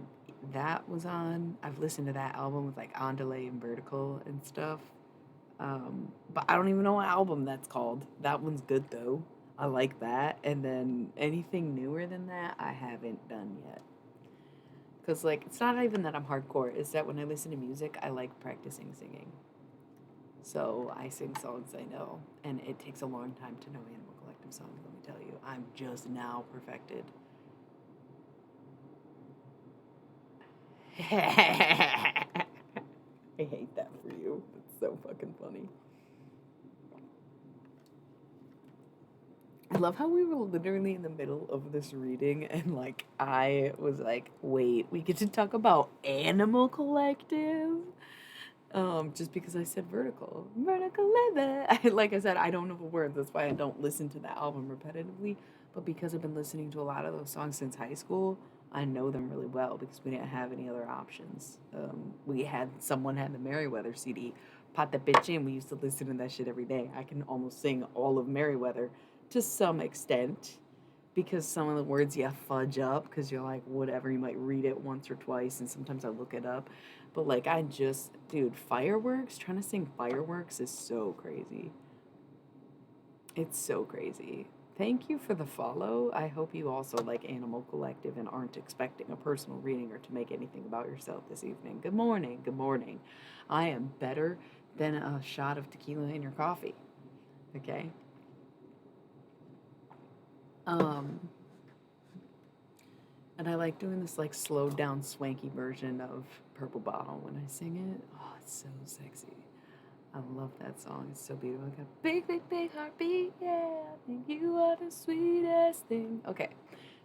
that was on. I've listened to that album with like Andale and Vertical and stuff. But I don't even know what album that's called. That one's good though. I like that. And then anything newer than that, I haven't done yet. Because, like, it's not even that I'm hardcore, it's that when I listen to music, I like practicing singing. So I sing songs I know, and it takes a long time to know Animal Collective songs, let me tell you. I'm just now perfected. I hate that for you. It's so fucking funny. I love how we were literally in the middle of this reading and like I was like, wait, we get to talk about Animal Collective? Just because I said vertical. Vertical living. Like I said, I don't know the words. That's why I don't listen to the album repetitively. But because I've been listening to a lot of those songs since high school, I know them really well because we didn't have any other options. Someone had the Merriweather CD. Pop that bitch in. We used to listen to that shit every day. I can almost sing all of Merriweather to some extent because some of the words you fudge up because you're like, whatever, you might read it once or twice, and sometimes I look it up. But like, dude, fireworks, trying to sing fireworks is so crazy. It's so crazy. Thank you for the follow. I hope you also like Animal Collective and aren't expecting a personal reading or to make anything about yourself this evening. Good morning. Good morning. I am better than a shot of tequila in your coffee. Okay? Um, And I like doing this like slowed down swanky version of Purple Bottle when I sing it. Oh, it's so sexy. I love that song. It's so beautiful. I got a big, big, big heartbeat. Yeah, I think you are the sweetest thing. Okay.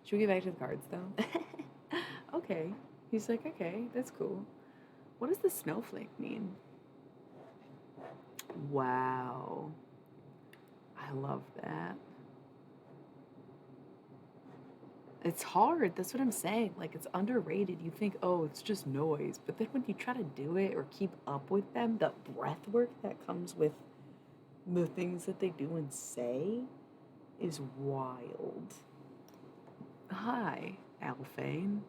Should we get back to the cards though? Okay. He's like, okay, that's cool. What does the snowflake mean? Wow. I love that. It's hard. That's what I'm saying. Like, it's underrated. You think, oh, it's just noise. But then when you try to do it or keep up with them, the breath work that comes with the things that they do and say is wild. Hi, Alphane.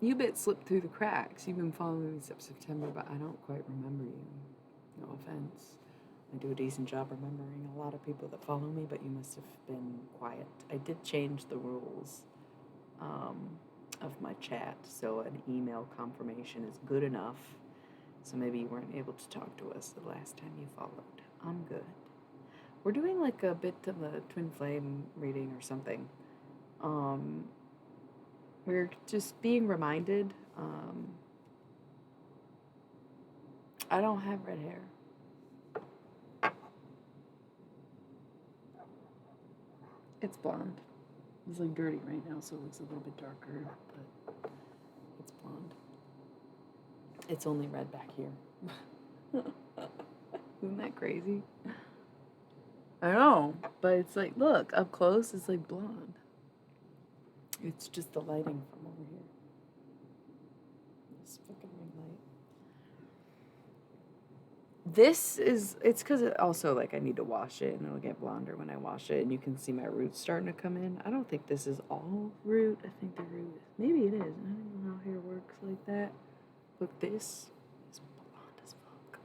You bit slipped through the cracks. You've been following me since September, but I don't quite remember you. No offense. I do a decent job remembering a lot of people that follow me, but you must have been quiet. I did change the rules um, of my chat, so an email confirmation is good enough. So maybe you weren't able to talk to us the last time you followed. I'm good. We're doing like a bit of a twin flame reading or something. Um, we're just being reminded. I don't have red hair. It's blonde. It's like dirty right now, so it looks a little bit darker, but it's blonde. It's only red back here. Isn't that crazy? I know, but it's like, look, up close, it's like blonde. It's just the lighting from over here. This fucking ring light. This is, it's because it also, like, I need to wash it and it'll get blonder when I wash it, and you can see my roots starting to come in. I don't think this is all root. I think the root, maybe it is. I don't know how hair works like that. But this is blonde as fuck.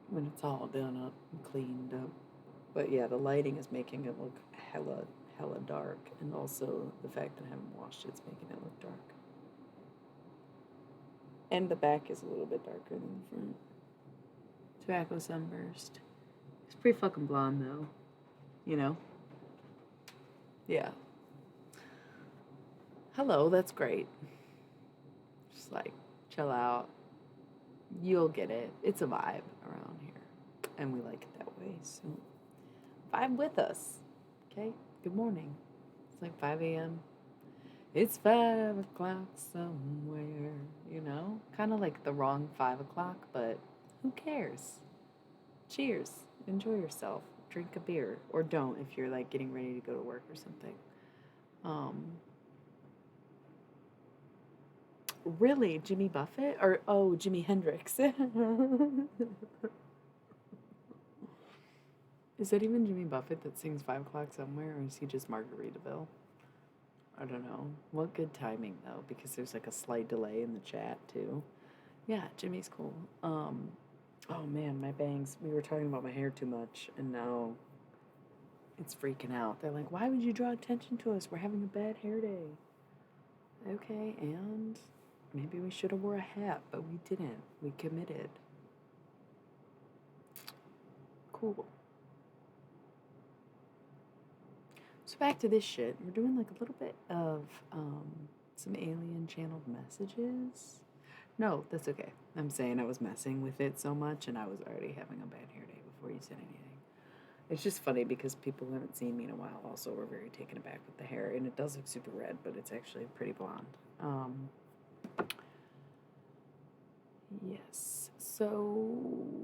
When it's all done up and cleaned up. But yeah, the lighting is making it look hella dark, and also the fact that I haven't washed it's making it look dark. And the back is a little bit darker than the front. Tobacco sunburst. It's pretty fucking blonde though. You know? Yeah. Hello, that's great. Just like chill out. You'll get it. It's a vibe around here. And we like it that way. So vibe with us. Okay? Good morning. It's like 5 a.m. It's 5 o'clock somewhere, you know? Kind of like the wrong 5 o'clock, but who cares? Cheers. Enjoy yourself. Drink a beer. Or don't if you're like getting ready to go to work or something. Really? Jimmy Buffett? Or, oh, Jimi Hendrix. Is that even Jimmy Buffett that sings 5 o'clock somewhere, or is he just Margaritaville? I don't know. What good timing though, because there's like a slight delay in the chat too. Yeah, Jimmy's cool. Oh man, my bangs. We were talking about my hair too much, and now it's freaking out. They're like, "Why would you draw attention to us? We're having a bad hair day." Okay, and maybe we should have wore a hat, but we didn't. We committed. Cool. So back to this shit. We're doing like a little bit of some alien channeled messages. No, that's okay. I'm saying I was messing with it so much and I was already having a bad hair day before you said anything. It's just funny because people who haven't seen me in a while also were very taken aback with the hair, and it does look super red, but it's actually pretty blonde. Yes. So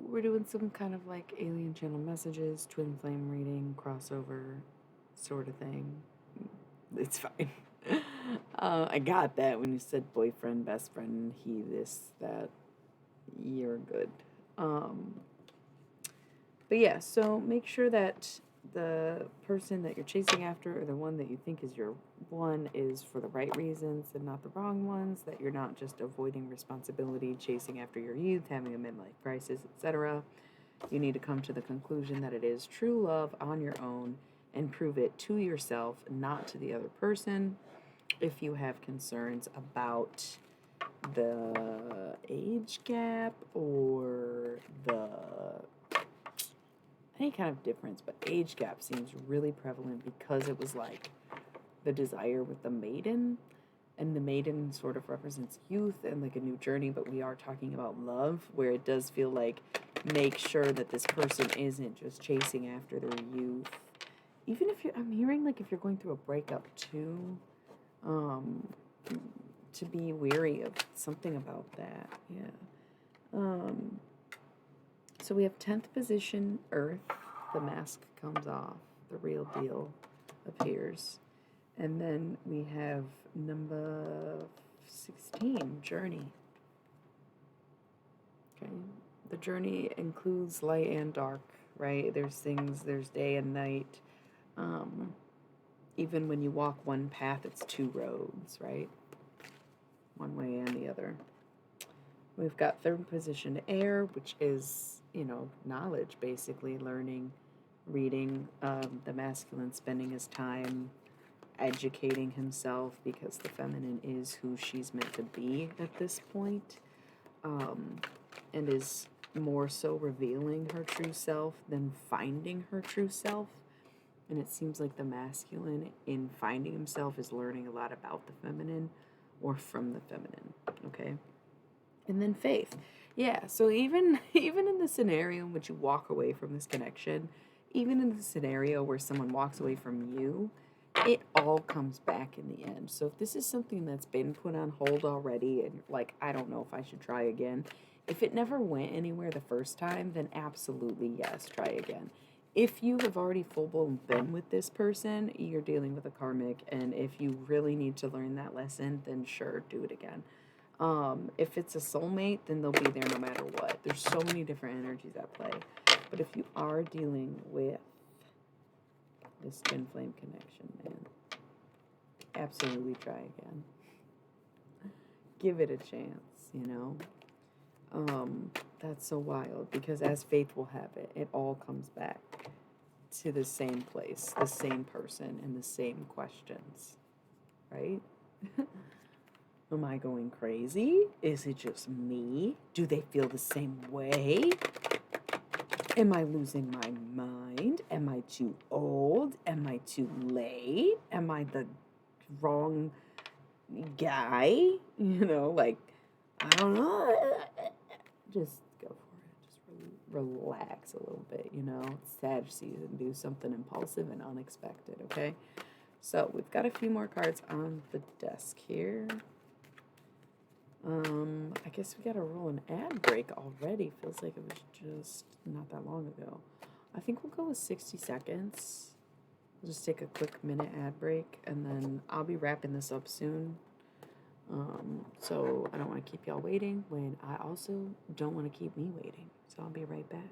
we're doing some kind of like alien channel messages, twin flame reading, crossover sort of thing. It's fine. I got that when you said boyfriend, best friend, he, this, that. You're good. But yeah, so make sure that the person that you're chasing after, or the one that you think is your one, is for the right reasons and not the wrong ones, that you're not just avoiding responsibility, chasing after your youth, having a midlife crisis, etc. You need to come to the conclusion that it is true love on your own and prove it to yourself, not to the other person. If you have concerns about the age gap or the any kind of difference, but age gap seems really prevalent because it was like the desire with the maiden, and the maiden sort of represents youth and like a new journey, but we are talking about love, where it does feel like make sure that this person isn't just chasing after their youth. Even if I'm hearing like if you're going through a breakup too, to be weary of something about that. Yeah. So we have 10th position, Earth. The mask comes off. The real deal appears. And then we have number 16, Journey. Okay. The journey includes light and dark, right? There's day and night. Even when you walk one path, it's two roads, right? One way and the other. We've got third position, air, which is, knowledge, basically, learning, reading, the masculine spending his time educating himself, because the feminine is who she's meant to be at this point, and is more so revealing her true self than finding her true self. And it seems like the masculine, in finding himself, is learning a lot about the feminine or from the feminine, okay? And then faith. Yeah, so even in the scenario in which you walk away from this connection, even in the scenario where someone walks away from you, it all comes back in the end. So if this is something that's been put on hold already and like, I don't know if I should try again, If it never went anywhere the first time, then absolutely yes, try again. If you have already full blown been with this person, you're dealing with a karmic, and if you really need to learn that lesson, then sure, do it again. If it's a soulmate, then they'll be there no matter what. There's so many different energies at play. But if you are dealing with this twin flame connection, man, absolutely try again. Give it a chance, you know? That's so wild because as fate will have it, it all comes back to the same place, the same person, and the same questions, right? Am I going crazy? Is it just me? Do they feel the same way? Am I losing my mind? Am I too old? Am I too late? Am I the wrong guy? You know, like, I don't know. Just go for it. Just relax a little bit, you know. It's Sag season. Do something impulsive and unexpected, okay? So we've got a few more cards on the desk here. I guess we gotta roll an ad break already. Feels like it was just not that long ago. I think we'll go with 60 seconds. We'll just take a quick minute ad break, and then I'll be wrapping this up soon. So I don't want to keep y'all waiting when I also don't want to keep me waiting. So I'll be right back.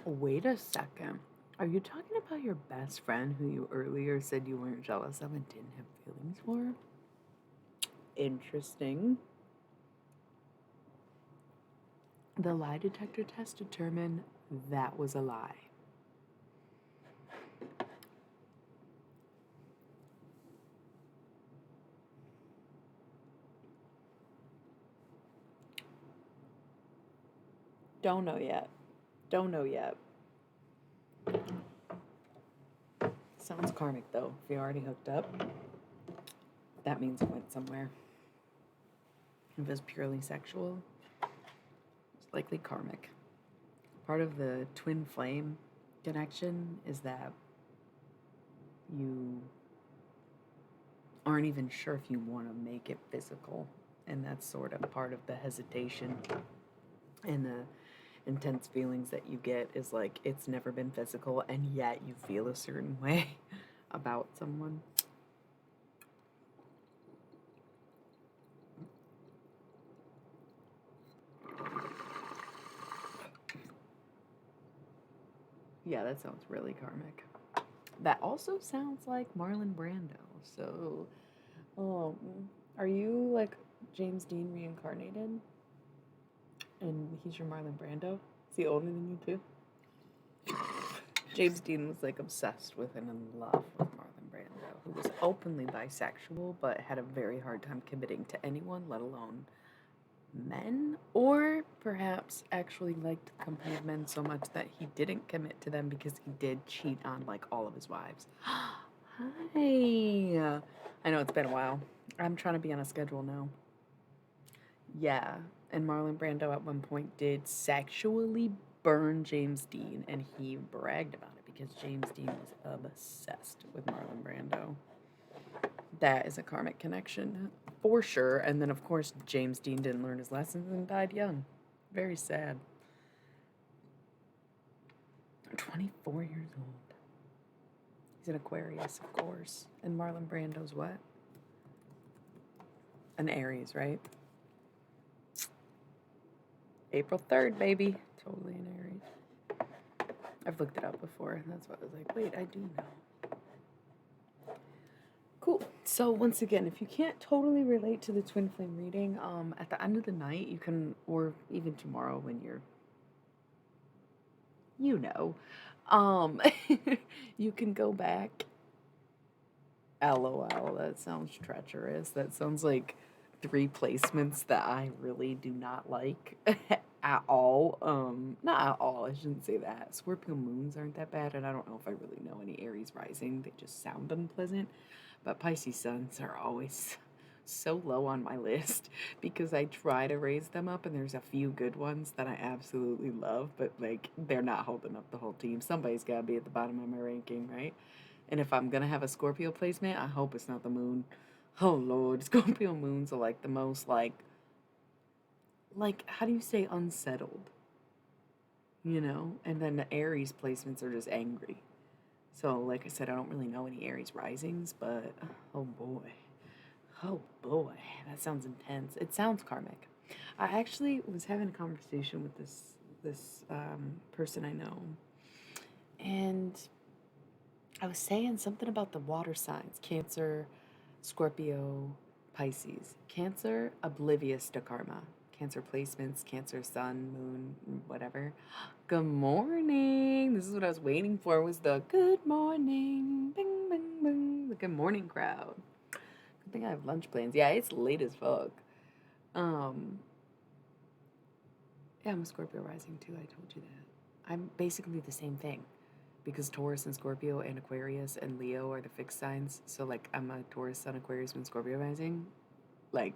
Wait a second. Are you talking about your best friend who you earlier said you weren't jealous of and didn't have feelings for? Interesting. The lie detector test determined that was a lie. Don't know yet. Don't know yet. Sounds karmic though. If you already hooked up, that means it went somewhere. If it's purely sexual, it's likely karmic. Part of the twin flame connection is that you aren't even sure if you want to make it physical. And that's sort of part of the hesitation and the intense feelings that you get is like it's never been physical and yet you feel a certain way about someone. Yeah, that sounds really karmic. That also sounds like Marlon Brando. So, are you like James Dean reincarnated? And he's your Marlon Brando? Is he older than you too? James Dean was like obsessed with and in love with Marlon Brando, who was openly bisexual but had a very hard time committing to anyone, let alone men, or perhaps actually liked the company of men so much that he didn't commit to them because he did cheat on like all of his wives. Hi. I know it's been a while. I'm trying to be on a schedule now. Yeah, and Marlon Brando at one point did sexually burn James Dean, and he bragged about it because James Dean was obsessed with Marlon Brando. That is a karmic connection for sure. And then, of course, James Dean didn't learn his lessons and died young. Very sad. 24 years old. He's an Aquarius, of course. And Marlon Brando's what? An Aries, right? April 3rd, baby. Totally an Aries. I've looked it up before. That's why I was like, wait, I do know. Cool. So once again, if you can't totally relate to the twin flame reading, at the end of the night, you can, or even tomorrow when you're, you know, um, you can go back. LOL, that sounds treacherous. That sounds like 3 placements that I really do not like at all. Not at all, I shouldn't say that. Scorpio moons aren't that bad, and I don't know if I really know any Aries rising. They just sound unpleasant. But Pisces suns are always so low on my list because I try to raise them up, and there's a few good ones that I absolutely love, but like they're not holding up the whole team. Somebody's got to be at the bottom of my ranking, right? And if I'm gonna have a Scorpio placement, I hope it's not the moon. Oh Lord, Scorpio moons are like the most like how do you say unsettled? You know? And then the Aries placements are just angry. So like I said, I don't really know any Aries risings, but oh boy. Oh boy, that sounds intense. It sounds karmic. I actually was having a conversation with this person I know, and I was saying something about the water signs: Cancer, Scorpio, Pisces. Cancer, oblivious to karma. Cancer placements, Cancer, sun, moon, whatever. Good morning. This is what I was waiting for, was the good morning. Bing, bing, bing. The good morning crowd. Good thing I have lunch plans. Yeah, it's late as fuck. Um, yeah, I'm a Scorpio rising too. I told you that. I'm basically the same thing because Taurus and Scorpio and Aquarius and Leo are the fixed signs. So like I'm a Taurus sun, Aquarius, and Scorpio rising. Like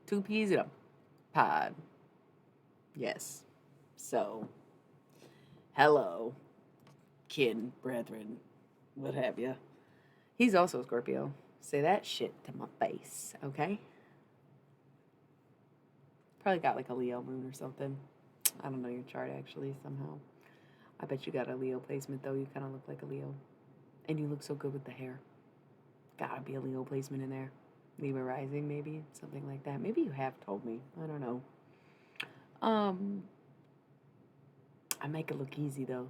2 peas in a pod. Yes. So hello, kin, brethren, what have you. He's also a Scorpio. Say that shit to my face, okay? Probably got like a Leo moon or something. I don't know your chart actually somehow. I bet you got a Leo placement though. You kind of look like a Leo. And you look so good with the hair. Gotta be a Leo placement in there. Libra rising, maybe? Something like that. Maybe you have told me. I don't know. Um, I make it look easy though.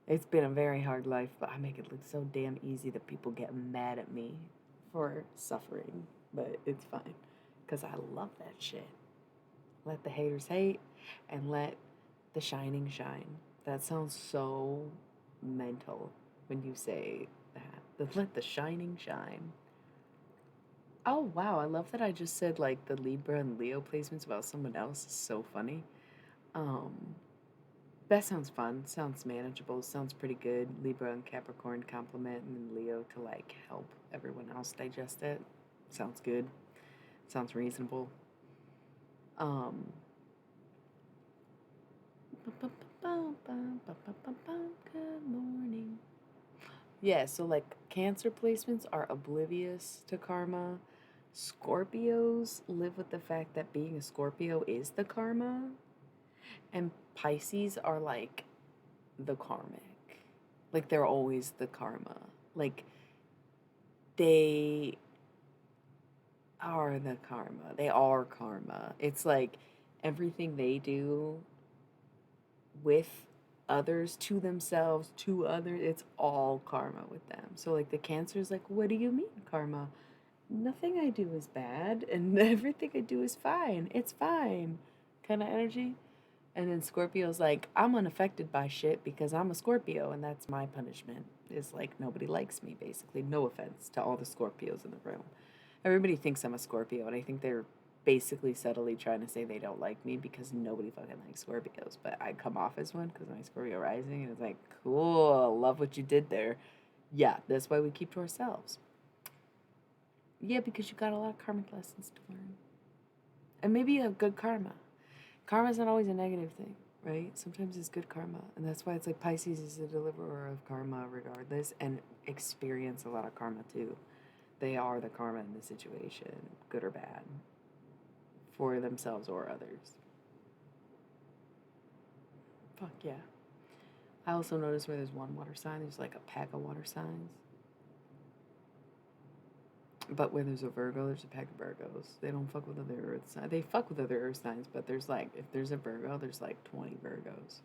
It's been a very hard life, but I make it look so damn easy that people get mad at me for suffering. But it's fine. Because I love that shit. Let the haters hate and let the shining shine. That sounds so mental when you say that. Let the shining shine. Oh wow, I love that I just said like the Libra and Leo placements about someone else. Is so funny. Um, that sounds fun. Sounds manageable. Sounds pretty good. Libra and Capricorn complement, and then Leo to like help everyone else digest it. Sounds good. Sounds reasonable. Um, good morning. Yeah, so like Cancer placements are oblivious to karma. Scorpios live with the fact that being a Scorpio is the karma. And Pisces are like the karmic. Like they're always the karma. Like they are the karma. They are karma. It's like everything they do with others, to themselves, to others, it's all karma with them. So like the Cancer's like, what do you mean karma? Nothing I do is bad and everything I do is fine. It's fine. Kind of energy. And then Scorpio's like, I'm unaffected by shit because I'm a Scorpio and that's my punishment. Is like nobody likes me, basically. No offense to all the Scorpios in the room. Everybody thinks I'm a Scorpio, and I think they're basically subtly trying to say they don't like me because nobody fucking likes Scorpios. But I come off as one because my Scorpio rising, and it's like, cool, love what you did there. Yeah, that's why we keep to ourselves. Yeah, because you got a lot of karmic lessons to learn. And maybe you have good karma. Karma's not always a negative thing, right? Sometimes it's good karma. And that's why it's like Pisces is a deliverer of karma regardless and experience a lot of karma too. They are the karma in the situation, good or bad, for themselves or others. Fuck yeah. I also notice where there's one water sign, there's like a pack of water signs. But where there's a Virgo, there's a pack of Virgos. They don't fuck with other earth signs. They fuck with other earth signs, but there's like, if there's a Virgo, there's like 20 Virgos.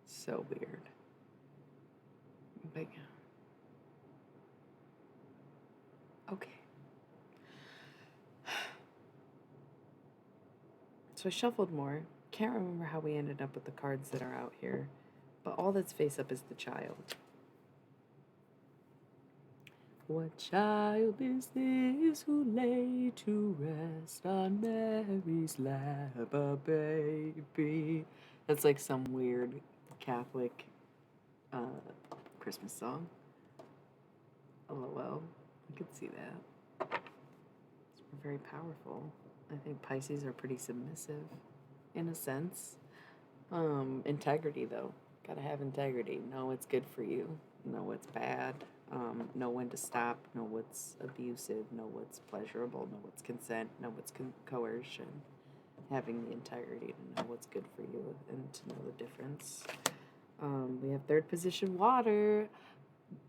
So weird. But yeah. Okay. So I shuffled more. Can't remember how we ended up with the cards that are out here. But all that's face up is the child. What child is this who lay to rest on Mary's lap, a baby? That's like some weird Catholic Christmas song. LOL. I could see that. It's very powerful. I think Pisces are pretty submissive, in a sense. Integrity, though. Gotta have integrity. Know what's good for you. Know what's bad. Know when to stop. Know what's abusive. Know what's pleasurable. Know what's consent. Know what's coercion. Having the integrity to know what's good for you and to know the difference. We have third position water.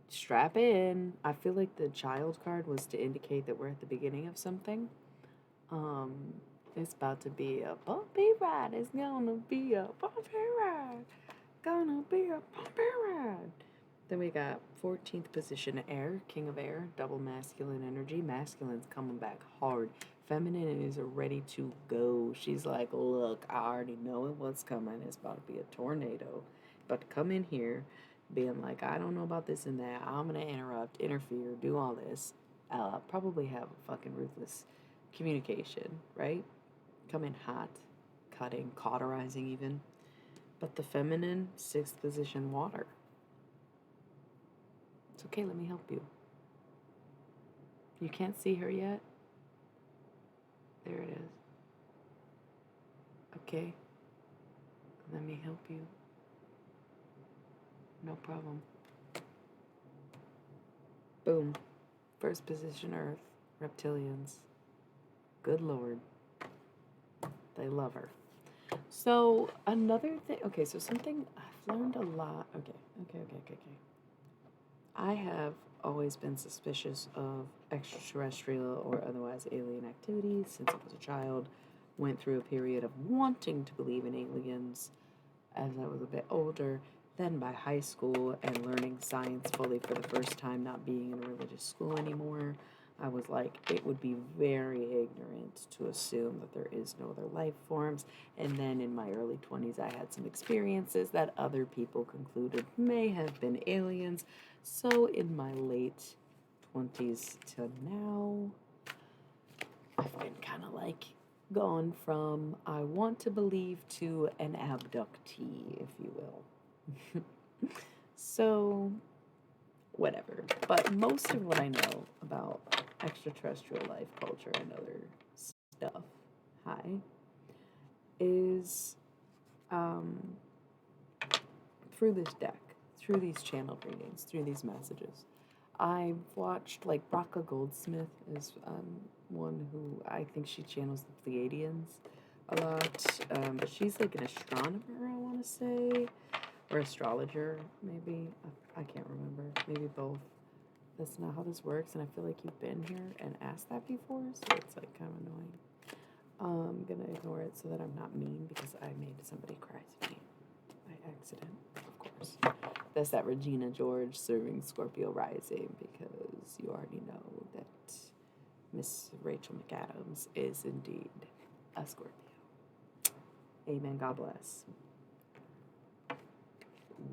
Strap in. I feel like the child card was to indicate that we're at the beginning of something. It's about to be a bumpy ride. It's gonna be a bumpy ride. Gonna be a bumpy ride. Then we got 14th position air, king of air, double masculine energy. Masculine's coming back hard. Feminine is ready to go. She's like, look, I already know what's coming. It's about to be a tornado. About to come in here, being like, I don't know about this and that. I'm gonna interrupt, interfere, do all this. Probably have a fucking ruthless communication, right? Come in hot, cutting, cauterizing even. But the feminine, 6th position water. It's okay, let me help you. You can't see her yet? There it is. Okay. Let me help you. No problem. Boom. 1st position Earth, reptilians. Good Lord. They love her. So, another thing. Okay, so something I've learned a lot. Okay. I have always been suspicious of extraterrestrial or otherwise alien activities since I was a child. Went through a period of wanting to believe in aliens as I was a bit older. Then by high school and learning science fully for the first time, not being in a religious school anymore, I was like, it would be very ignorant to assume that there is no other life forms. And then in my early 20s, I had some experiences that other people concluded may have been aliens. So in my late 20s to now, I've been kind of like gone from I want to believe to an abductee, if you will. So, whatever. But most of what I know about extraterrestrial life, culture, and other stuff, is through this deck, through these channel readings, through these messages. I've watched, like, Braca Goldsmith is one who I think she channels the Pleiadians a lot. But she's like an astronomer, I want to say, or astrologer, maybe. I can't remember. Maybe both. That's not how this works, and I feel like you've been here and asked that before, so it's like kind of annoying. I'm gonna ignore it so that I'm not mean because I made somebody cry today by accident, of course. That's that Regina George serving Scorpio rising because you already know that Miss Rachel McAdams is indeed a Scorpio. Amen. God bless.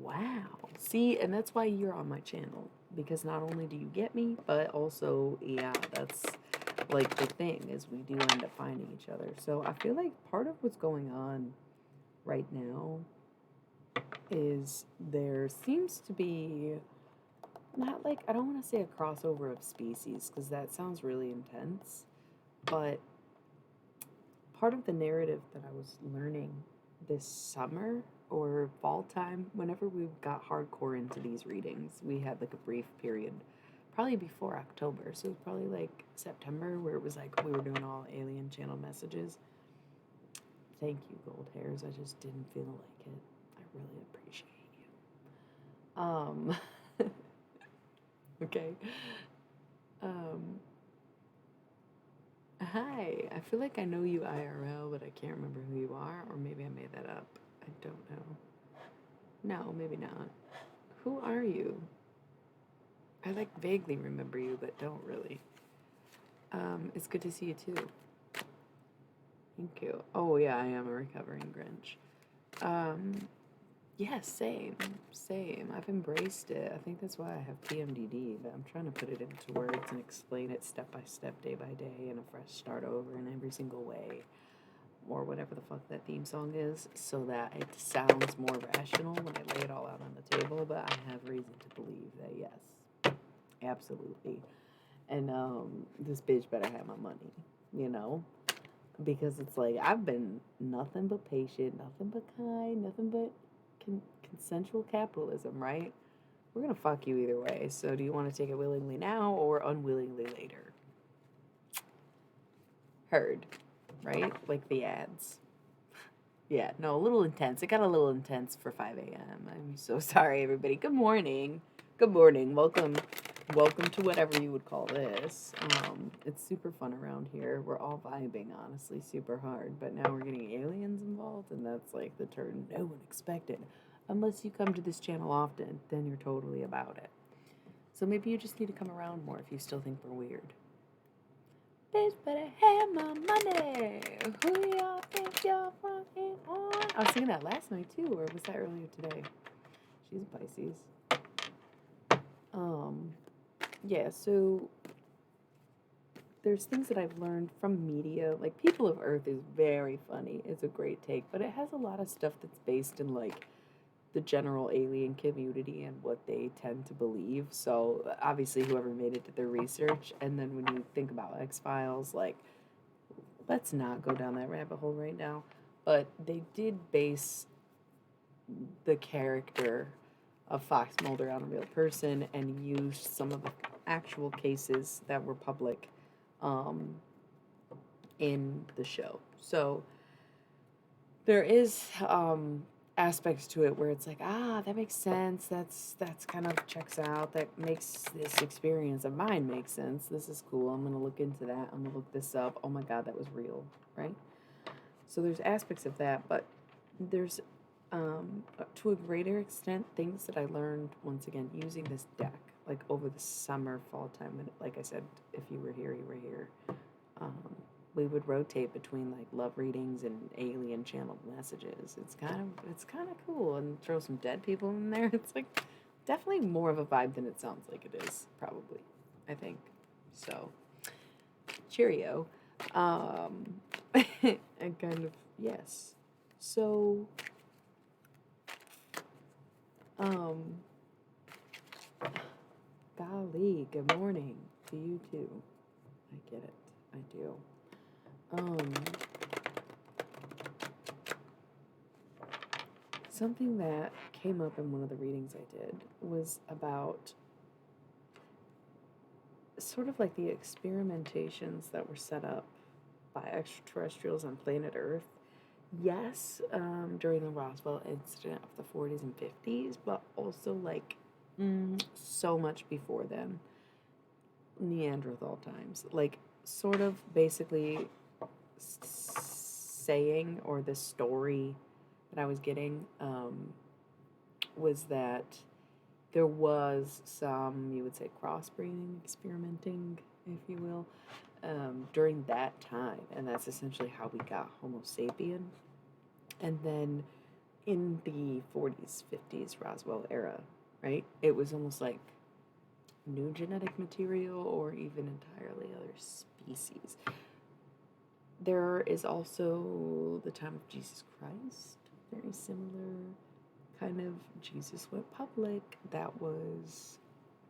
Wow. See, and that's why you're on my channel. Because not only do you get me, but also, yeah, that's like the thing is we do end up finding each other. So I feel like part of what's going on right now is there seems to be not like, I don't want to say a crossover of species because that sounds really intense, but part of the narrative that I was learning this summer or fall time, whenever we got hardcore into these readings, we had like a brief period, probably before October. So it was probably like September where it was like we were doing all alien channel messages. Thank you, Gold Hairs. I just didn't feel like it. I really appreciate you. Okay. Um, Hi. I feel like I know you IRL, but I can't remember who you are, or maybe I made that up. I don't know. No, maybe not. Who are you? I like vaguely remember you, but don't really. It's good to see you too. Thank you. Oh yeah, I am a recovering Grinch. Yeah, same, same. I've embraced it. I think that's why I have PMDD, but I'm trying to put it into words and explain it step by step, day by day, and a fresh start over in every single way, or whatever the fuck that theme song is, so that it sounds more rational when I lay it all out on the table. But I have reason to believe that yes, absolutely. And this bitch better have my money, you know? Because it's like I've been nothing but patient, nothing but kind, nothing but consensual capitalism, right? We're gonna fuck you either way. So do you want to take it willingly now or unwillingly later? Heard, right? Like the ads. Yeah, no, a little intense. It got a little intense for 5 a.m. I'm so sorry, everybody. Good morning. Good morning. Welcome to whatever you would call this. It's super fun around here. We're all vibing, honestly, super hard. But now we're getting aliens involved, and that's like the turn no one expected. Unless you come to this channel often, then you're totally about it. So maybe you just need to come around more if you still think we're weird. Bitch better have my money. Who y'all think y'all fucking on? I was singing that last night too, or was that earlier today? She's a Pisces. Yeah, so there's things that I've learned from media. Like People of Earth is very funny. It's a great take, but it has a lot of stuff that's based in like the general alien community and what they tend to believe. So obviously whoever made it did their research. And then when you think about X-Files, like let's not go down that rabbit hole right now. But they did base the character of Fox Mulder on a real person and used some of the actual cases that were public in the show. So there is aspects to it where it's like, that makes sense. That's kind of checks out. That makes this experience of mine make sense. This is cool. I'm gonna look into that. I'm gonna look this up. Oh my god, that was real, right? So there's aspects of that, but there's to a greater extent things that I learned once again using this deck, like over the summer fall time. And like I said, if you were here, you were here. We would rotate between like love readings and alien channeled messages. It's kind of cool, and throw some dead people in there. It's like definitely more of a vibe than it sounds like it is. Probably, I think. So, cheerio. And kind of yes. So, golly, good morning to you too. I get it. I do. Something that came up in one of the readings I did was about sort of like the experimentations that were set up by extraterrestrials on planet Earth. Yes, during the Roswell incident of the 40s and 50s, but also like so much before then. Neanderthal times. Like, sort of basically saying, or the story that I was getting was that there was some, you would say, crossbreeding, experimenting, if you will, during that time. And that's essentially how we got Homo sapien. And then in the 40s, 50s, Roswell era, right? It was almost like new genetic material or even entirely other species. There is also the time of Jesus Christ, very similar kind of. Jesus went public. That was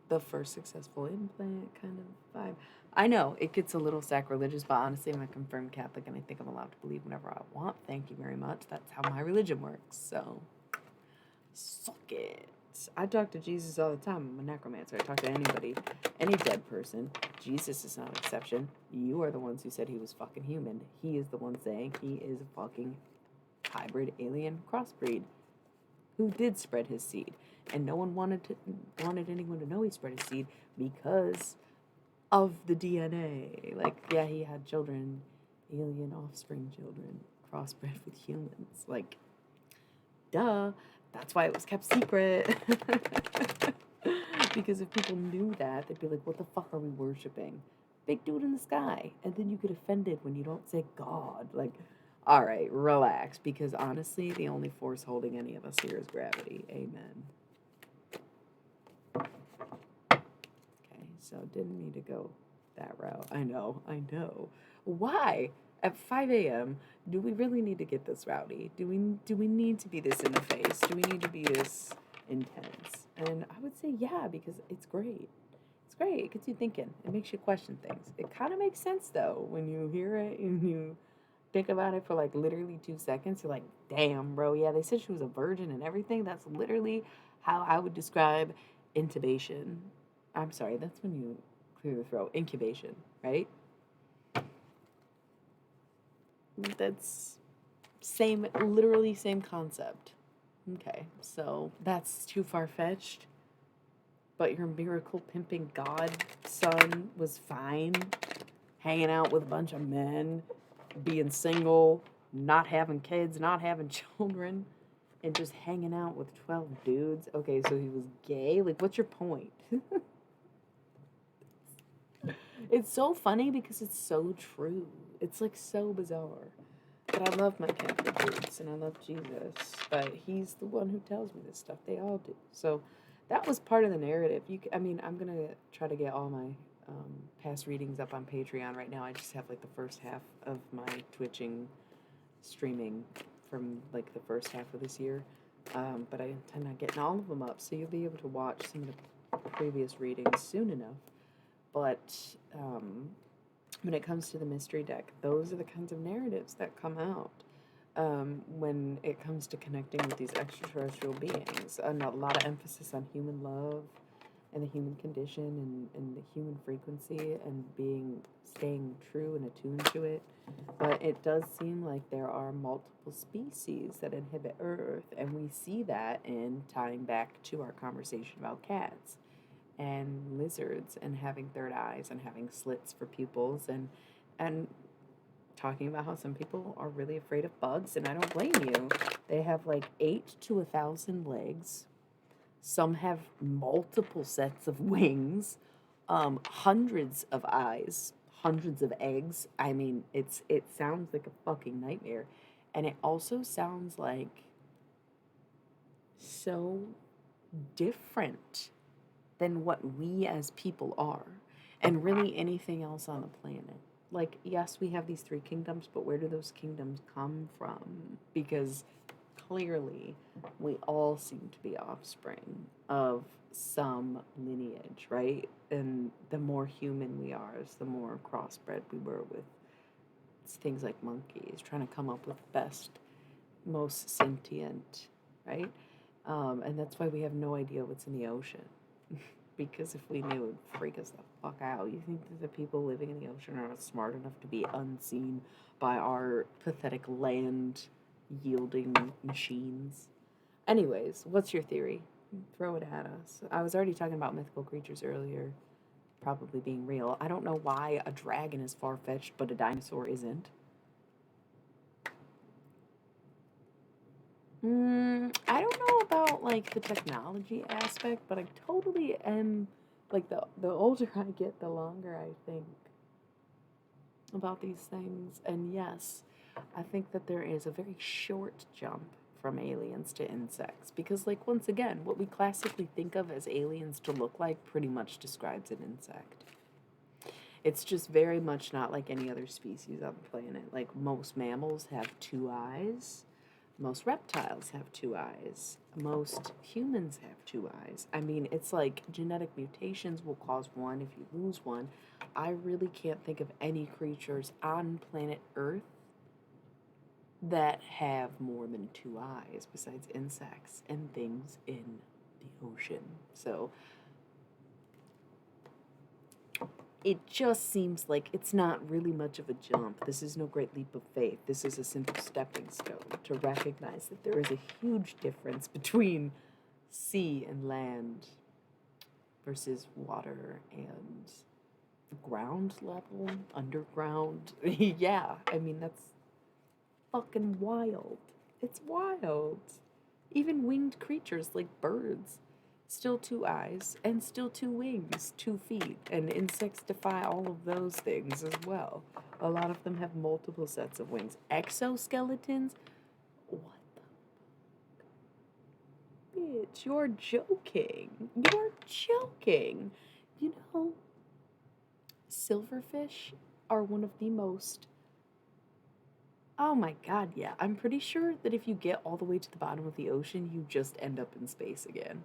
the first successful implant kind of vibe. I know it gets a little sacrilegious, but honestly, I'm a confirmed Catholic and I think I'm allowed to believe whenever I want. Thank you very much. That's how my religion works. So, suck it. I talk to Jesus all the time. I'm a necromancer. I talk to anybody, any dead person. Jesus is not an exception. You are the ones who said he was fucking human. He is the one saying he is a fucking hybrid alien crossbreed who did spread his seed. And no one wanted anyone to know he spread his seed because of the DNA. Like, yeah, he had children, alien offspring children, crossbred with humans. Like, duh. That's why it was kept secret. Because if people knew that, they'd be like, what the fuck are we worshiping? Big dude in the sky. And then you get offended when you don't say God. Like, all right, relax. Because honestly, the only force holding any of us here is gravity. Amen. Okay, so didn't need to go that route. I know. Why? At 5 a.m., do we really need to get this rowdy? Do we need to be this in the face? Do we need to be this intense? And I would say yeah, because it's great. It's great. It gets you thinking. It makes you question things. It kind of makes sense though when you hear it and you think about it for like literally 2 seconds. You're like, damn, bro. Yeah, they said she was a virgin and everything. That's literally how I would describe intubation. I'm sorry. That's when you clear the throat. Incubation, right? That's literally same concept. Okay, so that's too far-fetched, but your miracle pimping godson was fine, hanging out with a bunch of men, being single, not having kids, not having children, and just hanging out with 12 dudes. Okay, so he was gay? Like, what's your point? It's so funny because it's so true. It's like so bizarre. But I love my Catholic roots and I love Jesus. But he's the one who tells me this stuff. They all do. So that was part of the narrative. I'm going to try to get all my past readings up on Patreon right now. I just have like the first half of my Twitching streaming from like the first half of this year. But I intend on getting all of them up. So you'll be able to watch some of the previous readings soon enough. But when it comes to the mystery deck, those are the kinds of narratives that come out when it comes to connecting with these extraterrestrial beings. And a lot of emphasis on human love and the human condition and the human frequency and staying true and attuned to it. But it does seem like there are multiple species that inhabit Earth, and we see that in tying back to our conversation about cats and lizards and having third eyes and having slits for pupils and talking about how some people are really afraid of bugs, and I don't blame you. They have like 8 to 1,000 legs. Some have multiple sets of wings, hundreds of eyes, hundreds of eggs. I mean, it sounds like a fucking nightmare, and it also sounds like so different than what we as people are, and really anything else on the planet. Like, yes, we have these 3 kingdoms, but where do those kingdoms come from? Because clearly we all seem to be offspring of some lineage, right? And the more human we are, is the more crossbred we were with things like monkeys, trying to come up with best, most sentient, right? And that's why we have no idea what's in the ocean. Because if we knew, it would freak us the fuck out. You think that the people living in the ocean are smart enough to be unseen by our pathetic land-yielding machines? Anyways, what's your theory? Throw it at us. I was already talking about mythical creatures earlier, probably being real. I don't know why a dragon is far-fetched, but a dinosaur isn't. I don't know about like the technology aspect, but I totally am like the older I get, the longer I think about these things. And yes, I think that there is a very short jump from aliens to insects because, like, once again, what we classically think of as aliens to look like pretty much describes an insect. It's just very much not like any other species on the planet. Like, most mammals have 2 eyes. Most reptiles have two eyes. Most humans have two eyes. I mean, it's like genetic mutations will cause one if you lose one. I really can't think of any creatures on planet Earth that have more than two eyes besides insects and things in the ocean. So it just seems like it's not really much of a jump. This is no great leap of faith. This is a simple stepping stone to recognize that there is a huge difference between sea and land versus water and ground level, underground. Yeah, I mean, that's fucking wild. It's wild. Even winged creatures like birds, still two eyes and still two wings, 2 feet, and insects defy all of those things as well. A lot of them have multiple sets of wings. Exoskeletons? What the bitch? You're joking. You're joking. You know, silverfish are one of the most. Oh my god, yeah. I'm pretty sure that if you get all the way to the bottom of the ocean, you just end up in space again.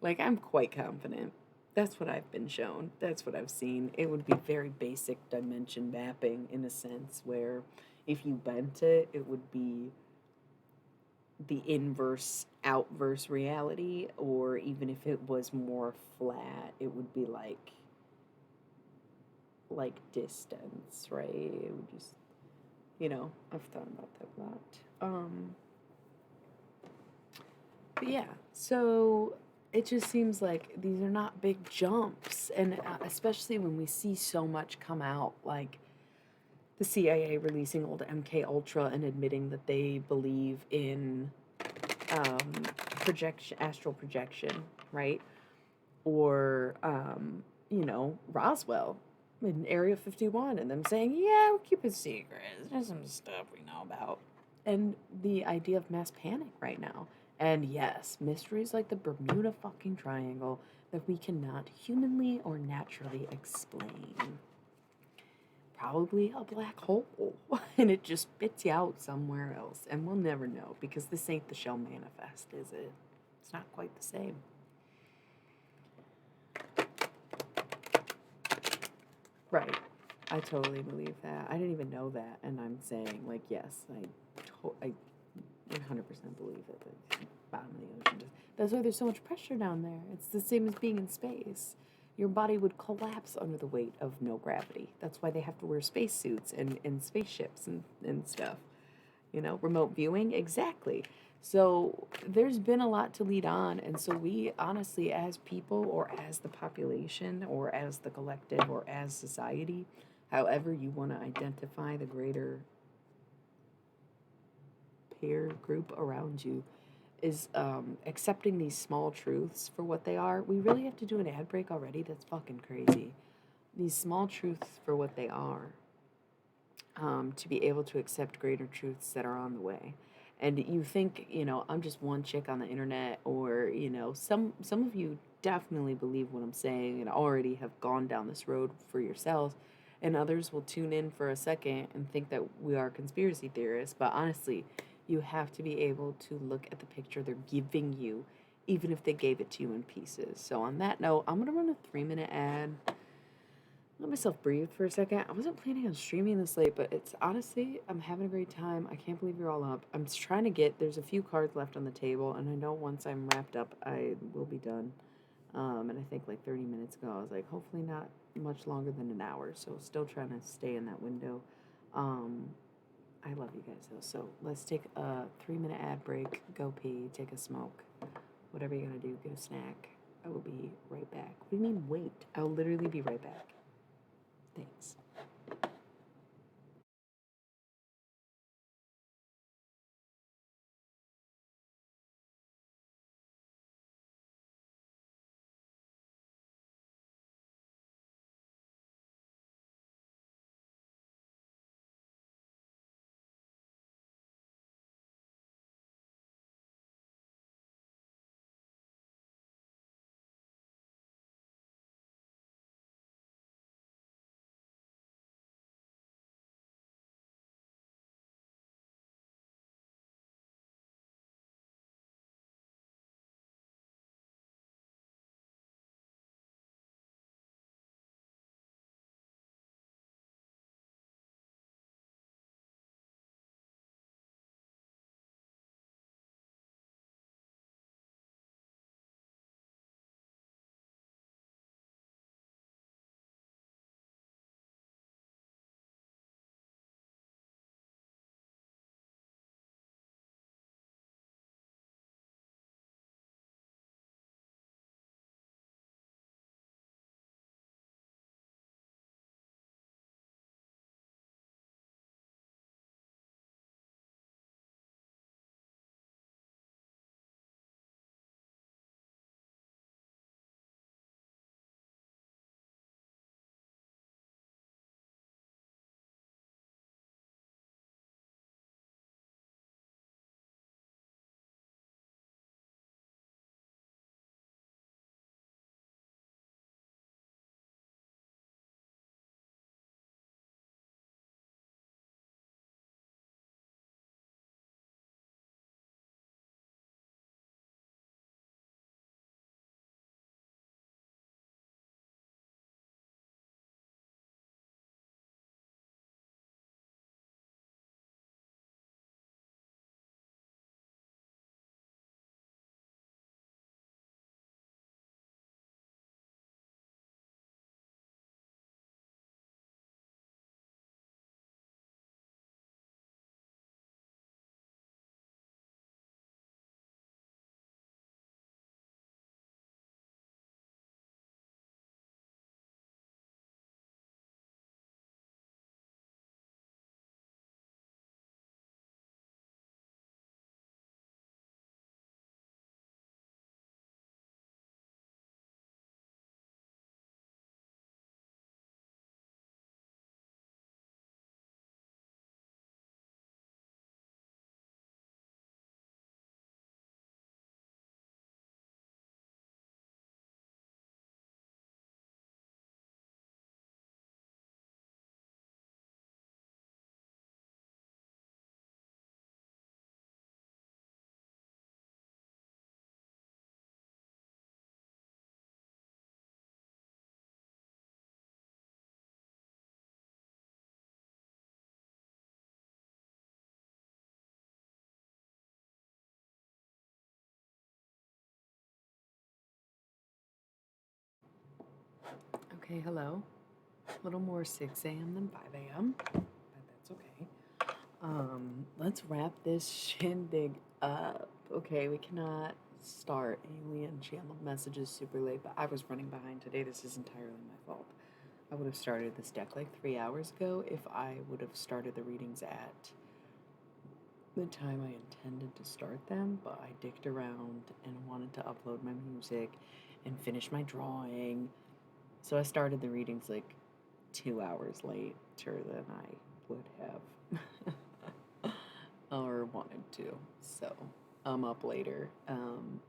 Like, I'm quite confident. That's what I've been shown. That's what I've seen. It would be very basic dimension mapping in a sense where if you bent it, it would be the inverse outverse reality, or even if it was more flat, it would be like distance, right? It would just, I've thought about that a lot. But yeah, so it just seems like these are not big jumps, and especially when we see so much come out, like the CIA releasing old MK Ultra and admitting that they believe in projection, astral projection, right? Or Roswell in Area 51, and them saying, "Yeah, we'll keep it secret. There's some stuff we know about," and the idea of mass panic right now. And yes, mysteries like the Bermuda fucking Triangle that we cannot humanly or naturally explain. Probably a black hole, and it just spits you out somewhere else, and we'll never know because this ain't the Shell Manifest, is it? It's not quite the same. Right. I totally believe that. I didn't even know that, and I'm saying, like, yes, I 100% believe it. The bottom of the ocean. That's why there's so much pressure down there. It's the same as being in space. Your body would collapse under the weight of no gravity. That's why they have to wear spacesuits and spaceships and stuff. Remote viewing, exactly. So there's been a lot to lead on, and so we honestly, as people, or as the population, or as the collective, or as society, however you want to identify the greater peer group around you, is accepting these small truths for what they are. We really have to do an ad break already? That's fucking crazy. These small truths for what they are, to be able to accept greater truths that are on the way. And you think, I'm just one chick on the internet, or, some of you definitely believe what I'm saying and already have gone down this road for yourselves, and others will tune in for a second and think that we are conspiracy theorists. But honestly, you have to be able to look at the picture they're giving you, even if they gave it to you in pieces. So on that note, I'm gonna run a 3-minute ad. Let myself breathe for a second. I wasn't planning on streaming this late, but it's honestly, I'm having a great time. I can't believe you're all up. I'm just trying to there's a few cards left on the table, and I know once I'm wrapped up, I will be done. And I think like 30 minutes ago, I was like, hopefully not much longer than an hour. So still trying to stay in that window. I love you guys though. So let's take a 3-minute ad break. Go pee, take a smoke, whatever you're gonna do, get a snack. I will be right back. What do you mean wait? I'll literally be right back. Thanks. Okay, hello. A little more 6 a.m. than 5 a.m., but that's okay. Let's wrap this shindig up. Okay, we cannot start alien channel messages super late, but I was running behind today. This is entirely my fault. I would have started this deck like 3 hours ago if I would have started the readings at the time I intended to start them, but I dicked around and wanted to upload my music and finish my drawing. So I started the readings like 2 hours later than I would have or wanted to. So I'm up later.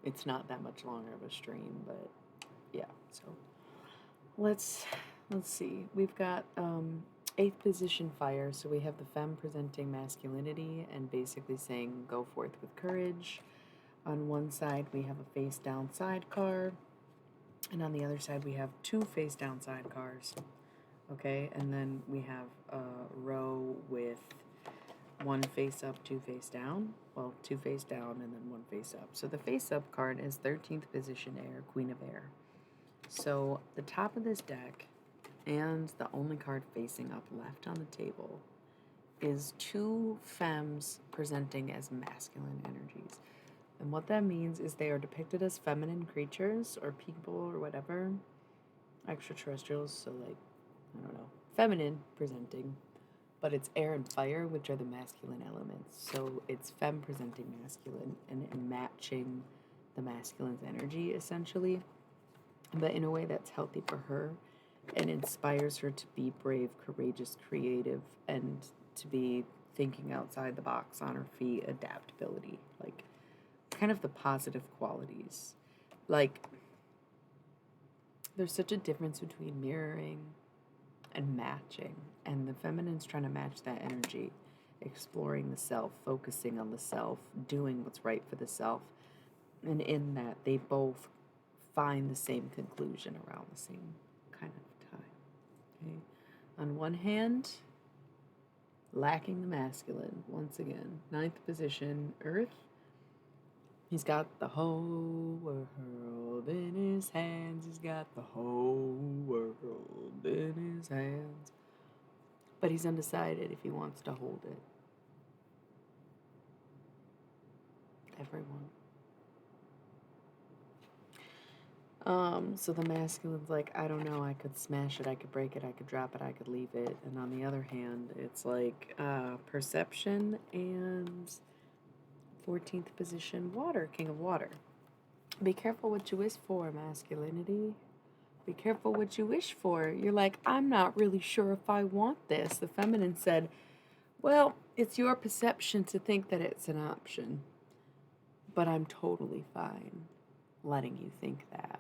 It's not that much longer of a stream, but yeah. So let's see. We've got 8th position fire. So we have the femme presenting masculinity and basically saying go forth with courage. On one side we have a face down sidecar, and on the other side we have 2 face down sidecars. Okay, and then we have a row with 1 face up, 2 face down. Well, 2 face down and then 1 face up. So the face up card is 13th position air, Queen of Air. So the top of this deck and the only card facing up left on the table is 2 femmes presenting as masculine energies. And what that means is they are depicted as feminine creatures or people or whatever, extraterrestrials, so like, I don't know, feminine presenting, but it's air and fire, which are the masculine elements. So it's femme presenting masculine and matching the masculine's energy, essentially, but in a way that's healthy for her and inspires her to be brave, courageous, creative, and to be thinking outside the box, on her feet, adaptability, like kind of the positive qualities. Like, there's such a difference between mirroring and matching, and the feminine's trying to match that energy, exploring the self, focusing on the self, doing what's right for the self, and in that they both find the same conclusion around the same kind of time. Okay, on one hand, lacking the masculine once again, 9th position Earth. He's got the whole world in his hands. He's got the whole world in his hands. But he's undecided if he wants to hold it. Everyone. So the masculine's like, I don't know, I could smash it, I could break it, I could drop it, I could leave it. And on the other hand, it's like perception and 14th position water, king of water. Be careful what you wish for, masculinity. Be careful what you wish for. You're like, I'm not really sure if I want this. The feminine said, well, it's your perception to think that it's an option, but I'm totally fine letting you think that.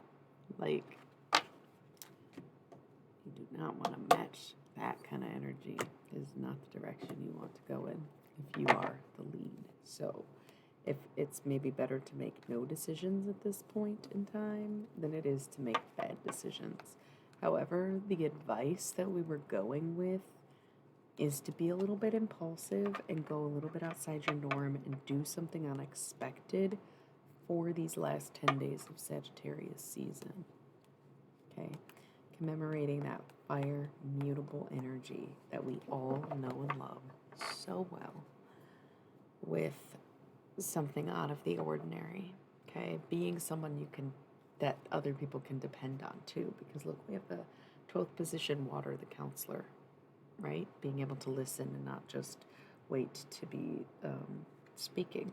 Like, you do not want to match that kind of energy. It is not the direction you want to go in if you are the lead. So if it's maybe better to make no decisions at this point in time than it is to make bad decisions. However, the advice that we were going with is to be a little bit impulsive and go a little bit outside your norm and do something unexpected for these last 10 days of Sagittarius season. Okay? Commemorating that fire, mutable energy that we all know and love so well with something out of the ordinary. Okay? Being someone that other people can depend on too. Because look, we have the 12th position water, the counselor, right? Being able to listen and not just wait to be speaking.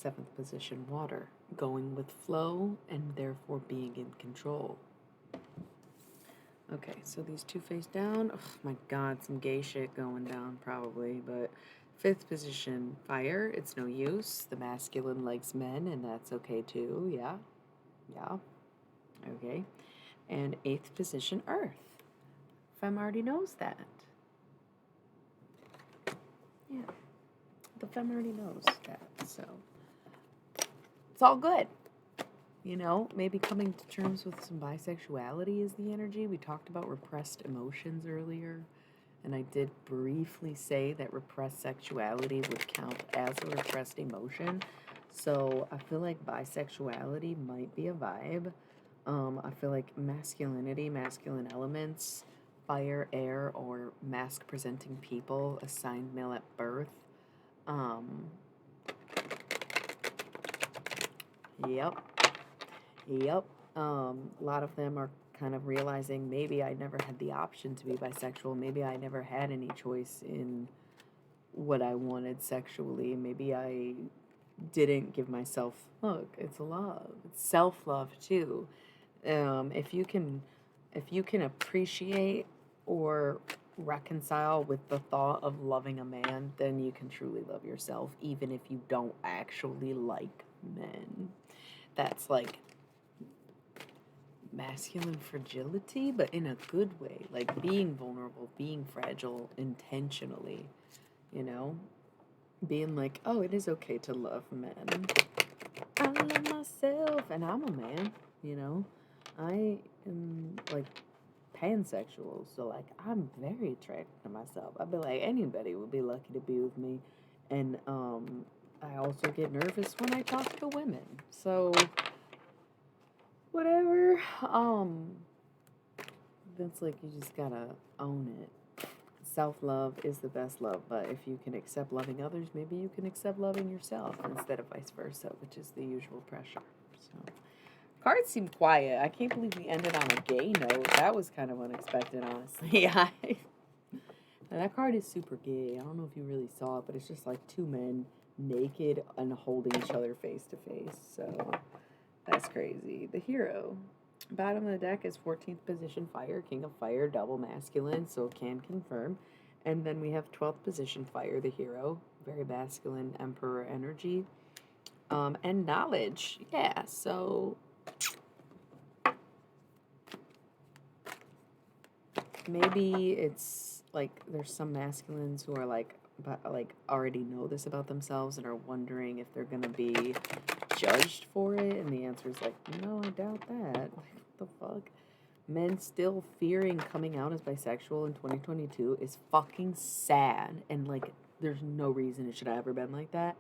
7th position water, going with flow and therefore being in control. Okay, so these 2 face down. Oh my god, some gay shit going down probably, but 5th position fire, it's no use. The masculine likes men and that's okay too. Yeah. Okay. And 8th position earth. Femme already knows that. Yeah. The femme already knows that, so it's all good. You know, maybe coming to terms with some bisexuality is the energy. We talked about repressed emotions earlier, and I did briefly say that repressed sexuality would count as a repressed emotion. So I feel like bisexuality might be a vibe, I feel like masculinity, masculine elements, fire, air, or mask presenting people assigned male at birth. Um, yep, yep. A lot of them are kind of realizing maybe I never had the option to be bisexual. Maybe I never had any choice in what I wanted sexually. Maybe I didn't give myself, look, it's love. It's self-love too. If you can appreciate or reconcile with the thought of loving a man, then you can truly love yourself, even if you don't actually like men. That's like masculine fragility, but in a good way, like being vulnerable, being fragile intentionally, you know? Being like, oh, it is okay to love men. I love myself, and I'm a man, you know? I am like pansexual, so like I'm very attracted to myself. I'd be like, anybody would be lucky to be with me. And I also get nervous when I talk to women. So whatever. That's like you just gotta own it. Self-love is the best love, but if you can accept loving others, maybe you can accept loving yourself instead of vice versa, which is the usual pressure. So cards seem quiet. I can't believe we ended on a gay note. That was kind of unexpected, honestly. That card is super gay. I don't know if you really saw it, but it's just like two men naked and holding each other face to face. So that's crazy. The Hero. Bottom of the deck is 14th position Fire, King of Fire, double masculine, so can confirm. And then we have 12th position Fire, the Hero, very masculine Emperor energy. And Knowledge. Yeah, so maybe it's like there's some masculines who are like already know this about themselves and are wondering if they're gonna be judged for it, and the answer is like, no, I doubt that. Like, what the fuck? Men still fearing coming out as bisexual in 2022 is fucking sad, and like there's no reason it should have ever been like that.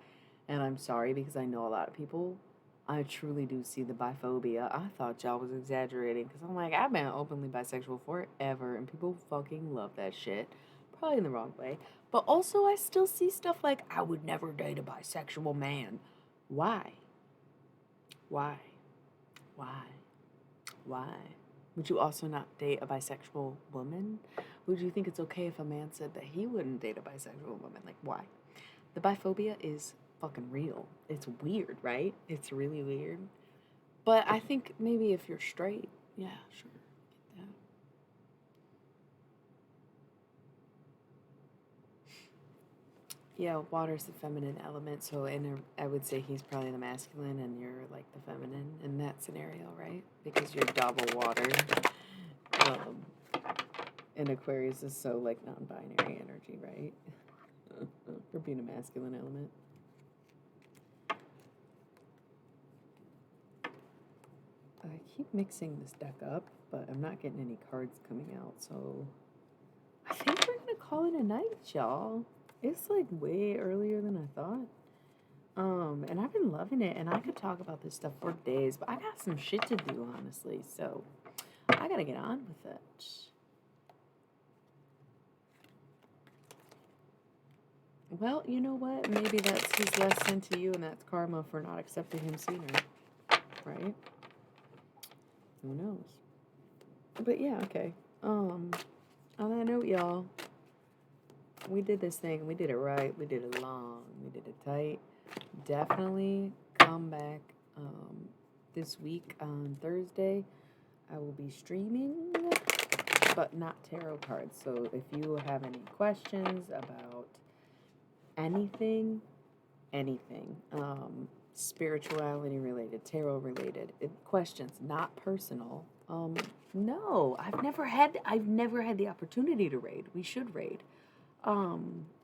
And I'm sorry because I know a lot of people. I truly do see the biphobia. I thought y'all was exaggerating because I'm like, I've been openly bisexual forever and people fucking love that shit. Probably in the wrong way. But also, I still see stuff like, I would never date a bisexual man. Why? Why? Why? Why? Would you also not date a bisexual woman? Would you think it's okay if a man said that he wouldn't date a bisexual woman? Like, why? The biphobia is fucking real. It's weird, right? It's really weird. But I think maybe if you're straight, yeah, sure, get that. Yeah, water's the feminine element, so I would say he's probably the masculine and you're like the feminine in that scenario, right? Because you're double water. Um, and Aquarius is so like non-binary energy, right? For being a masculine element. I keep mixing this deck up, but I'm not getting any cards coming out, so I think we're gonna call it a night, y'all. It's like way earlier than I thought. And I've been loving it, and I could talk about this stuff for days, but I got some shit to do, honestly, so I gotta get on with it. Well, you know what? Maybe that's his lesson to you, and that's karma for not accepting him sooner, right? Who knows? But yeah, okay. On that note, y'all, we did this thing. We did it right. We did it long. We did it tight. Definitely come back this week on Thursday. I will be streaming, but not tarot cards. So if you have any questions about anything, spirituality related, tarot related, questions, not personal. No, I've never had the opportunity to raid. We should raid.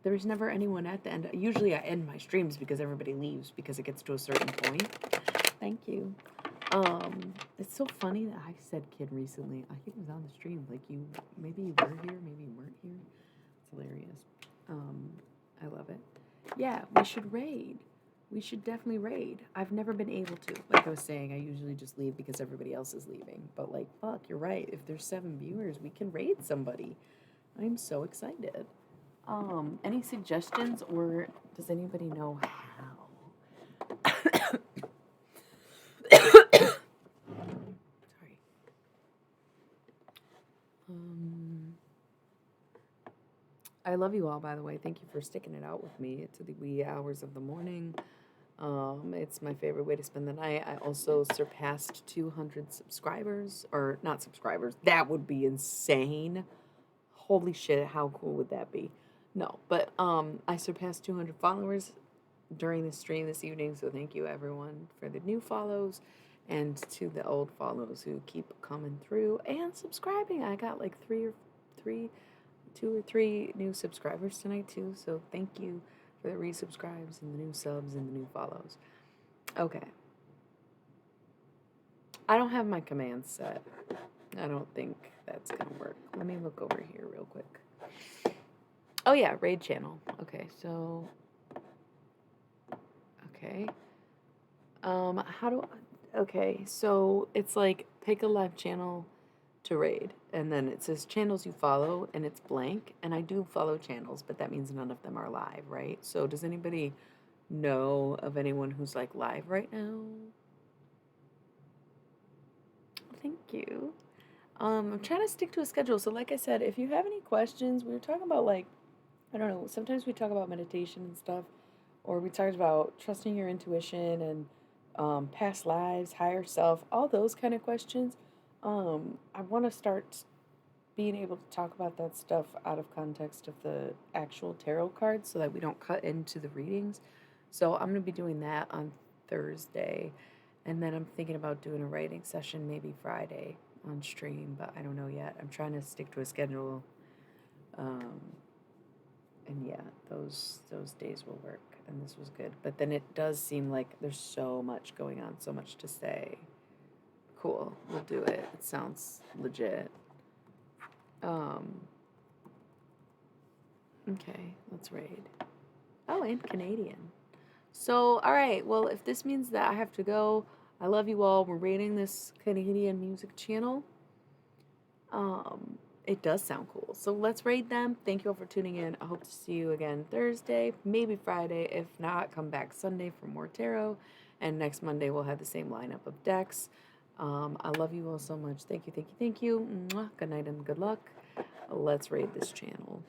There's never anyone at the end. Usually I end my streams because everybody leaves because it gets to a certain point. Thank you. It's so funny that I said kid recently. I think it was on the stream. Like maybe you were here, maybe you weren't here. It's hilarious. I love it. Yeah, we should raid. we should definitely raid. I've never been able to. Like I was saying, I usually just leave because everybody else is leaving. But like, fuck, you're right. If there's 7 viewers, we can raid somebody. I'm so excited. Any suggestions, or does anybody know how? Sorry. I love you all, by the way. Thank you for sticking it out with me to the wee hours of the morning. It's my favorite way to spend the night. I also surpassed 200 subscribers, or not subscribers. That would be insane. Holy shit, how cool would that be? No, but I surpassed 200 followers during the stream this evening, so thank you everyone for the new follows and to the old follows who keep coming through and subscribing. I got like two or three new subscribers tonight too, so thank you for the resubscribes and the new subs and the new follows. Okay. I don't have my commands set. I don't think that's gonna work. Let me look over here real quick. Oh yeah, raid channel. Okay, so okay. How do okay, so it's like pick a live channel to raid, and then it says channels you follow, and it's blank, and I do follow channels, but that means none of them are live, right? So does anybody know of anyone who's like live right now? Thank you. I'm trying to stick to a schedule. So like I said, if you have any questions, we were talking about like, I don't know, sometimes we talk about meditation and stuff, or we talked about trusting your intuition and past lives, higher self, all those kind of questions. I want to start being able to talk about that stuff out of context of the actual tarot cards so that we don't cut into the readings. So I'm going to be doing that on Thursday. And then I'm thinking about doing a writing session maybe Friday on stream, but I don't know yet. I'm trying to stick to a schedule. And yeah, those days will work. And this was good. But then it does seem like there's so much going on, so much to say. Cool, we'll do it. It sounds legit. Okay, let's raid. Oh, and Canadian. So, all right. Well, if this means that I have to go, I love you all. We're raiding this Canadian music channel. It does sound cool. So let's raid them. Thank you all for tuning in. I hope to see you again Thursday, maybe Friday. If not, come back Sunday for more tarot. And next Monday, we'll have the same lineup of decks. I love you all so much. Thank you, thank you, thank you. Mwah. Good night and good luck. Let's raid this channel.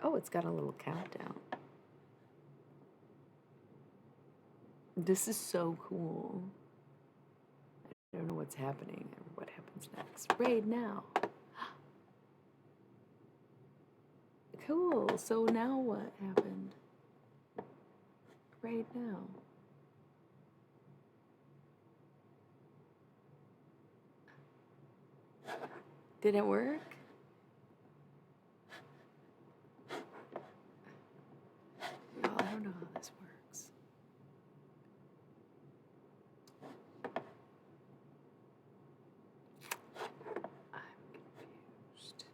Oh, it's got a little countdown. This is so cool. I don't know what's happening or what happens next. Raid now. Cool. So now what happened? Raid now. Did it work? Oh, I don't know how this works. I'm confused.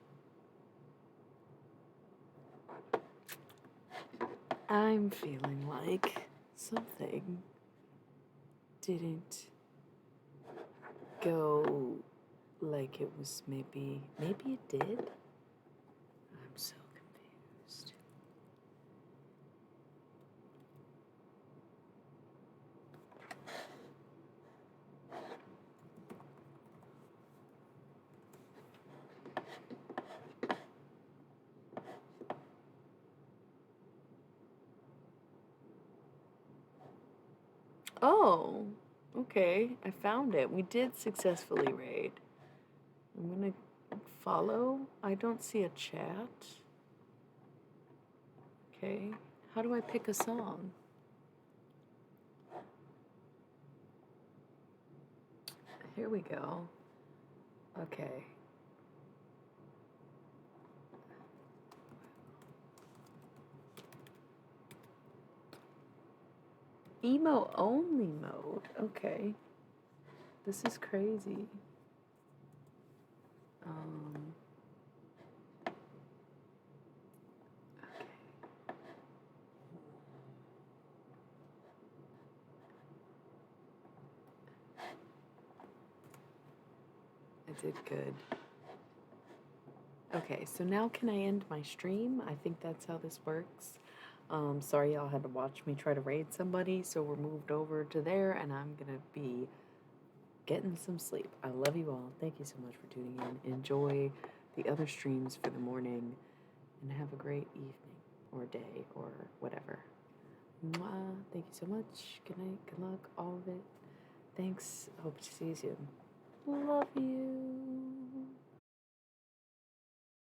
I'm feeling like something didn't go like it was maybe it did. I'm so confused. Oh, okay. I found it. We did successfully raid. I'm gonna follow. I don't see a chat. Okay. How do I pick a song? Here we go. Okay. Emo only mode. Okay. This is crazy. I did good. Okay, so now can I end my stream? I think that's how this works. Sorry y'all had to watch me try to raid somebody, so we're moved over to there, and I'm gonna be getting some sleep. I love you all. Thank you so much for tuning in. Enjoy the other streams for the morning, and have a great evening, or day, or whatever. Mwah. Thank you so much. Good night, good luck, all of it. Thanks. Hope to see you soon. Love you.